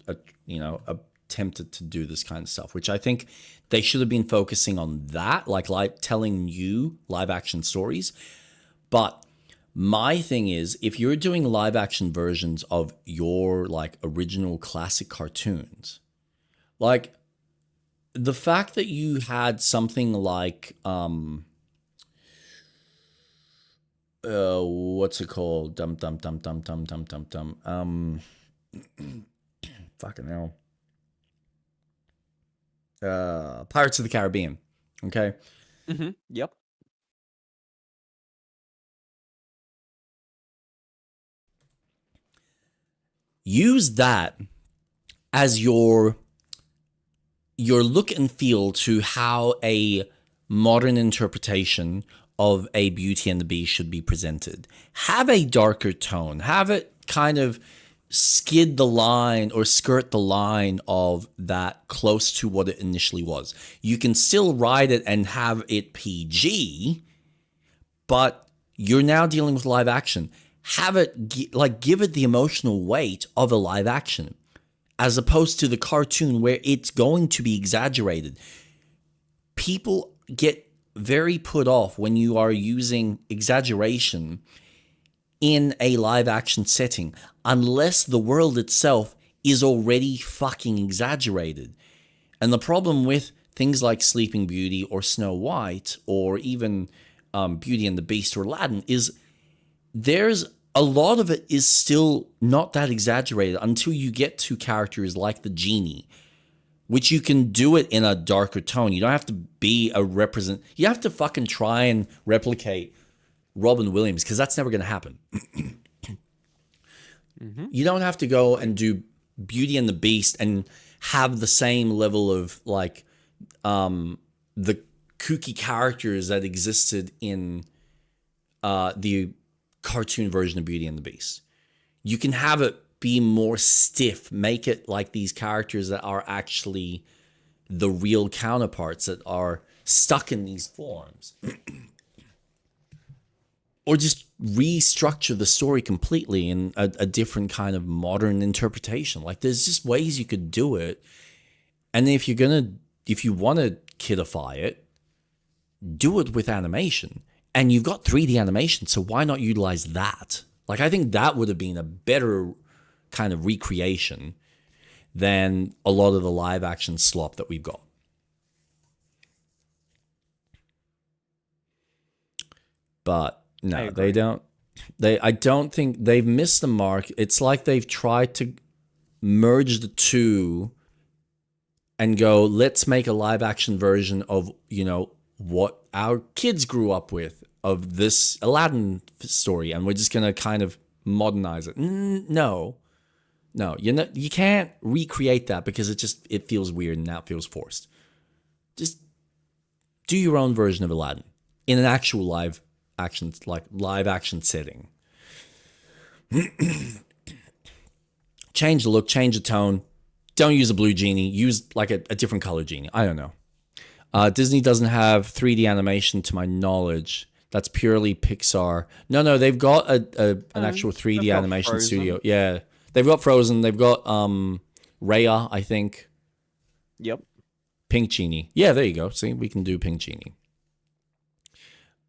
attempted to do this kind of stuff, which I think they should have been focusing on that, like telling new live action stories. But my thing is, if you're doing live action versions of your like original classic cartoons, like the fact that you had something like, what's it called? Fucking hell. Pirates of the Caribbean. Okay. Yep. Use that as your look and feel to how a modern interpretation of a Beauty and the Beast should be presented. Have a darker tone. Have it kind of skid the line or skirt the line of that close to what it initially was. You can still ride it and have it PG, but you're now dealing with live action. Have it, give it the emotional weight of a live action, as opposed to the cartoon where it's going to be exaggerated. People get very put off when you are using exaggeration in a live action setting, unless the world itself is already fucking exaggerated. And the problem with things like Sleeping Beauty or Snow White or even Beauty and the Beast or Aladdin is there's a lot of it is still not that exaggerated until you get to characters like the genie, which you can do it in a darker tone. You don't have to be you have to fucking try and replicate Robin Williams, because that's never going to happen. You don't have to go and do Beauty and the Beast and have the same level of like the kooky characters that existed in the cartoon version of Beauty and the Beast. You can have it be more stiff, make it like these characters that are actually the real counterparts that are stuck in these forms. Or just restructure the story completely in a different kind of modern interpretation. Like there's just ways you could do it. And if you want to kidify it, do it with animation. And you've got 3D animation, so why not utilize that? Like I think that would have been a better kind of recreation than a lot of the live action slop that we've got. But no, they don't. I don't think they've missed the mark. It's like they've tried to merge the two and go, let's make a live action version of, what our kids grew up with of this Aladdin story, and we're just going to kind of modernize it. No. No, you can't recreate that because it feels weird and now it feels forced. Just do your own version of Aladdin in an actual live action setting. Change the look, change the tone. Don't use a blue genie. Use like a different color genie. I don't know. Disney doesn't have 3D animation to my knowledge. That's purely Pixar. No, they've got an actual 3D animation studio. Yeah. They've got Frozen. They've got Raya, I think. Yep. Pink Genie. Yeah, there you go. See, we can do Pink Genie.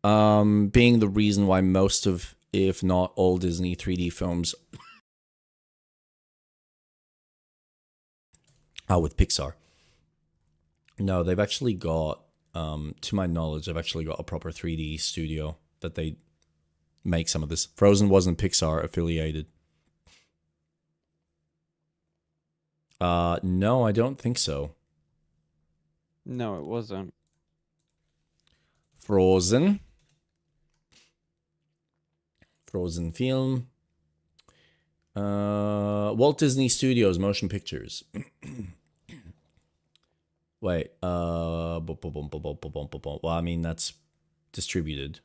Being the reason why most of, if not all, Disney 3D films are with Pixar. No, they've actually got, to my knowledge, they've actually got a proper 3D studio that they make some of this. Frozen wasn't Pixar affiliated. No, I don't think so. No, it wasn't. Frozen film. Walt Disney Studios Motion Pictures. Wait, well, I mean, that's distributed.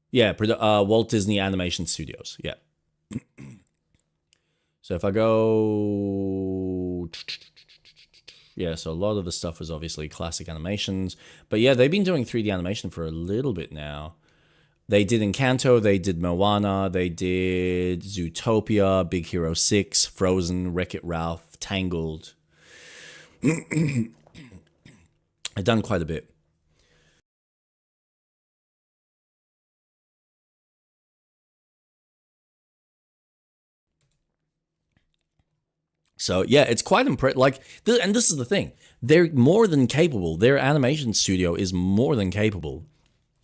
Yeah, Walt Disney Animation Studios. Yeah. So if I go... Yeah, so a lot of the stuff was obviously classic animations. But yeah, they've been doing 3D animation for a little bit now. They did Encanto, they did Moana, they did Zootopia, Big Hero 6, Frozen, Wreck-It Ralph, Tangled. I've done quite a bit. So yeah, it's quite impressive. Like, and this is the thing: they're more than capable. Their animation studio is more than capable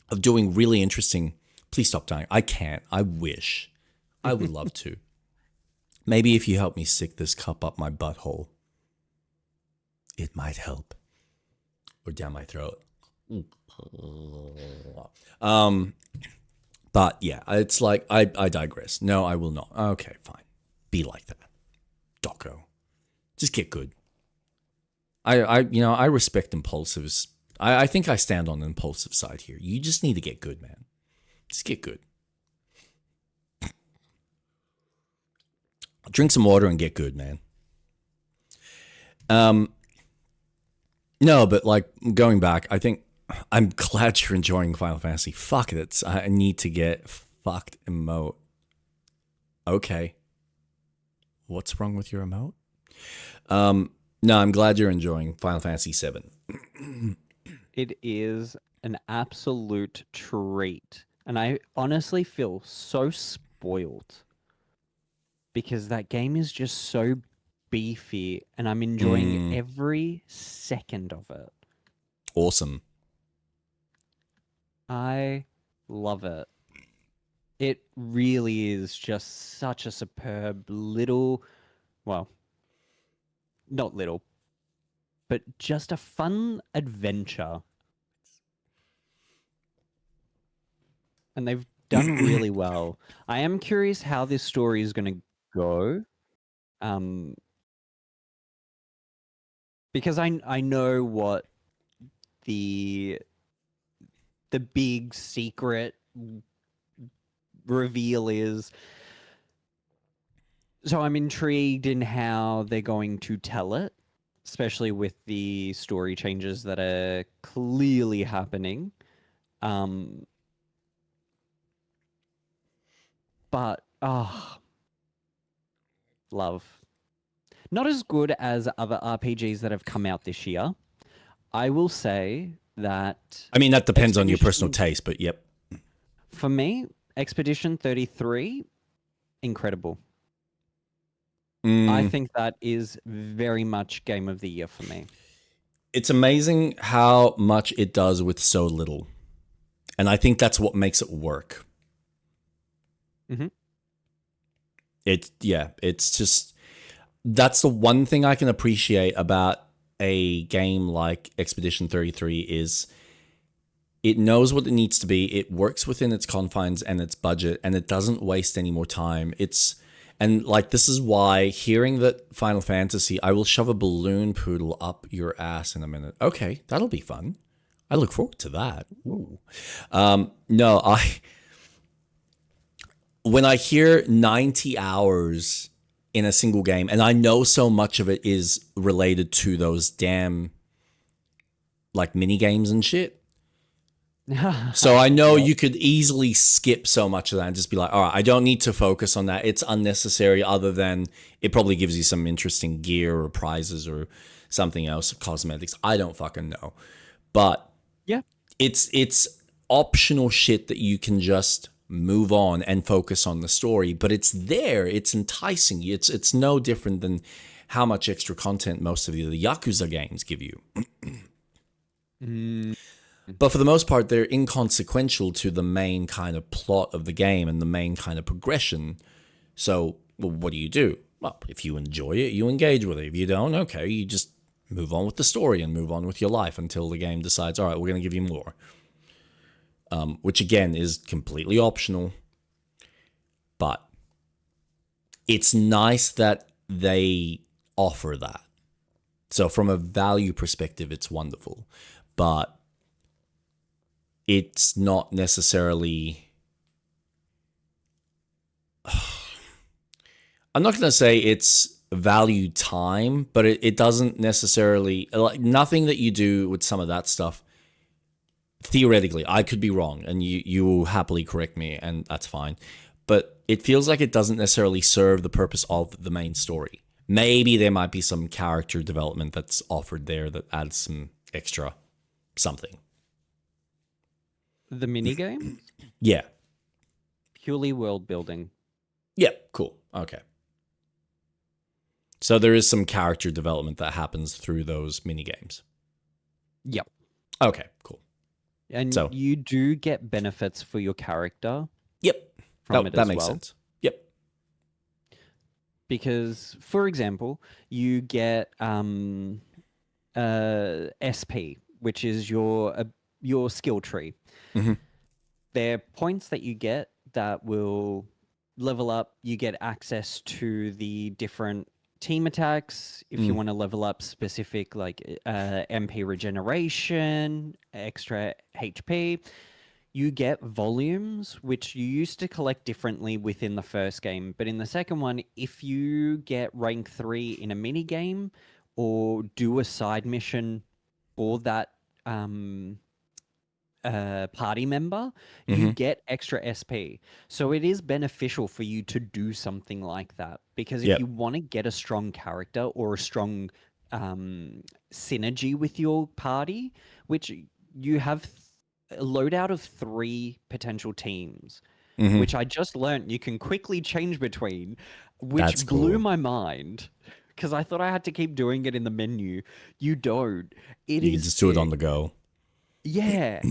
of doing really interesting. Please stop dying. I can't. I wish. I would love to. Maybe if you help me stick this cup up my butthole, it might help. Or down my throat. But yeah, it's like I digress. No, I will not. Okay, fine. Be like that. Doco. Just get good. I respect impulsives. I think I stand on the impulsive side here. You just need to get good, man. Just get good. Drink some water and get good, man. No, but like going back, I think I'm glad you're enjoying Final Fantasy. Fuck it. I need to get fucked emote. Okay. What's wrong with your emote? No, I'm glad you're enjoying Final Fantasy VII. It is an absolute treat. And I honestly feel so spoiled. Because that game is just so beefy. And I'm enjoying every second of it. Awesome. I love it. It really is just such a superb little, well, not little, but just a fun adventure. And they've done really well. I am curious how this story is going to go. Because I know what the big secret reveal is. So I'm intrigued in how they're going to tell it, especially with the story changes that are clearly happening. But love. Not as good as other RPGs that have come out this year. I will say that... I mean, that depends on your personal taste, but yep. For me, Expedition 33, incredible. I think that is very much Game of the Year for me. It's amazing how much it does with so little. And I think that's what makes it work. Mm-hmm. It's just... That's the one thing I can appreciate about a game like Expedition 33 is it knows what it needs to be. It works within its confines and its budget, and it doesn't waste any more time. And like, this is why hearing that Final Fantasy, I will shove a balloon poodle up your ass in a minute. Okay, that'll be fun. I look forward to that. Ooh. No, when I hear 90 hours in a single game, and I know so much of it is related to those damn like mini games and shit. So I know you could easily skip so much of that and just be like, all right, I don't need to focus on that. It's unnecessary, other than it probably gives you some interesting gear or prizes or something else, cosmetics. I don't fucking know. But yeah, it's optional shit that you can just move on and focus on the story. But it's there. It's enticing you. It's no different than how much extra content most of the Yakuza games give you. But for the most part, they're inconsequential to the main kind of plot of the game and the main kind of progression. So, well, what do? Well, if you enjoy it, you engage with it. If you don't, okay, you just move on with the story and move on with your life until the game decides, all right, we're going to give you more. Which, again, is completely optional. But it's nice that they offer that. So from a value perspective, it's wonderful. But it's not necessarily... I'm not going to say it's value time, but it doesn't necessarily... like nothing that you do with some of that stuff, theoretically, I could be wrong, and you will happily correct me, and that's fine. But it feels like it doesn't necessarily serve the purpose of the main story. Maybe there might be some character development that's offered there that adds some extra something. The minigame? Yeah. Purely world building. Yep, cool. Okay. So there is some character development that happens through those minigames. Yep. Okay, cool. And so you do get benefits for your character. Yep. From it that as makes well. sense. Yep. Because, for example, you get SP, which is your skill tree. Mm-hmm. They're points that you get that will level up. You get access to the different team attacks if you want to level up specific, like MP regeneration, extra HP. You get volumes, which you used to collect differently within the first game. But in the second one, if you get rank 3 in a mini game or do a side mission for that party member, you get extra SP. So it is beneficial for you to do something like that. Because if you want to get a strong character or a strong synergy with your party, which you have a loadout of 3 potential teams, which I just learned you can quickly change between, which blew my mind because I thought I had to keep doing it in the menu. You don't. You can just do it on the go. Yeah.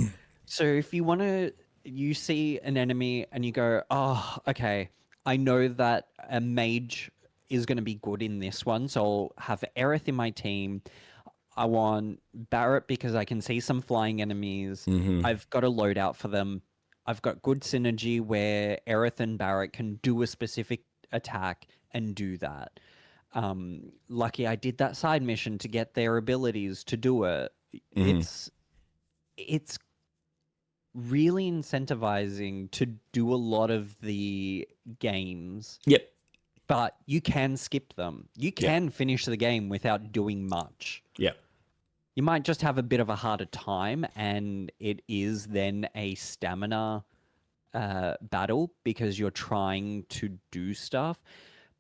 So if you want to, you see an enemy and you go, oh, okay, I know that a mage is going to be good in this one, so I'll have Aerith in my team. I want Barrett because I can see some flying enemies. I've got a loadout for them. I've got good synergy where Aerith and Barrett can do a specific attack and do that. Lucky I did that side mission to get their abilities to do it. It's really incentivizing to do a lot of the games. Yep. But you can skip them. You can finish the game without doing much. Yeah. You might just have a bit of a harder time, and it is then a stamina battle because you're trying to do stuff.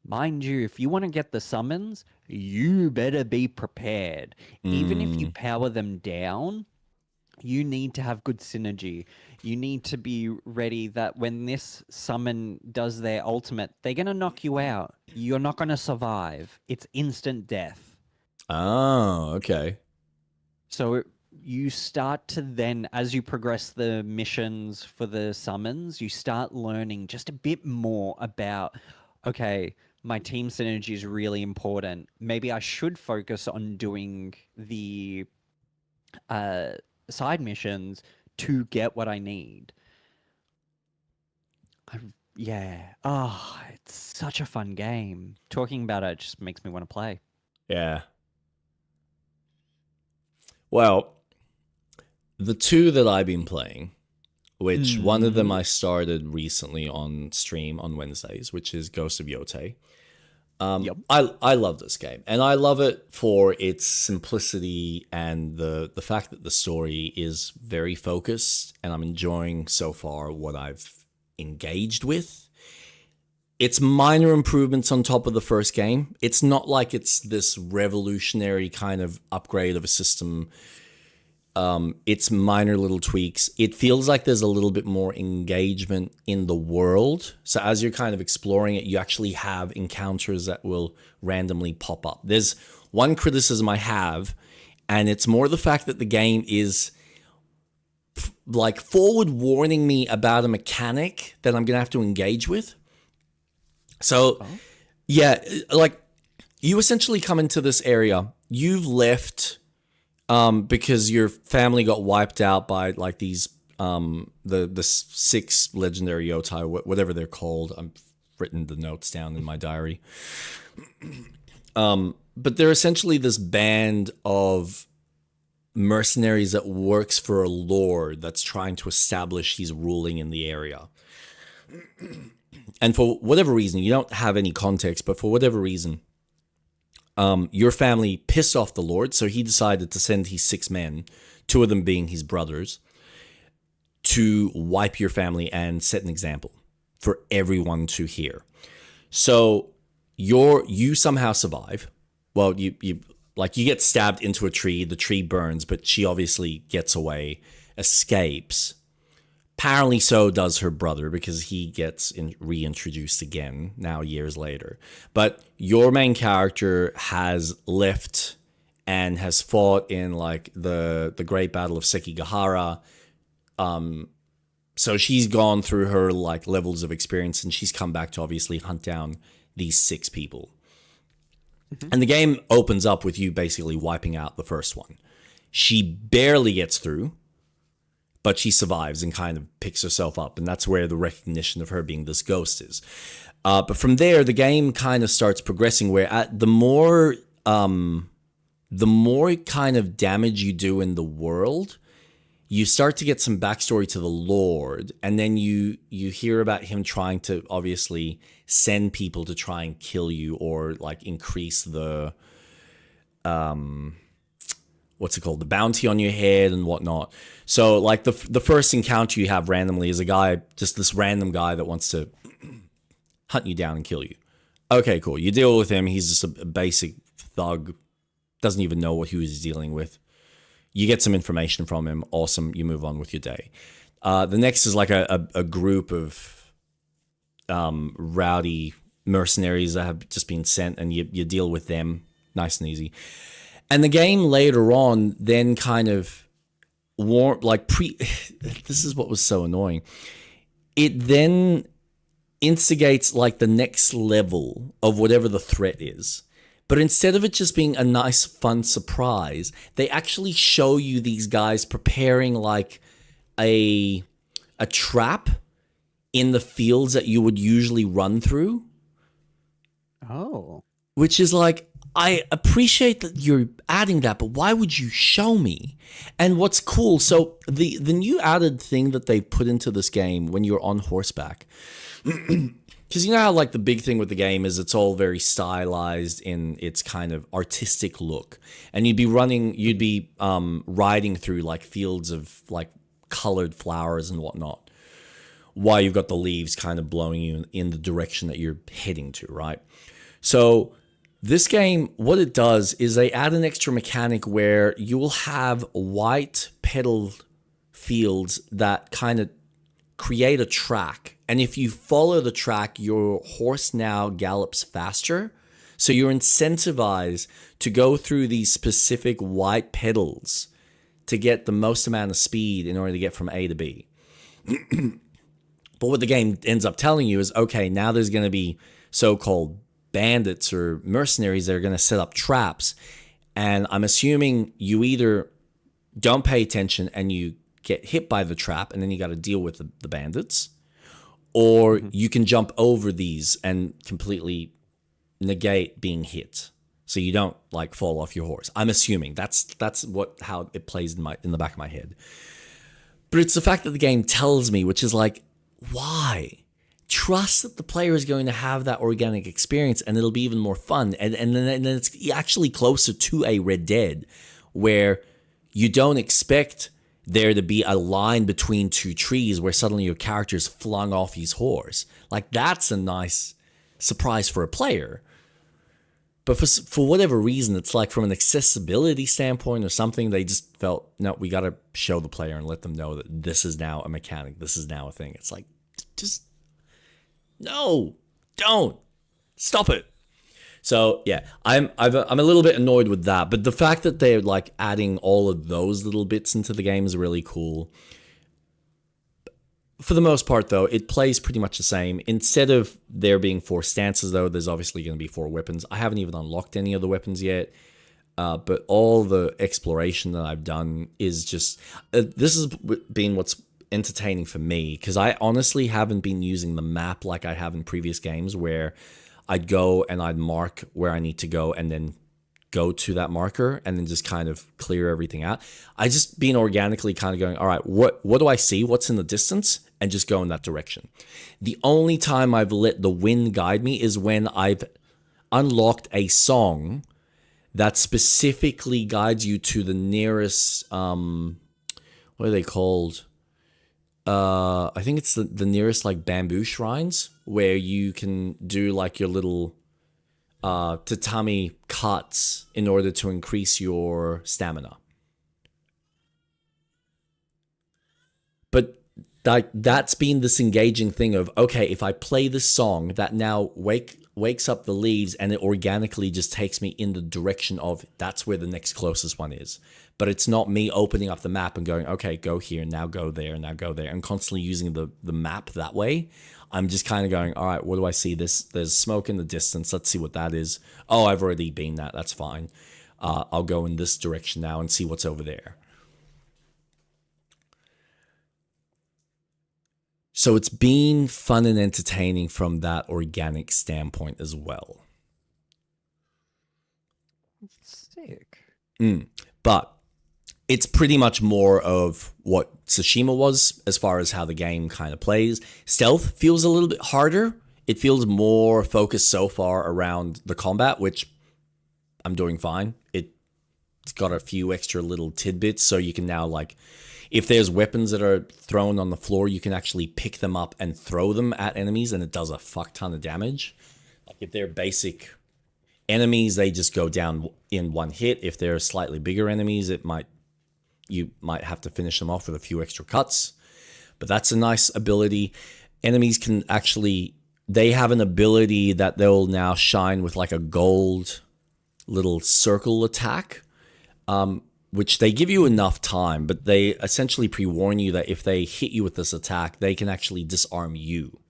Mind you, if you want to get the summons, you better be prepared. Even if you power them down, you need to have good synergy. You need to be ready that when this summon does their ultimate, they're going to knock you out. You're not going to survive. It's instant death. Oh, okay. So you start to then, as you progress the missions for the summons, you start learning just a bit more about, okay, my team synergy is really important. Maybe I should focus on doing the side missions to get what I need. Yeah. Oh, it's such a fun game. Talking about it just makes me want to play. Yeah. Well, the two that I've been playing, which one of them I started recently on stream on Wednesdays, which is Ghost of Yotei. I love this game, and I love it for its simplicity and the fact that the story is very focused, and I'm enjoying so far what I've engaged with. It's minor improvements on top of the first game. It's not like it's this revolutionary kind of upgrade of a system. It's minor little tweaks. It feels like there's a little bit more engagement in the world. So as you're kind of exploring it, you actually have encounters that will randomly pop up. There's one criticism I have, and it's more the fact that the game is like forward warning me about a mechanic that I'm going to have to engage with. So, yeah, like you essentially come into this area. You've left because your family got wiped out by like these the 6 legendary yotai, whatever they're called. I've written the notes down in my diary. But they're essentially this band of mercenaries that works for a lord that's trying to establish his ruling in the area. And for whatever reason, you don't have any context, but for whatever reason, your family pissed off the Lord, so he decided to send his 6 men, 2 of them being his brothers, to wipe your family and set an example for everyone to hear. So you somehow survive. Well, you get stabbed into a tree, the tree burns, but she obviously gets away, escapes. Apparently so does her brother, because he gets reintroduced again now years later. But your main character has left and has fought in like the Great Battle of Sekigahara. So she's gone through her like levels of experience, and she's come back to obviously hunt down these 6 people. And the game opens up with you basically wiping out the first one. She barely gets through, but she survives and kind of picks herself up. And that's where the recognition of her being this ghost is. But from there, the game kind of starts progressing where the more kind of damage you do in the world, you start to get some backstory to the Lord. And then you hear about him trying to obviously send people to try and kill you or like increase the, what's it called? The bounty on your head and whatnot. So like the first encounter you have randomly is a guy, just this random guy that wants to hunt you down and kill you. Okay, cool. You deal with him. He's just a basic thug. Doesn't even know who he's dealing with. You get some information from him. Awesome. You move on with your day. The next is like a group of rowdy mercenaries that have just been sent, and you deal with them. Nice and easy. And the game later on then kind of this is what was so annoying. It then instigates like the next level of whatever the threat is. But instead of it just being a nice, fun surprise, they actually show you these guys preparing like a trap in the fields that you would usually run through. Oh. Which is like, I appreciate that you're adding that, but why would you show me? And what's cool, so the new added thing that they put into this game when you're on horseback, because you know how like the big thing with the game is it's all very stylized in its kind of artistic look, and you'd be riding through like fields of like colored flowers and whatnot, while you've got the leaves kind of blowing you in the direction that you're heading to, right? So this game, what it does is they add an extra mechanic where you will have white petaled fields that kind of create a track. And if you follow the track, your horse now gallops faster. So you're incentivized to go through these specific white petals to get the most amount of speed in order to get from A to B. But what the game ends up telling you is, okay, now there's going to be so-called bandits or mercenaries that are going to set up traps. And I'm assuming you either don't pay attention and you get hit by the trap and then you got to deal with the bandits, or you can jump over these and completely negate being hit, so you don't like fall off your horse. I'm assuming that's how it plays in the back of my head. But it's the fact that the game tells me, which is like, why? Trust that the player is going to have that organic experience, and it'll be even more fun. And then it's actually closer to a Red Dead, where you don't expect there to be a line between two trees where suddenly your character is flung off his horse. Like, that's a nice surprise for a player. But for whatever reason, it's like from an accessibility standpoint or something, they just felt, no, we got to show the player and let them know that this is now a mechanic. This is now a thing. It's like, just, no, don't. Stop it. So yeah, I'm a little bit annoyed with that. But the fact that they're like adding all of those little bits into the game is really cool. For the most part, though, it plays pretty much the same. Instead of there being 4 stances, though, there's obviously going to be 4 weapons. I haven't even unlocked any of the weapons yet, but all the exploration that I've done is just... this has been what's entertaining for me, because I honestly haven't been using the map like I have in previous games, where I'd go and I'd mark where I need to go and then go to that marker and then just kind of clear everything out. I just been organically kind of going, all right, what do I see? What's in the distance? And just go in that direction. The only time I've let the wind guide me is when I've unlocked a song that specifically guides you to the nearest, what are they called? I think it's the nearest like bamboo shrines where you can do like your little tatami cuts in order to increase your stamina. But that's been this engaging thing of, okay, if I play this song, that now wakes up the leaves and it organically just takes me in the direction of that's where the next closest one is. But it's not me opening up the map and going, okay, go here, now go there, now go there, and constantly using the map that way. I'm just kind of going, all right, what do I see? There's smoke in the distance. Let's see what that is. Oh, I've already been that. That's fine. I'll go in this direction now and see what's over there. So it's been fun and entertaining from that organic standpoint as well. Sick. But it's pretty much more of what Tsushima was as far as how the game kind of plays. Stealth feels a little bit harder. It feels more focused so far around the combat, which I'm doing fine. It's got a few extra little tidbits, so you can now, like, if there's weapons that are thrown on the floor, you can actually pick them up and throw them at enemies, and it does a fuck ton of damage. Like, if they're basic enemies, they just go down in one hit. If they're slightly bigger enemies, you might have to finish them off with a few extra cuts. But that's a nice ability. Enemies can actually... they have an ability that they'll now shine with like a gold little circle attack, which they give you enough time, but they essentially pre-warn you that if they hit you with this attack, they can actually disarm you.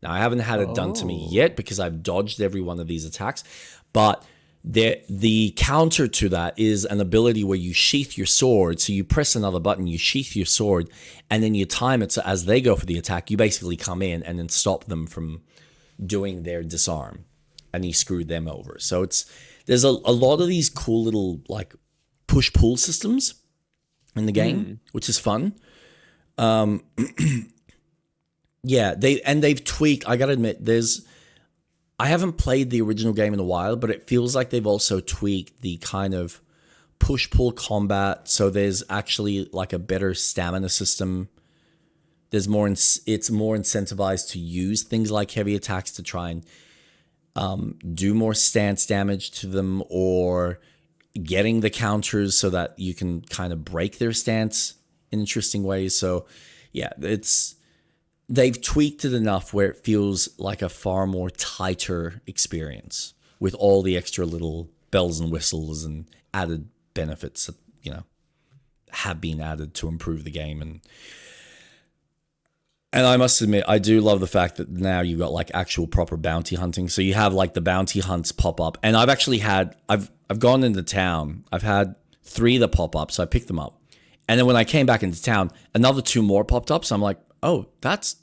Now, I haven't had it done to me yet because I've dodged every one of these attacks, but the counter to that is an ability where you sheath your sword. So you press another button, you sheath your sword, and then you time it so as they go for the attack, you basically come in and then stop them from doing their disarm, and you screw them over. So there's a lot of these cool little like push-pull systems in the game, which is fun. Yeah, they've tweaked. I gotta admit, I haven't played the original game in a while, but it feels like they've also tweaked the kind of push-pull combat. So there's actually like a better stamina system. It's more incentivized to use things like heavy attacks to try and do more stance damage to them, or getting the counters so that you can kind of break their stance in interesting ways. So yeah, they've tweaked it enough where it feels like a far more tighter experience with all the extra little bells and whistles and added benefits that, have been added to improve the game. And I must admit, I do love the fact that now you've got like actual proper bounty hunting. So you have like the bounty hunts pop up, and I've gone into town. I've had 3 that pop up, so I picked them up. And then when I came back into town, another 2 more popped up. So I'm like, oh, that's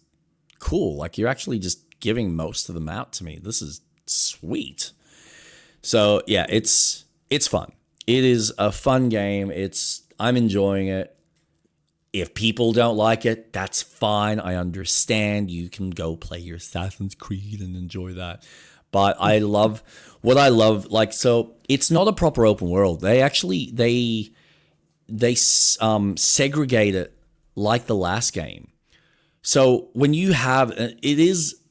cool. Like, you're actually just giving most of them out to me. This is sweet. So yeah, it's fun. It is a fun game. I'm enjoying it. If people don't like it, that's fine. I understand. You can go play your Assassin's Creed and enjoy that. But I love like, so it's not a proper open world. They actually segregate it like the last game. So when you have, it is,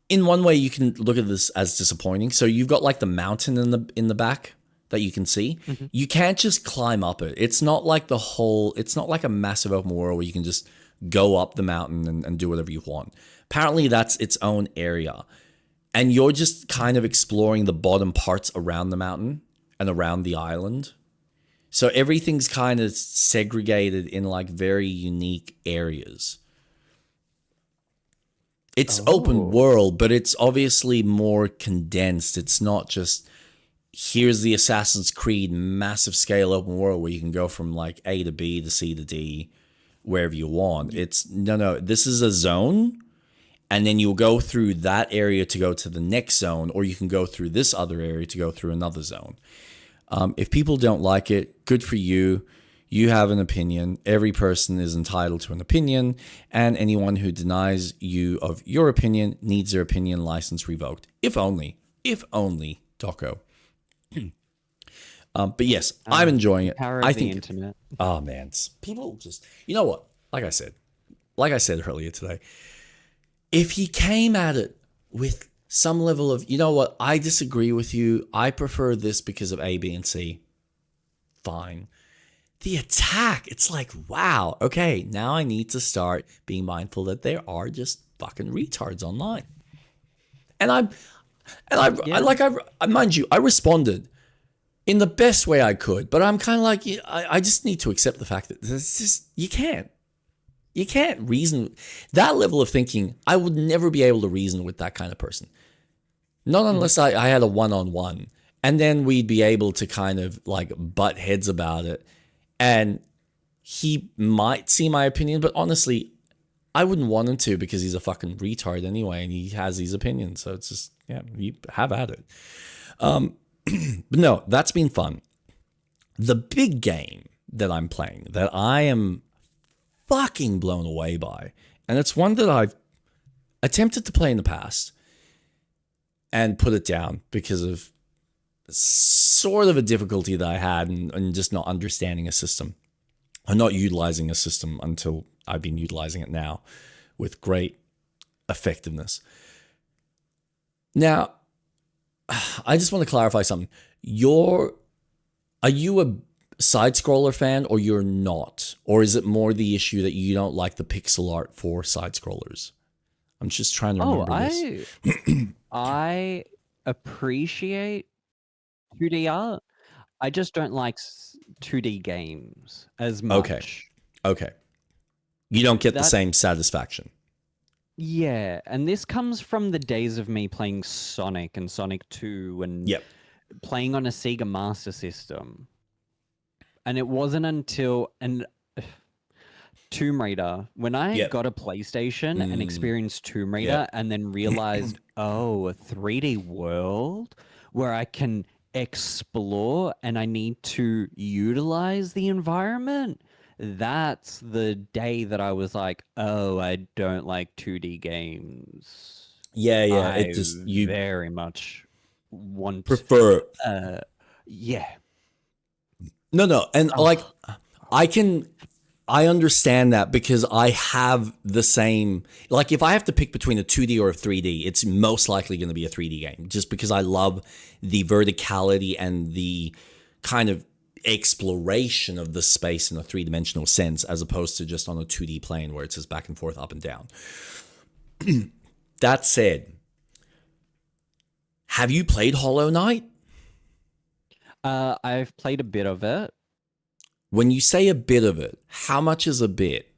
in one way you can look at this as disappointing. So you've got like the mountain in the back that you can see. Mm-hmm. You can't just climb up it. It's not like it's not like a massive open world where you can just go up the mountain and do whatever you want. Apparently that's its own area. And you're just kind of exploring the bottom parts around the mountain and around the island. So everything's kind of segregated in like very unique areas. It's open world, but it's obviously more condensed. It's not just, here's the Assassin's Creed massive scale open world where you can go from like A to B to C to D, wherever you want. It's no, this is a zone, and then you'll go through that area to go to the next zone, or you can go through this other area to go through another zone. If people don't like it, good for you. You have an opinion. Every person is entitled to an opinion, and anyone who denies you of your opinion needs their opinion license revoked. If only, Doco. But yes, I'm enjoying it. Power of the internet. Oh man, people just, you know what? Like I said earlier today, if he came at it with some level of, you know what, I disagree with you, I prefer this because of A, B, and C, fine. The attack, it's like, wow, okay, now I need to start being mindful that there are just fucking retards online. And I mind you, I responded in the best way I could, but I'm kind of like, I just need to accept the fact that this is, you can't reason that level of thinking. I would never be able to reason with that kind of person, not unless I had a one-on-one, and then we'd be able to kind of like butt heads about it, and he might see my opinion, but honestly, I wouldn't want him to, because he's a fucking retard anyway, and he has these opinions. So it's just, yeah, you have at it. But no, that's been fun. The big game that I'm playing, that I am fucking blown away by, and it's one that I've attempted to play in the past and put it down because of sort of a difficulty that I had in just not understanding a system, or not utilizing a system until I've been utilizing it now with great effectiveness. Now, I just want to clarify something. Are you a side-scroller fan, or you're not? Or is it more the issue that you don't like the pixel art for side-scrollers? I'm just trying to remember this. I appreciate 2D art. I just don't like 2D games as much. Okay. You don't get the same satisfaction. Yeah, and this comes from the days of me playing Sonic and Sonic 2 and playing on a Sega Master System. And it wasn't until Tomb Raider, when I got a PlayStation and experienced Tomb Raider and then realized, a 3D world where I can explore and I need to utilize the environment. That's the day that I was like, oh, I don't like 2D games. Yeah. You very much prefer. Yeah. No, and like I understand that, because I have the same, like if I have to pick between a 2D or a 3D, it's most likely going to be a 3D game, just because I love the verticality and the kind of exploration of the space in a three-dimensional sense, as opposed to just on a 2D plane where it's just back and forth, up and down. That said, have you played Hollow Knight? I've played a bit of it. When you say a bit of it, how much is a bit?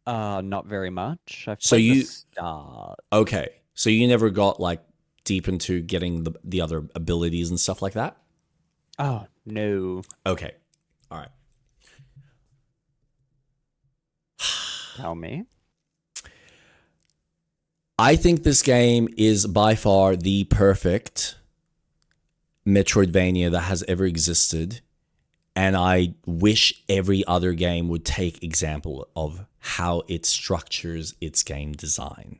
Not very much. I've played the start. Okay, so you never got like deep into getting the other abilities and stuff like that? Oh, no. Okay. All right. Tell me. I think this game is by far the perfect Metroidvania that has ever existed. And I wish every other game would take example of how it structures its game design.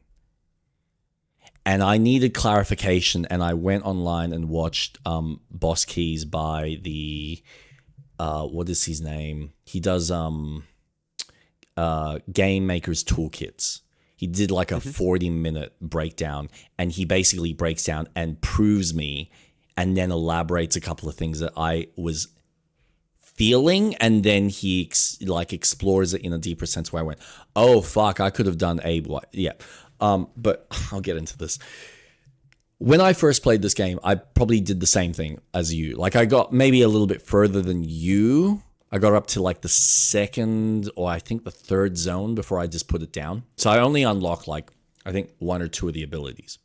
And I needed clarification, and I went online and watched Boss Keys by the what is his name? He does Game Maker's Toolkits. He did like a 40-minute breakdown, and he basically breaks down and proves me, and then elaborates a couple of things that I was feeling, and then he explores it in a deeper sense where I went, oh fuck, I could have done yeah. But I'll get into this. When I first played this game, I probably did the same thing as you. Like, I got maybe a little bit further than you. I got up to like the second or I think the third zone before I just put it down. So I only unlocked like, I think 1 or 2 of the abilities.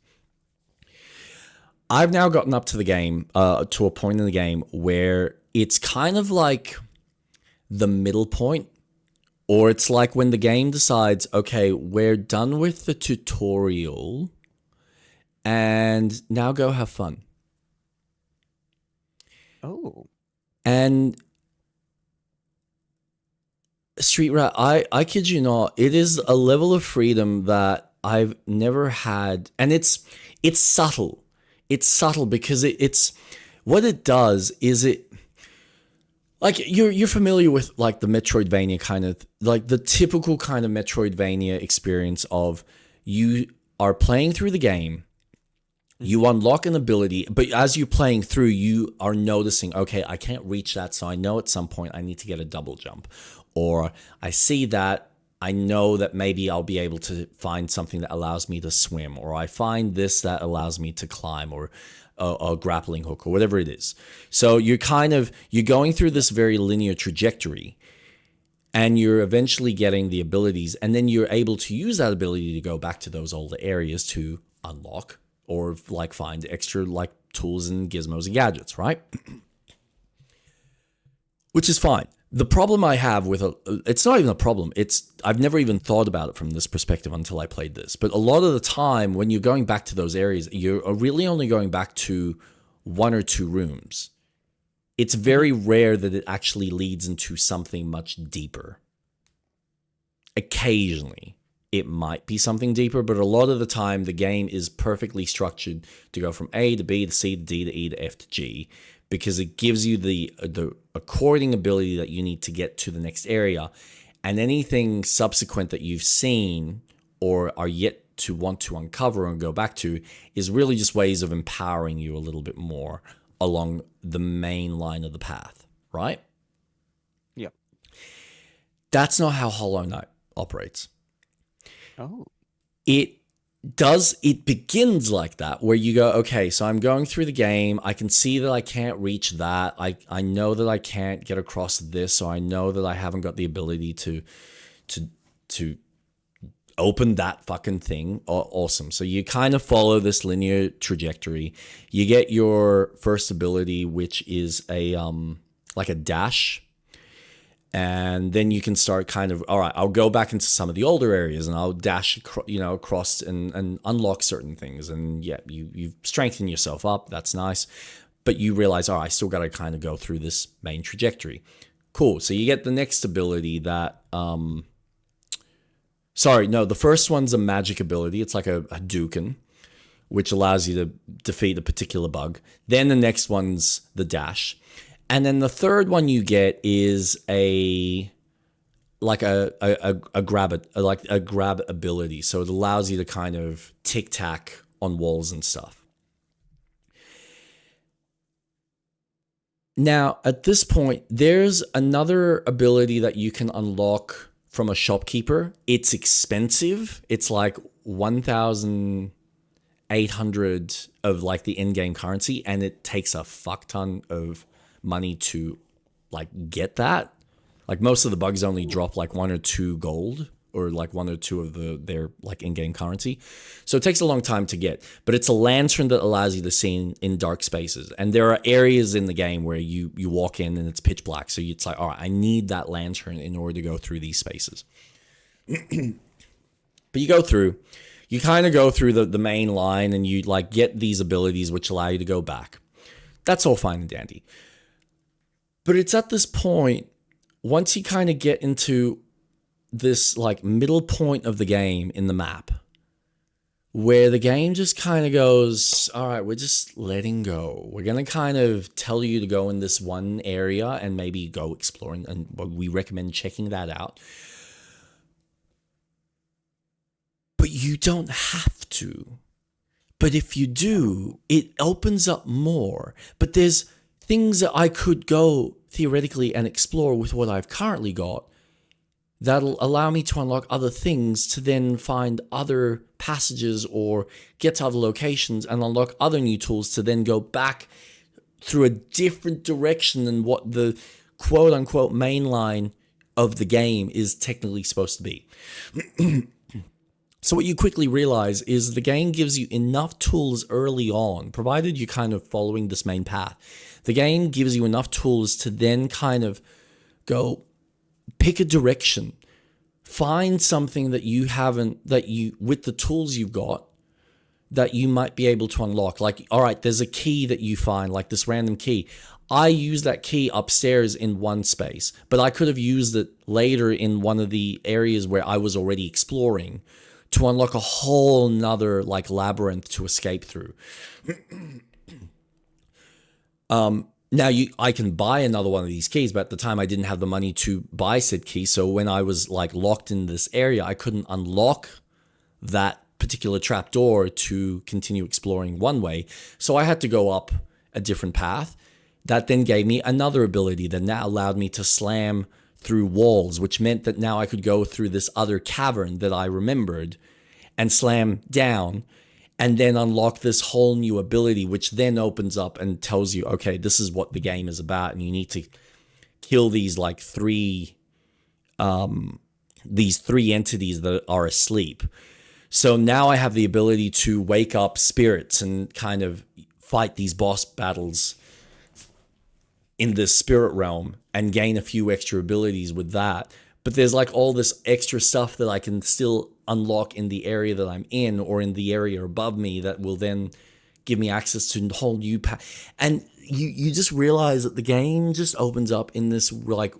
I've now gotten up to the game, to a point in the game where it's kind of like the middle point, or it's like when the game decides, okay, we're done with the tutorial and now go have fun. Oh. And Street Rat, I kid you not, it is a level of freedom that I've never had. And it's subtle. It's subtle because it's what it does is it, like, you're familiar with like the Metroidvania kind of, like the typical kind of Metroidvania experience of you are playing through the game, you unlock an ability, but as you're playing through, you are noticing, okay, I can't reach that, so I know at some point I need to get a double jump. Or I see that, I know that maybe I'll be able to find something that allows me to swim, or I find this that allows me to climb, or a grappling hook, or whatever it is. So you're going through this very linear trajectory, and you're eventually getting the abilities, and then you're able to use that ability to go back to those older areas to unlock, or like find extra like tools and gizmos and gadgets, right? Which is fine. The problem I have with it's not even a problem. I've never even thought about it from this perspective until I played this. But a lot of the time when you're going back to those areas, you're really only going back to 1 or 2 rooms. It's very rare that it actually leads into something much deeper. Occasionally, it might be something deeper, but a lot of the time the game is perfectly structured to go from A to B to C to D to E to F to G, because it gives you the according ability that you need to get to the next area, and anything subsequent that you've seen or are yet to want to uncover and go back to is really just ways of empowering you a little bit more along the main line of the path, right? Yeah. That's not how Hollow Knight operates. Oh. It begins like that, where you go, okay, so I'm going through the game. I can see that I can't reach that. I know that I can't get across this, so I know that I haven't got the ability to open that fucking thing. Awesome. So you kind of follow this linear trajectory. You get your first ability, which is a like a dash. And then you can start kind of, all right, I'll go back into some of the older areas and I'll dash, across and unlock certain things. And yeah, you've strengthened yourself up. That's nice. But you realize, all right, I still got to kind of go through this main trajectory. Cool. So you get the next ability that, the first one's a magic ability. It's like a Hadouken, which allows you to defeat a particular bug. Then the next one's the dash. And then the third one you get is a grab ability. So it allows you to kind of tic-tac on walls and stuff. Now, at this point, there's another ability that you can unlock from a shopkeeper. It's expensive. It's like 1,800 of like the in-game currency, and it takes a fuck ton of money to like get that. Like most of the bugs only drop like 1 or 2 gold, or like 1 or 2 of their like in-game currency. So it takes a long time to get, but it's a lantern that allows you to see in dark spaces. And there are areas in the game where you walk in and it's pitch black. So it's like, all right, I need that lantern in order to go through these spaces. But you go through, you kind of go through the main line and you like get these abilities which allow you to go back. That's all fine and dandy. But it's at this point, once you kind of get into this like middle point of the game in the map, where the game just kind of goes, all right, we're just letting go. We're going to kind of tell you to go in this one area and maybe go exploring, and we recommend checking that out. But you don't have to. But if you do, it opens up more. But there's things that I could go theoretically and explore with what I've currently got that'll allow me to unlock other things to then find other passages or get to other locations and unlock other new tools to then go back through a different direction than what the quote-unquote main line of the game is technically supposed to be. So what you quickly realize is the game gives you enough tools early on, provided you're kind of following this main path. The game gives you enough tools to then kind of go pick a direction, find something that you haven't, that you, with the tools you've got, that you might be able to unlock. Like, all right, there's a key that you find, like this random key. I use that key upstairs in one space, but I could have used it later in one of the areas where I was already exploring to unlock a whole nother like labyrinth to escape through. Now I can buy another one of these keys, but at the time I didn't have the money to buy said key. So when I was like locked in this area, I couldn't unlock that particular trapdoor to continue exploring one way. So I had to go up a different path. That then gave me another ability that now allowed me to slam through walls, which meant that now I could go through this other cavern that I remembered and slam down and then unlock this whole new ability, which then opens up and tells you, okay, this is what the game is about, and you need to kill these like three entities that are asleep. So now I have the ability to wake up spirits and kind of fight these boss battles in this spirit realm and gain a few extra abilities with that. But there's like all this extra stuff that I can still unlock in the area that I'm in or in the area above me that will then give me access to a whole new and you just realize that the game just opens up in this like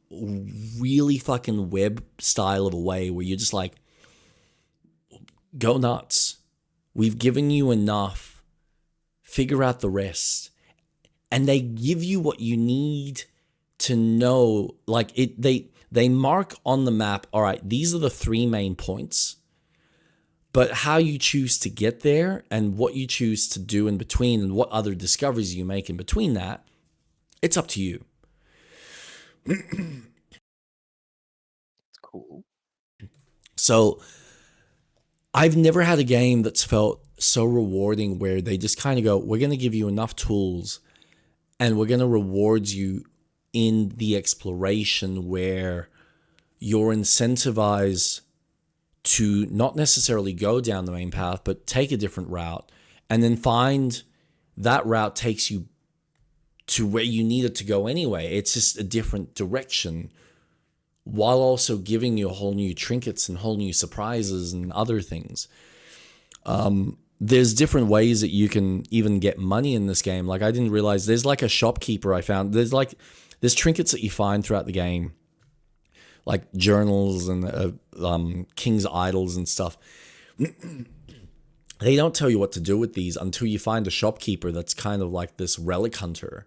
really fucking web style of a way where you're just like, go nuts. We've given you enough. Figure out the rest. And they give you what you need to know. Like they mark on the map, all right, these are the three main points. But how you choose to get there and what you choose to do in between and what other discoveries you make in between that, it's up to you. It's cool. So I've never had a game that's felt so rewarding where they just kind of go, we're going to give you enough tools and we're going to reward you in the exploration where you're incentivized to not necessarily go down the main path, but take a different route and then find that route takes you to where you needed to go anyway. It's just a different direction while also giving you a whole new trinkets and whole new surprises and other things. There's different ways that you can even get money in this game. Like I didn't realize there's like a shopkeeper I found. There's trinkets that you find throughout the game, like journals and king's idols and stuff. They don't tell you what to do with these until you find a shopkeeper that's kind of like this relic hunter.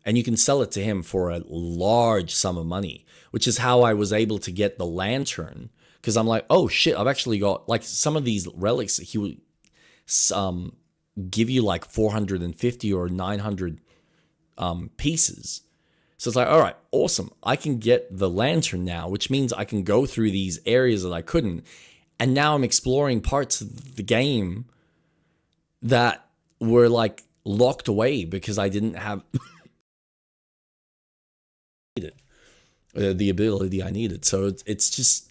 And you can sell it to him for a large sum of money, which is how I was able to get the lantern. Because I'm like, oh shit, I've actually got like some of these relics he would give you like 450 or 900 pieces. So it's like, all right, awesome. I can get the lantern now, which means I can go through these areas that I couldn't. And now I'm exploring parts of the game that were like locked away because I didn't have the ability I needed. So it's just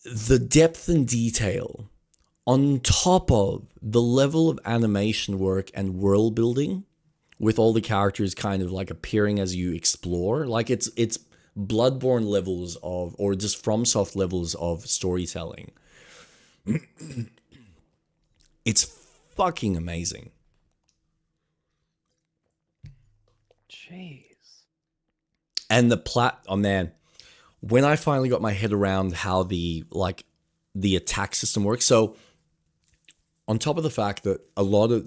the depth and detail on top of the level of animation work and world building with all the characters kind of like appearing as you explore. Like it's Bloodborne levels of, or just FromSoft levels of storytelling. It's fucking amazing. Jeez. And oh man, when I finally got my head around how the attack system works. So on top of the fact that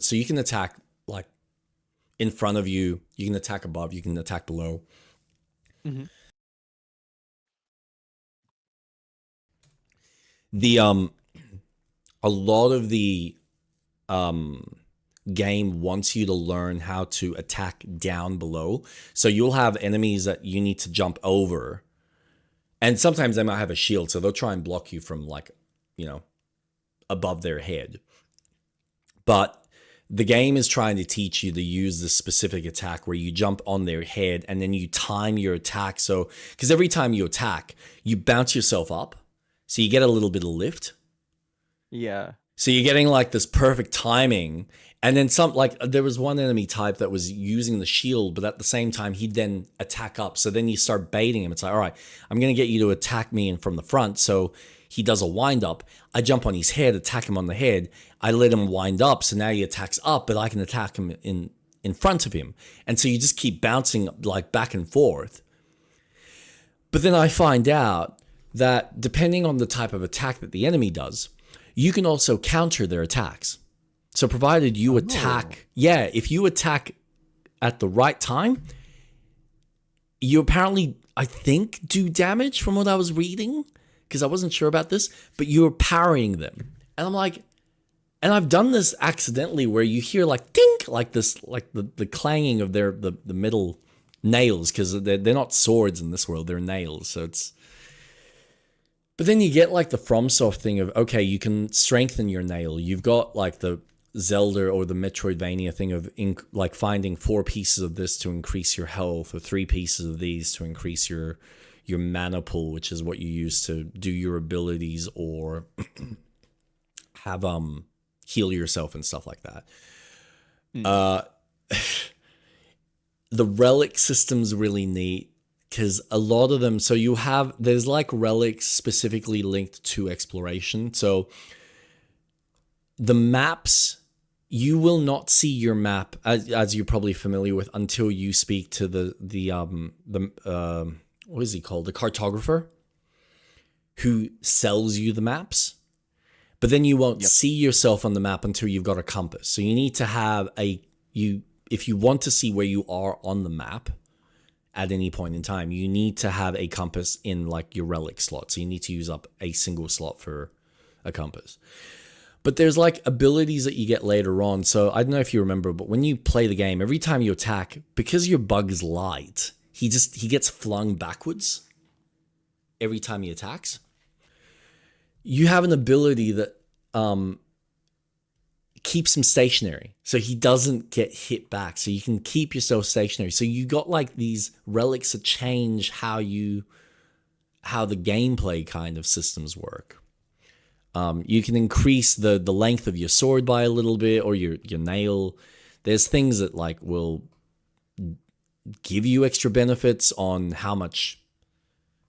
so you can attack like in front of you, you can attack above, you can attack below. Mm-hmm. A lot of the game wants you to learn how to attack down below. So you'll have enemies that you need to jump over. And sometimes they might have a shield, so they'll try and block you from above their head. But the game is trying to teach you to use this specific attack where you jump on their head and then you time your attack. So, because every time you attack, you bounce yourself up. So you get a little bit of lift. Yeah. So you're getting like this perfect timing. And then there was one enemy type that was using the shield, but at the same time, he'd then attack up. So then you start baiting him. It's like, all right, I'm going to get you to attack me from the front. So he does a wind up. I jump on his head, attack him on the head. I let him wind up. So now he attacks up, but I can attack him in front of him. And so you just keep bouncing like back and forth. But then I find out that depending on the type of attack that the enemy does, you can also counter their attacks. So provided you attack, if you attack at the right time, you apparently, I think, do damage from what I was reading, because I wasn't sure about this, but you're parrying them. And I'm like, and I've done this accidentally where you hear like dink, like this, like the clanging of the middle nails, because they're not swords in this world, they're nails. So it's... But then you get like the FromSoft thing of, okay, you can strengthen your nail. You've got like the Zelda or the Metroidvania thing of like finding 4 pieces of this to increase your health, or 3 pieces of these to increase your mana pool, which is what you use to do your abilities or have heal yourself and stuff like that. The relic system's really neat, because a lot of them, so there's like relics specifically linked to exploration. So the maps, you will not see your map, as you're probably familiar with, until you speak to the what is he called? The cartographer, who sells you the maps. But then you won't see yourself on the map until you've got a compass. So you need to have if you want to see where you are on the map at any point in time, you need to have a compass in like your relic slot. So you need to use up a single slot for a compass. But there's like abilities that you get later on. So I don't know if you remember, but when you play the game, every time you attack, because your bug is light, he gets flung backwards every time he attacks. You have an ability that keeps him stationary, so he doesn't get hit back. So you can keep yourself stationary. So you got like these relics that change how the gameplay kind of systems work. You can increase the length of your sword by a little bit, or your nail. There's things that like will give you extra benefits on how much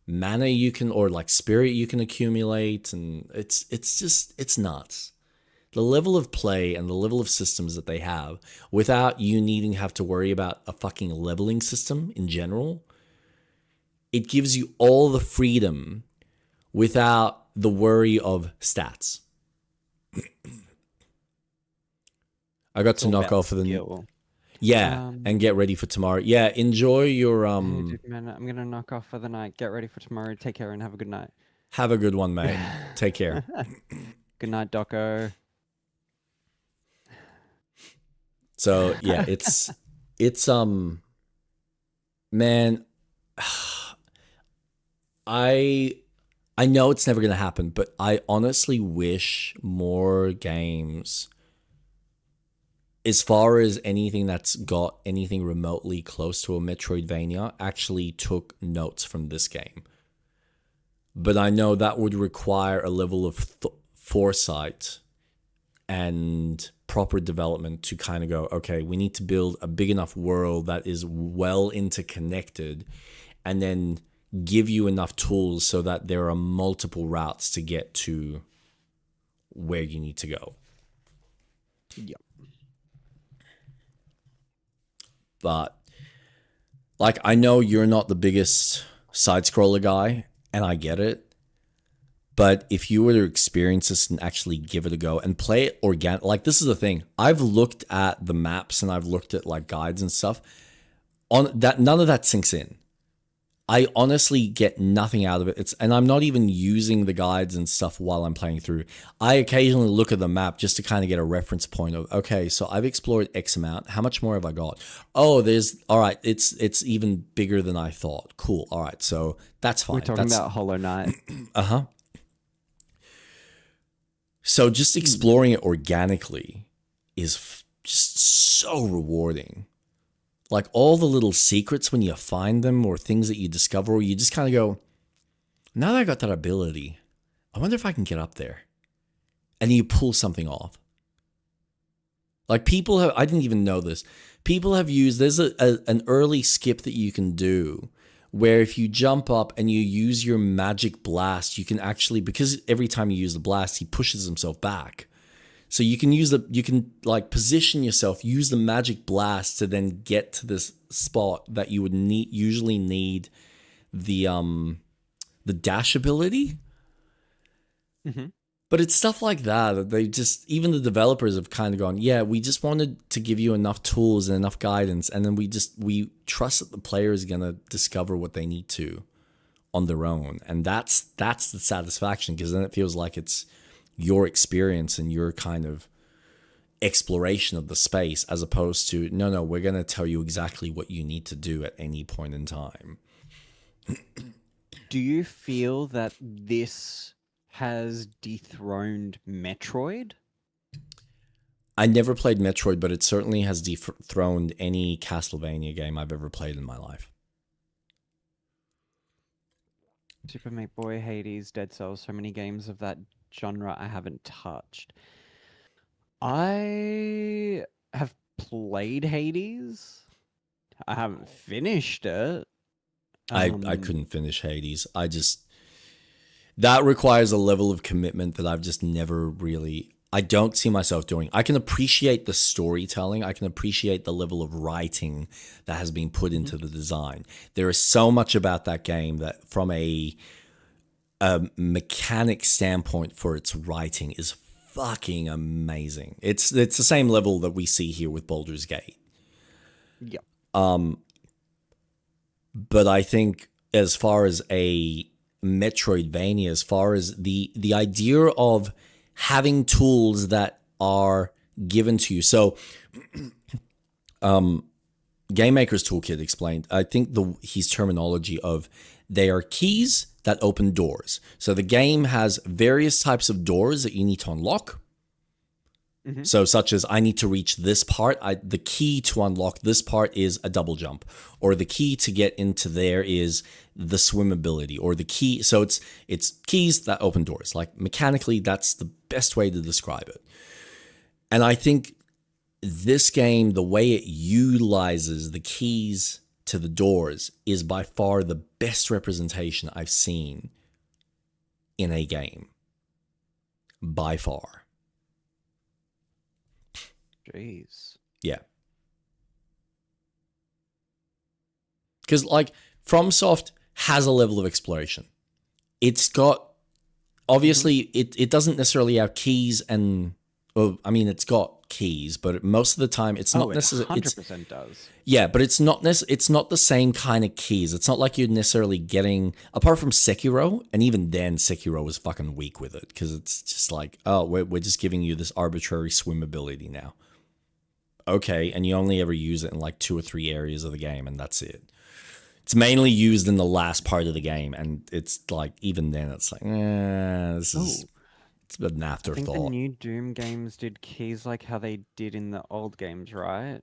mana you can, or like spirit you can accumulate, and it's nuts. The level of play and the level of systems that they have, without you needing to have to worry about a fucking leveling system in general, it gives you all the freedom without the worry of stats. I got to knock off of the... Yeah, and get ready for tomorrow. Yeah, enjoy your... Man, I'm going to knock off for the night. Get ready for tomorrow. Take care and have a good night. Have a good one, mate. Take care. Good night, Doco. So, yeah, it's man, I know it's never going to happen, but I honestly wish more games, as far as anything that's got anything remotely close to a Metroidvania, actually took notes from this game. But I know that would require a level of foresight and proper development to kind of go, okay, we need to build a big enough world that is well interconnected, and then give you enough tools so that there are multiple routes to get to where you need to go. Yep. But like, I know you're not the biggest side scroller guy, and I get it. But if you were to experience this and actually give it a go and play it organic, like, this is the thing. I've looked at the maps and I've looked at like guides and stuff. On that, none of that sinks in. I honestly get nothing out of it. And I'm not even using the guides and stuff while I'm playing through. I occasionally look at the map just to kind of get a reference point of, okay, so I've explored X amount. How much more have I got? Oh, all right, it's even bigger than I thought. Cool. All right, so that's fine. We're talking about Hollow Knight. Uh-huh. So just exploring it organically is just so rewarding. Like, all the little secrets when you find them, or things that you discover, or you just kind of go, now that I got that ability, I wonder if I can get up there. And you pull something off. Like, people have, I didn't even know this. People have used, there's an early skip that you can do where if you jump up and you use your magic blast, you can actually, because every time you use the blast, he pushes himself back. So you can like position yourself, use the magic blast to then get to this spot that you would usually need the dash ability. Mm-hmm. But it's stuff like that they just, even the developers have kind of gone, yeah, we just wanted to give you enough tools and enough guidance, and then we trust that the player is going to discover what they need to on their own. And that's the satisfaction, because then it feels like it's your experience and your kind of exploration of the space, as opposed to, no, we're going to tell you exactly what you need to do at any point in time. Do you feel that this has dethroned Metroid? I never played Metroid, but it certainly has dethroned any Castlevania game I've ever played in my life. Super Meat Boy, Hades, Dead Cells, so many games of that genre I haven't touched. I have played Hades. I haven't finished it. I couldn't finish Hades. That requires a level of commitment that I've just never really, I don't see myself doing. I can appreciate the storytelling. I can appreciate the level of writing that has been put into the design. There is so much about that game that, from a mechanic standpoint for its writing, is fucking amazing. It's the same level that we see here with Baldur's Gate. Yep. But I think as far as a Metroidvania, as far as the idea of having tools that are given to you. So Game Maker's Toolkit explained, I think his terminology of, they are keys that open doors. So the game has various types of doors that you need to unlock. Mm-hmm. So such as, I need to reach this part. The key to unlock this part is a double jump, or the key to get into there is the swim ability, or the key. So it's keys that open doors. Like, mechanically, that's the best way to describe it. And I think this game, the way it utilizes the keys to the doors, is by far the best representation I've seen in a game. By far. Jeez. Yeah. Because, like, FromSoft has a level of exploration. It's got, obviously, it doesn't necessarily have keys and, well, I mean, it's got keys, but most of the time it's not necessarily. 100% does. Yeah, but it's not the same kind of keys. It's not like you're necessarily getting, apart from Sekiro, and even then Sekiro was fucking weak with it, because it's just like, oh, we're just giving you this arbitrary swim ability now. Okay, and you only ever use it in like 2 or 3 areas of the game, and that's it. It's mainly used in the last part of the game, and it's like, even then, it's like, it's an afterthought. I think the new Doom games did keys like how they did in the old games, right?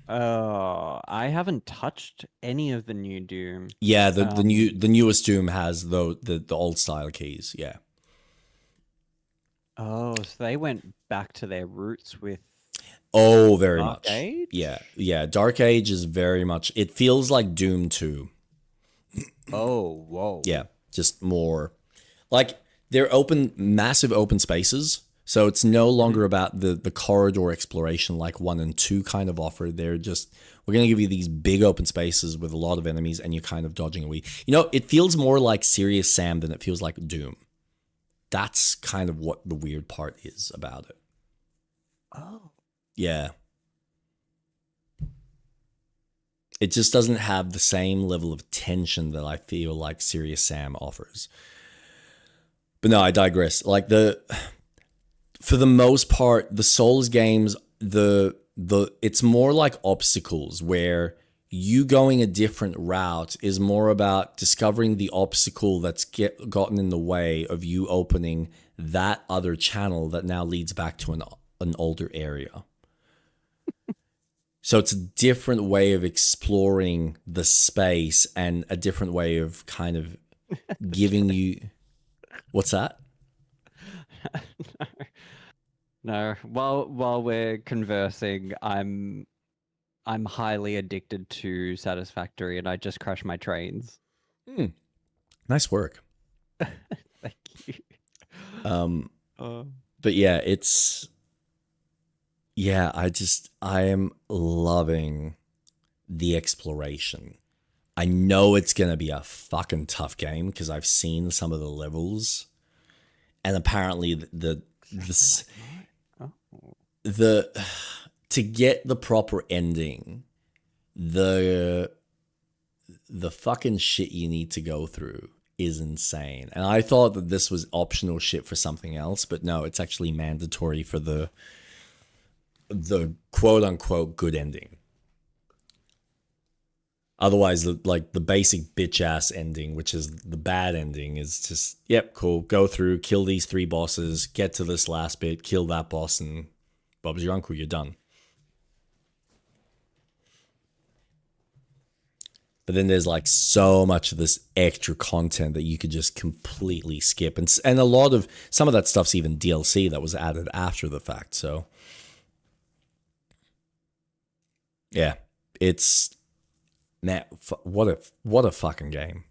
I haven't touched any of the new Doom. Yeah, the newest Doom has the old style keys. Yeah. Oh, so they went back to their roots with. Oh, very Dark much. Age? Yeah. Dark Age is very much. It feels like Doom 2. Oh, whoa. Yeah, just more like, they're massive open spaces, So it's no longer about the corridor exploration like 1 and 2 kind of offer. They're just, we're going to give you these big open spaces with a lot of enemies and you're kind of dodging away. You know, it feels more like Serious Sam than it feels like Doom. That's kind of what the weird part is about it. Oh. Yeah. It just doesn't have the same level of tension that I feel like Serious Sam offers. But no, I digress. Like for the most part, the Souls games, it's more like obstacles where you going a different route is more about discovering the obstacle that's gotten in the way of you opening that other channel that now leads back to an older area. So it's a different way of exploring the space and a different way of kind of giving you... What's that? No. While we're conversing, I'm highly addicted to Satisfactory, and I just crash my trains. Nice work. Thank you. But yeah, I am loving the exploration. I know it's going to be a fucking tough game because I've seen some of the levels, and apparently to get the proper ending, the fucking shit you need to go through is insane. And I thought that this was optional shit for something else, but no, it's actually mandatory for the quote unquote good ending. Otherwise, the basic bitch ass ending, which is the bad ending, is just, yep, cool, go through, kill these 3 bosses, get to this last bit, kill that boss, and Bob's your uncle, you're done. But then there's like so much of this extra content that you could just completely skip. And a lot of, some of that stuff's even DLC that was added after the fact. So yeah, it's, man, what a fucking game.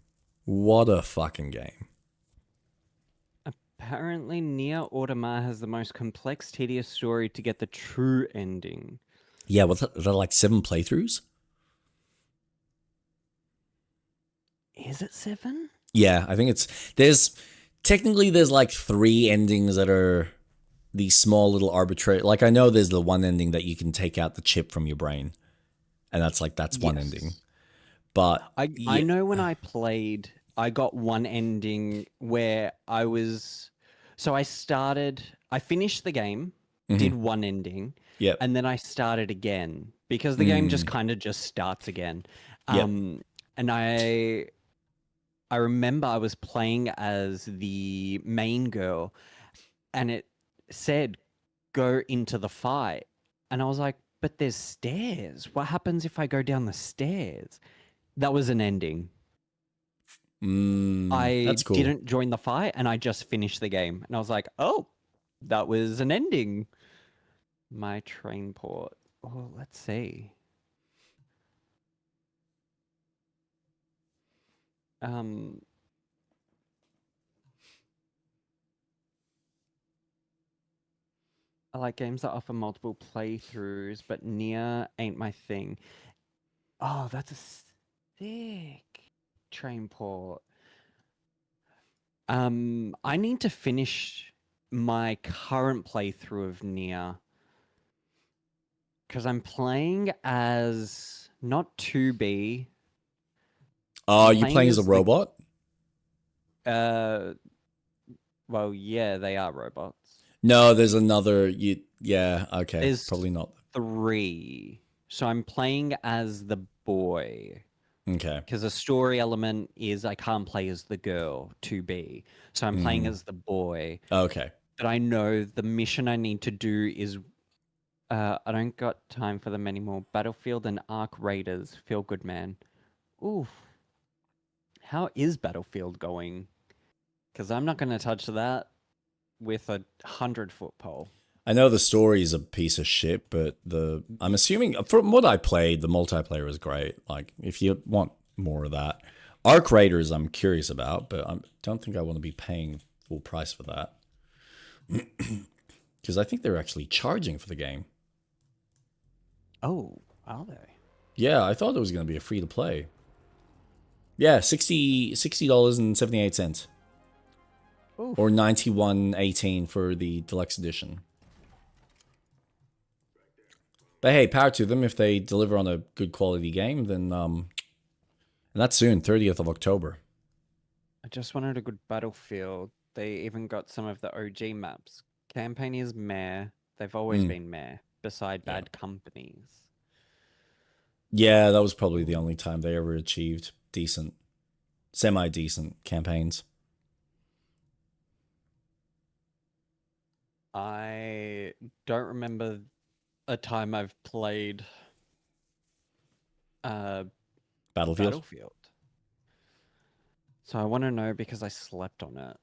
What a fucking game. Apparently, Nier Automata has the most complex, tedious story to get the true ending. Yeah, was that like 7 playthroughs? Is it 7? Yeah, I think there's like 3 endings that are these small little arbitrary, like I know there's the one ending that you can take out the chip from your brain, and that's one ending. But I know when I played, I got one ending where I finished the game, did one ending, and then I started again because the game just kind of just starts again. And I remember I was playing as the main girl, and it said, go into the fight. And I was like, but there's stairs. What happens if I go down the stairs? That was an ending. That's cool. Didn't join the fight, and I just finished the game. And I was like, oh, that was an ending. My train port. Oh, let's see. I like games that offer multiple playthroughs, but Nier ain't my thing. Oh, that's a sick train port. I need to finish my current playthrough of Nier because I'm playing as not 2B. Oh, you playing as a robot? Well, yeah, they are robots. No, there's another. Yeah, okay. There's probably not 3. So I'm playing as the boy. Okay. Because the story element is I can't play as the girl, 2B. So I'm playing as the boy. Okay. But I know the mission I need to do is... I don't got time for them anymore. Battlefield and Arc Raiders. Feel good, man. Oof. How is Battlefield going? Because I'm not going to touch that with a 100-foot pole. I know the story is a piece of shit, but I'm assuming from what I played, the multiplayer was great. Like, if you want more of that, Arc Raiders, I'm curious about, but I don't think I want to be paying full price for that. Because I think they're actually charging for the game. Oh, are they? Yeah, I thought it was going to be a free to play. Yeah, $60.78. Or $91.18 for the deluxe edition. But hey, power to them if they deliver on a good quality game. Then, and that's soon, 30th of October. I just wanted a good Battlefield. They even got some of the OG maps. Campaign is meh. They've always been meh, beside Bad Companies. Yeah, that was probably the only time they ever achieved decent, semi-decent campaigns. I don't remember a time I've played Battlefield. So I want to know because I slept on it.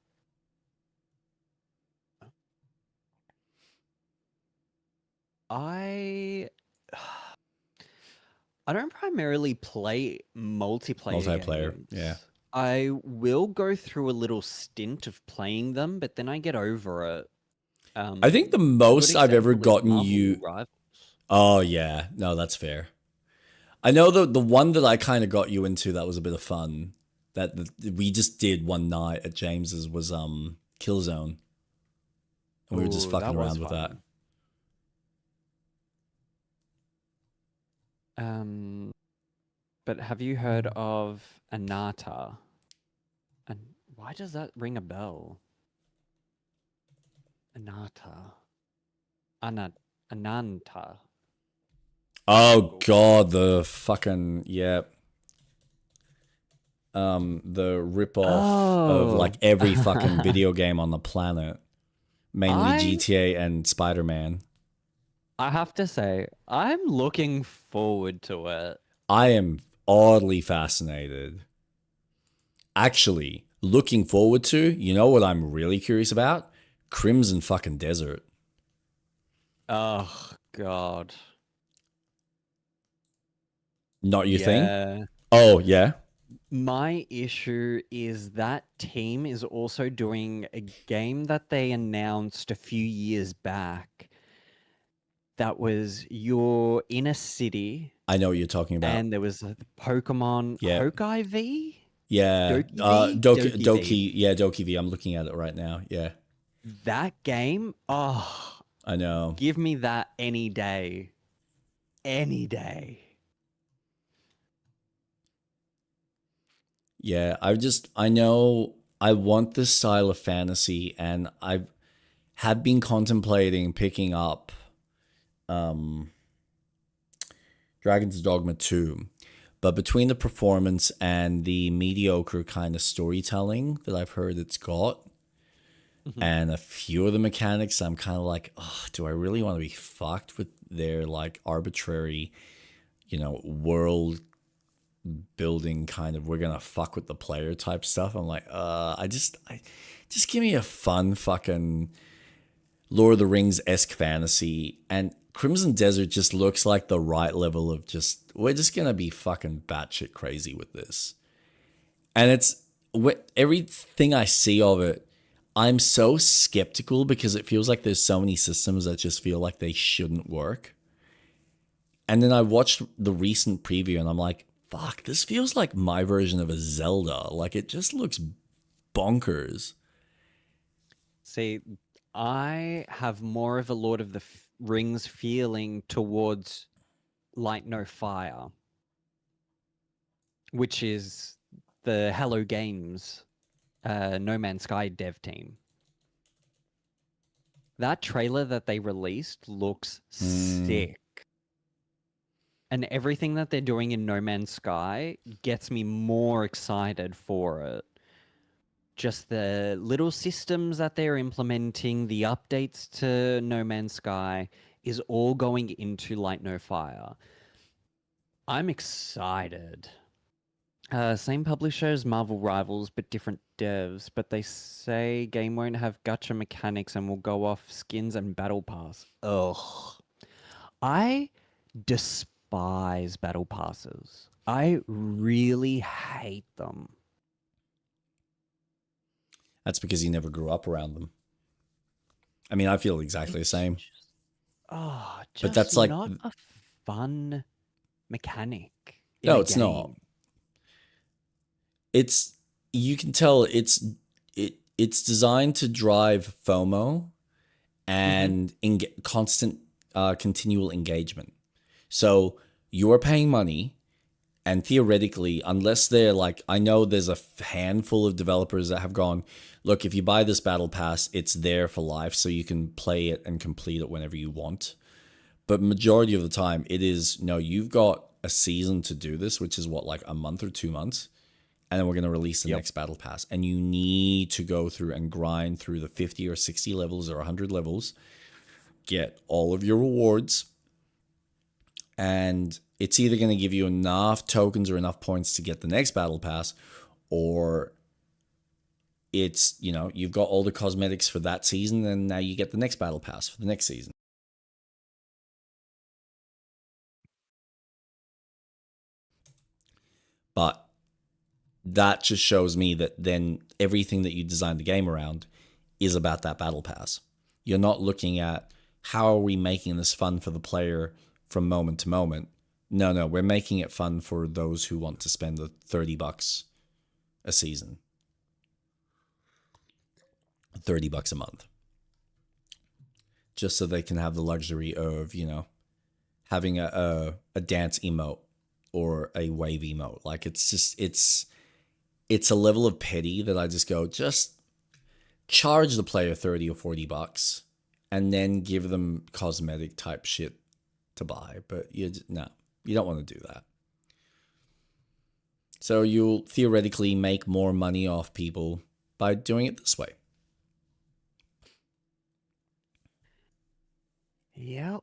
I don't primarily play multiplayer games. Yeah. I will go through a little stint of playing them, but then I get over it. I think the most I've ever gotten you. Rivals. Oh yeah, no, that's fair. I know the one that I kind of got you into that was a bit of fun that we just did one night at James's was Killzone, and we were just fucking around with that. But have you heard of Anata? And why does that ring a bell? Ananta. Oh god, the fucking the ripoff of like every fucking video game on the planet, mainly GTA and Spider-Man. I have to say, I'm looking forward to it. I am oddly fascinated. Actually, looking forward to, you know what I'm really curious about? Crimson fucking Desert. Oh, God. Not your thing? Oh, yeah? My issue is that team is also doing a game that they announced a few years back. That was you're in a city. I know what you're talking about. And there was the Pokemon Hokai V? Yeah. Doki. Yeah, Doki V. I'm looking at it right now. Yeah. That game, oh. I know. Give me that any day. Any day. Yeah, I know I want this style of fantasy, and I have been contemplating picking up Dragon's Dogma 2. But between the performance and the mediocre kind of storytelling that I've heard it's got, and a few of the mechanics, I'm kind of like, oh, do I really want to be fucked with their like arbitrary, world building kind of we're gonna fuck with the player type stuff? I'm like, I just give me a fun fucking Lord of the Rings-esque fantasy. And Crimson Desert just looks like the right level of we're just gonna be fucking batshit crazy with this. And it's everything I see of it, I'm so skeptical because it feels like there's so many systems that just feel like they shouldn't work. And then I watched the recent preview and I'm like, fuck, this feels like my version of a Zelda. Like, it just looks bonkers. See, I have more of a Lord of the Rings feeling towards Light No Fire, which is the Hello Games No Man's Sky dev team. That trailer that they released looks sick. And everything that they're doing in No Man's Sky gets me more excited for it. Just the little systems that they're implementing, the updates to No Man's Sky is all going into Light No Fire. I'm excited. Same publisher as Marvel Rivals, but different devs. But they say game won't have gacha mechanics and will go off skins and battle pass. Ugh. I despise battle passes. I really hate them. That's because you never grew up around them. I mean, I feel exactly the same. Just but that's like not a fun mechanic. No, it's not. It's you can tell it's designed to drive FOMO and constant continual engagement. So you're paying money, and theoretically, unless they're like, I know there's a handful of developers that have gone, look, if you buy this battle pass, it's there for life, so you can play it and complete it whenever you want. But majority of the time, it is, no, you've got a season to do this, which is what, like a month or 2 months, and then we're going to release the next battle pass. And you need to go through and grind through the 50 or 60 levels or 100 levels, get all of your rewards, and it's either going to give you enough tokens or enough points to get the next battle pass, or it's, you know, you've got all the cosmetics for that season, and now you get the next battle pass for the next season. But that just shows me that then everything that you designed the game around is about that battle pass. You're not looking at how are we making this fun for the player from moment to moment. No, we're making it fun for those who want to spend the $30 a season. $30 a month. Just so they can have the luxury of, you know, having a dance emote or a wave emote. Like, it's just, it's a level of petty that I just go, just charge the player $30 or $40 and then give them cosmetic type shit to buy. But you don't want to do that. So you'll theoretically make more money off people by doing it this way. Yep.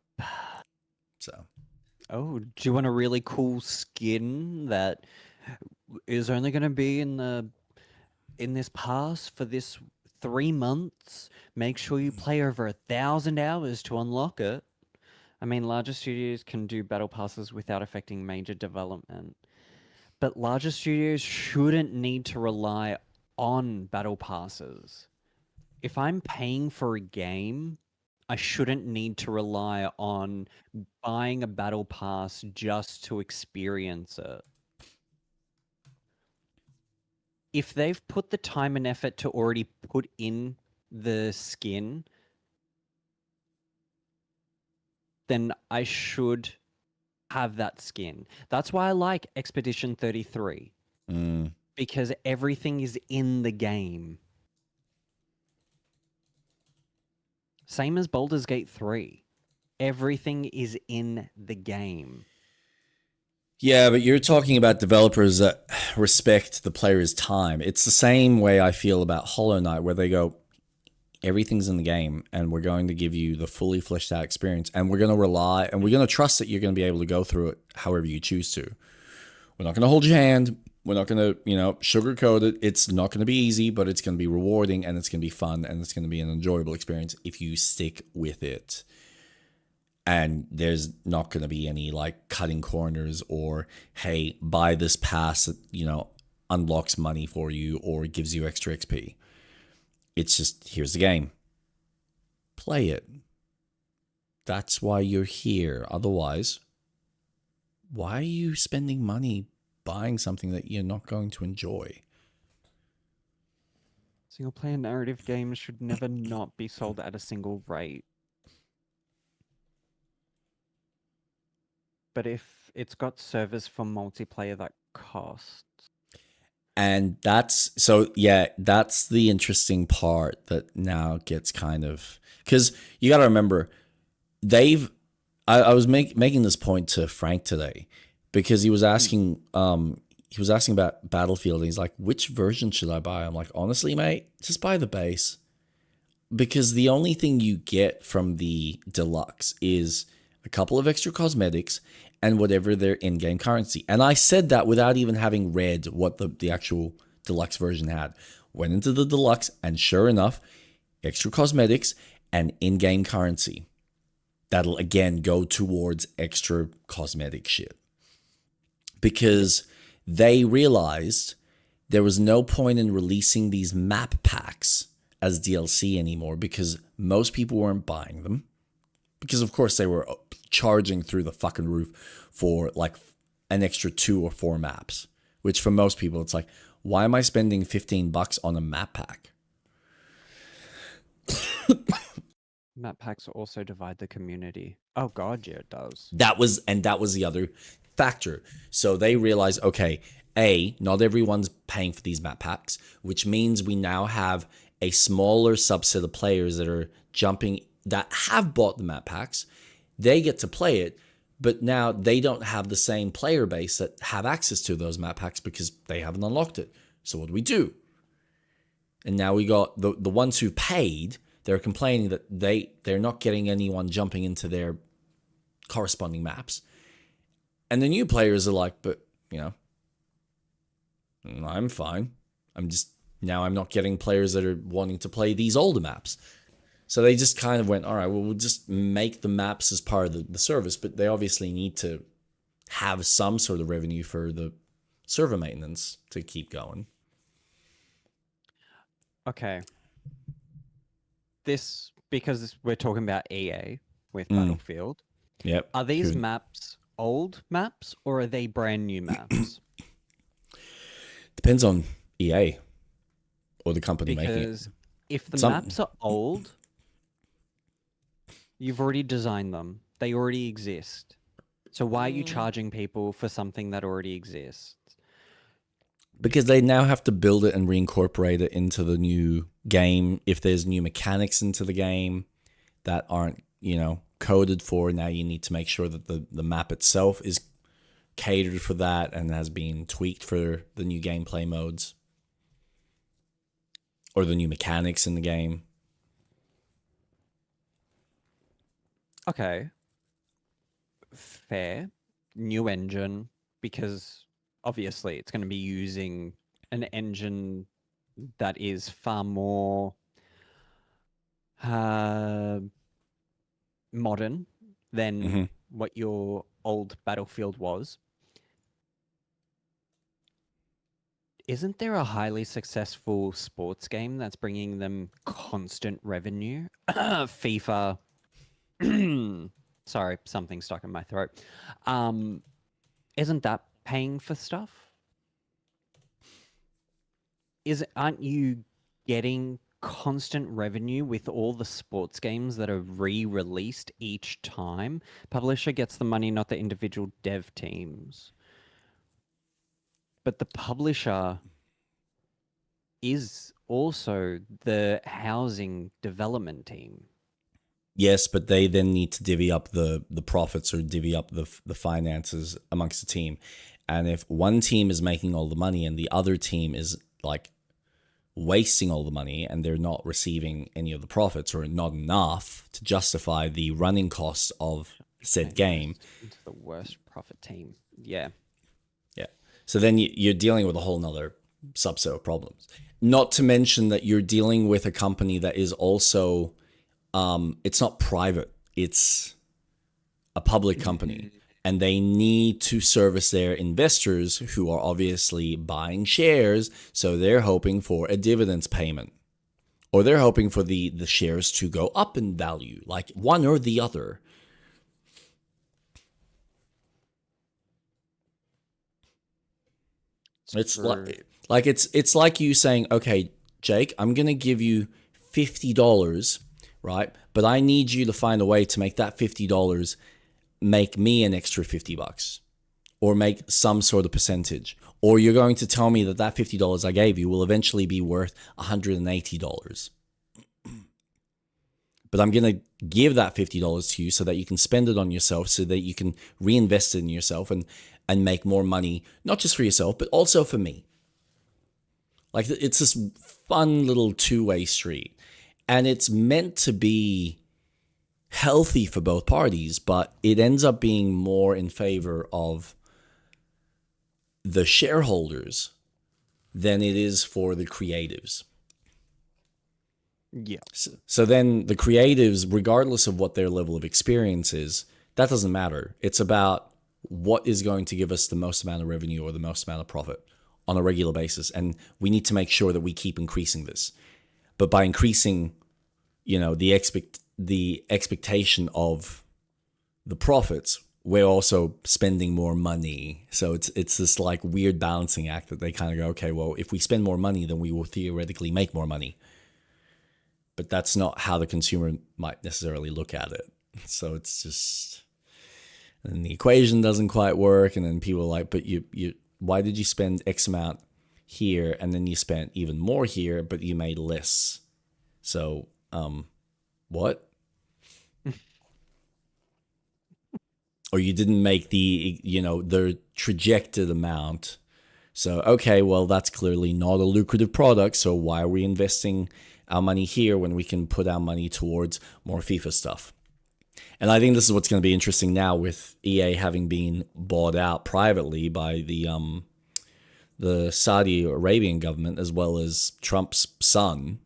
So. Oh, do you want a really cool skin that is only going to be in this pass for this 3 months? Make sure you play over 1,000 hours to unlock it. I mean, larger studios can do battle passes without affecting major development, but larger studios shouldn't need to rely on battle passes. If I'm paying for a game, I shouldn't need to rely on buying a battle pass just to experience it. If they've put the time and effort to already put in the skin, then I should have that skin. That's why I like Expedition 33. Because everything is in the game. Same as Baldur's Gate 3. Everything is in the game. Yeah, but you're talking about developers that respect the player's time. It's the same way I feel about Hollow Knight, where they go, everything's in the game, and we're going to give you the fully fleshed out experience, and we're going to rely, and we're going to trust that you're going to be able to go through it however you choose to. We're not going to hold your hand. We're not going to, sugarcoat it. It's not going to be easy, but it's going to be rewarding, and it's going to be fun, and it's going to be an enjoyable experience if you stick with it. And there's not going to be any like cutting corners or, hey, buy this pass that, unlocks money for you or gives you extra XP. It's just, here's the game. Play it. That's why you're here. Otherwise, why are you spending money buying something that you're not going to enjoy? Single-player narrative games should never not be sold at a single rate. But if it's got servers for multiplayer, that costs. And that's the interesting part that now gets kind of, because you got to remember, I was making this point to Frank today, because he was asking about Battlefield, and he's like, which version should I buy? I'm like, honestly, mate, just buy the base, because the only thing you get from the deluxe is a couple of extra cosmetics and whatever their in-game currency. And I said that without even having read what the actual deluxe version had. Went into the deluxe, and sure enough, extra cosmetics and in-game currency. That'll again go towards extra cosmetic shit. Because they realized there was no point in releasing these map packs as DLC anymore because most people weren't buying them. Because, of course, they were charging through the fucking roof for like an extra 2 or 4 maps. Which for most people, it's like, why am I spending $15 on a map pack? Map packs also divide the community. Oh god, yeah, it does. That was the other factor. So they realized, okay, not everyone's paying for these map packs, which means we now have a smaller subset of players that have bought the map packs. They get to play it, but now they don't have the same player base that have access to those map packs because they haven't unlocked it. So what do we do? And now we got the ones who paid. They're complaining that they're not getting anyone jumping into their corresponding maps. And the new players are like, but, I'm fine. I'm not getting players that are wanting to play these older maps. So they just kind of went, all right, well, we'll just make the maps as part of the service, but they obviously need to have some sort of revenue for the server maintenance to keep going. Okay. This, because we're talking about EA with Battlefield. Yep. Are these maps old maps or are they brand new maps? Depends on EA or the company making it. Because if the maps are old, you've already designed them. They already exist. So why are you charging people for something that already exists? Because they now have to build it and reincorporate it into the new game. If there's new mechanics into the game that aren't, coded for, now you need to make sure that the map itself is catered for that and has been tweaked for the new gameplay modes or the new mechanics in the game. Okay. Fair. New engine, because obviously it's going to be using an engine that is far more modern than what your old Battlefield was. Isn't there a highly successful sports game that's bringing them constant revenue? FIFA. Sorry, something stuck in my throat. Isn't that paying for stuff? Aren't you getting constant revenue with all the sports games that are re-released each time? Publisher gets the money, not the individual dev teams. But the publisher is also the housing development team. Yes, but they then need to divvy up the profits or divvy up the finances amongst the team. And if one team is making all the money and the other team is like wasting all the money and they're not receiving any of the profits or not enough to justify the running costs of said game. Into the worst profit team. Yeah. Yeah. So then you're dealing with a whole nother subset of problems. Not to mention that you're dealing with a company that is also, it's not private, it's a public company. And they need to service their investors who are obviously buying shares. So they're hoping for a dividends payment. Or they're hoping for the shares to go up in value, like one or the other. It's like you saying, okay, Jake, I'm going to give you $50, right? But I need you to find a way to make that $50 make me an extra $50 or make some sort of percentage. Or you're going to tell me that that $50 I gave you will eventually be worth $180. But I'm going to give that $50 to you so that you can spend it on yourself, so that you can reinvest it in yourself and make more money, not just for yourself, but also for me. Like, it's this fun little two-way street. And it's meant to be healthy for both parties, but it ends up being more in favor of the shareholders than it is for the creatives. Yeah. So then the creatives, regardless of what their level of experience is, that doesn't matter. It's about what is going to give us the most amount of revenue or the most amount of profit on a regular basis. And we need to make sure that we keep increasing this. but by increasing, the expectation of the profits, we're also spending more money. So it's this like weird balancing act that they kind of go, okay, well, if we spend more money, then we will theoretically make more money. But that's not how the consumer might necessarily look at it. So it's just, and the equation doesn't quite work. And then people are like, but you why did you spend X amount here and then you spent even more here, but you made less? So, what? Or you didn't make the trajected amount. So, okay, well, that's clearly not a lucrative product. So why are we investing our money here when we can put our money towards more FIFA stuff? And I think this is what's going to be interesting now with EA having been bought out privately by the Saudi Arabian government, as well as Trump's son,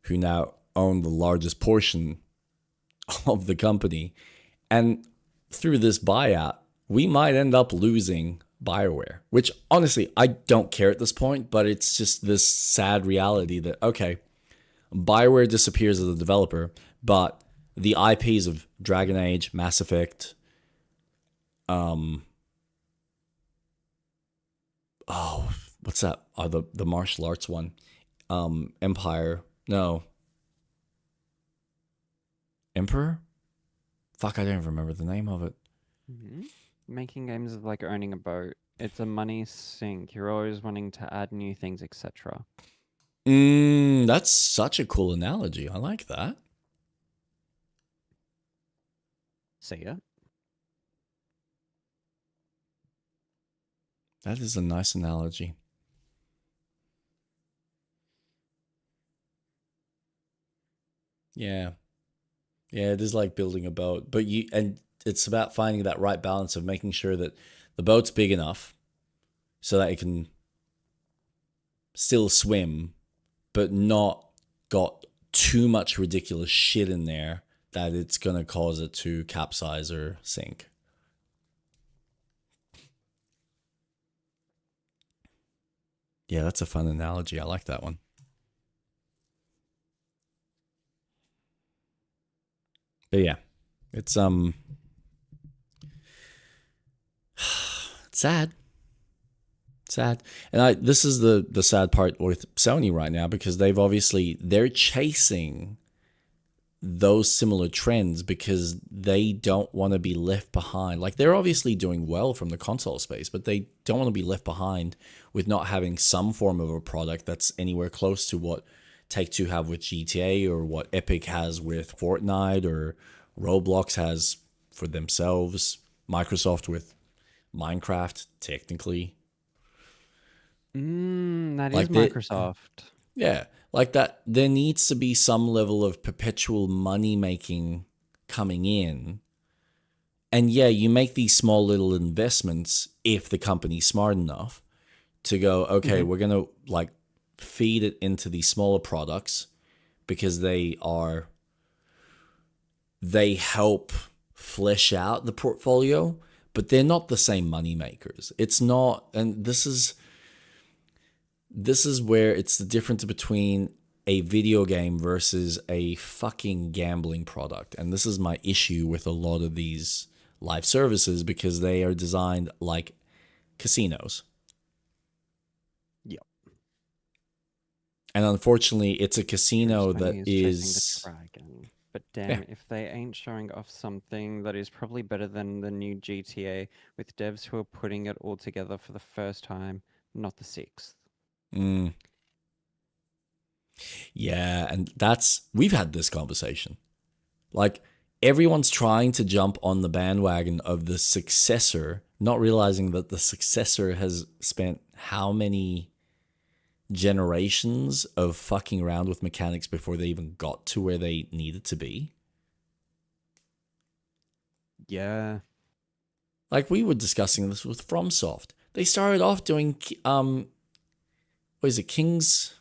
who now own the largest portion of the company. And through this buyout, we might end up losing BioWare, which honestly, I don't care at this point, but it's just this sad reality that, okay, BioWare disappears as a developer, but the IPs of Dragon Age, Mass Effect, what's that? The martial arts one. Empire. No. Emperor? Fuck, I don't even remember the name of it. Mm-hmm. Making games is like owning a boat. It's a money sink. You're always wanting to add new things, etc. That's such a cool analogy. I like that. See ya. That is a nice analogy. Yeah. Yeah, it is like building a boat, but it's about finding that right balance of making sure that the boat's big enough so that it can still swim, but not got too much ridiculous shit in there that it's going to cause it to capsize or sink. Yeah, that's a fun analogy. I like that one. But yeah, it's sad. Sad. And this is the sad part with Sony right now, because they're chasing those similar trends because they don't want to be left behind. Like, they're obviously doing well from the console space, but they don't want to be left behind with not having some form of a product that's anywhere close to what Take-Two have with GTA, or what Epic has with Fortnite, or Roblox has for themselves, Microsoft with Minecraft, technically. That is Microsoft. Yeah, like that. There needs to be some level of perpetual money making coming in. And yeah, you make these small little investments if the company's smart enough to go, okay, we're going to like feed it into these smaller products because they help flesh out the portfolio, but they're not the same money makers. It's not, and this is where it's the difference between a video game versus a fucking gambling product. And this is my issue with a lot of these live services, because they are designed like casinos. Yep. And unfortunately, it's a casino that is... But damn, if they ain't showing off something that is probably better than the new GTA, with devs who are putting it all together for the first time, not the sixth. Yeah, and we've had this conversation. Like, everyone's trying to jump on the bandwagon of the successor, not realizing that the successor has spent how many generations of fucking around with mechanics before they even got to where they needed to be. Yeah. Like, we were discussing this with FromSoft. They started off doing what is it, Kingsfield?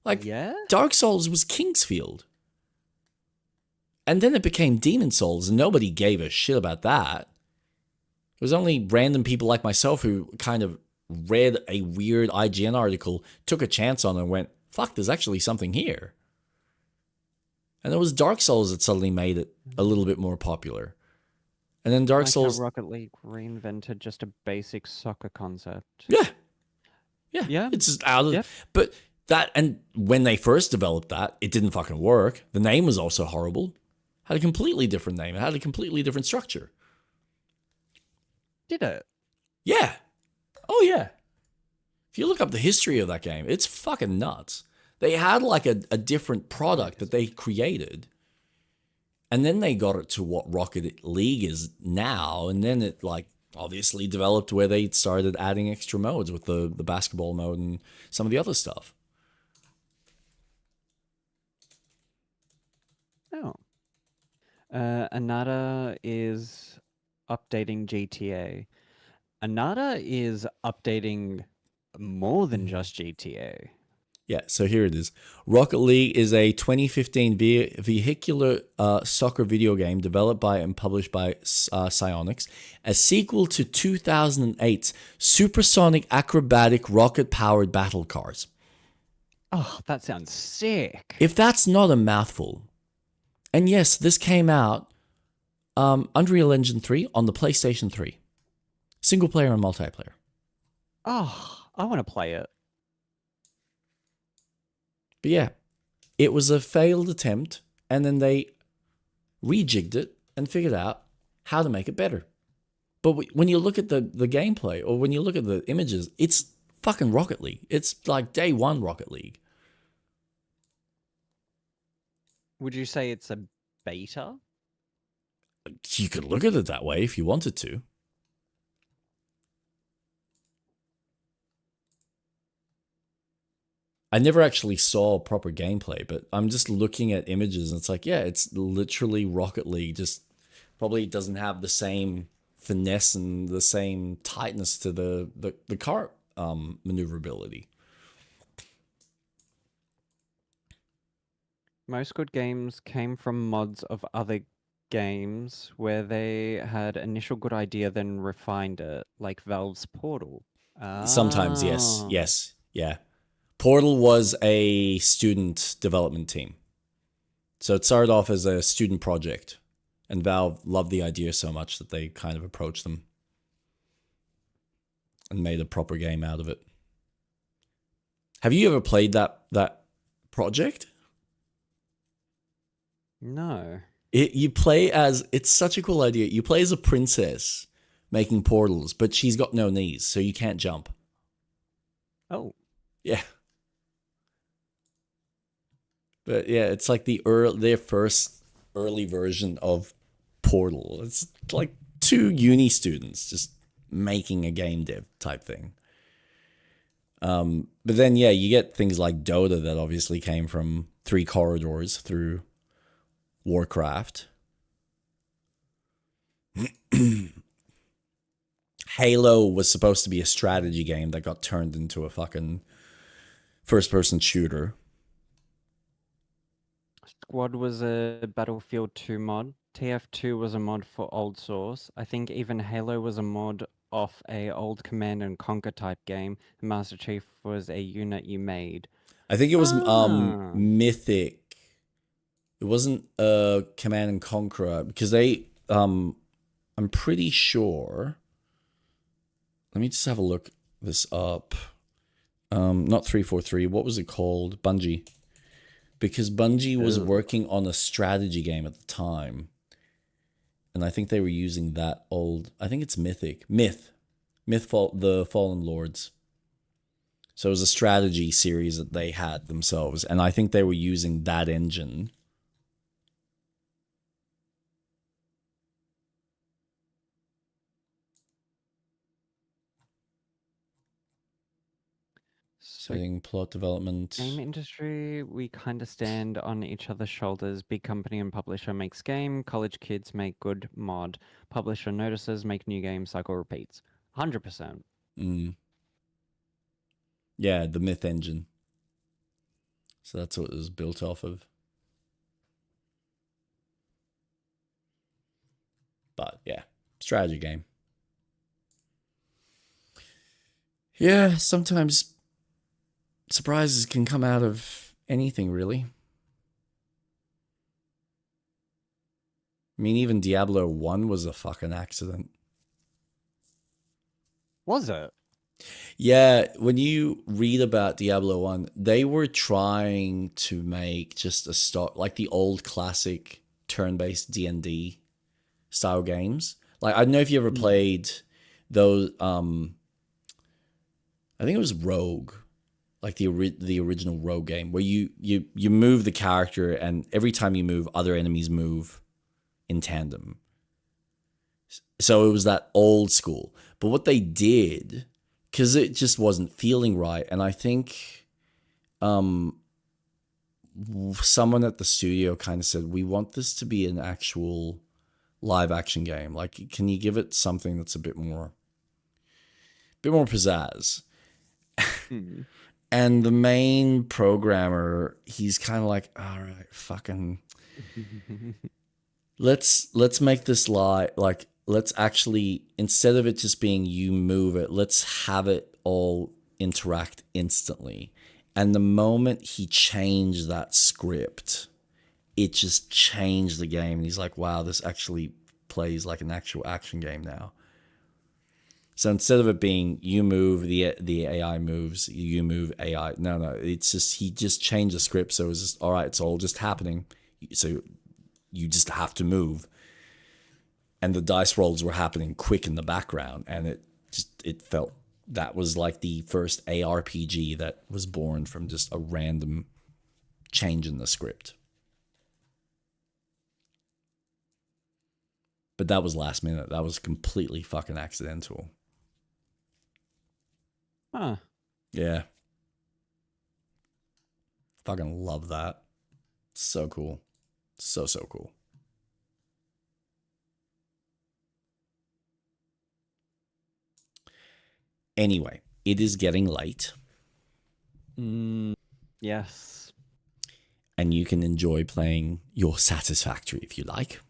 Like, Dark Souls was Kingsfield. And then it became Demon Souls, and nobody gave a shit about that. It was only random people like myself who kind of read a weird IGN article, took a chance on it, and went, fuck, there's actually something here. And it was Dark Souls that suddenly made it a little bit more popular. And then Dark Souls... Rocket League reinvented just a basic soccer concept. Yeah. Yeah. It's just out of... But that... And when they first developed that, it didn't fucking work. The name was also horrible. Had a completely different name. It had a completely different structure. Did it? Yeah. Oh, yeah. If you look up the history of that game, it's fucking nuts. They had like a different product that they created. And then they got it to what Rocket League is now. And then it like obviously developed where they started adding extra modes with the basketball mode and some of the other stuff. Oh. Anata is updating GTA. Anata is updating more than just GTA. Yeah, so here it is. Rocket League is a 2015 vehicular soccer video game developed by and published by Psyonix, a sequel to 2008's supersonic acrobatic rocket-powered battle cars. Oh, that sounds sick. If that's not a mouthful. And yes, this came out Unreal Engine 3 on the PlayStation 3. Single player and multiplayer. Oh, I want to play it. But yeah, it was a failed attempt, and then they rejigged it and figured out how to make it better. But when you look at the gameplay, or when you look at the images, it's fucking Rocket League. It's like day one Rocket League. Would you say it's a beta? You could look at it that way if you wanted to. I never actually saw proper gameplay, but I'm just looking at images and it's like, yeah, it's literally Rocket League. Just probably doesn't have the same finesse and the same tightness to the car maneuverability. Most good games came from mods of other games where they had initial good idea, then refined it, like Valve's Portal. Sometimes, yes. Yes. Yeah. Portal was a student development team. So it started off as a student project. And Valve loved the idea so much that they kind of approached them and made a proper game out of it. Have you ever played that project? No. You play as... It's such a cool idea. You play as a princess making portals, but she's got no knees, so you can't jump. Oh. Yeah. But yeah, it's like their first early version of Portal. It's like two uni students just making a game dev type thing. But then, yeah, you get things like Dota that obviously came from 3 corridors through Warcraft. Halo was supposed to be a strategy game that got turned into a fucking first-person shooter. Squad was a Battlefield 2 mod. TF2 was a mod for Old Source. I think even Halo was a mod off a old Command and Conquer type game. Master Chief was a unit you made. I think it was Mythic. It wasn't Command and Conqueror because they I'm pretty sure. Let me just have a look this up. Not 343. What was it called? Bungie. Because Bungie was working on a strategy game at the time. And I think they were using that old... I think it's Mythic. The Fallen Lords. So it was a strategy series that they had themselves. And I think they were using that engine. Setting plot development. Game industry, we kind of stand on each other's shoulders. Big company and publisher makes game. College kids make good mod. Publisher notices, make new game. Cycle repeats. 100%. Yeah, the Myth engine. So that's what it was built off of. But yeah, strategy game. Yeah, sometimes surprises can come out of anything, really. I mean, even Diablo 1 was a fucking accident. Was it? Yeah, when you read about Diablo 1, they were trying to make just a stock, like the old classic turn-based D&D style games. Like, I don't know if you ever played those, I think it was Rogue, like the original Rogue game, where you move the character, and every time you move, other enemies move in tandem. So it was that old school. But what they did, because it just wasn't feeling right, and I think someone at the studio kind of said, we want this to be an actual live action game. Like, can you give it something that's a bit more pizzazz? And the main programmer, he's kind of like, all right, fucking let's make this like let's actually, instead of it just being you move it, let's have it all interact instantly. And the moment he changed that script, it just changed the game. And he's like, wow, this actually plays like an actual action game now. So instead of it being you move, the AI moves, you move AI. No, it's just, he just changed the script. So it was just, all right, it's all just happening. So you just have to move. And the dice rolls were happening quick in the background. And it felt, that was like the first ARPG that was born from just a random change in the script. But that was last minute. That was completely fucking accidental. Huh. Yeah. Fucking love that. So cool. So cool. Anyway, it is getting late. Yes. And you can enjoy playing your Satisfactory if you like.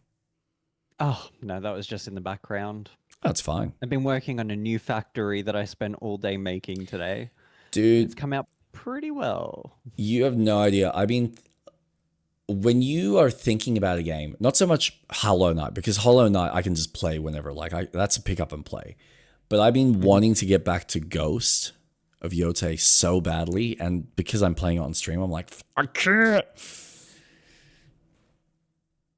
Oh, no, that was just in the background. That's fine. I've been working on a new factory that I spent all day making today. Dude. It's come out pretty well. You have no idea. I mean, when you are thinking about a game, not so much Hollow Knight, because Hollow Knight I can just play whenever. Like, that's a pick up and play. But I've been wanting to get back to Ghost of Yotei so badly, and because I'm playing it on stream, I'm like, I can't.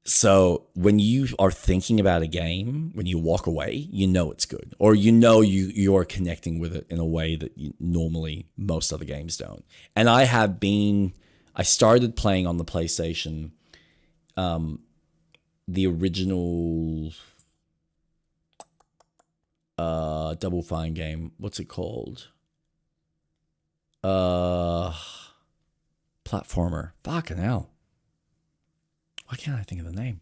So when you are thinking about a game, when you walk away, you know it's good, or you know you're connecting with it in a way that normally most other games don't. And I started playing on the PlayStation, the original Double Fine game. What's it called? Platformer. Fucking hell. Why can't I think of the name?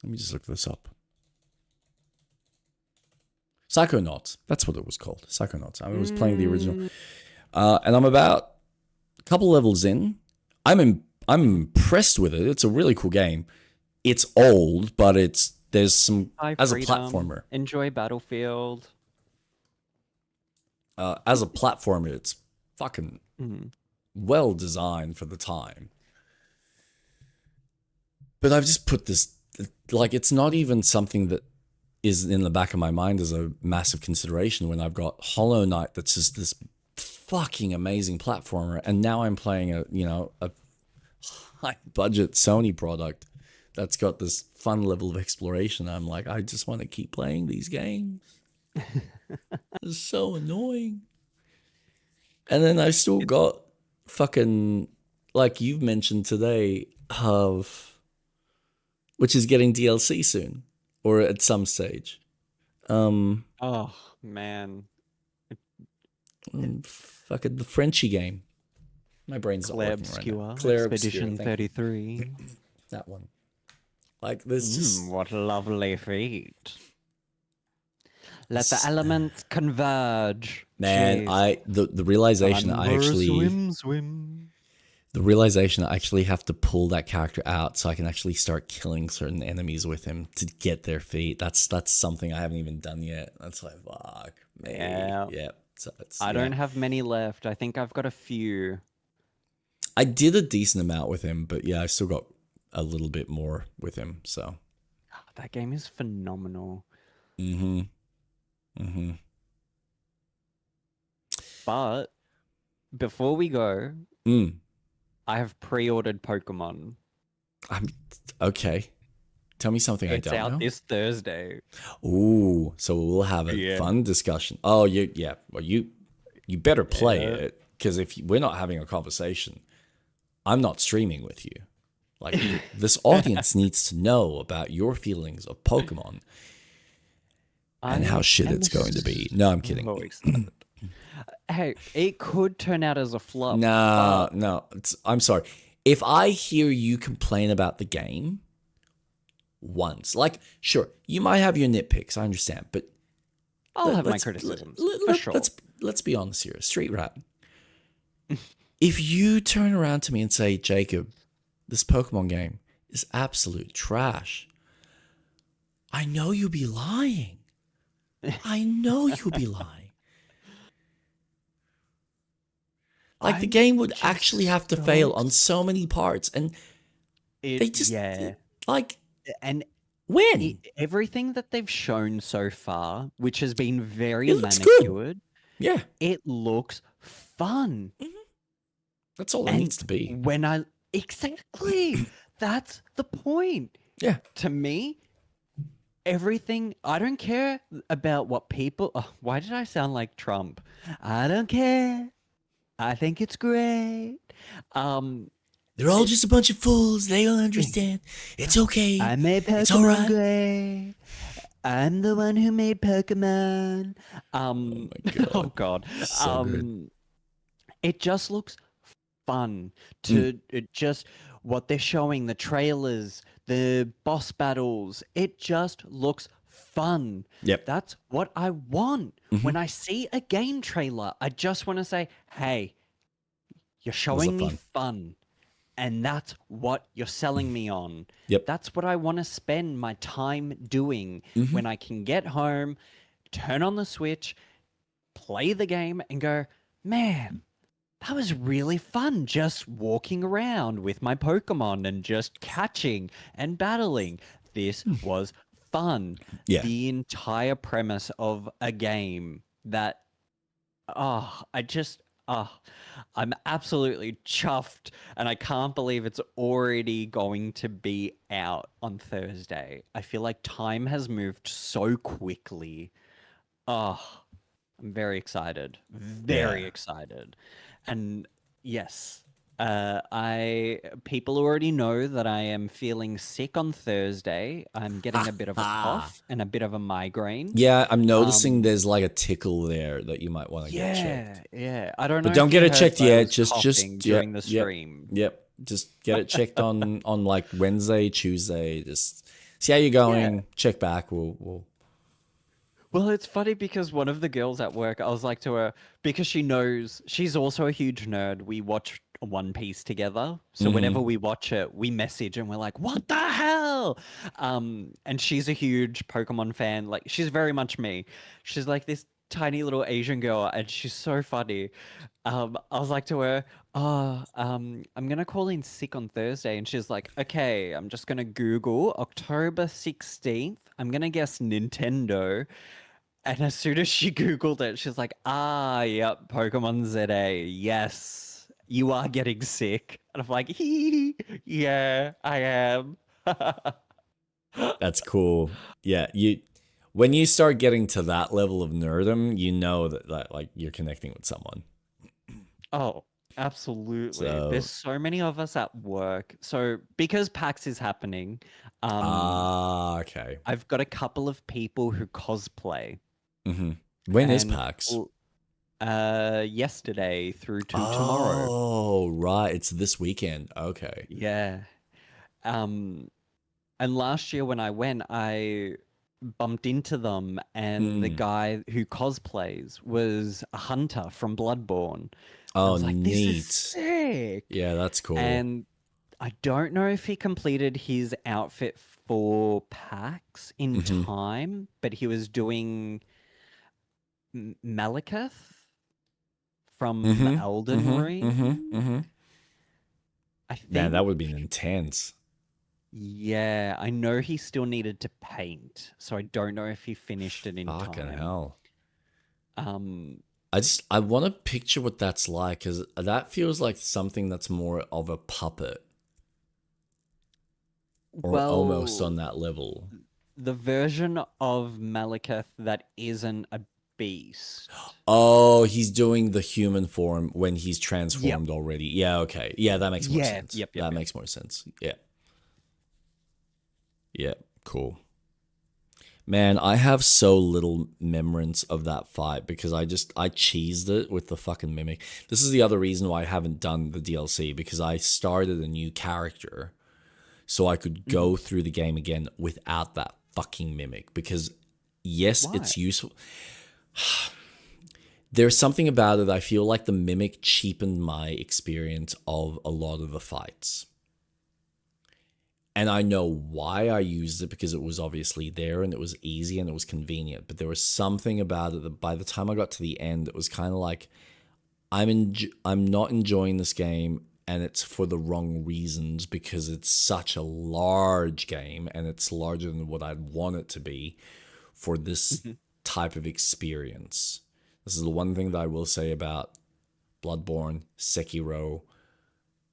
Let me just look this up. Psychonauts. That's what it was called. Psychonauts. I was playing the original. And I'm about a couple levels in. I'm impressed with it. It's a really cool game. It's old, but there's some, as a platformer. Enjoy Battlefield. As a platformer, it's fucking well designed for the time. But I've just put this, like, it's not even something that is in the back of my mind as a massive consideration when I've got Hollow Knight that's just this fucking amazing platformer, and now I'm playing a high budget Sony product that's got this fun level of exploration. I'm like, I just want to keep playing these games. It's so annoying. And then I still got fucking, like you've mentioned today, which is getting DLC soon, or at some stage. Oh man, fucking the Frenchy game. My brain's not working right now. Claire Expedition 33. That one. Like this. Just what lovely feet. Let the elements converge. Man, Jeez. the realization that I actually swim. The realization I actually have to pull that character out so I can actually start killing certain enemies with him to get their feet. That's something I haven't even done yet. That's like, fuck me. Yeah. So I don't have many left. I think I've got a few. I did a decent amount with him, but yeah, I still got a little bit more with him. So that game is phenomenal. But before we go, I have pre-ordered Pokemon. Okay. Tell me something I don't know. It's out this Thursday. Ooh, so we'll have a fun discussion. Oh, well, you better play it, because if we're not having a conversation, I'm not streaming with you. Like, this audience needs to know about your feelings of Pokemon and how shit it's going to be. No, I'm kidding. Hey, it could turn out as a flop. No. I'm sorry. If I hear you complain about the game once, like, sure, you might have your nitpicks, I understand, but I'll have my criticisms, for sure. Let's be honest here. Street Rat. If you turn around to me and say, Jacob, this Pokemon game is absolute trash, I know you'll be lying. I know you'll be lying. Like, the game would actually have to fail on so many parts, and they just like, and when everything that they've shown so far, which has been very manicured, it looks fun. That's all it needs to be. Exactly, that's the point. Yeah, to me, everything. I don't care about what people. Why did I sound like Trump? I don't care. I think it's great. They're all just a bunch of fools. They don't understand. It's okay. I made Pokemon it's all right. great. I'm the one who made Pokemon. Oh my god. Oh god. So good. It just looks fun to just what they're showing, the trailers, the boss battles. It just looks fun. Yep. That's what I want. When I see a game trailer, I just want to say, hey, you're showing me fun. And that's what you're selling me on. Yep. That's what I want to spend my time doing when I can get home, turn on the Switch, play the game, and go, man, that was really fun just walking around with my Pokemon and just catching and battling. This was fun. Yeah. The entire premise of a game that, I'm absolutely chuffed, and I can't believe it's already going to be out on Thursday. I feel like time has moved so quickly. I'm very excited. Very excited. And yes, people already know that I am feeling sick on Thursday. I'm getting a bit of a cough and a bit of a migraine. Yeah, I'm noticing there's like a tickle there that you might want to get checked. Yeah. I don't know. But don't get it checked yet. Just during the stream. Yep. Just get it checked on like Wednesday, Tuesday. Just see how you're going. Check back. We'll. Well, it's funny because one of the girls at work, I was like to her, because she knows she's also a huge nerd. We watch One Piece together. So whenever we watch it, we message and we're like, what the hell? And she's a huge Pokemon fan. Like, she's very much me. She's like this tiny little Asian girl, and she's so funny. I was like to her, I'm going to call in sick on Thursday. And she's like, okay, I'm just going to Google October 16th. I'm going to guess Nintendo. And as soon as she Googled it, she's like, yep, Pokemon ZA. Yes, you are getting sick. And I'm like, yeah, I am. That's cool. Yeah, when you start getting to that level of nerdom, you know that like you're connecting with someone. Oh, absolutely. So- There's so many of us at work. So because PAX is happening, okay. I've got a couple of people who cosplay. When is And, PAX? Yesterday through to tomorrow. Oh, right. It's this weekend. Okay. Yeah. And last year when I went, I bumped into them, and the guy who cosplays was a hunter from Bloodborne. Oh, I was like, this neat. is sick. Yeah, that's cool. And I don't know if he completed his outfit for PAX in time, but he was doing Malekith from Elden Ring. I think. Man, that would be intense. Yeah, I know he still needed to paint, so I don't know if he finished it in time. Fucking hell. Um, I want to picture what that's like, because that feels like something that's more of a puppet. Or almost on that level. The version of Malekith that isn't a beast. Oh, he's doing the human form when he's transformed already. Yeah, okay. Yeah, that makes more sense. That makes more sense. Yeah. Yeah, cool. Man, I have so little remembrance of that fight because I cheesed it with the fucking mimic. This is the other reason why I haven't done the DLC, because I started a new character so I could go through the game again without that fucking mimic. Because yes, it's useful. There's something about it. I feel like the mimic cheapened my experience of a lot of the fights. And I know why I used it, because it was obviously there and it was easy and it was convenient. But there was something about it that by the time I got to the end, it was kind of like, I'm not enjoying this game, and it's for the wrong reasons, because it's such a large game and it's larger than what I'd want it to be for this type of experience. This is the one thing that I will say about Bloodborne, Sekiro,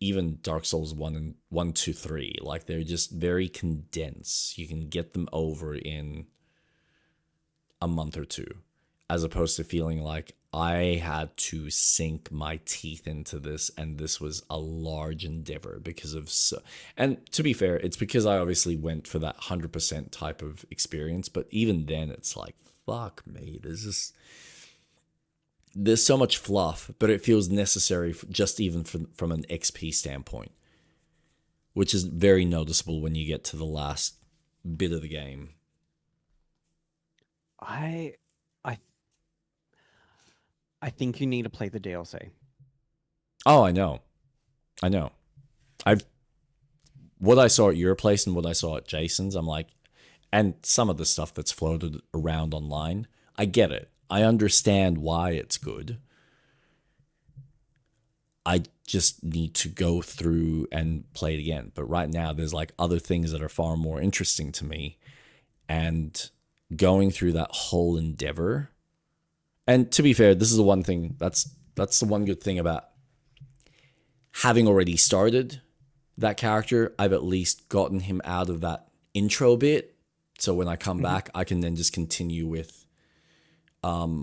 even Dark Souls 1, 2, 3. Like, they're just very condensed. You can get them over in a month or two, as opposed to feeling like I had to sink my teeth into this, and this was a large endeavor because of and to be fair, it's because I obviously went for that 100% type of experience, but even then it's like, fuck me, there's so much fluff, but it feels necessary just even from an XP standpoint, which is very noticeable when you get to the last bit of the game. I think you need to play the DLC. Oh, I know. What I saw at your place and what I saw at Jason's, I'm like, and some of the stuff that's floated around online, I get it. I understand why it's good. I just need to go through and play it again. But right now, there's like other things that are far more interesting to me. And going through that whole endeavor. And to be fair, this is the one thing, that's the one good thing about having already started that character. I've at least gotten him out of that intro bit. So when I come back, I can then just continue with, I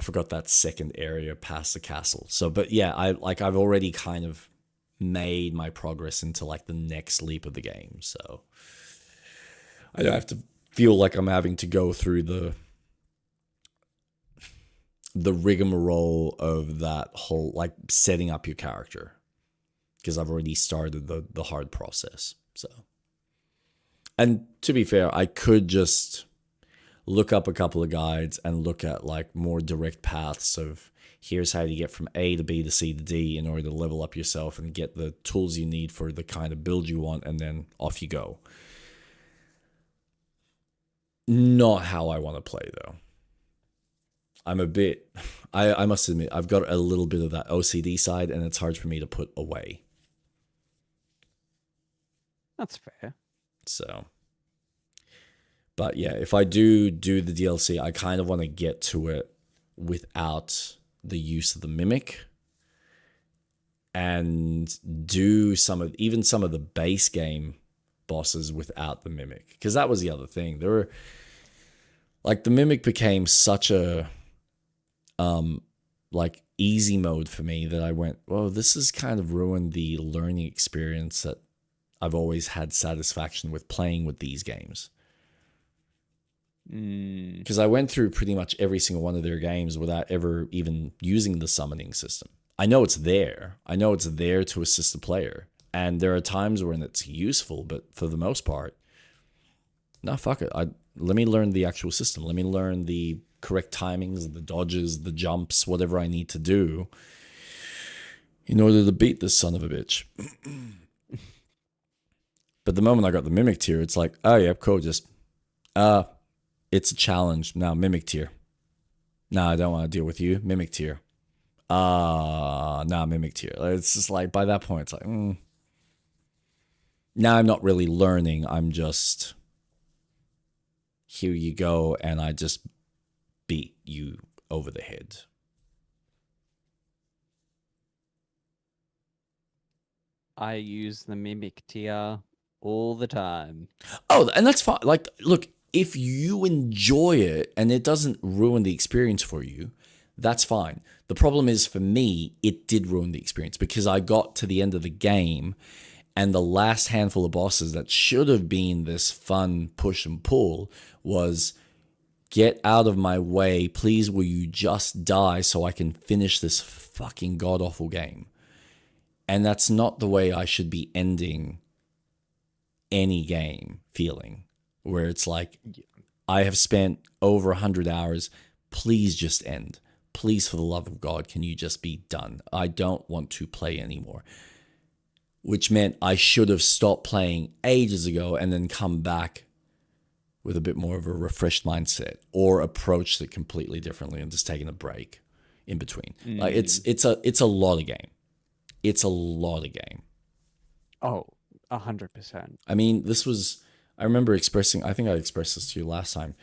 forgot that second area past the castle. So, but yeah, I've already kind of made my progress into like the next leap of the game. So I don't have to feel like I'm having to go through the rigmarole of that whole, like, setting up your character, because I've already started the hard process. So, and to be fair, I could just look up a couple of guides and look at like more direct paths of here's how you get from A to B to C to D in order to level up yourself and get the tools you need for the kind of build you want, and then off you go. Not how I want to play, though. I'm a bit, I must admit, I've got a little bit of that OCD side, and it's hard for me to put away. That's fair. So, but yeah, if I do the DLC, I kind of want to get to it without the use of the mimic, and do some of the base game bosses without the mimic, because that was the other thing. There were, like, the mimic became such a like easy mode for me that I went, well, this has kind of ruined the learning experience that I've always had satisfaction with playing with these games. Because I went through pretty much every single one of their games without ever even using the summoning system. I know it's there. I know it's there to assist the player. And there are times when it's useful, but for the most part, no, fuck it. Let me learn the actual system. Let me learn the correct timings, the dodges, the jumps, whatever I need to do in order to beat this son of a bitch. But the moment I got the Mimic tier, it's like, oh yeah, cool, just, it's a challenge. Now, Mimic tier. No, I don't want to deal with you. Mimic tier. Mimic tier. It's just like, by that point, it's like, Now I'm not really learning. I'm just, here you go, and I just beat you over the head. I use the Mimic tier all the time. Oh, and that's fine. Like, look, if you enjoy it and it doesn't ruin the experience for you, that's fine. The problem is, for me, it did ruin the experience because I got to the end of the game and the last handful of bosses that should have been this fun push and pull was, get out of my way. Please, will you just die so I can finish this fucking god-awful game? And that's not the way I should be ending any game feeling, where it's like, I have spent over 100 hours. Please just end. Please, for the love of God, can you just be done? I don't want to play anymore. Which meant I should have stopped playing ages ago and then come back with a bit more of a refreshed mindset, or approached it completely differently and just taken a break in between. Like it's a lot of game. It's a lot of game. Oh, 100%. I mean, I remember expressing, I think I expressed this to you last time.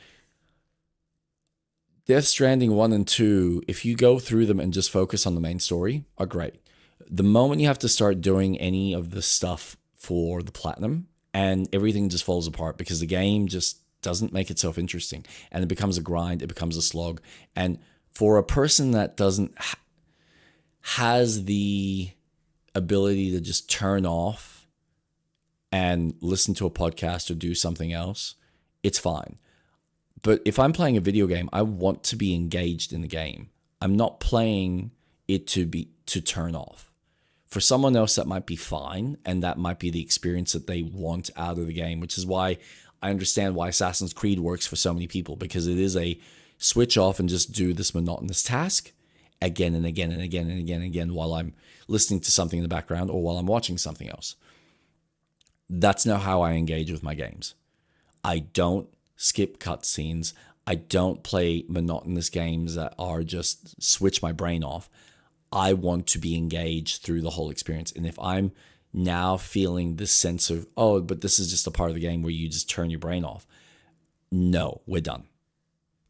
Death Stranding 1 and 2, if you go through them and just focus on the main story, are great. The moment you have to start doing any of the stuff for the platinum, and everything just falls apart because the game just doesn't make itself interesting, and it becomes a grind, it becomes a slog. And for a person that doesn't has the ability to just turn off and listen to a podcast or do something else, it's fine. But if I'm playing a video game, I want to be engaged in the game. I'm not playing it to turn off. For someone else, that might be fine, and that might be the experience that they want out of the game, which is why I understand why Assassin's Creed works for so many people, because it is a switch off and just do this monotonous task again and again and again and again and again while I'm listening to something in the background or while I'm watching something else. That's not how I engage with my games. I don't skip cutscenes. I don't play monotonous games that are just switch my brain off. I want to be engaged through the whole experience. And if I'm now feeling this sense of, oh, but this is just a part of the game where you just turn your brain off, no, we're done.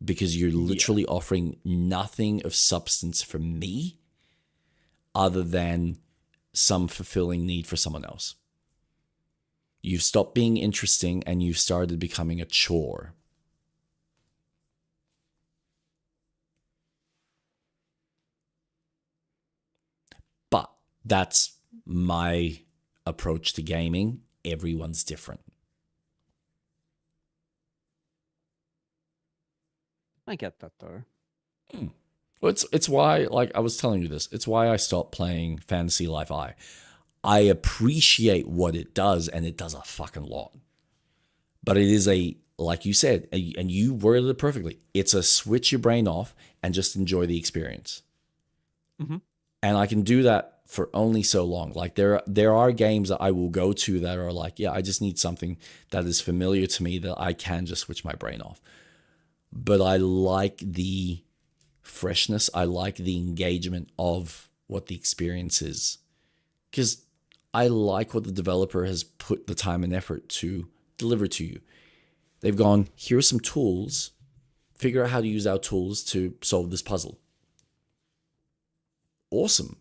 Because you're literally offering nothing of substance for me other than some fulfilling need for someone else. You've stopped being interesting and you've started becoming a chore. But that's my approach to gaming. Everyone's different. I get that though. Well, it's why, like I was telling you this, it's why I stopped playing Fantasy Life I. I appreciate what it does, and it does a fucking lot. But it is like you said, and you worded it perfectly, it's a switch your brain off and just enjoy the experience. Mm-hmm. And I can do that for only so long. Like there are games that I will go to that are like, yeah, I just need something that is familiar to me that I can just switch my brain off. But I like the freshness. I like the engagement of what the experience is. Because I like what the developer has put the time and effort to deliver to you. They've gone, here are some tools. Figure out how to use our tools to solve this puzzle. Awesome.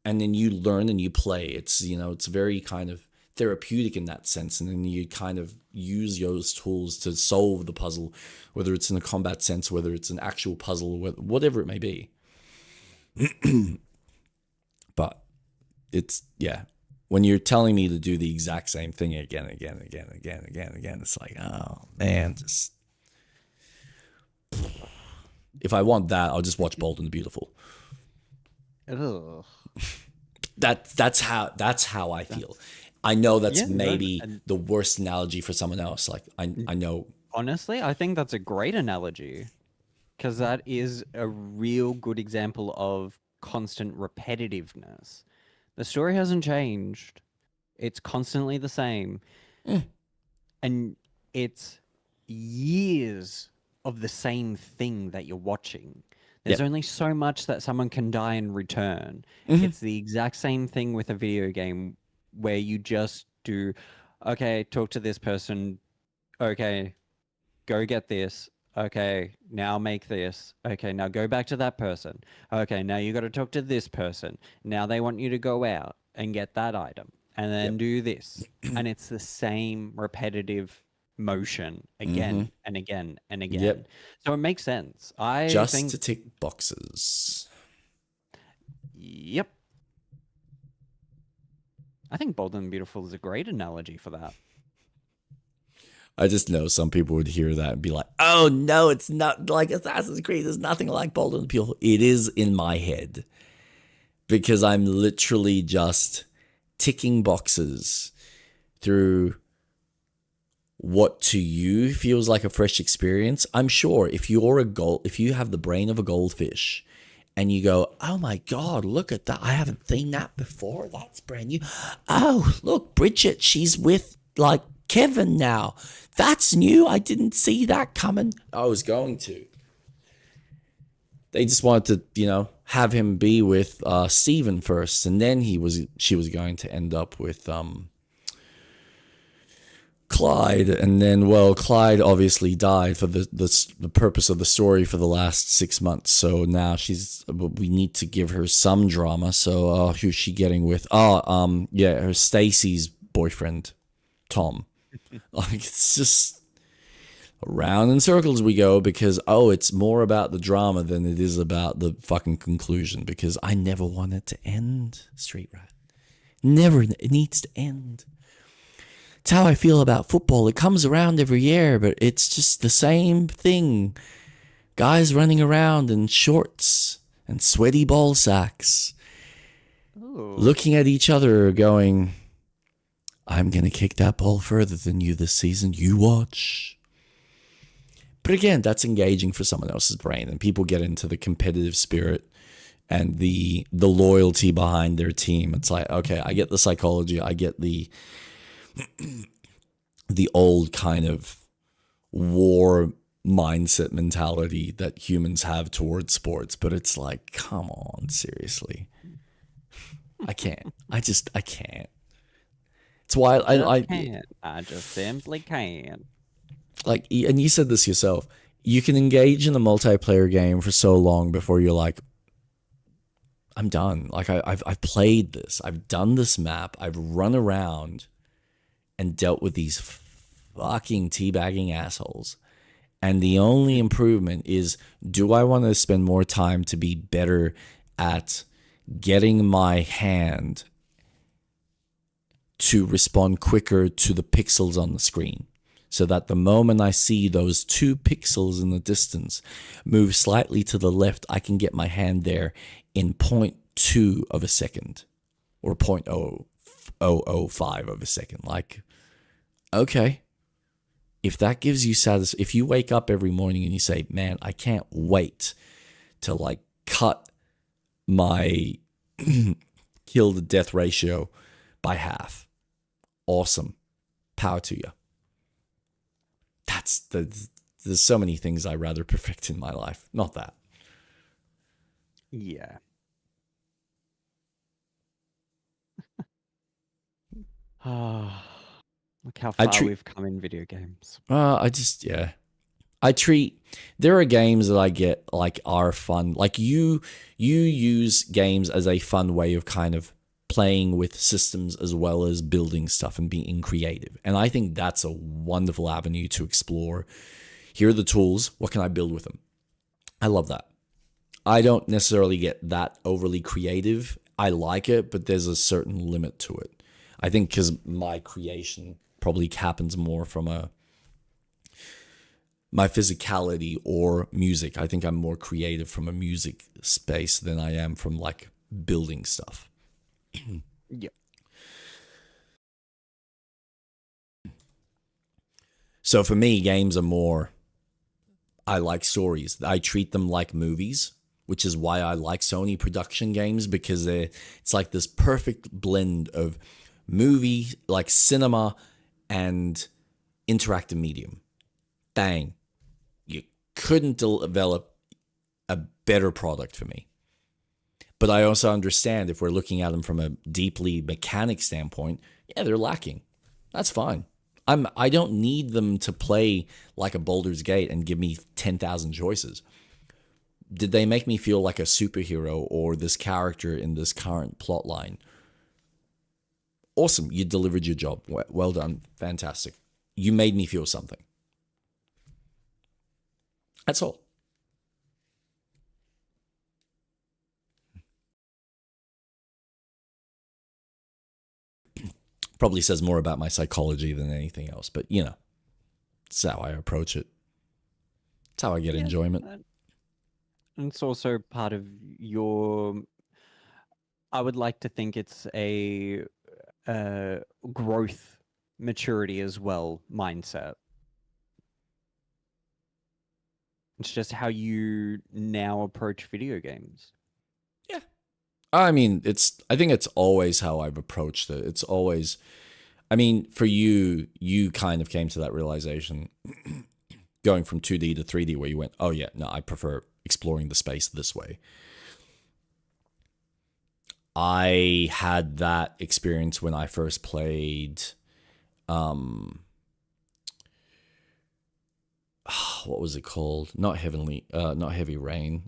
And then you learn and you play. It's, it's very kind of therapeutic in that sense. And then you kind of use those tools to solve the puzzle, whether it's in a combat sense, whether it's an actual puzzle, whatever it may be. But it's, when you're telling me to do the exact same thing again, it's like, oh man, just, if I want that, I'll just watch Bold and the Beautiful. Ugh. That's how I feel. I know that's Yeah, no, maybe and the worst analogy for someone else. Like I know. honestly, I think that's a great analogy because that is a real good example of constant repetitiveness. The story hasn't changed. It's constantly the same. And it's years of the same thing that you're watching. There's Yep. only so much that someone can die and return. Mhm. It's the exact same thing with a video game where you just do, okay, talk to this person. Okay, go get this. Okay, now make this. Okay, now go back to that person. Okay, now you got to talk to this person. Now they want you to go out and get that item and then do this. And it's the same repetitive motion again and again and again. Yep. So it makes sense. I Just think to tick boxes. Yep. I think Bold and Beautiful is a great analogy for that. I just know some people would hear that and be like, oh, no, it's not like Assassin's Creed. There's nothing like Bold and Beautiful. It is in my head because I'm literally just ticking boxes through what to you feels like a fresh experience. I'm sure if you have the brain of a goldfish and you go, oh my God, look at that. I haven't seen that before. That's brand new. Oh, look, Bridget, she's with like Kevin now. That's new. I didn't see that coming. I was going to. They just wanted to, have him be with Steven first, and then she was going to end up with Clyde, and then Clyde obviously died for the purpose of the story for the last 6 months. So now we need to give her some drama. So who's she getting with? Her Stacy's boyfriend, Tom. Like it's just around in circles we go because it's more about the drama than it is about the fucking conclusion. Because I never want it to end, Street Rat. Never. It needs to end. It's how I feel about football. It comes around every year, but it's just the same thing. Guys running around in shorts and sweaty ball sacks, looking at each other going, I'm going to kick that ball further than you this season. You watch. But again, that's engaging for someone else's brain, and people get into the competitive spirit and the loyalty behind their team. It's like, okay, I get the psychology. I get the old kind of war mindset mentality that humans have towards sports, but it's like, come on, seriously. I can't. I can't. It's why I can't. I just simply can't. Like, and you said this yourself, you can engage in a multiplayer game for so long before you're like, I'm done. Like I've played this. I've done this map. I've run around and dealt with these fucking teabagging assholes. And the only improvement is, do I want to spend more time to be better at getting my hand to respond quicker to the pixels on the screen? So that the moment I see those 2 pixels in the distance move slightly to the left, I can get my hand there in 0.2 of a second or 0.0005 of a second. Like, okay, if that gives you if you wake up every morning and you say, man, I can't wait to like cut my kill to death ratio by half. Awesome. Power to you. There's so many things I'd rather perfect in my life. Not that. Yeah. Look how far we've come in video games. There are games that I get like are fun. Like you use games as a fun way of kind of playing with systems as well as building stuff and being creative. And I think that's a wonderful avenue to explore. Here are the tools. What can I build with them? I love that. I don't necessarily get that overly creative. I like it, but there's a certain limit to it. I think because my creation probably happens more from my physicality or music. I think I'm more creative from a music space than I am from like building stuff. Yep. So for me, games are more, I like stories. I treat them like movies, which is why I like Sony production games, because it's like this perfect blend of movie, like cinema, and interactive medium. Bang. You couldn't develop a better product for me. But I also understand if we're looking at them from a deeply mechanic standpoint, yeah, they're lacking. That's fine. I don't need them to play like a Baldur's Gate and give me 10,000 choices. Did they make me feel like a superhero or this character in this current plot line? Awesome. You delivered your job. Well done. Fantastic. You made me feel something. That's all. Probably says more about my psychology than anything else, but you know, it's how I approach it. It's how I get enjoyment. And it's also part of your, I would like to think it's a growth, maturity as well mindset. It's just how you now approach video games. I mean, I think it's always how I've approached it. It's always, I mean, for you kind of came to that realization going from 2D to 3D where you went, oh yeah, no, I prefer exploring the space this way. I had that experience when I first played, what was it called? Not Heavy Rain.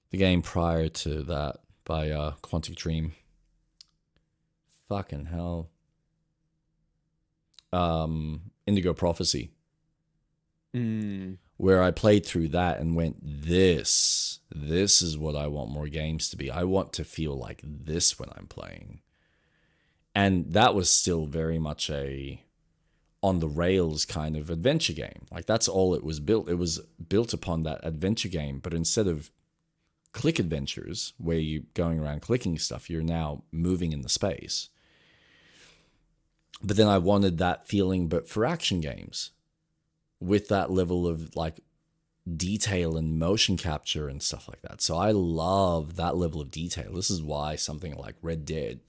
The game prior to that by Quantic Dream. Fucking hell. Indigo Prophecy. Where I played through that and went, this is what I want more games to be. I want to feel like this when I'm playing. And that was still very much a on the rails kind of adventure game. Like that's all it was built. It was built upon that adventure game, but instead of click adventures where you're going around clicking stuff, you're now moving in the space. But then I wanted that feeling, but for action games with that level of like detail and motion capture and stuff like that. So I love that level of detail. This is why something like Red Dead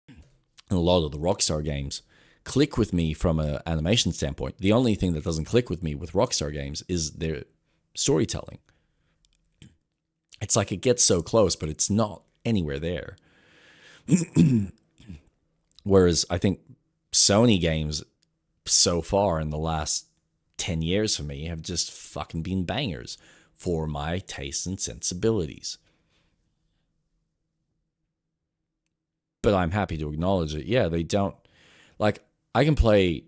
and a lot of the Rockstar games click with me from an animation standpoint. The only thing that doesn't click with me with Rockstar games is their storytelling. It's like it gets so close, but it's not anywhere there. Whereas I think Sony games so far in the last 10 years for me have just fucking been bangers for my tastes and sensibilities. But I'm happy to acknowledge it. Yeah, they don't, like, I can play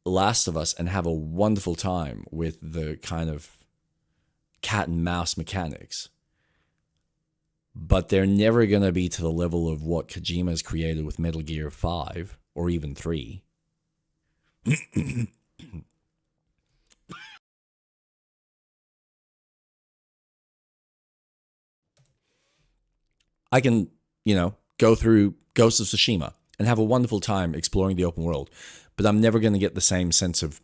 Last of Us and have a wonderful time with the kind of cat and mouse mechanics. But they're never going to be to the level of what Kojima's created with Metal Gear 5 or even 3. I can, go through Ghost of Tsushima and have a wonderful time exploring the open world, but I'm never going to get the same sense of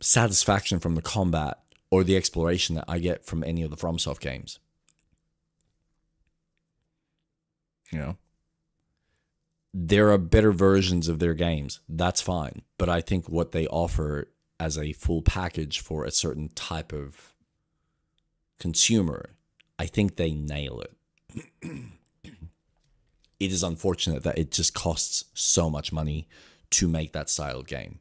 satisfaction from the combat or the exploration that I get from any of the FromSoft games. There are better versions of their games. That's fine. But I think what they offer as a full package for a certain type of consumer, I think they nail it. It is unfortunate that it just costs so much money to make that style of game.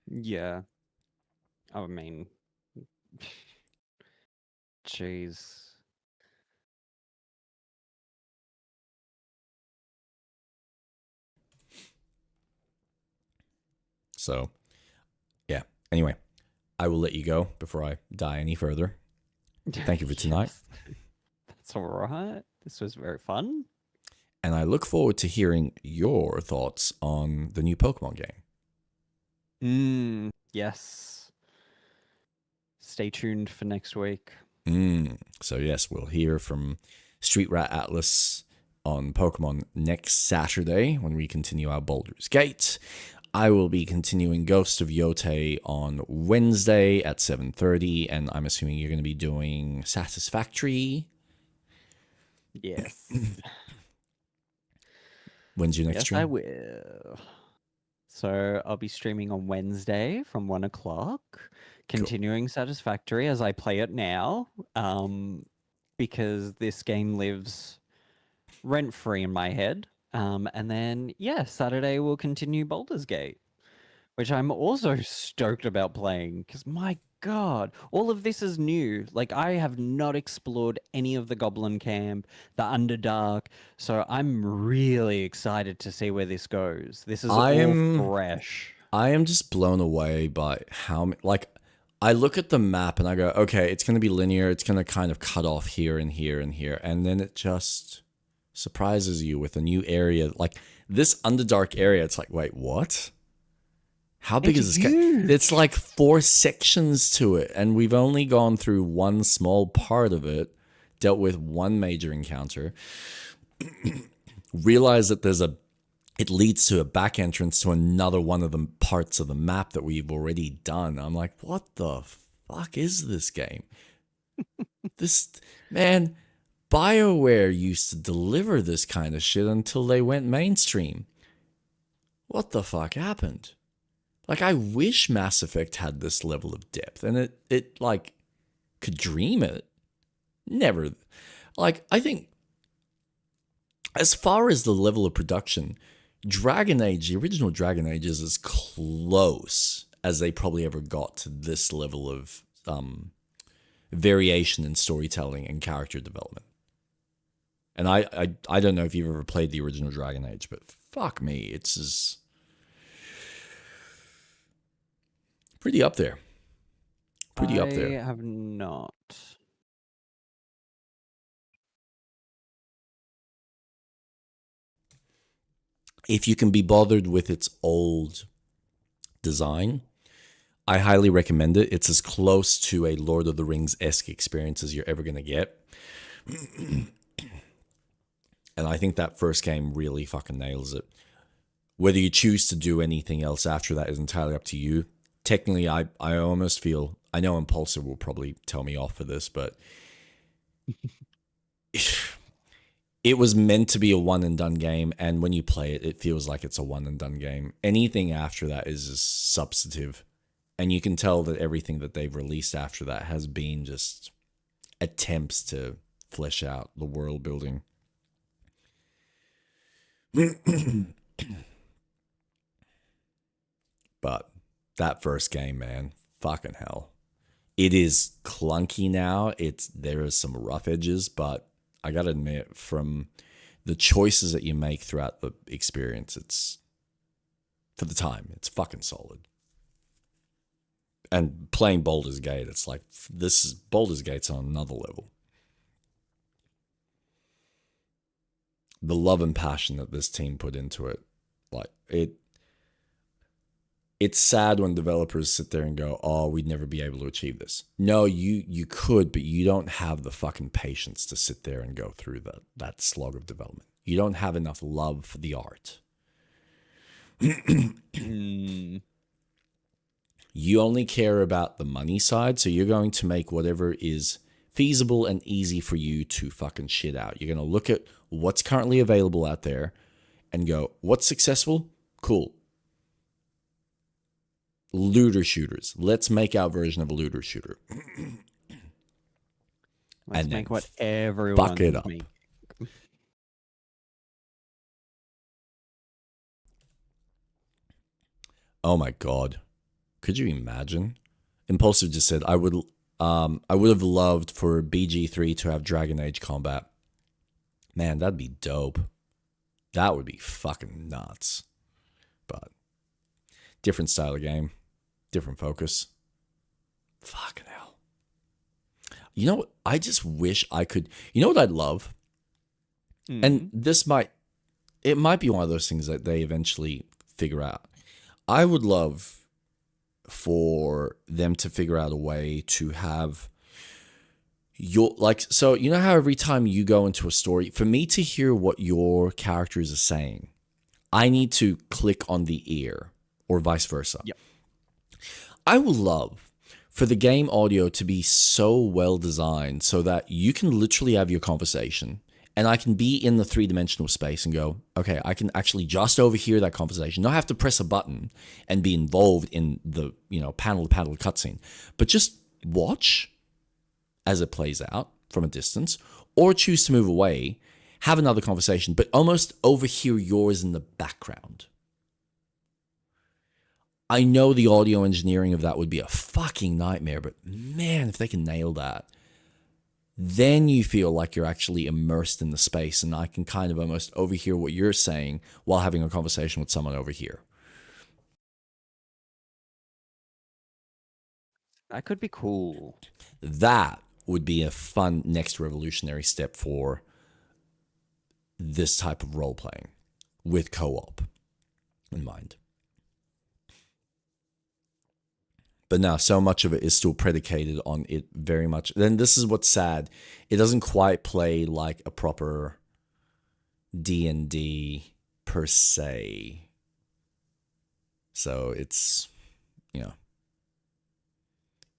Yeah. I mean, jeez. So, yeah. Anyway, I will let you go before I die any further. Thank you for tonight. That's all right. This was very fun. And I look forward to hearing your thoughts on the new Pokemon game. Yes. Stay tuned for next week. So yes, we'll hear from Street Rat Atlas on Pokemon next Saturday when we continue our Baldur's Gate. I will be continuing Ghost of Yote on Wednesday at 7:30, and I'm assuming you're going to be doing Satisfactory. Yes. When's your next Yes, stream? I will. So I'll be streaming on Wednesday from 1 o'clock, continuing Satisfactory as I play it now, because this game lives rent-free in my head. And then, yeah, Saturday we'll continue Baldur's Gate, which I'm also stoked about playing, because my god, all of this is new. Like, I have not explored any of the Goblin Camp, the Underdark, so I'm really excited to see where this goes. This is all fresh. I am just blown away by how, like, I look at the map and I go, okay, it's going to be linear, it's going to kind of cut off here and here and here, and then it just surprises you with a new area. Like, this Underdark area, it's like, wait, what? How big is this? It's like 4 sections to it, and we've only gone through one small part of it, dealt with one major encounter, realize that it leads to a back entrance to another one of the parts of the map that we've already done. I'm like, what the fuck is this game? Man, BioWare used to deliver this kind of shit until they went mainstream. What the fuck happened? Like, I wish Mass Effect had this level of depth, and it like, could dream it. Never. Like, I think, as far as the level of production, Dragon Age, the original Dragon Age, is as close as they probably ever got to this level of variation in storytelling and character development. And I don't know if you've ever played the original Dragon Age, but fuck me, it's as pretty up there. Pretty up there. I have not. If you can be bothered with its old design, I highly recommend it. It's as close to a Lord of the Rings-esque experience as you're ever going to get. And I think that first game really fucking nails it. Whether you choose to do anything else after that is entirely up to you. Technically, I almost feel, I know Impulsive will probably tell me off for this, but it was meant to be a one and done game, and when you play it, it feels like it's a one and done game. Anything after that is just substantive, and you can tell that everything that they've released after that has been just attempts to flesh out the world building. But that first game, man, fucking hell. It is clunky now. There is some rough edges, but I gotta admit, from the choices that you make throughout the experience, it's, for the time, it's fucking solid. And playing Baldur's Gate, it's like, Baldur's Gate's on another level. The love and passion that this team put into it, like, it's sad when developers sit there and go, oh, we'd never be able to achieve this. No, you could, but you don't have the fucking patience to sit there and go through that slog of development. You don't have enough love for the art. You only care about the money side, so you're going to make whatever is feasible and easy for you to fucking shit out. You're going to look at what's currently available out there and go, what's successful? Cool. Looter shooters. Let's make our version of a looter shooter. Let's make what everyone fuck it up. Oh my god. Could you imagine? Impulsive just said, I would have loved for BG3 to have Dragon Age combat. Man, that'd be dope. That would be fucking nuts. But different style of game. Different focus. Fucking hell. You know what? I just wish I could. You know what I'd love? And it might be one of those things that they eventually figure out. I would love for them to figure out a way to have you're like, so you know how every time you go into a story, for me to hear what your characters are saying, I need to click on the ear or vice versa. Yep. I would love for the game audio to be so well designed so that you can literally have your conversation and I can be in the three-dimensional space and go, okay, I can actually just overhear that conversation, not have to press a button and be involved in the, panel-to-panel cutscene, but just watch as it plays out from a distance, or choose to move away, have another conversation, but almost overhear yours in the background. I know the audio engineering of that would be a fucking nightmare, but man, if they can nail that, then you feel like you're actually immersed in the space and I can kind of almost overhear what you're saying while having a conversation with someone over here. That could be cool. That would be a fun next revolutionary step for this type of role-playing with co-op in mind. But now so much of it is still predicated on it very much. Then this is what's sad. It doesn't quite play like a proper D&D per se. So it's,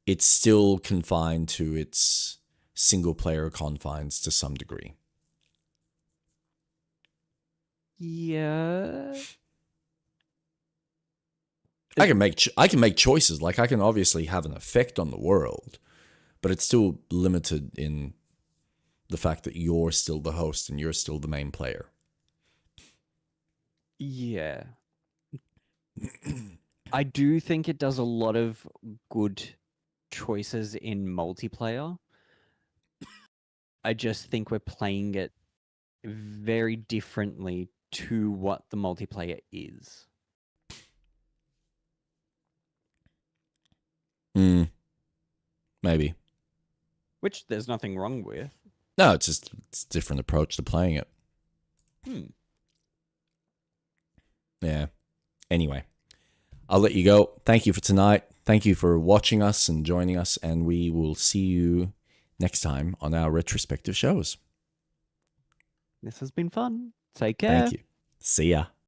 it's still confined to its single player confines to some degree. Yeah. I can make choices. Like I can obviously have an effect on the world, but it's still limited in the fact that you're still the host and you're still the main player. Yeah. I do think it does a lot of good choices in multiplayer. I just think we're playing it very differently to what the multiplayer is. Maybe. Which there's nothing wrong with. No, it's a different approach to playing it. Yeah. Anyway, I'll let you go. Thank you for tonight. Thank you for watching us and joining us, and we will see you next time on our retrospective shows. This has been fun. Take care. Thank you. See ya.